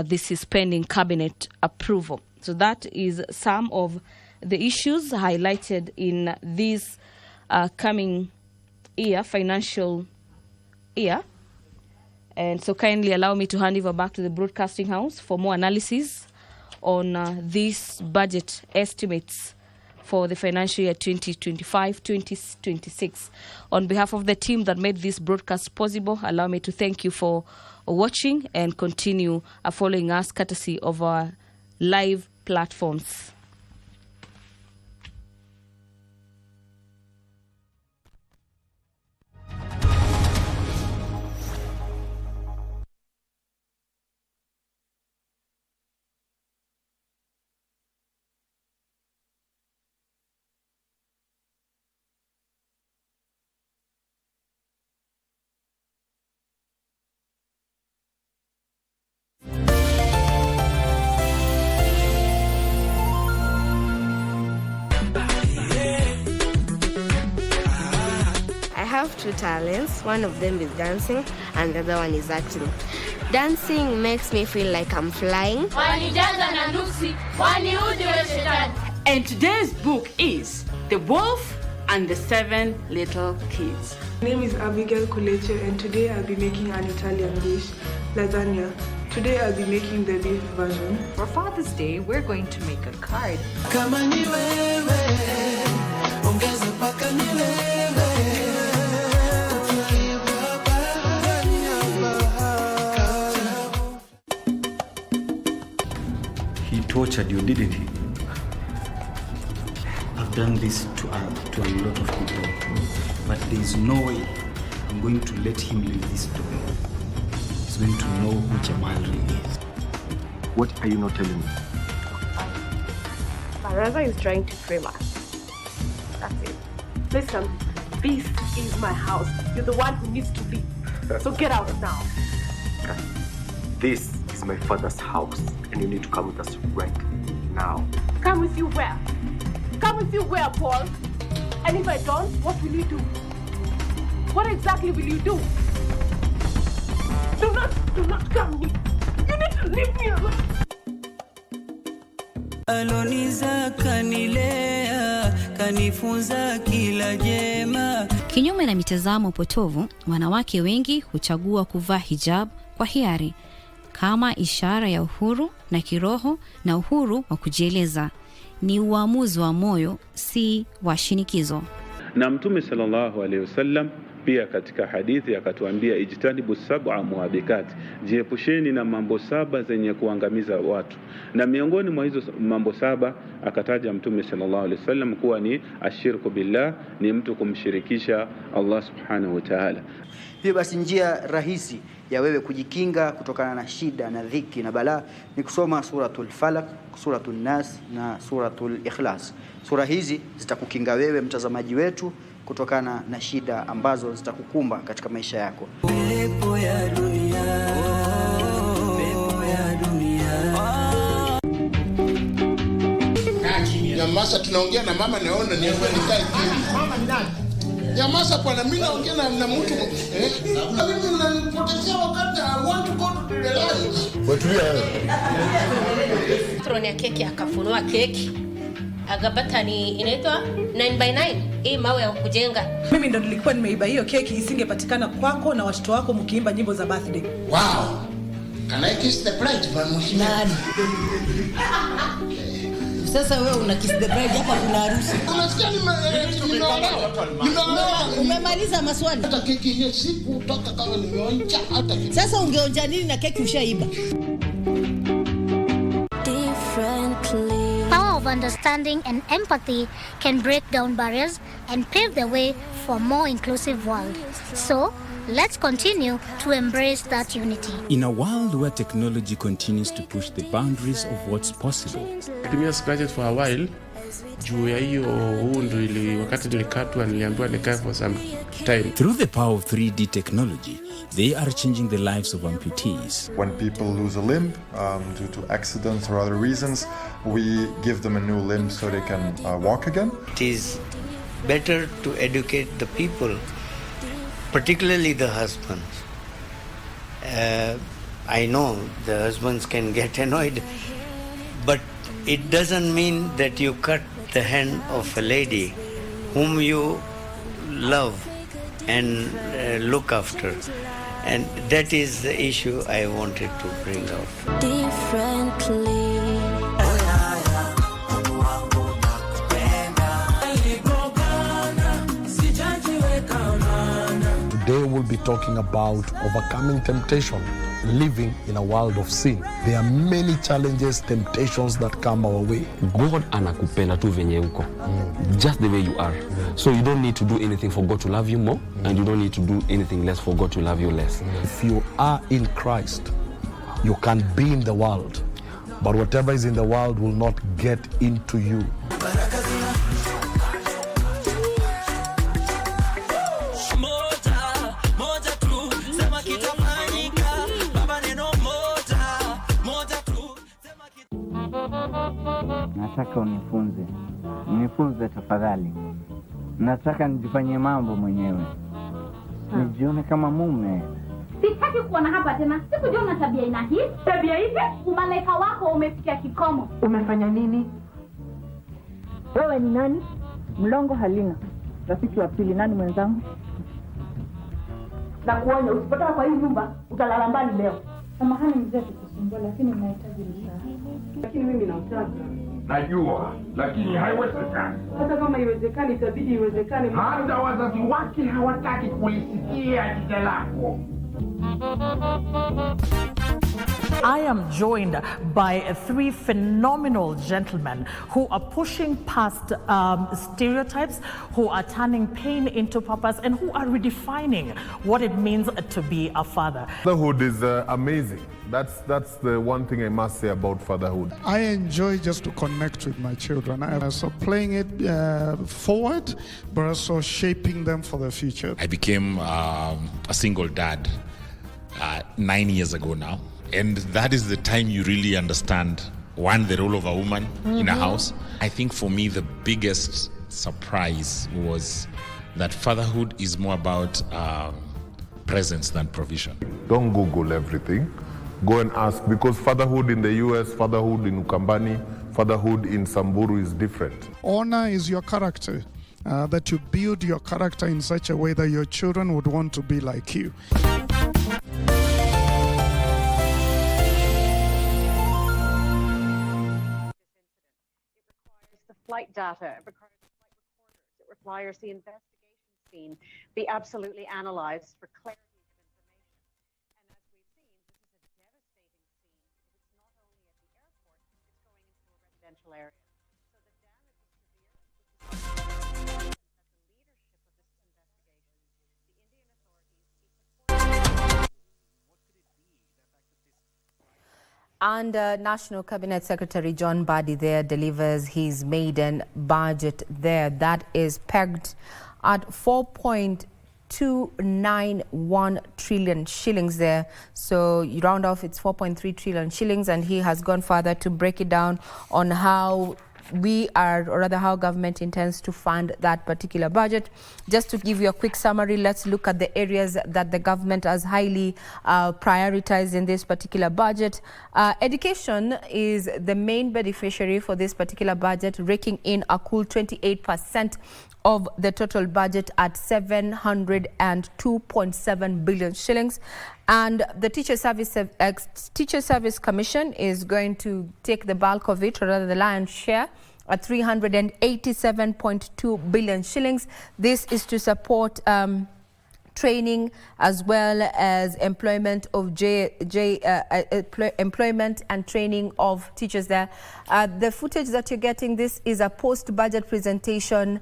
This is pending cabinet approval. So that is some of the issues highlighted in this coming year, financial year. And so kindly allow me to hand over back to the Broadcasting House for more analysis on these budget estimates for the financial year 2025-2026. On behalf of the team that made this broadcast possible, allow me to thank you for watching and continue following us courtesy of our live platforms. I have two talents. One of them is dancing and the other one is acting. Dancing makes me feel like I'm flying. And today's book is The Wolf and the 7 Little Kids. My name is Abigail Kuleche, and today I'll be making an Italian dish, lasagna. Today I'll be making the beef version. For Father's Day, we're going to make a card. He tortured you, didn't he? I've done this to a lot of people, but there is no way I'm going to let him leave this door. He's going to know who Jamal really is. What are you not telling me? Baraza is trying to frame us. That's it. Listen, this is my house. You're the one who needs to leave. So get out now. This is my father's house, and you need to come with us right now. Come with you where? Come with you where, Paul? And if I don't, what will you do? What exactly will you do? Do not come near. You need to leave me alone. Aloniza kanilea, kanifunza kila jema. Kinyume na mitazamo potovu, wanawake wengi huchagua kuvaa hijab kwa hiari kama ishara ya uhuru na kiroho na uhuru wa kujieleza. Ni uamuzi wa moyo, si wa shinikizo. Na Mtume sallallahu alaihi wasallam pia katika hadithi akatuambia ijtanibu sab'a muabikat, jiepusheni na mambo 7 zenye kuangamiza watu. Na miongoni mwa hizo mambo 7 akataja Mtume sallallahu alaihi wasallam kuwa ni ashirku billah, ni mtu kumshirikisha Allah subhanahu wa ta'ala. Hiyo basi njia rahisi ya wewe kujikinga kutokana na shida na dhiki na balaa ni kusoma suratul Falaq, suratul Nas na suratul Ikhlas. Sura hizi zitakukinga wewe mtazamaji wetu kutokana na shida ambazo zitakukumba katika maisha yako. Pepo ya dunia, pepo ya dunia. Nyamasa, tunaongea na mama, naona ni nikae chini. Mama ni nani? Nyamasa bwana, mimi naongea na mtu. Mimi unanipotezea wakati. I want to go to the lunch. Watulia wewe. Troni ya keki akafunua keki. Agabata ni inaitwa 9x9. Hii mawe ya kujenga. Mimi ndo nilikuwa nimeiba hiyo keki isingepatikana kwako na watoto wako mkiimba nyimbo za birthday. Wow. Can I kiss the bride by Muhammad? Sasa wewe una kiss the bride hapa kuna harusi. Unasikia umemaliza maswali. Hata keki hiyo siku toka kama nimeonja hata keki. Sasa ungeonja nini na keki ushaiba? Power of understanding and empathy can break down barriers and pave the way for a more inclusive world. So, let's continue to embrace that unity. In a world where technology continues to push the boundaries of what's possible. Nimetumia scratches for a while. Juu ya hiyo hundo ili wakati nilikatwa niliambiwa nikae for some time. Through the power of 3D technology, they are changing the lives of amputees. When people lose a limb due to accidents or other reasons, we give them a new limb so they can walk again. It is better to educate the people, particularly the husbands. I know the husbands can get annoyed, but it doesn't mean that you cut the hand of a lady whom you love and look after. And that is the issue I wanted to bring out. Differently. Today we'll be talking about overcoming temptation, living in a world of sin. There are many challenges, temptations that come our way. God anakupenda tu venye uko. Just the way you are. So you don't need to do anything for God to love you more, and you don't need to do anything less for God to love you less. If you are in Christ, you can be in the world, but whatever is in the world will not get into you. Nataka unifunze tafadhali. Nataka nijifanyie mambo mwenyewe, nijione kama mume. Sitaki kuona hapa tena. Sikujua una tabia ina hii. Tabia hivi? Umalaika wako umefikia kikomo. Umefanya nini? Wewe ni nani? Mlongo Halina, rafiki wa pili. Nani mwenzangu? Na kuonya usipotoka kwa hii nyumba utalala mbali leo. Samahani mzee kukusumbua, lakini ninahitaji msaada. Lakini mimi nautaka. Najua, lakini haiwezekani. Hata kama iwezekani itabidi iwezekane. Hata wazazi wake hawataki kulisikia jina lako. I am joined by three phenomenal gentlemen who are pushing past stereotypes, who are turning pain into purpose, and who are redefining what it means to be a father. Fatherhood is amazing. That's the one thing I must say about fatherhood. I enjoy just to connect with my children. So playing it forward, but also shaping them for the future. I became a single dad 9 years ago now. And that is the time you really understand, one, the role of a woman in a house. I think for me, the biggest surprise was that fatherhood is more about presence than provision. Don't Google everything. Go and ask, because fatherhood in the US, fatherhood in Ukambani, fatherhood in Samburu is different. Honor is your character, that you build your character in such a way that your children would want to be like you. Flight data, it requires flight recorders, it requires the investigation scene be absolutely analysed for clarity of information. And as we've seen, this is a devastating scene because it's not only at the airport, it's going into a residential area. So the damage is severe. At the leadership of this investigation, the Indian authorities. And National Cabinet Secretary John Mbadi there delivers his maiden budget there. That is pegged at 4.291 trillion shillings there. So you round off, it's 4.3 trillion shillings, and he has gone further to break it down on how how government intends to fund that particular budget. Just to give you a quick summary, let's look at the areas that the government has highly prioritized in this particular budget. Education is the main beneficiary for this particular budget, raking in a cool 28% of the total budget at 702.7 billion shillings. And the Teacher Service Commission is going to take the bulk of it, or rather the lion's share, at 387.2 billion shillings. This is to support training as well as employment of employment and training of teachers there. The footage that you're getting, this is a post-budget presentation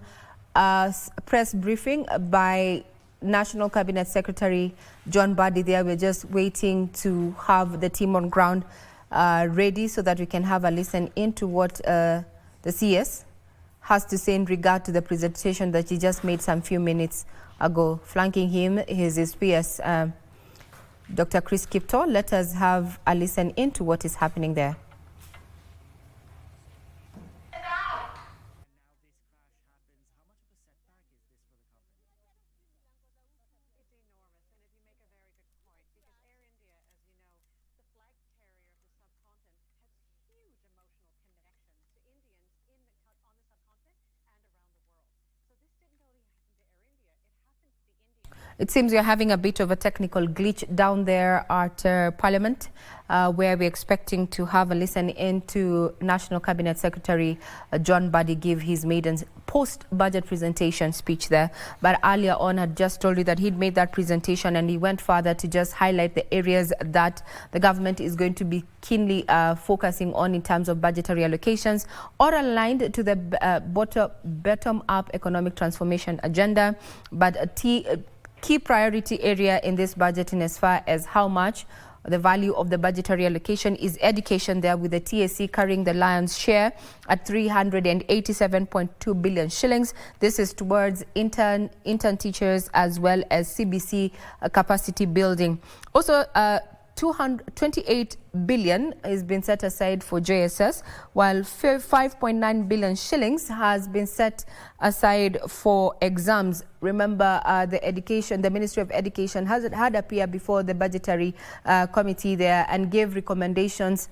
press briefing by National Cabinet Secretary John Mbadi there. We're just waiting to have the team on ground ready so that we can have a listen into what the CS has to say in regard to the presentation that he just made some few minutes ago. Flanking him is his PS, Dr. Chris Kipto. Let us have a listen into what is happening there. It seems we are having a bit of a technical glitch down there at Parliament, where we're expecting to have a listen in to National Cabinet Secretary John Mbadi give his maiden post-budget presentation speech there. But earlier on, had just told you that he'd made that presentation, and he went further to just highlight the areas that the government is going to be keenly focusing on in terms of budgetary allocations, or aligned to the bottom-up economic transformation agenda. But a key priority area in this budget, in as far as how much the value of the budgetary allocation, is education there, with the TSC carrying the lion's share at 387.2 billion shillings. This is towards intern teachers as well as CBC capacity building. Also, 28 billion has been set aside for JSS, while 5.9 billion shillings has been set aside for exams. Remember, the Ministry of Education had appeared before the budgetary committee there and gave recommendations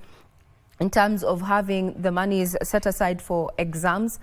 in terms of having the monies set aside for exams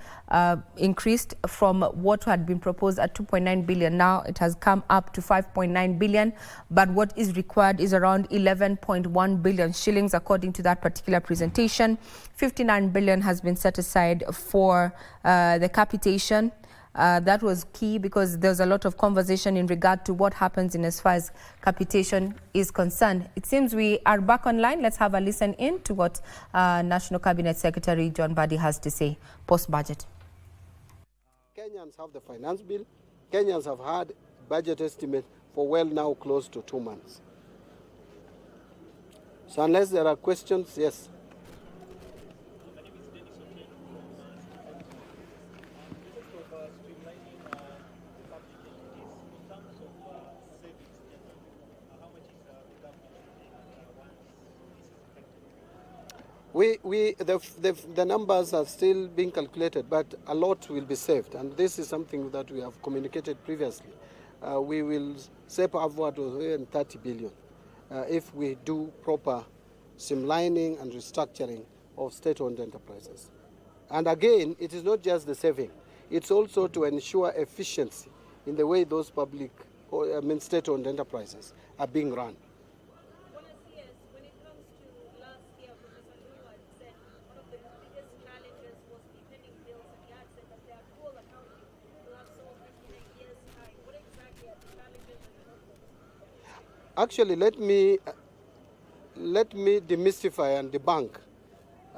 increased from what had been proposed at 2.9 billion. Now it has come up to 5.9 billion, but what is required is around 11.1 billion shillings according to that particular presentation. 59 billion has been set aside for the capitation. That was key because there's a lot of conversation in regard to what happens in as far as capitation is concerned. It seems we are back online. Let's have a listen in to what National Cabinet Secretary John Mbadi has to say post-budget. Kenyans have the finance bill. Kenyans have had budget estimate for well now close to 2 months. So unless there are questions, yes. The numbers are still being calculated, but a lot will be saved, and this is something that we have communicated previously. We will save upward of even 30 billion if we do proper streamlining and restructuring of state-owned enterprises. And again, it is not just the saving; it's also to ensure efficiency in the way those state-owned enterprises are being run. Actually, let me demystify and debunk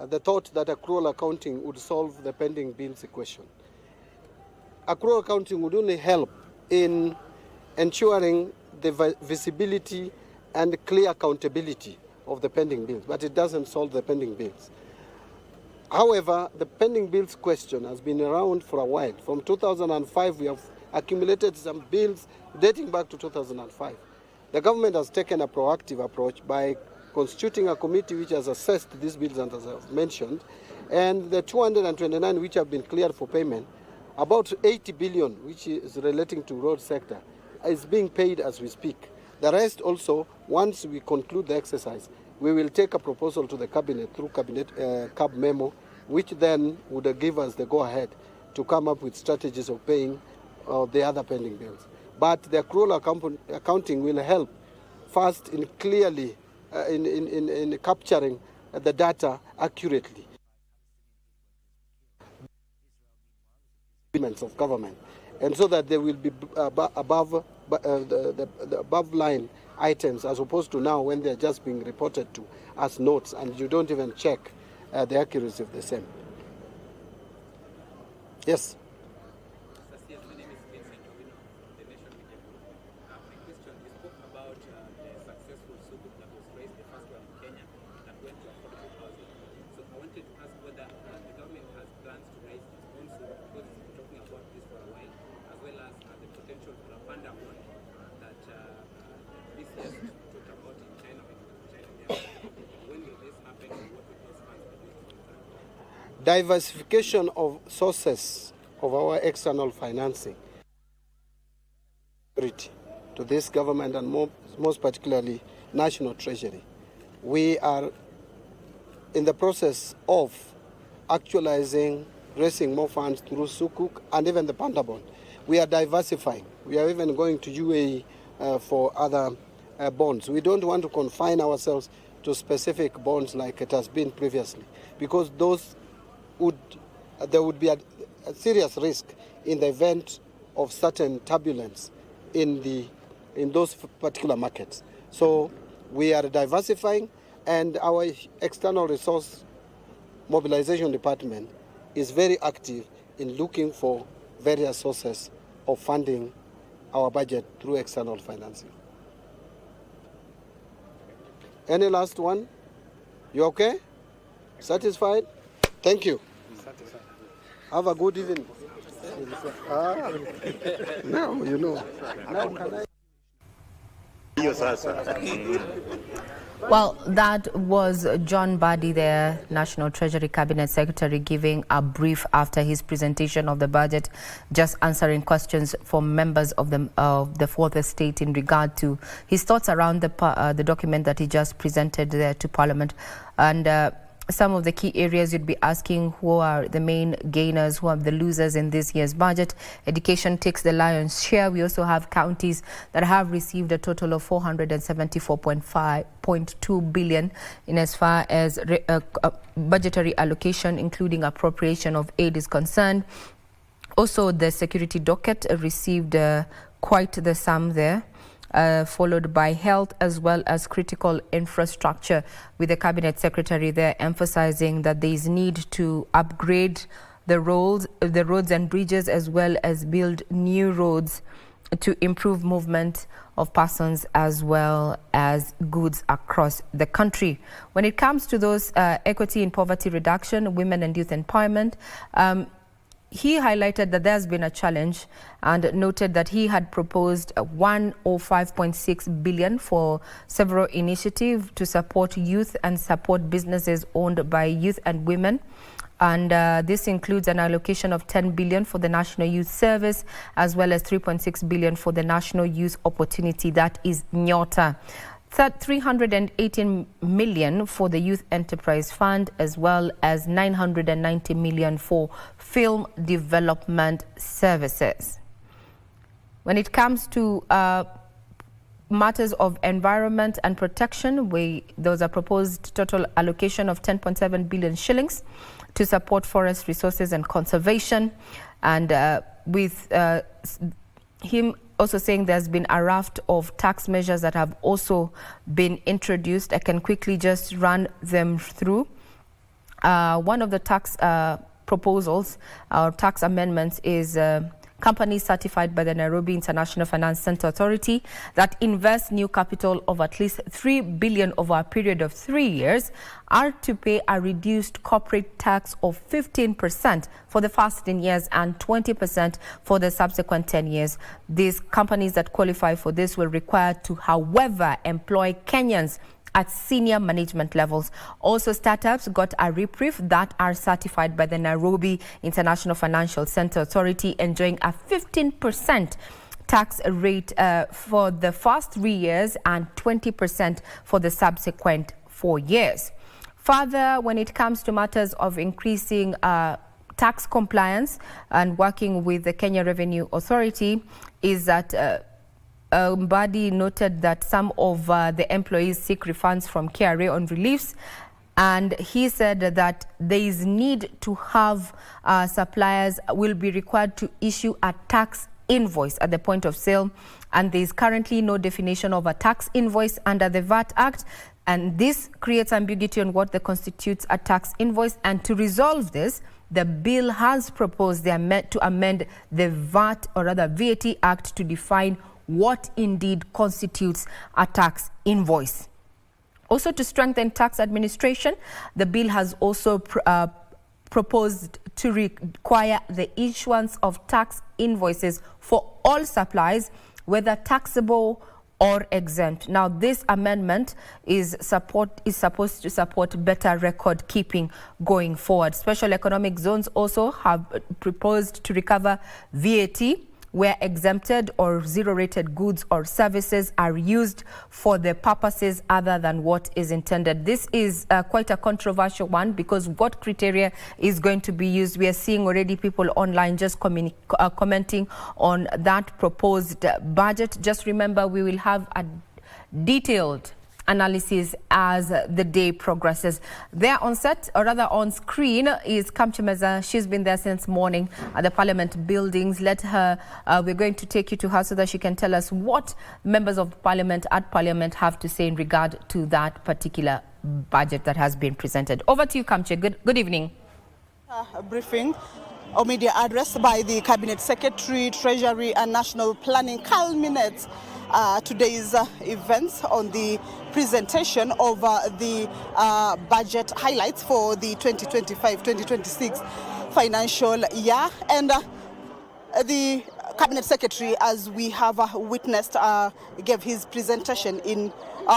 the thought that accrual accounting would solve the pending bills equation. Accrual accounting would only help in ensuring the visibility and clear accountability of the pending bills, but it doesn't solve the pending bills. However, the pending bills question has been around for a while. From 2005, we have accumulated some bills dating back to 2005. The government has taken a proactive approach by constituting a committee which has assessed these bills, and as I've mentioned, and the 229 which have been cleared for payment, about 80 billion, which is relating to road sector, is being paid as we speak. The rest also, once we conclude the exercise, we will take a proposal to the cabinet through CAB memo, which then would give us the go-ahead to come up with strategies of paying the other pending bills. But the accrual accounting will help first in clearly in capturing the data accurately of government, and so that there will be above the above line items, as opposed to now when they're just being reported to as notes and you don't even check the accuracy of the same. Yes. Diversification of sources of our external financing to this government, and most particularly National Treasury. We are in the process of actualizing, raising more funds through Sukuk and even the Panda bond. We are diversifying. We are even going to UAE for other bonds. We don't want to confine ourselves to specific bonds like it has been previously, because there would be a serious risk in the event of certain turbulence in those particular markets. So we are diversifying, and our external resource mobilization department is very active in looking for various sources of funding our budget through external financing. Any last one? You okay? Satisfied? Thank you. Have a good evening. Now you know. Now can I? Well, that was John Mbadi, the National Treasury Cabinet Secretary, giving a brief after his presentation of the budget, just answering questions from members of the Fourth Estate in regard to his thoughts around the document that he just presented there to Parliament. And some of the key areas you'd be asking: who are the main gainers, who are the losers in this year's budget? Education takes the lion's share. We also have counties that have received a total of 474.2 billion in as far as budgetary allocation, including appropriation of aid, is concerned. Also, the security docket received quite the sum there. Followed by health as well as critical infrastructure, with the Cabinet Secretary there emphasizing that there is need to upgrade the roads and bridges, as well as build new roads to improve movement of persons as well as goods across the country. When it comes to those equity and poverty reduction, women and youth empowerment, he highlighted that there's been a challenge and noted that he had proposed 105.6 billion for several initiatives to support youth and support businesses owned by youth and women. And this includes an allocation of 10 billion for the National Youth Service, as well as 3.6 billion for the National Youth Opportunity, that is Nyota. 318 million for the Youth Enterprise Fund, as well as 990 million for film development services. When it comes to matters of environment and protection, those are proposed total allocation of 10.7 billion shillings to support forest resources and conservation. And with him also saying there's been a raft of tax measures that have also been introduced. I can quickly just run them through. One of the tax proposals or tax amendments is companies certified by the Nairobi International Finance Center Authority that invest new capital of at least 3 billion over a period of 3 years are to pay a reduced corporate tax of 15% for the first 10 years and 20% for the subsequent 10 years. These companies that qualify for this will require to, however, employ Kenyans at senior management levels. Also, startups got a reprieve that are certified by the Nairobi International Financial Center Authority, enjoying a 15% tax rate for the first 3 years and 20% for the subsequent 4 years. Further, when it comes to matters of increasing tax compliance and working with the Kenya Revenue Authority, is that Mbadi noted that some of the employees seek refunds from KRA on reliefs, and he said that there is need to have suppliers will be required to issue a tax invoice at the point of sale, and there is currently no definition of a tax invoice under the VAT Act, and this creates ambiguity on what constitutes a tax invoice. And to resolve this, the bill has proposed to amend the VAT, or rather VAT Act, to define what indeed constitutes a tax invoice. Also, to strengthen tax administration, the bill has also proposed to require the issuance of tax invoices for all supplies, whether taxable or exempt. Now, this amendment is supposed to support better record keeping going forward. Special economic zones also have proposed to recover VAT where exempted or zero-rated goods or services are used for the purposes other than what is intended. This is quite a controversial one because what criteria is going to be used? We are seeing already people online just commenting on that proposed budget. Just remember, we will have a detailed analysis as the day progresses. There on set, or rather on screen, is Kamchemeza. She's been there since morning at the Parliament buildings. Let her, we're going to take you to her so that she can tell us what members of Parliament at Parliament have to say in regard to that particular budget that has been presented. Over to you, Kamche. Good evening. A briefing or media address by the Cabinet Secretary, Treasury and National Planning culminates today's events on the presentation of the budget highlights for the 2025-2026 financial year. And the Cabinet Secretary, as we have witnessed, gave his presentation in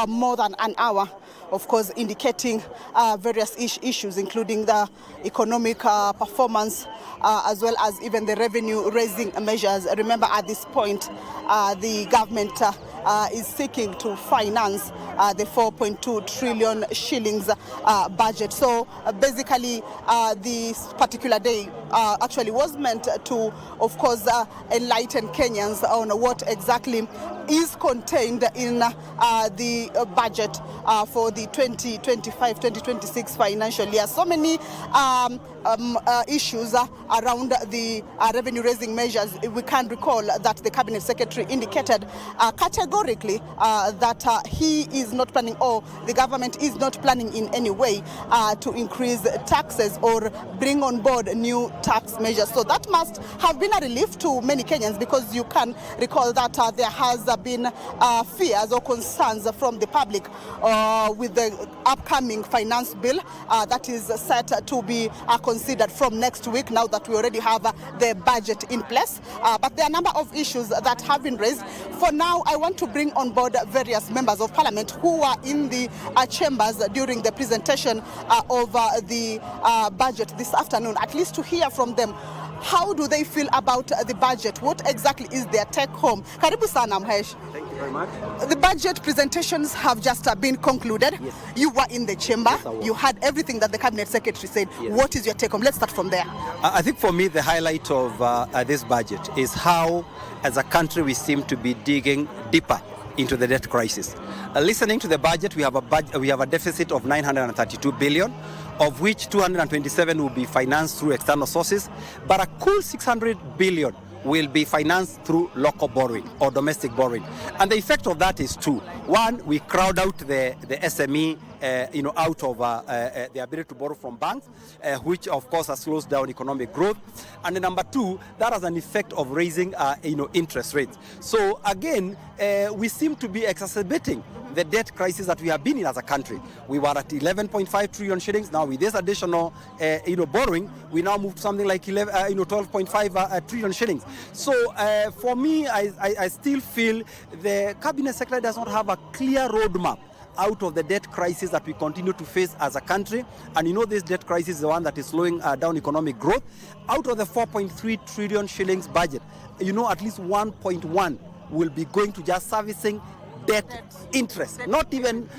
more than an hour, of course, indicating various issues, including the economic performance, as well as even the revenue-raising measures. Remember, at this point, the government is seeking to finance the 4.2 trillion shillings budget. So basically, this particular day actually was meant to, of course, enlighten Kenyans on what exactly is contained in the budget for the 2025-2026 financial year. So many issues around the revenue-raising measures. We can recall that the Cabinet Secretary indicated categorically that he is not planning, or the government is not planning in any way to increase taxes or bring on board new tax measures. So that must have been a relief to many Kenyans, because you can recall that there has been fears or concerns from the public with the upcoming finance bill that is set to be considered from next week, now that we already have the budget in place. But there are a number of issues that have been raised. For now, I want to bring on board various members of Parliament who were in the chambers during the presentation of the budget this afternoon, at least to hear from them. How do they feel about the budget? What exactly is their take home? Karibu sana Mhesh. Thank you very much. The budget presentations have just been concluded. Yes. You were in the chamber. Yes, you had everything that the Cabinet Secretary said. Yes. What is your take home? Let's start from there. I think for me, the highlight of this budget is how, as a country, we seem to be digging deeper into the debt crisis. Listening to the budget, we have a deficit of 932 billion, of which 227 will be financed through external sources, but a cool 600 billion will be financed through local borrowing or domestic borrowing. And the effect of that is two. One, we crowd out the SME out of the ability to borrow from banks, which of course has slows down economic growth. And then number two, that has an effect of raising interest rates. So again, we seem to be exacerbating the debt crisis that we have been in as a country. We were at 11.5 trillion shillings. Now with this additional borrowing, we now moved to something like 12.5 trillion shillings. So for me, I still feel the Cabinet Secretary does not have a clear roadmap out of the debt crisis that we continue to face as a country. And this debt crisis is the one that is slowing down economic growth. Out of the 4.3 trillion shillings budget, at least 1.1 will be going to just servicing debt interest, not even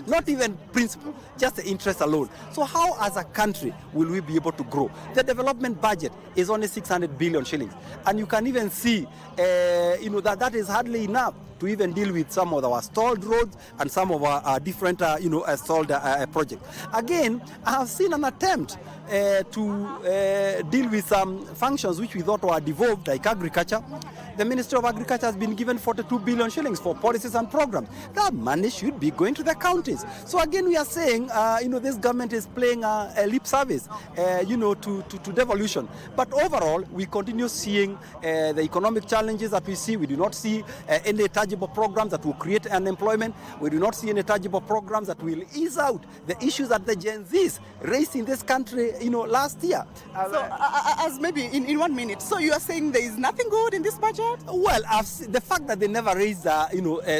principal, just the interest alone. So how as a country will we be able to grow? The development budget is only 600 billion shillings, and you can even see that is hardly enough to even deal with some of our stalled roads and some of our different stalled projects. Again, I have seen an attempt to deal with some functions which we thought were devolved, like agriculture. The Ministry of Agriculture has been given 42 billion shillings for policies and programs. That money should be going to the counties. So again, we are saying, this government is playing a lip service, to devolution. But overall, we continue seeing the economic challenges that we see. We do not see any tangible programs that will create unemployment. We do not see any tangible programs that will ease out the issues that the Gen Zs raised in this country, last year. So, as maybe in 1 minute, so you are saying there is nothing good in this budget? that? Well, the fact that they never raise,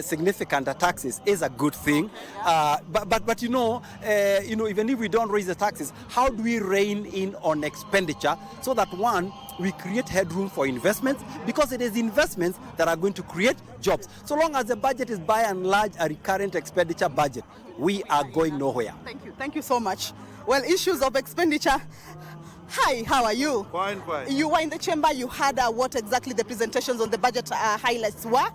significant taxes is a good thing. But even if we don't raise the taxes, how do we rein in on expenditure so that one, we create headroom for investments, because it is investments that are going to create jobs. So long as the budget is by and large a recurrent expenditure budget, we are going nowhere. Thank you. Thank you so much. Well, issues of expenditure. Hi, how are you? Fine. You were in the chamber. You heard what exactly the presentations on the budget highlights were.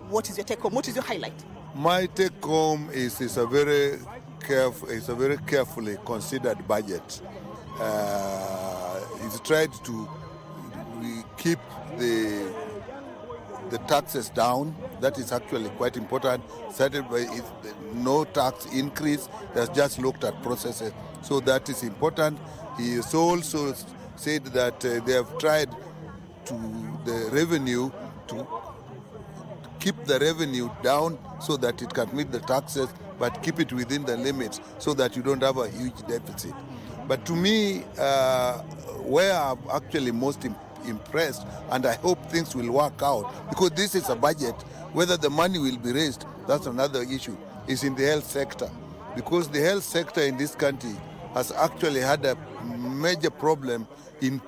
What is your take home? What is your highlight? My take home is a very carefully considered budget. It's tried to keep the taxes down. That is actually quite important. Started by no tax increase. Has just looked at processes, so that is important. He has also said that they have tried to keep the revenue down so that it can meet the taxes, but keep it within the limits so that you don't have a huge deficit. But to me, where I'm actually most impressed, and I hope things will work out, because this is a budget, whether the money will be raised, that's another issue, is in the health sector. Because the health sector in this country has actually had a major problem in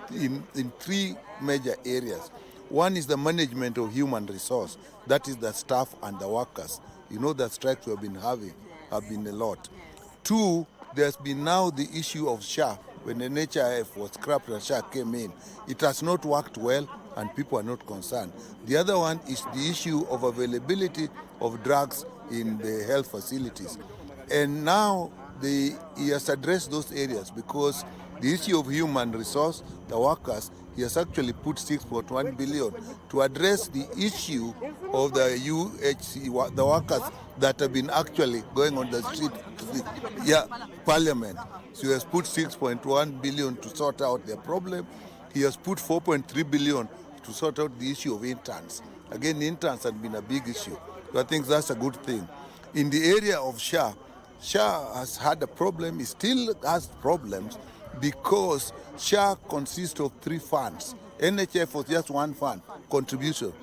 three major areas. One is the management of human resource, that is the staff and the workers. You know, the strikes we have been having have been a lot. Two, there's been now the issue of SHA. When the NHIF was scrapped and SHA came in, it has not worked well and people are not concerned. The other one is the issue of availability of drugs in the health facilities. And now he has addressed those areas, because the issue of human resource, the workers, he has actually put 6.1 billion to address the issue of the UHC, the workers that have been actually going on the street, Parliament. So he has put 6.1 billion to sort out their problem. He has put 4.3 billion to sort out the issue of interns. Again, interns have been a big issue. So I think that's a good thing. In the area of SHA has had a problem, it still has problems, because SHA consists of three funds. NHF was just one fund, contribution.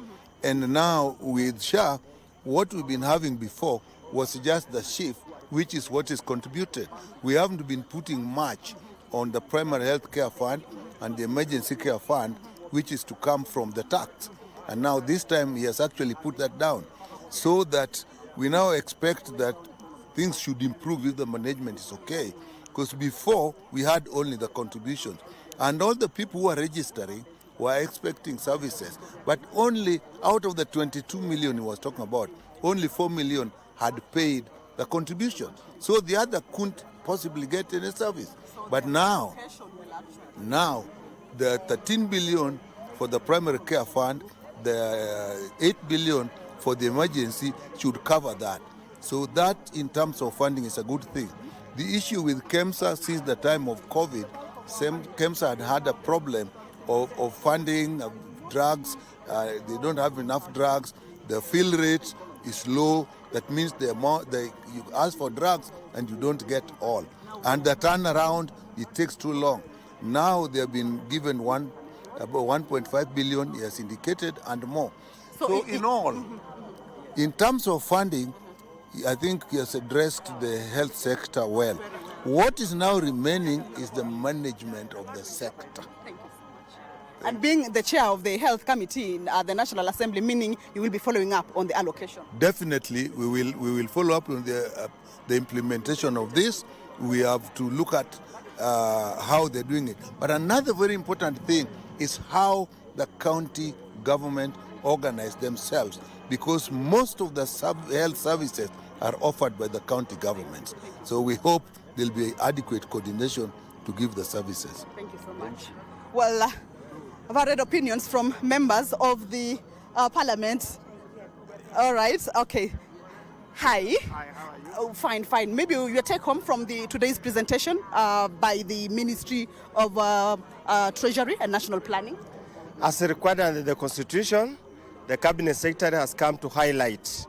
And now with SHA, what we've been having before was just the shift, which is what is contributed. We haven't been putting much on the primary health care fund and the emergency care fund, which is to come from the tax. And now this time he has actually put that down, so that we now expect that things should improve if the management is okay. Because before we had only the contributions, and all the people who are registering were expecting services, but only out of the 22 million he was talking about, only 4 million had paid the contribution. So the other couldn't possibly get any service. But now the 13 billion for the primary care fund, the 8 billion for the emergency should cover that. So that, in terms of funding, is a good thing. The issue with KEMSA since the time of COVID, KEMSA had a problem of funding of drugs. They don't have enough drugs. The fill rate is low. That means you ask for drugs and you don't get all. And the turnaround, it takes too long. Now they have been given about 1.5 billion, he has indicated, and more. So in all, in terms of funding, I think he has addressed the health sector well. What is now remaining is the management of the sector. Thank you so much. And being the chair of the health committee in the National Assembly, meaning you will be following up on the allocation? Definitely, we will follow up on the implementation of this. We have to look at how they're doing it. But another very important thing is how the county government organize themselves, because most of the health services are offered by the county governments. So we hope there'll be adequate coordination to give the services. Thank you so much. Well, I've heard opinions from members of the Parliament. All right, okay. Hi. Hi, how are you? Oh, fine. Maybe your take home from today's presentation by the Ministry of Treasury and National Planning. As required under the Constitution, the Cabinet Secretary has come to highlight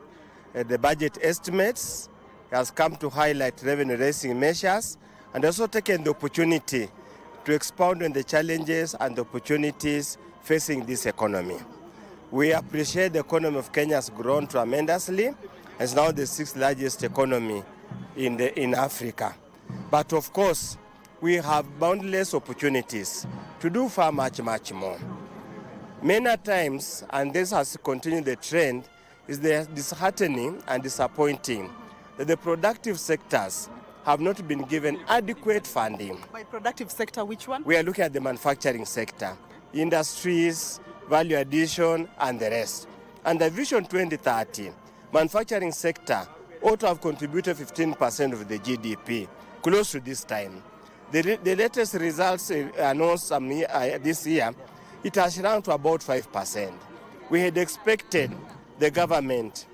the budget estimates, has come to highlight revenue-raising measures, and also taken the opportunity to expound on the challenges and opportunities facing this economy. We appreciate the economy of Kenya has grown tremendously. It's now the 6th largest economy in Africa. But of course, we have boundless opportunities to do far much more. Many times, and this has continued the trend, is disheartening and disappointing that the productive sectors have not been given adequate funding. By productive sector, which one? We are looking at the manufacturing sector, industries, value addition, and the rest. And the Vision 2030, manufacturing sector ought to have contributed 15% of the GDP, close to this time. The latest results announced this year, it has shrunk to about 5%. We had expected the government,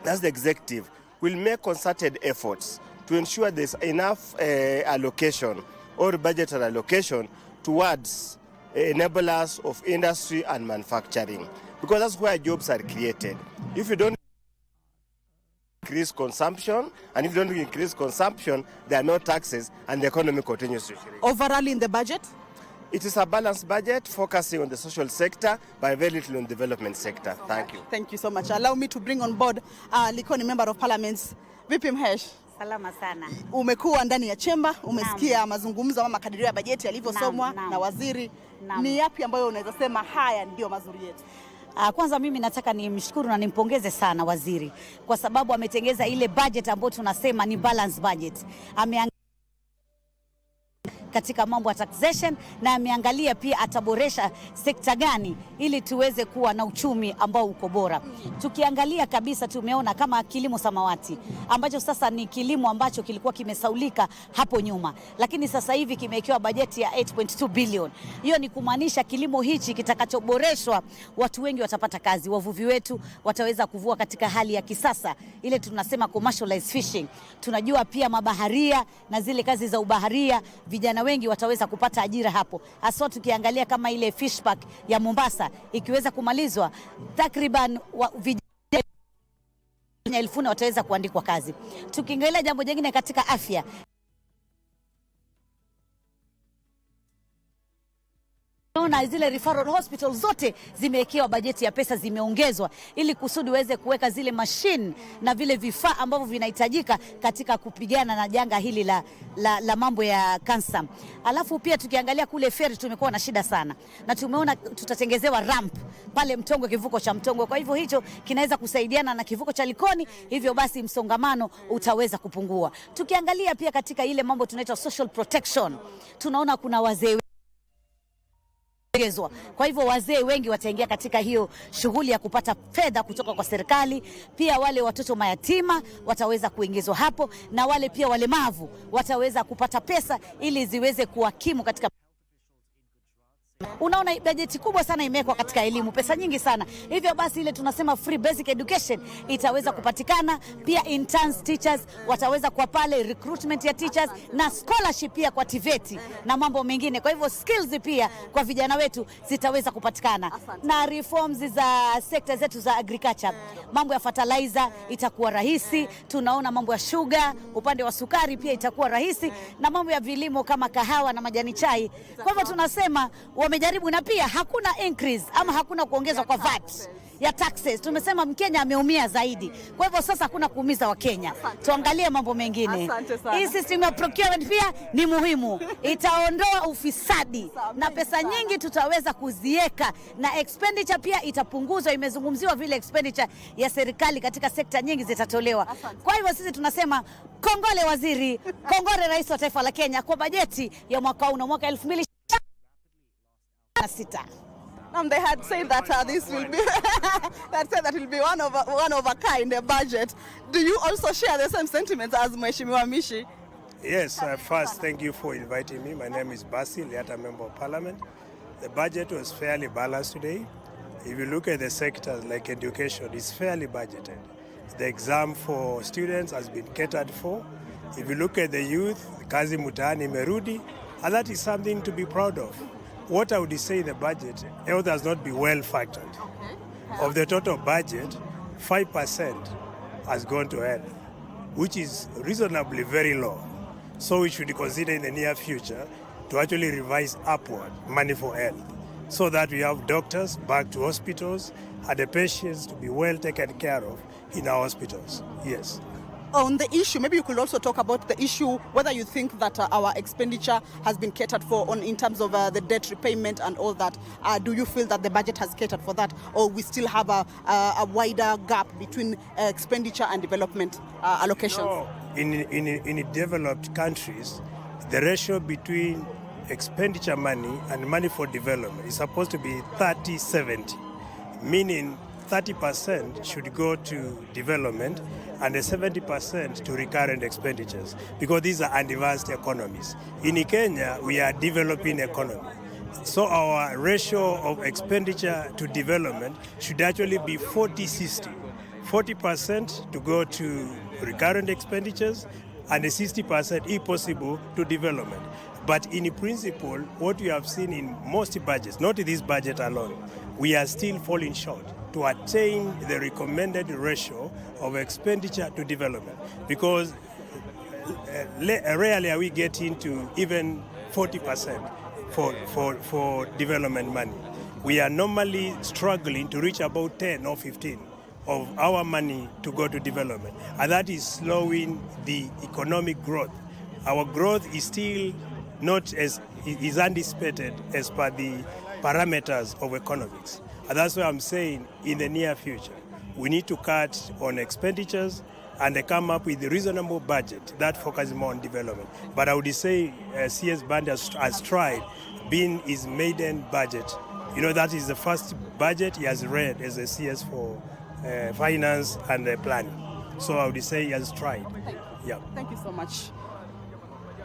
that's the executive, will make concerted efforts to ensure there's enough allocation or budgetary allocation towards enablers of industry and manufacturing, because that's where jobs are created. If you don't increase consumption, and if you don't increase consumption, there are no taxes, and the economy continues to shrink. Overall in the budget? It is a balanced budget focusing on the social sector, but very little on the development sector. Thank you. Thank you so much. Allow me to bring on board Likoni, Member of Parliament. Vipi Mhesh? Salama sana. Umekuwa ndani ya chemba, umesikia mazungumzo ama makadirio ya bajeti yalivyosomwa na waziri. Ni yapi ambayo unaweza sema haya ndio mazuri yetu? Kwanza mimi nataka nimshukuru na nimpongeze sana waziri kwa sababu ametengeza ile budget ambayo tunasema ni balance budget. Katika mambo ya taxation na ameangalia pia ataboresha sekta gani ili tuweze kuwa na uchumi ambao uko bora. Tukiangalia kabisa tumeona kama kilimo samawati ambacho sasa ni kilimo ambacho kilikuwa kimesaulika hapo nyuma, lakini sasa hivi kimewekewa bajeti ya 8.2 billion. Hiyo ni kumaanisha kilimo hichi kitakachoboreshwa, watu wengi watapata kazi, wavuvi wetu wataweza kuvua katika hali ya kisasa, ile tunasema commercialized fishing. Tunajua pia mabaharia na zile kazi za ubaharia, vijana wengi wataweza kupata ajira hapo. Hasa tukiangalia kama ile fish park ya Mombasa ikiweza kumalizwa, takriban vijana 1000 wataweza kuandikwa kazi. Tukiangalia jambo jingine katika afya, na zile referral hospitals zote zimewekewa bajeti ya pesa, zimeongezwa ili kusudi waweze kuweka zile machine na vile vifaa ambavyo vinahitajika katika kupigana na janga hili la mambo ya kansa. Alafu pia tukiangalia kule feri tumekuwa na shida sana, na tumeona tutatengezewa ramp pale Mtongwe, kivuko cha Mtongwe. Kwa hivyo hicho kinaweza kusaidiana na kivuko cha Likoni, hivyo basi msongamano utaweza kupungua. Tukiangalia pia katika ile mambo tunaita social protection, tunaona kuna wazee. Kwa hivyo wazee wengi wataingia katika hiyo shughuli ya kupata fedha kutoka kwa serikali. Pia wale watoto mayatima wataweza kuingizwa hapo, na wale pia walemavu wataweza kupata pesa ili ziweze kuwakimu katika. Unaona bajeti kubwa sana imewekwa katika elimu, pesa nyingi sana. Hivyo basi ile tunasema free basic education itaweza kupatikana, pia interns teachers wataweza kwa pale, recruitment ya teachers na scholarship pia kwa TVET na mambo mengine. Kwa hivyo skills pia kwa vijana wetu zitaweza kupatikana. Na reforms za sekta zetu za agriculture, mambo ya fertilizer itakuwa rahisi, tunaona mambo ya sugar, upande wa sukari pia itakuwa rahisi, na mambo ya vilimo kama kahawa na majani chai. Kwa hivyo tunasema wamejaribu, na pia hakuna increase ama hakuna kuongezwa kwa VAT ya taxes. Tumesema Mkenya ameumia zaidi, kwa hivyo sasa hakuna kuumiza wa Kenya. Tuangalie mambo mengine. Hii system ya procurement pia ni muhimu, itaondoa ufisadi na pesa nyingi tutaweza kuzieka, na expenditure pia itapunguzwa. Imezungumziwa vile expenditure ya serikali katika sekta nyingi zitatolewa. Kwa hivyo sisi tunasema kongole waziri, kongole rais wa taifa la Kenya kwa bajeti ya mwaka huu, mwaka 2026. They had said that this will be that will be one of a kind budget. Do you also share the same sentiments as Mheshimiwa Mishi? Yes, first thank you for inviting me. My name is Basil, Liata Member of Parliament. The budget was fairly balanced today. If you look at the sectors like education, it's fairly budgeted. The exam for students has been catered for. If you look at the youth, kazi mtaani imerudi, and that is something to be proud of. What I would say in the budget, health has not been well factored. Of the total budget, 5% has gone to health, which is reasonably very low. So we should consider in the near future to actually revise upward money for health. so that we have doctors back to hospitals and the patients to be well taken care of in our hospitals. Yes. On the issue, maybe you could also talk about the issue, whether you think that our expenditure has been catered for in terms of the debt repayment and all that. Do you feel that the budget has catered for that, or we still have a wider gap between expenditure and development allocations? No. In developed countries, the ratio between expenditure money and money for development is supposed to be 30-70, meaning 30% should go to development and the 70% to recurrent expenditures, because these are advanced economies. In Kenya, we are developing economy. So our ratio of expenditure to development should actually be 40-60. 40% to go to recurrent expenditures and the 60%, if possible, to development. But in principle, what we have seen in most budgets, not this budget alone, we are still falling short to attain the recommended ratio of expenditure to development, because rarely are we getting to even 40% for development money. We are normally struggling to reach about 10 or 15 of our money to go to development, and that is slowing the economic growth. Our growth is still not as is anticipated as per the parameters of economics. And that's why I'm saying in the near future, we need to cut on expenditures and come up with a reasonable budget that focuses more on development. But I would say CS Band has tried, being his maiden budget. You know, that is the first budget he has read as a CS for finance and planning. So I would say he has tried. Yeah. Thank you so much.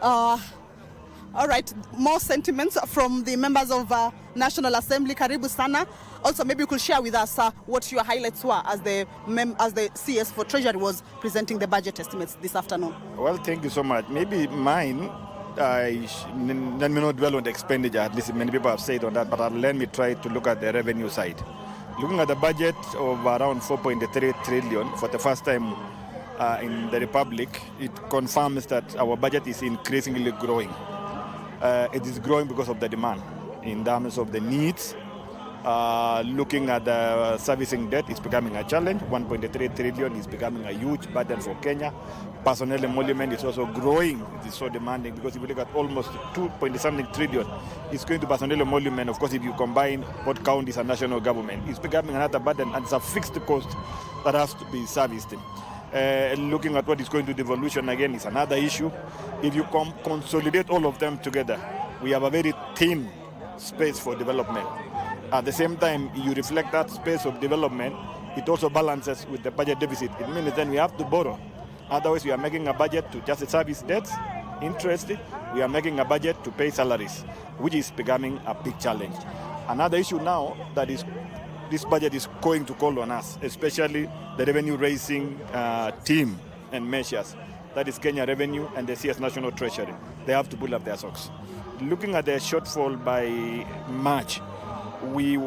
All right, more sentiments from the members of National Assembly. Karibu sana. Also, maybe you could share with us what your highlights were as the CS for Treasury was presenting the budget estimates this afternoon. Well, thank you so much. Maybe mine, let me not dwell on the expenditure, at least many people have said on that, but let me try to look at the revenue side. Looking at the budget of around 4.3 trillion for the first time in the Republic, it confirms that our budget is increasingly growing. It is growing because of the demand in terms of the needs. Looking at the servicing debt, it's becoming a challenge. 1.3 trillion is becoming a huge burden for Kenya. Personnel emolument is also growing. It is so demanding because if you look at almost 2.something trillion, it's going to personnel emolument. Of course, if you combine what counties and national government, it's becoming another burden, and it's a fixed cost that has to be serviced. Looking at what is going to devolution again is another issue. If you consolidate all of them together, we have a very thin space for development. At the same time, you reflect that space of development, it also balances with the budget deficit. It means then we have to borrow. Otherwise, we are making a budget to just service debts, interest. We are making a budget to pay salaries, which is becoming a big challenge. Another issue now that is this budget is going to call on us, especially the revenue-raising team and measures. That is Kenya Revenue and the CS National Treasury. They have to pull up their socks. Looking at the shortfall by March, we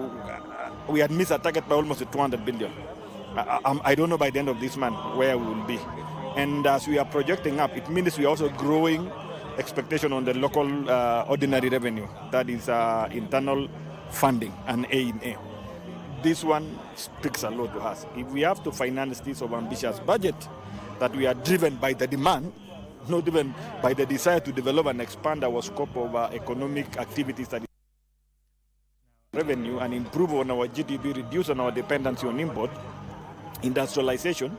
had missed a target by almost 200 billion. I don't know by the end of this month where we will be. And as we are projecting up, it means we are also growing expectation on the local ordinary revenue. That is internal funding and A&A. This one speaks a lot to us. If we have to finance this ambitious budget, that we are driven by the demand, not driven by the desire to develop and expand our scope of economic activities that is revenue and improve on our GDP, reduce on our dependency on import, industrialization,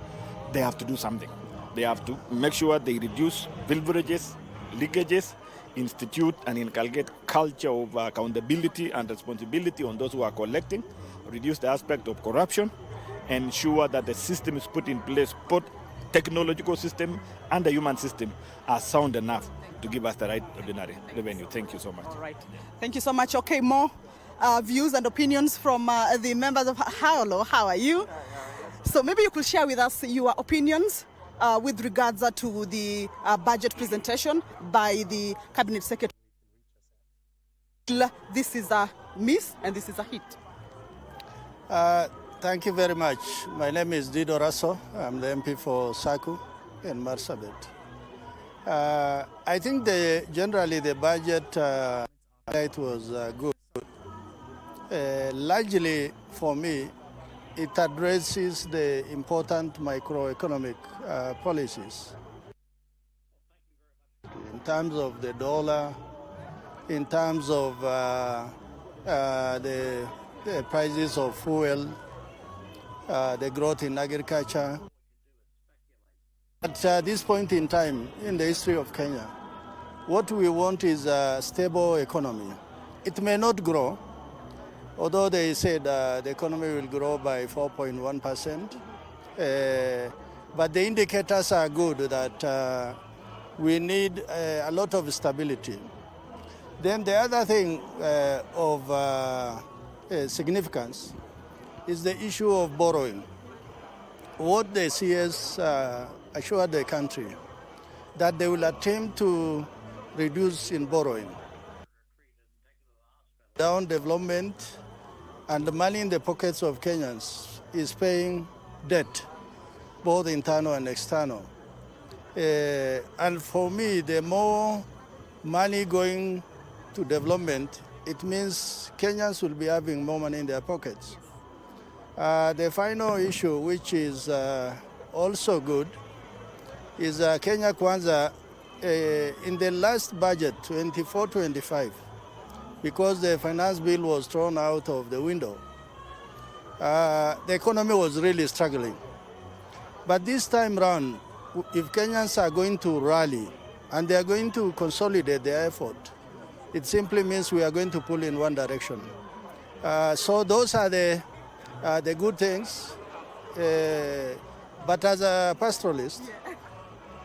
they have to do something. They have to make sure they reduce beverages, leakages, institute and inculcate culture of accountability and responsibility on those who are collecting, reduce the aspect of corruption, ensure that the system is put in place, both technological system and the human system are sound enough to give us the right ordinary revenue. Thank you so much. All right. Thank you so much. Okay, more views and opinions from the members of Hello, how are you? So maybe you could share with us your opinions with regards to the budget presentation by the Cabinet Secretary. This is a miss and this is a hit. Thank you very much. My name is Dido Rasso. I'm the MP for Saku in Marsabit. I think generally the budget was good. largely for me, it addresses the important microeconomic policies in terms of the dollar, in terms of the prices of fuel, the growth in agriculture. At this point in time in the history of Kenya, what we want is a stable economy. It may not grow, although they said the economy will grow by 4.1%, but the indicators are good that we need a lot of stability. Then the other thing of significance is the issue of borrowing. What the CS assured the country that they will attempt to reduce in borrowing. Down development and the money in the pockets of Kenyans is paying debt, both internal and external. And for me, the more money going to development, it means Kenyans will be having more money in their pockets. The final issue, which is also good, is Kenya Kwanza. In the last budget, 24-25, because the finance bill was thrown out of the window, the economy was really struggling. But this time round, if Kenyans are going to rally and they are going to consolidate their effort, it simply means we are going to pull in one direction. So those are the good things. But as a pastoralist,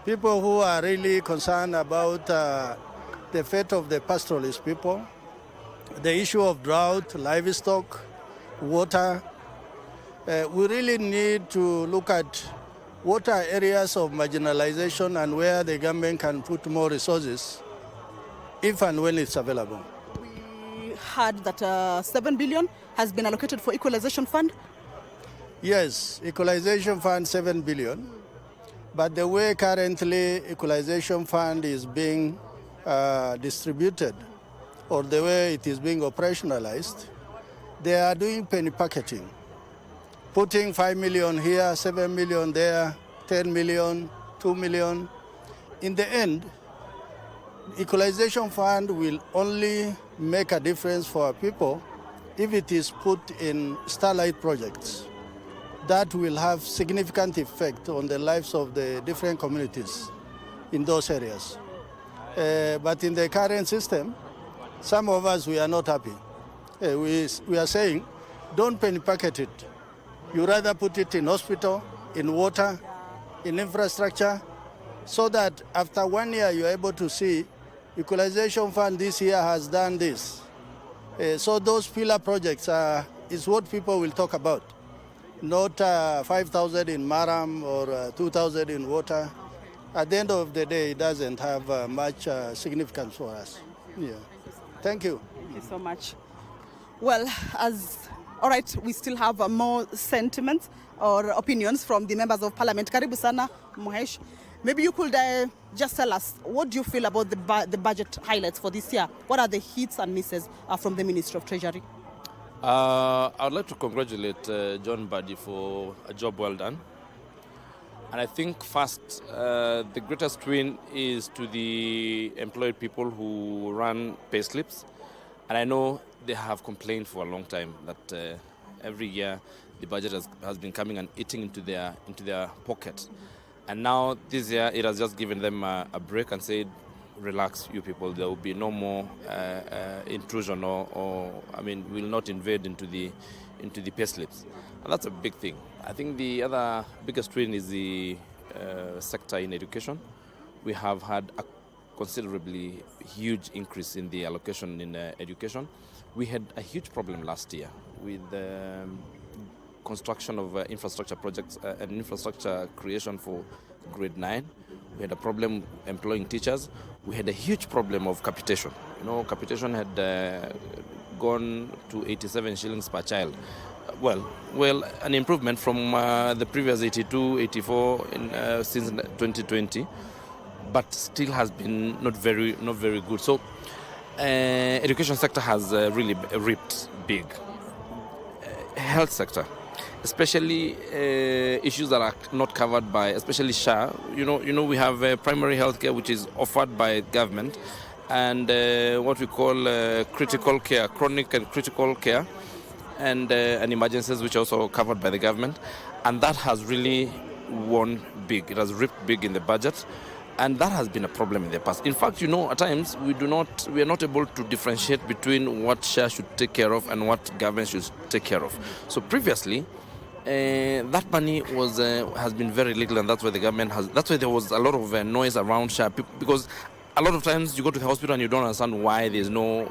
people who are really concerned about the fate of the pastoralist people, the issue of drought, livestock, water, we really need to look at what are areas of marginalization and where the government can put more resources if and when it's available. We heard that 7 billion has been allocated for equalization fund. Yes, equalization fund 7 billion. But the way currently equalization fund is being distributed, or the way it is being operationalized, they are doing penny packeting, putting 5 million here, 7 million there, 10 million, 2 million. In the end, equalization fund will only make a difference for people if it is put in starlight projects. That will have significant effect on the lives of the different communities in those areas. But in the current system, some of us, we are not happy. We are saying, don't penny packet it. You rather put it in hospital, in water, in infrastructure, so that after 1 year you're able to see equalization fund this year has done this. So those pillar projects is what people will talk about. Not 5,000 in Maram or 2,000 in water. At the end of the day, it doesn't have much significance for us. Yeah. Thank you. Thank you so much. Well, all right, we still have more sentiments or opinions from the members of parliament. Karibu sana, Mohesh. Maybe you could just tell us, what do you feel about the budget highlights for this year? What are the hits and misses from the Ministry of Treasury? I would like to congratulate John Mbadi for a job well done. And I think first, the greatest win is to the employed people who run payslips. And I know they have complained for a long time that every year the budget has been coming and eating into their pocket. And now this year it has just given them a break and said, relax, you people, there will be no more intrusion or will not invade into the payslips. And that's a big thing. I think the other biggest win is the sector in education. We have had a considerably huge increase in the allocation in education. We had a huge problem last year with the construction of infrastructure projects and infrastructure creation for grade 9. We had a problem employing teachers. We had a huge problem of capitation. Capitation had gone to 87 shillings per child. Well, an improvement from the previous 82, 84 since 2020, but still has been not very good. So, education sector has really reaped big. health sector, especially issues that are not covered by, especially SHA. You know, we have primary health care, which is offered by government, and what we call critical care, chronic and critical care, and emergencies, which are also covered by the government. And that has really won big. It has ripped big in the budget. And that has been a problem in the past. In fact, at times we are not able to differentiate between what SHA should take care of and what government should take care of. So previously, that money has been very little, and that's why the government has. That's why there was a lot of noise around SHA, because a lot of times you go to the hospital and you don't understand why there's no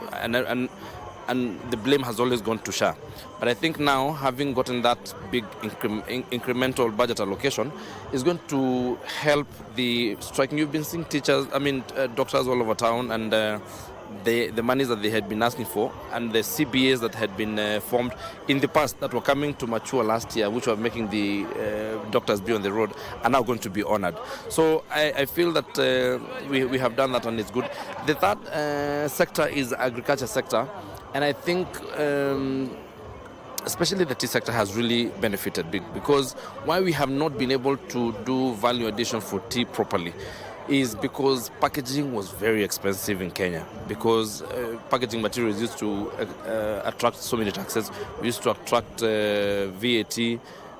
and the blame has always gone to SHA. But I think now, having gotten that big incremental budget allocation, is going to help the striking. You've been seeing doctors all over town, and the monies that they had been asking for, and the CBAs that had been formed in the past that were coming to mature last year, which were making the doctors be on the road, are now going to be honored. So I feel that we have done that, and it's good. The third sector is agriculture sector. And I think especially the tea sector has really benefited big, because why we have not been able to do value addition for tea properly is because packaging was very expensive in Kenya, because packaging materials used to attract so many taxes. We used to attract VAT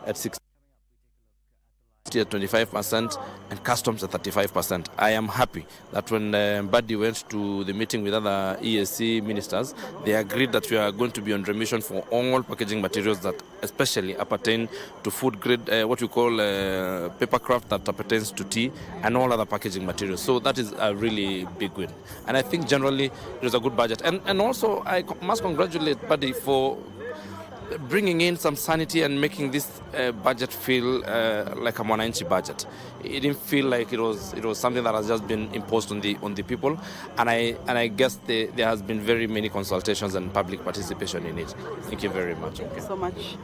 at 60%, at 25%, and customs at 35%. I am happy that when Mbadi went to the meeting with other EAC ministers, they agreed that we are going to be on remission for all packaging materials that especially appertain to food grade, what we call paper craft that appertains to tea, and all other packaging materials. So that is a really big win. And I think generally it was a good budget. And also I must congratulate Mbadi for bringing in some sanity and making this budget feel like a Mwananchi budget. It didn't feel like it was something that has just been imposed on the people, and I guess there has been very many consultations and public participation in it. Thank you very much. Thank you so much.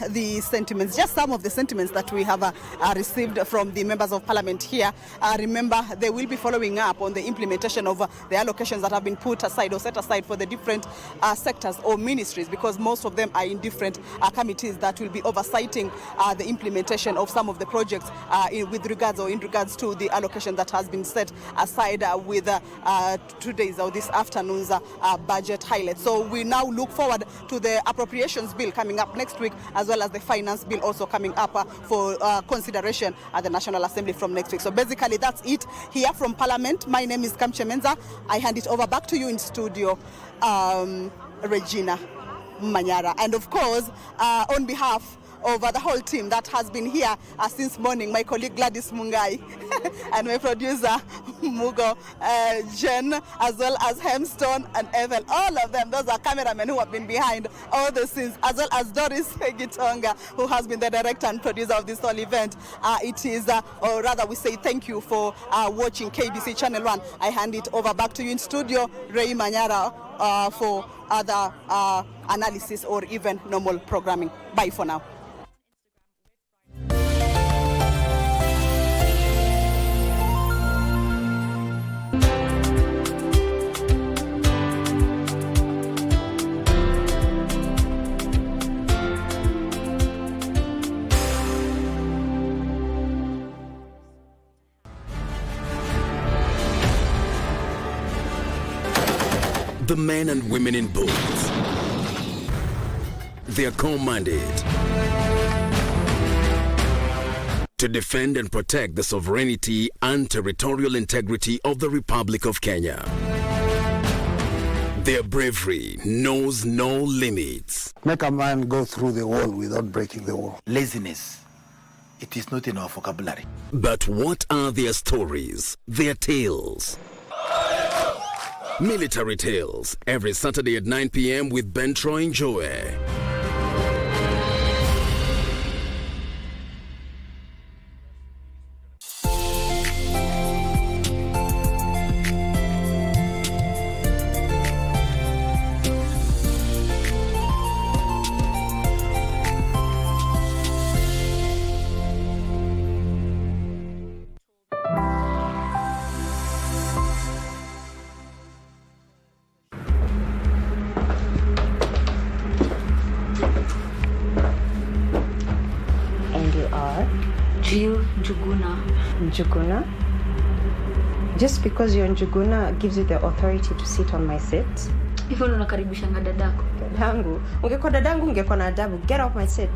The sentiments, just some of the sentiments that we have received from the members of parliament here. Remember, they will be following up on the implementation of the allocations that have been put aside or set aside for the different sectors or ministries, because most of them are in different committees that will be oversighting the implementation of some of the projects in regards to the allocation that has been set aside with today's or this afternoon's budget highlights. So we now look forward to the appropriations bill coming up next week, as well as the finance bill also coming up for consideration at the National Assembly from next week. So basically that's it here from Parliament. My name is Kamche Menza. I hand it over back to you in studio, Regina Manyara. And of course, on behalf of the whole team that has been here since morning, my colleague Gladys Mungai and my producer Mugo, Jen, as well as Hemstone and Ethel, all of them, those are cameramen who have been behind all the scenes, as well as Doris Gitonga, who has been the director and producer of this whole event. It is, or rather we say thank you for watching KBC Channel 1. I hand it over back to you in studio, Ray Manyara, for other analysis or even normal programming. Bye for now. The men and women in boots, their core mandate to defend and protect the sovereignty and territorial integrity of the Republic of Kenya. Their bravery knows no limits. Make a man go through the wall without breaking the wall. Laziness, it is not in our vocabulary. But what are their stories, their tales? Military Tales, every Saturday at 9 p.m. with Ben Troy Njoe. Jill Njuguna. Njuguna? Just because you're Njuguna gives you the authority to sit on my seat? Hivyo unakaribishanga dadako? Dadangu. Ungekuwa dadangu ungekuwa na adabu. Get off my seat.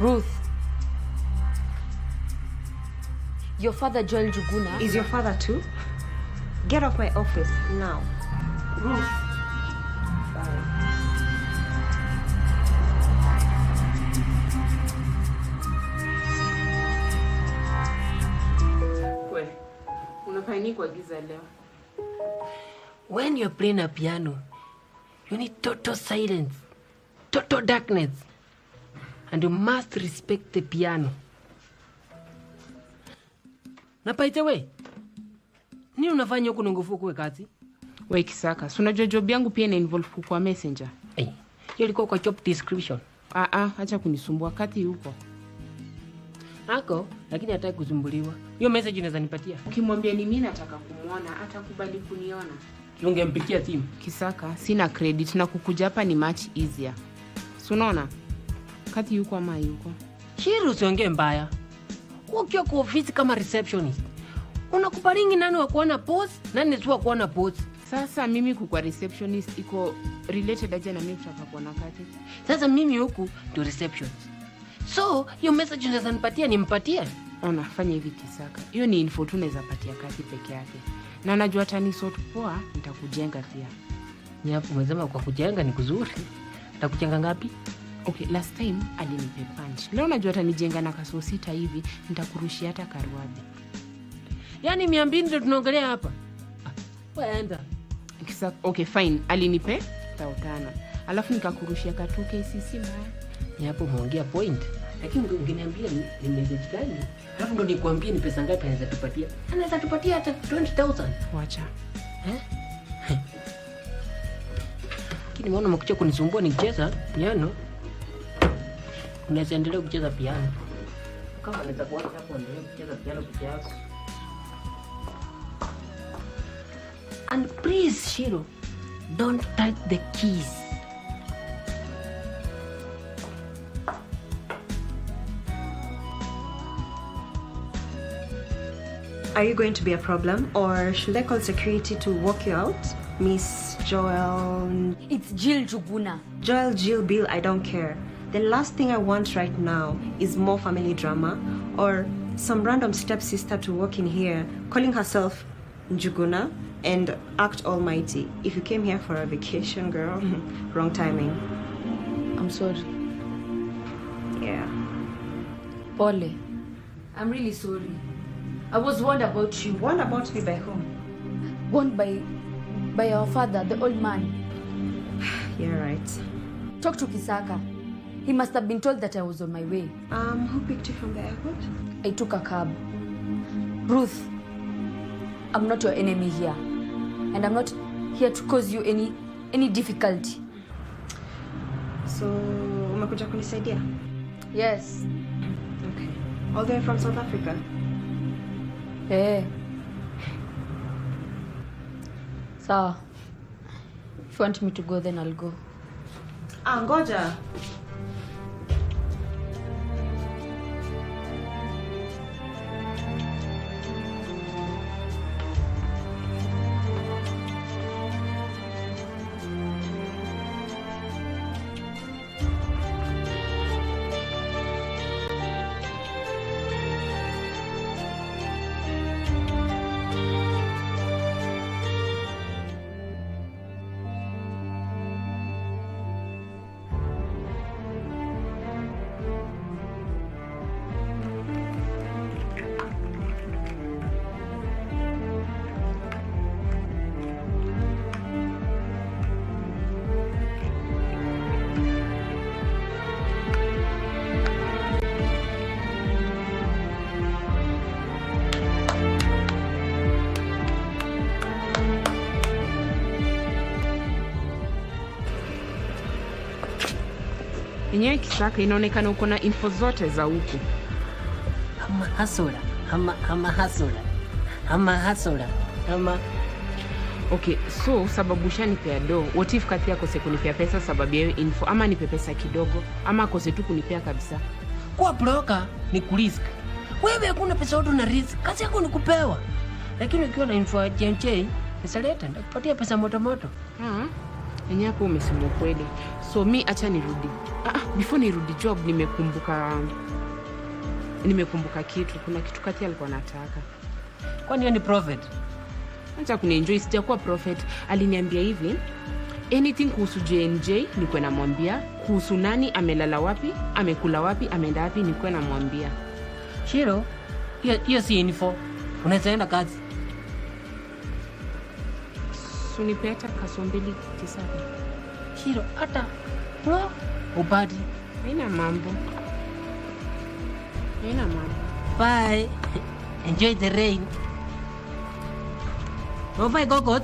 Ruth. Your father, Joel Njuguna. Is your father too? Get off my office now. Ruth. When you're playing a piano, you need total silence, total darkness, and you must respect the piano. Na by the way, nini unafanya huko nungufu kwa kazi? Wewe Kisaka, si unajua job yangu pia ina involve kwa messenger. Hiyo ilikuwa kwa job description. Acha kunisumbua kati huko. Ako, lakini hataki kusumbuliwa. Hiyo message unaweza nipatia? Ukimwambia ni mimi nataka kumuona, atakubali kuniona. Ungempikia timu. Kisaka, sina credit na kukuja hapa ni much easier. Si unaona? Kati yuko ama yuko. Shiru usiongee mbaya. Ukiwa kwa ofisi kama receptionist, unakubalingi nani wa kuona boss, nani tu wa kuona boss. Sasa mimi kukua receptionist iko related aje na mimi kutaka kuona kati. Sasa mimi huku ndio receptionist. So, hiyo message unaweza nipatia nimpatie? Ona, fanya hivi Kisaka. Hiyo ni info tu naweza patia kati peke yake. Na najua tani sort poa nitakujenga pia. Ni hapo umesema kwa kujenga ni kuzuri. Nitakujenga ngapi? Okay, last time alinipe punch. Leo najua atanijenga na kaso 6 hivi, nitakurushia hata karuabi. Yaani 200 ndio tunaongelea hapa. Waenda. Kisaka, okay fine, alinipe 5,000. Alafu nikakurushia ka 2 KCC mbaya. Ni hapo umeongea point. Lakini ungeniambia ni message gani? Alafu ndo nikwambie ni pesa ngapi anaweza tupatia. Anaweza tupatia hata 20,000. Wacha. Lakini mbona umekuja kunisumbua nikicheza piano? Unaweza endelea kucheza piano. Kama unaweza kuacha hapo endelea kucheza piano peke yako. And please, Shiro, don't touch the keys. Are you going to be a problem, or should I call security to walk you out? Miss Joel... It's Jill Njuguna. Joel, Jill, Bill, I don't care. The last thing I want right now is more family drama, or some random stepsister to walk in here calling herself Njuguna and act almighty. If you came here for a vacation, girl, wrong timing. I'm sorry. Yeah. Pole. I'm really sorry. I was warned about you. Warned about me by whom? Warned by our father, the old man. You're right. Talk to Kisaka. He must have been told that I was on my way. Who picked you from the airport? I took a cab. Ruth, I'm not your enemy here. And I'm not here to cause you any difficulty. So, umekuja kunisaidia? Yes. Okay. All the way from South Africa? Hey. So, if you want me to go, then I'll go. Ngoja. Enyewe Kisaka inaonekana uko na info zote za huku. Ama Okay, so sababu ushanipea do. What if Kathy akose kunipea pesa sababu ya info, ama nipe pesa kidogo, ama akose tu kunipea kabisa? Kuwa broker ni kurisk. Wewe hakuna pesa yote na risk. Kazi yako ni kupewa. Lakini ukiwa na info ya JJ, pesa leta ndakupatia pesa moto. Enyewe hapo umesema kweli. So mi acha nirudi. Before nirudi job nimekumbuka kitu. Kuna kitu Kathy alikuwa anataka. Kwani hiyo ni profit? Acha kunienjoy, sijakuwa prophet. Aliniambia hivi, anything kuhusu JNJ nikuwe namwambia, kuhusu nani amelala wapi, amekula wapi, ameenda wapi nikuwe namwambia. Shiro, hiyo si info. Unaweza enda kazi. Sunipeta kasombili Kisaka. Shiro, hata upati. Haina mambo. Bye. Enjoy the rain. Go buy goggles.